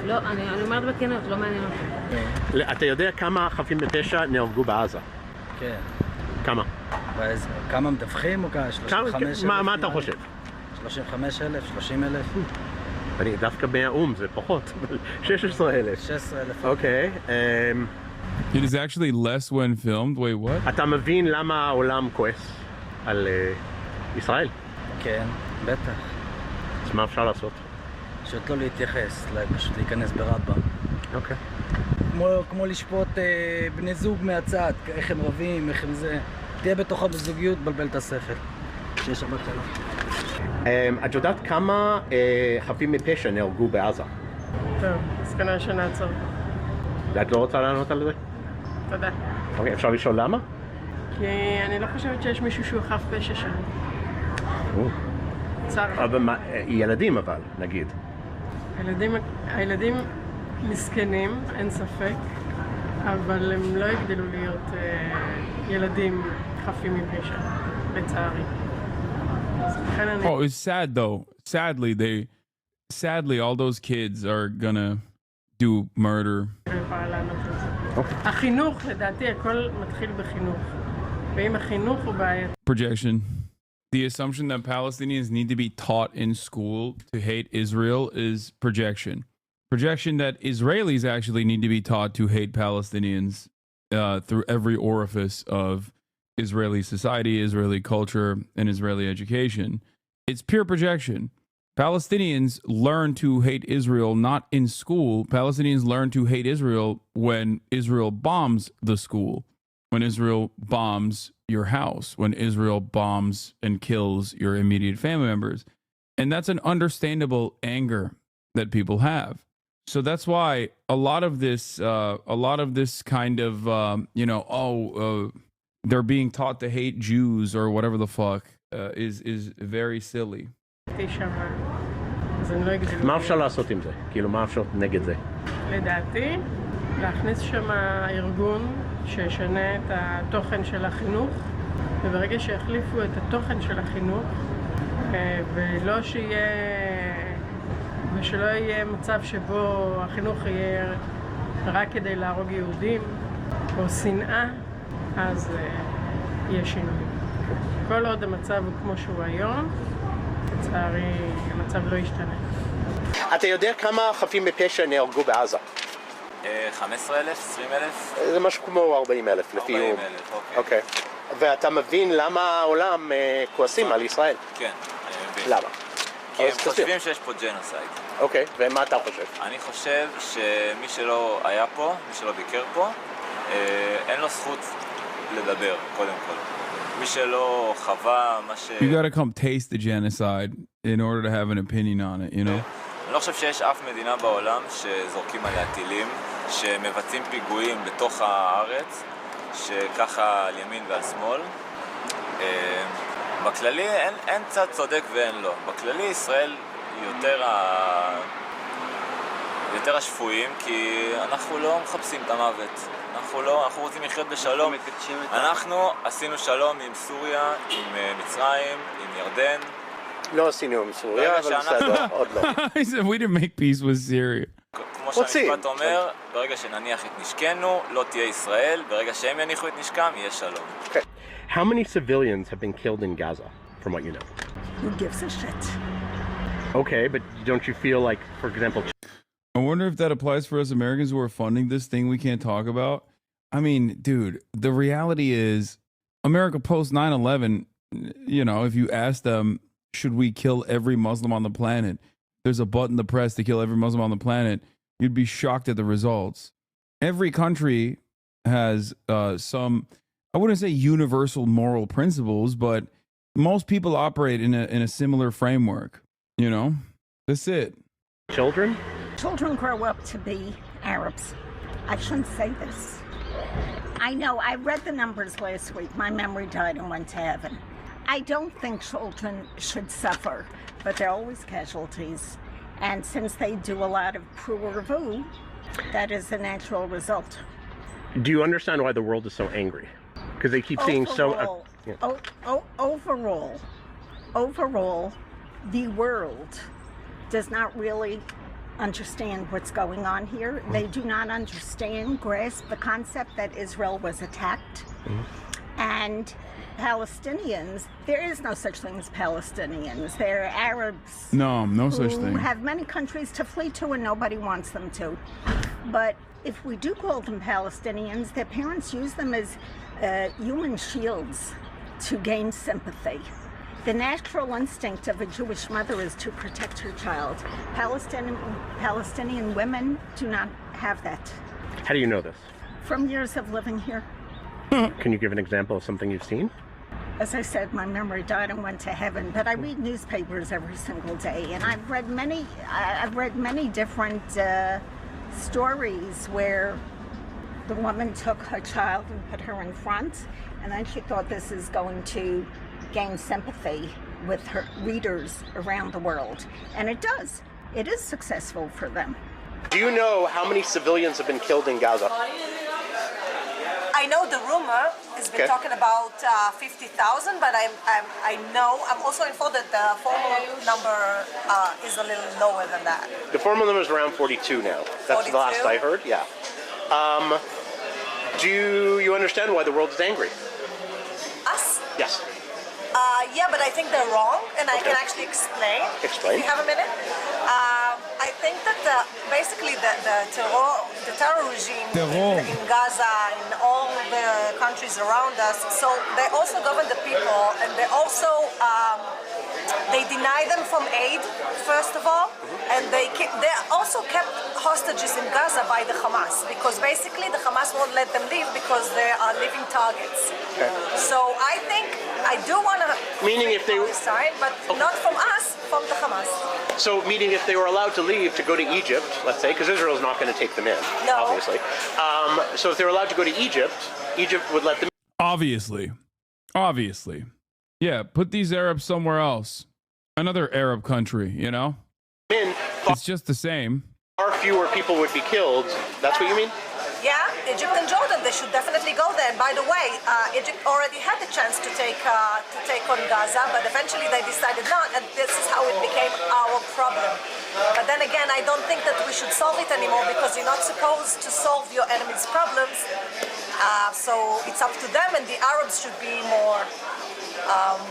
S9: לא, אני אומרת בכנות, לא מעניין אותי.
S3: אתה יודע כמה חפים מפשע נהרגו בעזה?
S7: כן.
S3: כמה?
S7: כמה מדווחים או כמה? 35,000?
S3: מה אתה חושב?
S7: 35,000, 30,000?
S3: אני דווקא מהאום, זה פחות. 16,000.
S7: 16,000.
S3: אוקיי.
S1: It is actually less when filmed. Wait, what?
S3: אתה מבין למה העולם כועס על ישראל?
S7: כן, בטח.
S3: אז מה אפשר לעשות?
S7: פשוט לא להתייחס, פשוט להיכנס ברבא.
S3: אוקיי.
S7: כמו לשפוט בני זוג מהצד, איך הם רבים, איך הם זה. תהיה בתוכה בזוגיות, בלבל את השכל. שיש הרבה קטנה.
S3: את יודעת כמה חפים מפשע נהרגו בעזה?
S9: טוב, אז כנראה שנעצור.
S3: ואת לא רוצה לענות על זה?
S9: תודה.
S3: אוקיי, אפשר לשאול למה?
S9: כי אני לא חושבת שיש מישהו שהוא חף פשע שם. צער.
S3: אבל ילדים אבל, נגיד.
S9: הילדים מסכנים, אין ספק, אבל הם לא יגדלו להיות ילדים חפים מפשע, לצערי.
S1: Oh, it's sad though. Sadly, all those kids are gonna do murder.
S9: החינוך, לדעתי, הכל מתחיל בחינוך. ואם החינוך הוא בעייתי.
S1: Projection. The assumption that Palestinians need to be taught in school to hate Israel is projection. Projection that Israelis actually need to be taught to hate Palestinians through every orifice of Israeli society, Israeli culture, and Israeli education. It's pure projection. Palestinians learn to hate Israel not in school. Palestinians learn to hate Israel when Israel bombs the school, when Israel bombs your house, when Israel bombs and kills your immediate family members. And that's an understandable anger that people have. So that's why a lot of this kind of, they're being taught to hate Jews or whatever the fuck is very silly.
S3: מה אפשר לעשות עם זה? כאילו, מה אפשר נגד זה?
S9: לדעתי, להכניס שם ארגון שישנה את התוכן של החינוך, וברגע שיחליפו את התוכן של החינוך, ושלא יהיה מצב שבו החינוך יהיה רק כדי להרוג יהודים, או שנאה, אז יהיה שינוי. כל עוד המצב הוא כמו שהוא היום, לצערי המצב לא ישתנה.
S3: אתה יודע כמה חפים מפשע נהרגו בעזה?
S8: 15,000, 20,000?
S3: זה משהו כמו 40,000 לפי...
S8: 40,000,
S3: אוקיי. ואתה מבין למה העולם כועסים על ישראל?
S8: כן, אני מבין.
S3: למה?
S8: כי הם חושבים שיש פה ג'נוסייד.
S3: אוקיי, ומה אתה חושב?
S8: אני חושב שמי שלא היה פה, מי שלא ביקר פה, אין לו זכות לדבר, קודם כל. מי שלא חווה מה ש...
S1: You gotta come taste the genocide in order to have an opinion on it, you know?
S8: אני לא חושב שיש אף מדינה בעולם שזורקים עליה טילים, שמבצעים פיגועים בתוך הארץ, שככה על ימין ועל שמאל. בכללי אין צד צודק ואין לא. בכללי ישראל יותר השפויים, כי אנחנו לא מחפשים את המוות. אנחנו רוצים לחיות בשלום. אנחנו עשינו שלום עם סוריה, עם מצרים, עם ירדן.
S3: לא עשינו עם סוריה, אבל בסדר, עוד לא.
S1: He said we didn't make peace with Syria.
S8: כמו שהמשפט אומר, ברגע שנניח את נשקנו, לא תהיה ישראל, ברגע שהם יניחו את נשקם, יהיה שלום.
S3: Okay. How many civilians have been killed in Gaza, from what you know?
S5: Who gives a shit?
S3: Okay, but don't you feel like, for example...
S1: I wonder if that applies for us Americans who are funding this thing we can't talk about. I mean, dude, the reality is, America post 9/11, you know, if you ask them, should we kill every Muslim on the planet? There's a button to press to kill every Muslim on the planet. You'd be shocked at the results. Every country has some, I wouldn't say universal moral principles, but most people operate in a similar framework. You know, that's it.
S3: Children?
S5: Children grow up to be Arabs. I shouldn't say this. I know, I read the numbers last week. My memory died and went to heaven. I don't think children should suffer, but they're always casualties. And since they do a lot of pru-rvu, that is the natural result.
S3: Do you understand why the world is so angry? Because they keep seeing so...
S5: Overall, the world does not really understand what's going on here. They do not understand, grasp the concept that Israel was attacked. And Palestinians, there is no such thing as Palestinians. They're Arabs.
S1: No such thing.
S5: Who have many countries to flee to and nobody wants them to. But if we do call them Palestinians, their parents use them as human shields to gain sympathy. The natural instinct of a Jewish mother is to protect her child. Palestinian women do not have that.
S3: How do you know this?
S5: From years of living here.
S3: Can you give an example of something you've seen?
S5: As I said, my memory died and went to heaven, but I read newspapers every single day, and I've read many different stories where the woman took her child and put her in front, and then she thought this is going to gain sympathy with her readers around the world. And it does. It is successful for them.
S3: Do you know how many civilians have been killed in Gaza?
S16: I know the rumor has been talking about 50,000, but I know, I'm also informed that the formal number is a little lower than that.
S3: The formal number is around 42 now. That's 42? The last I heard, yeah. Do you understand why the world is angry?
S16: Us?
S3: Yes.
S16: Yeah, but I think they're wrong, and I can actually explain.
S3: Explain.
S16: If you have a minute? I think that basically the terror regime in Gaza, in all the countries around us, so they also govern the people, and they also they deny them from aid, first of all, and they also kept hostages in Gaza by the Hamas, because basically the Hamas won't let them leave because they are living targets. So I think I do want to
S3: meaning if they
S16: side, but not from us, from the Hamas.
S3: So meaning if they were allowed to leave to go to Egypt, let's say, because Israel is not going to take them in, obviously. So if they were allowed to go to Egypt, Egypt would let them.
S1: Obviously. Yeah, put these Arabs somewhere else. Another Arab country, you know? It's just the same.
S3: Far fewer people would be killed. That's what you mean?
S16: Yeah, Egypt and Jordan, they should definitely go there. And by the way, Egypt already had the chance to take on Gaza, but eventually they decided not, and this is how it became our problem. But then again, I don't think that we should solve it anymore, because you're not supposed to solve your enemy's problems. So it's up to them, and the Arabs should be more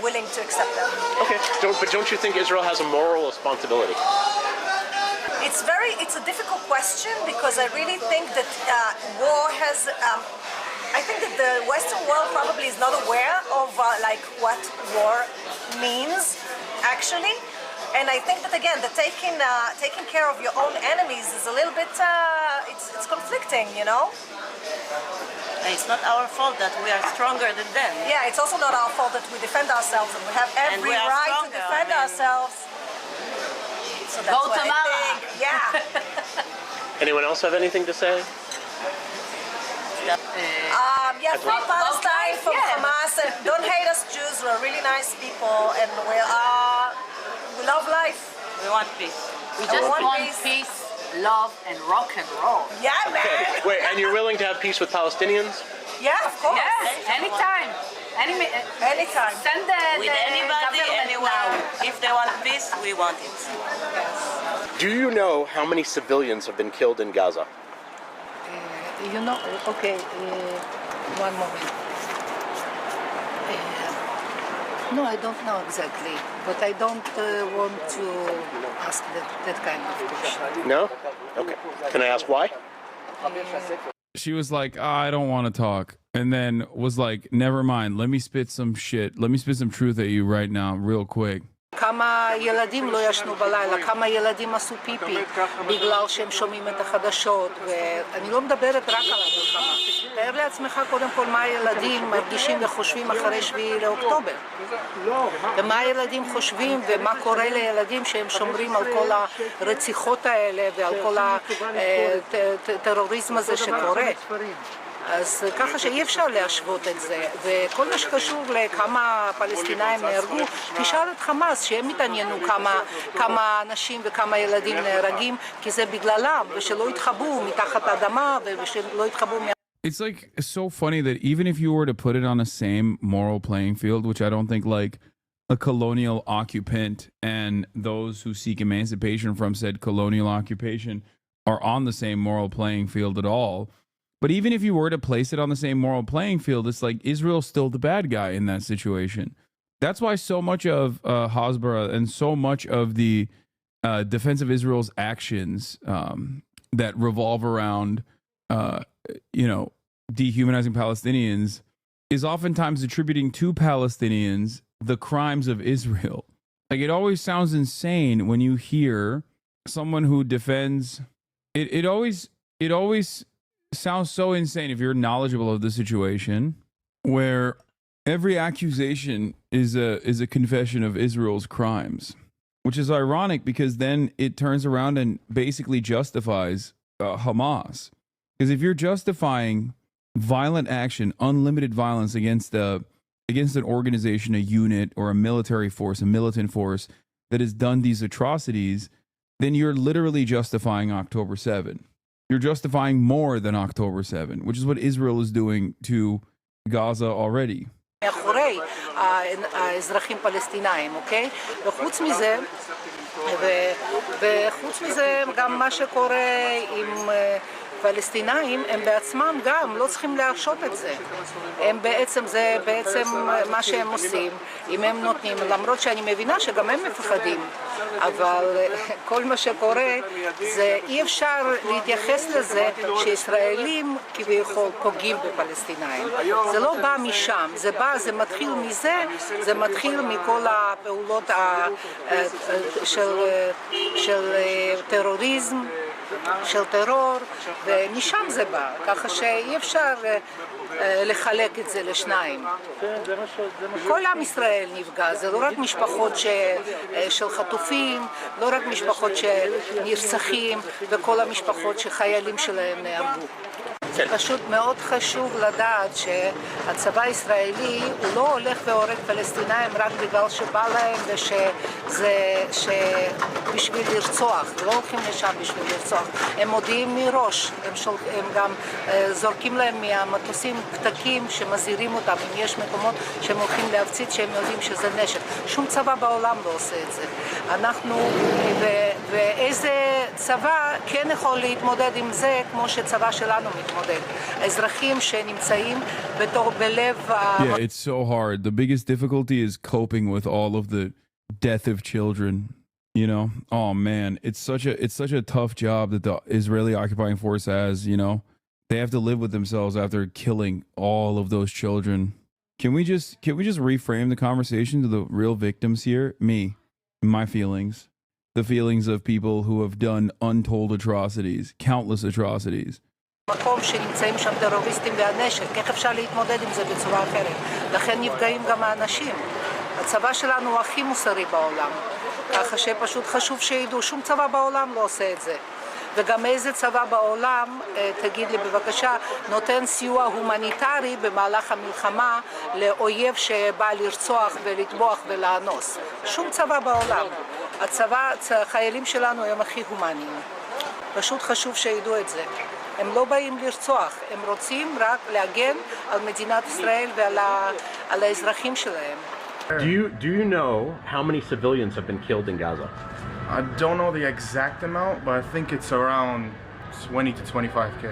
S16: willing to accept them.
S3: Okay, but don't you think Israel has a moral responsibility?
S16: It's a difficult question because I really think that war has. I think that the Western world probably is not aware of like what war means, actually. And I think that again, the taking care of your own enemies is a little bit. It's conflicting, you know.
S17: It's not our fault that we are stronger than them.
S16: Yeah, it's also not our fault that we defend ourselves and we have every right to defend ourselves. So that's
S17: Go
S16: what
S17: to
S16: I
S17: Mala.
S16: think. Yeah.
S3: Anyone else have anything to say?
S16: Yeah, free Palestine from Hamas. And don't hate us Jews. We're really nice people, and we love life.
S17: We want peace. We just want peace, love, and rock and roll.
S16: Yeah, man.
S3: Okay. Wait, and you're willing to have peace with Palestinians?
S16: Yeah, of course.
S17: Yes, anytime.
S16: Anytime.
S17: Send
S16: with
S17: anybody, anywhere. If they want peace, we want it.
S3: Do you know how many civilians have been killed in Gaza?
S18: You know, okay, one moment. No, I don't know exactly, but I don't want to ask that kind of question.
S3: No? Okay. Can I ask why?
S1: She was like, I don't want to talk. And then was like, never mind. Let me spit some shit. Let me spit some truth at you right now, real quick.
S18: כמה ילדים לא ישנו בלילה, כמה ילדים עשו פיפי בגלל שהם שומעים את החדשות, ואני לא מדברת רק על המלחמה. תאר לעצמך קודם כל מה הילדים מרגישים וחושבים אחרי 7 לאוקטובר. ומה הילדים חושבים ומה קורה לילדים שהם שומרים על כל הרציחות האלה ועל כל הטרוריזם הזה שקורה. אז ככה שאי אפשר להשוות את זה, וכל מה שקשור לכמה פלסטינאים נהרגו, תשאל את חמאס שהם התעניינו כמה אנשים וכמה ילדים נהרגים, כי זה בגללם, ושלא יתחבאו מתחת האדמה ושלא יתחבאו
S1: It's like so funny that even if you were to put it on the same moral playing field, which I don't think like a colonial occupant and those who seek emancipation from said colonial occupation are on the same moral playing field at all. But even if you were to place it on the same moral playing field, it's like Israel's still the bad guy in that situation. That's why so much of Hasbara and so much of the defense of Israel's actions that revolve around, dehumanizing Palestinians is oftentimes attributing to Palestinians the crimes of Israel. Like, it always sounds insane when you hear someone who defends it. It always sounds so insane if you're knowledgeable of the situation, where every accusation is a confession of Israel's crimes, which is ironic because then it turns around and basically justifies Hamas. Because if you're justifying violent action, unlimited violence against an organization, a unit, or a military force, a militant force that has done these atrocities, then you're literally justifying October 7. You're justifying more than October 7, which is what Israel is doing to Gaza already.
S18: מאחורי האזרחים פלסטינאים, אוקיי? וחוץ מזה גם מה שקורה עם פלסטינאים, הם בעצמם גם לא צריכים להרשות את זה. זה בעצם מה שהם עושים, אם הם נותנים, למרות שאני מבינה שגם הם מפחדים, אבל כל מה שקורה זה אי אפשר להתייחס לזה שישראלים כביכול פוגעים בפלסטינאים. זה לא בא משם, זה מתחיל מזה, זה מתחיל מכל הפעולות של טרוריזם, של טרור, ומשם זה בא, ככה שאי אפשר לחלק את זה לשניים. כל עם ישראל נפגע, זה לא רק משפחות של חטופים, לא רק משפחות שנרצחים, וכל המשפחות שחיילים שלהם נהרגו. זה פשוט מאוד חשוב לדעת שהצבא הישראלי הוא לא הולך והורג פלסטינאים רק בגלל שבא להם בשביל לרצוח, לא הולכים לשם בשביל לרצוח. הם מודיעים מראש, הם גם זורקים להם מהמטוסים פתקים שמזהירים אותם אם יש מקומות שהם הולכים להפציץ שהם יודעים שזה נשק. שום צבא בעולם לא עושה את זה. ואיזה צבא כן יכול להתמודד עם זה כמו שצבא שלנו מתמודד. להתמודד. האזרחים שנמצאים בלב...
S1: Yeah, it's so hard. The biggest difficulty is coping with all of the death of children. You know, oh man, it's such a tough job that the Israeli occupying force has. You know, they have to live with themselves after killing all of those children. Can we just reframe the conversation to the real victims here? Me, my feelings, the feelings of people who have done untold atrocities, countless atrocities.
S18: מקום שנמצאים שם טרוריסטים והנשק, איך אפשר להתמודד עם זה בצורה אחרת? לכן נפגעים גם האנשים. הצבא שלנו הוא הכי מוסרי בעולם, ככה שפשוט חשוב שידעו, שום צבא בעולם לא עושה את זה. וגם איזה צבא בעולם, תגיד לי בבקשה, נותן סיוע הומניטרי במהלך המלחמה לאויב שבא לרצוח ולטבוח ולאנוס. שום צבא בעולם. החיילים שלנו הם הכי הומניים. פשוט חשוב שידעו את זה. הם לא באים לרצוח, הם רוצים רק להגן על מדינת ישראל ועל האזרחים שלהם.
S3: Do you know how many civilians have been killed in Gaza?
S11: I don't know the exact amount, but I think it's around 20 to 25K.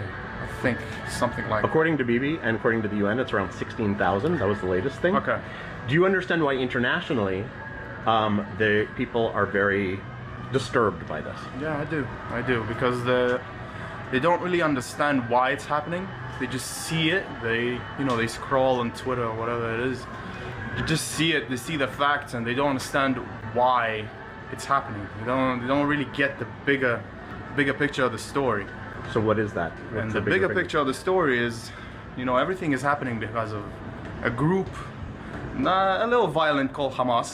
S11: I think something like that.
S3: According to Bibi and according to the UN, it's around 16,000. That was the latest thing.
S11: Okay.
S3: Do you understand why internationally the people are very disturbed by this?
S11: Yeah, I do, because they don't really understand why it's happening. They just see it. They scroll on Twitter or whatever it is. They just see it. They see the facts, and they don't understand why it's happening. They don't really get the bigger picture of the story.
S3: So what is that?
S11: And the bigger picture of the story is, everything is happening because of a group, a little violent, called Hamas.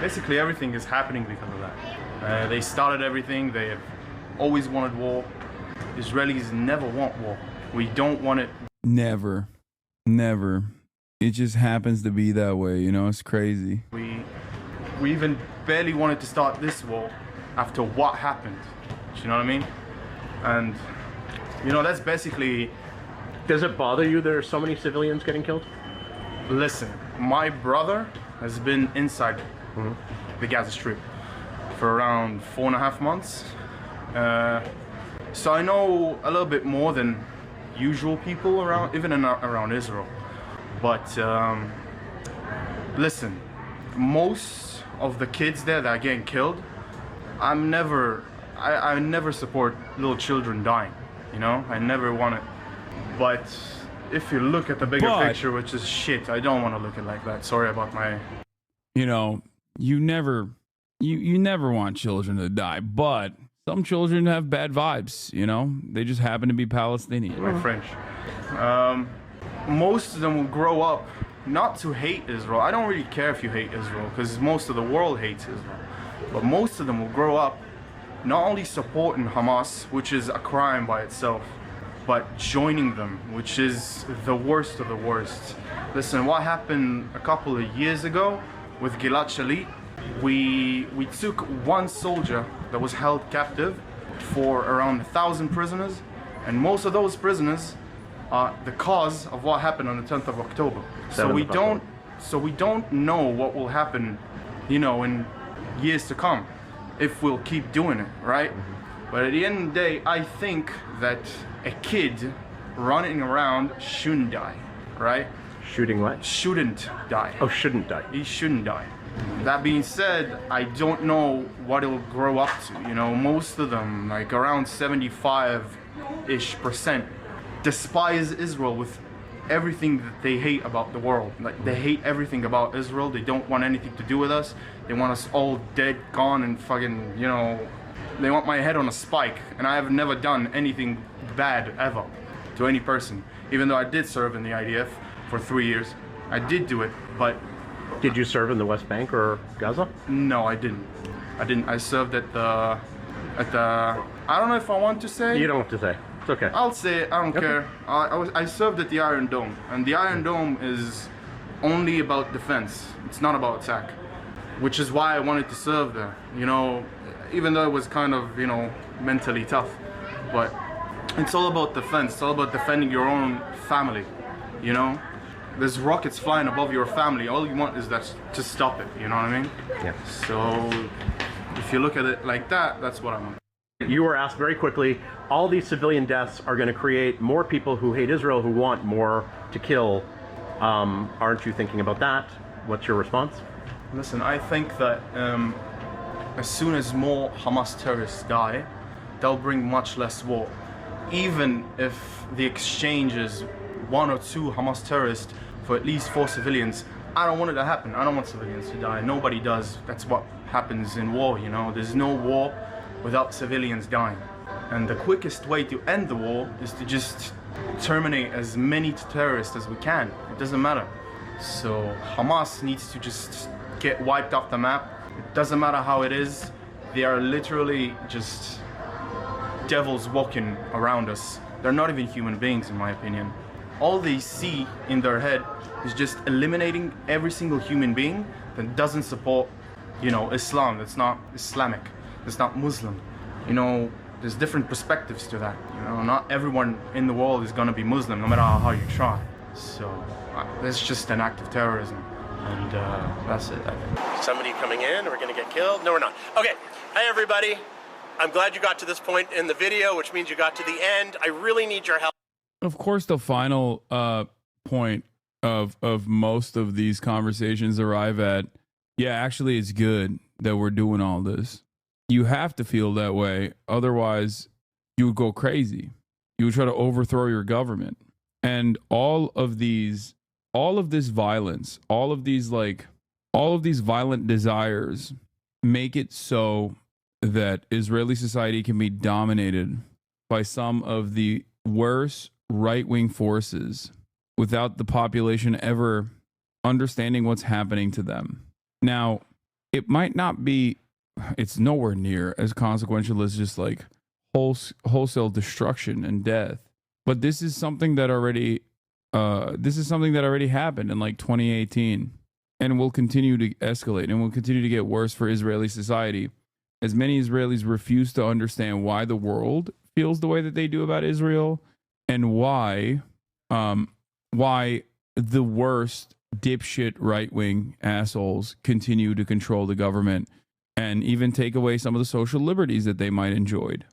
S11: Basically everything is happening because of that. They started everything. They have always wanted war. Israelis never want war. We don't want it.
S1: Never. It just happens to be that way. It's crazy.
S11: We even barely wanted to start this war after what happened. Do you know what I mean? And that's basically.
S3: Does it bother you there are so many civilians getting killed?
S11: Listen, my brother has been inside the Gaza Strip for around 4.5 months. So I know a little bit more than usual people around, even around Israel. But listen, most of the kids there that are getting killed, I never support little children dying. I never want it. But if you look at the bigger picture, which is shit, I don't want to look at it like that. Sorry about my.
S1: You never want children to die, but some children have bad vibes. They just happen to be Palestinian.
S11: My French. Most of them will grow up not to hate Israel. I don't really care if you hate Israel, because most of the world hates Israel. But most of them will grow up not only supporting Hamas, which is a crime by itself, but joining them, which is the worst of the worst. Listen, what happened a couple of years ago with Gilad Shalit, we took one soldier that was held captive for around 1,000 prisoners, and most of those prisoners are the cause of what happened on the 10th of October. So we don't know what will happen, in years to come, if we'll keep doing it, right? But at the end of the day, I think that a kid running around shouldn't die, right?
S3: Shooting what?
S11: Shouldn't die.
S3: Oh, shouldn't die.
S11: He shouldn't die. That being said, I don't know what it'll grow up to. Most of them, like around 75-ish%, despise Israel with everything that they hate about the world. Like, they hate everything about Israel. They don't want anything to do with us. They want us all dead, gone, and fucking, they want my head on a spike. And I have never done anything bad ever to any person. Even though I did serve in the IDF for 3 years. I did do it, but...
S3: Did you serve in the West Bank or Gaza?
S11: No, I didn't. I served at the... I don't know if I want to say.
S3: You don't have to say. It's okay.
S11: I'll say it. I don't care. I served at the Iron Dome, and the Iron Dome is only about defense. It's not about attack, which is why I wanted to serve there. Even though it was kind of mentally tough, but it's all about defense. It's all about defending your own family. There's rockets flying above your family. All you want is that to stop it. You know what I mean?
S3: Yeah.
S11: So if you look at it like that, that's what I want.
S3: You were asked very quickly, all these civilian deaths are going to create more people who hate Israel, who want more to kill. Aren't you thinking about that? What's your response?
S11: Listen, I think that as soon as more Hamas terrorists die, they'll bring much less war. Even if the exchange is 1 or 2 Hamas terrorists for at least 4 civilians, I don't want it to happen. I don't want civilians to die. Nobody does. That's what happens in war, you know. There's no war without civilians dying. And the quickest way to end the war is to just terminate as many terrorists as we can. It doesn't matter. So Hamas needs to just get wiped off the map. It doesn't matter how it is. They are literally just devils walking around us. They're not even human beings, in my opinion. All they see in their head is just eliminating every single human being that doesn't support, you know, Islam, that's not Islamic, that's not Muslim. You know, there's different perspectives to that. You know, not everyone in the world is gonna be Muslim, no matter how you try. So that's just an act of terrorism, and that's it, I think.
S3: Somebody coming in, we're gonna get killed? No, we're not. Okay, hi everybody. I'm glad you got to this point in the video, which means you got to the end. I really need your help.
S1: Of course, the final point of most of these conversations arrive at, yeah, actually it's good that we're doing all this. You have to feel that way. Otherwise, you would go crazy. You would try to overthrow your government. And all of this violence, all of these violent desires make it so that Israeli society can be dominated by some of the worst right-wing forces without the population ever understanding what's happening to them. Now, it might not be, it's nowhere near as consequential as just like wholesale destruction and death. But this is something that already happened in like 2018 and will continue to escalate and will continue to get worse for Israeli society. As many Israelis refuse to understand why the world feels the way that they do about Israel and why the worst dipshit right-wing assholes continue to control the government and even take away some of the social liberties that they might enjoyed.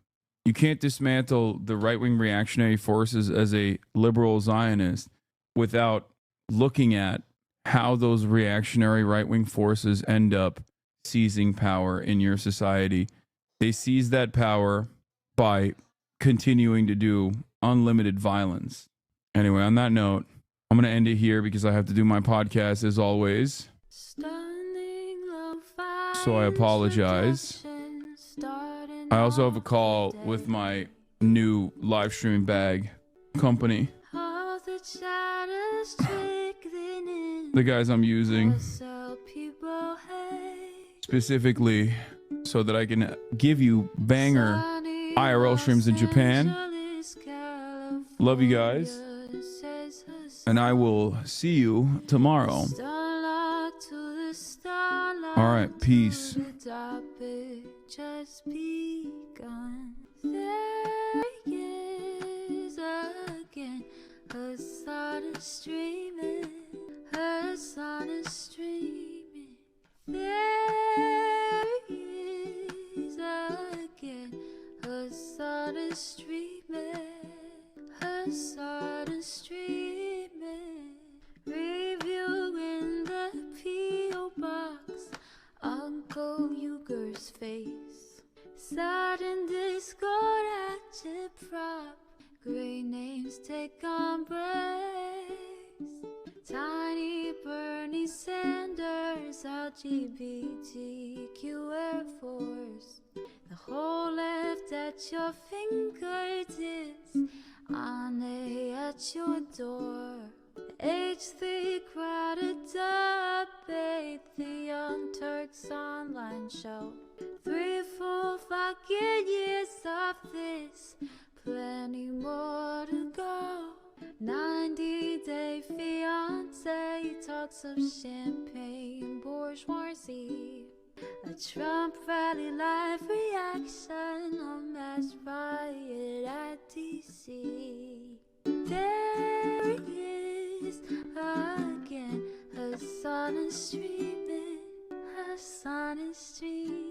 S1: You can't dismantle the right-wing reactionary forces as a liberal Zionist without looking at how those reactionary right-wing forces end up seizing power in your society. They seize that power by continuing to do unlimited violence. Anyway, on that note, I'm going to end it here because I have to do my podcast as always. So I apologize. I also have a call with my new live streaming bag company. The guys I'm using specifically so that I can give you banger IRL streams in Japan. Love you guys. And I will see you tomorrow. All right, peace. Just begun. There is again a sun is streaming, a sun is streaming. There is again a sun is streaming, a sun is streaming. Review in the P.O. box, Uncle Uger's face. Sudden discord at your prop. Great names take embrace. Tiny Bernie Sanders, LGBTQ Air Force. The whole left at your fingertips. Ane at your door. H3 crowded debate, the Young Turks online show. 3 full fucking years of this, plenty more to go. 90-day fiance, talks of champagne, bourgeoisie. A Trump rally live reaction, a mass riot at DC. There is again, a sun is streaming, a sun is streaming.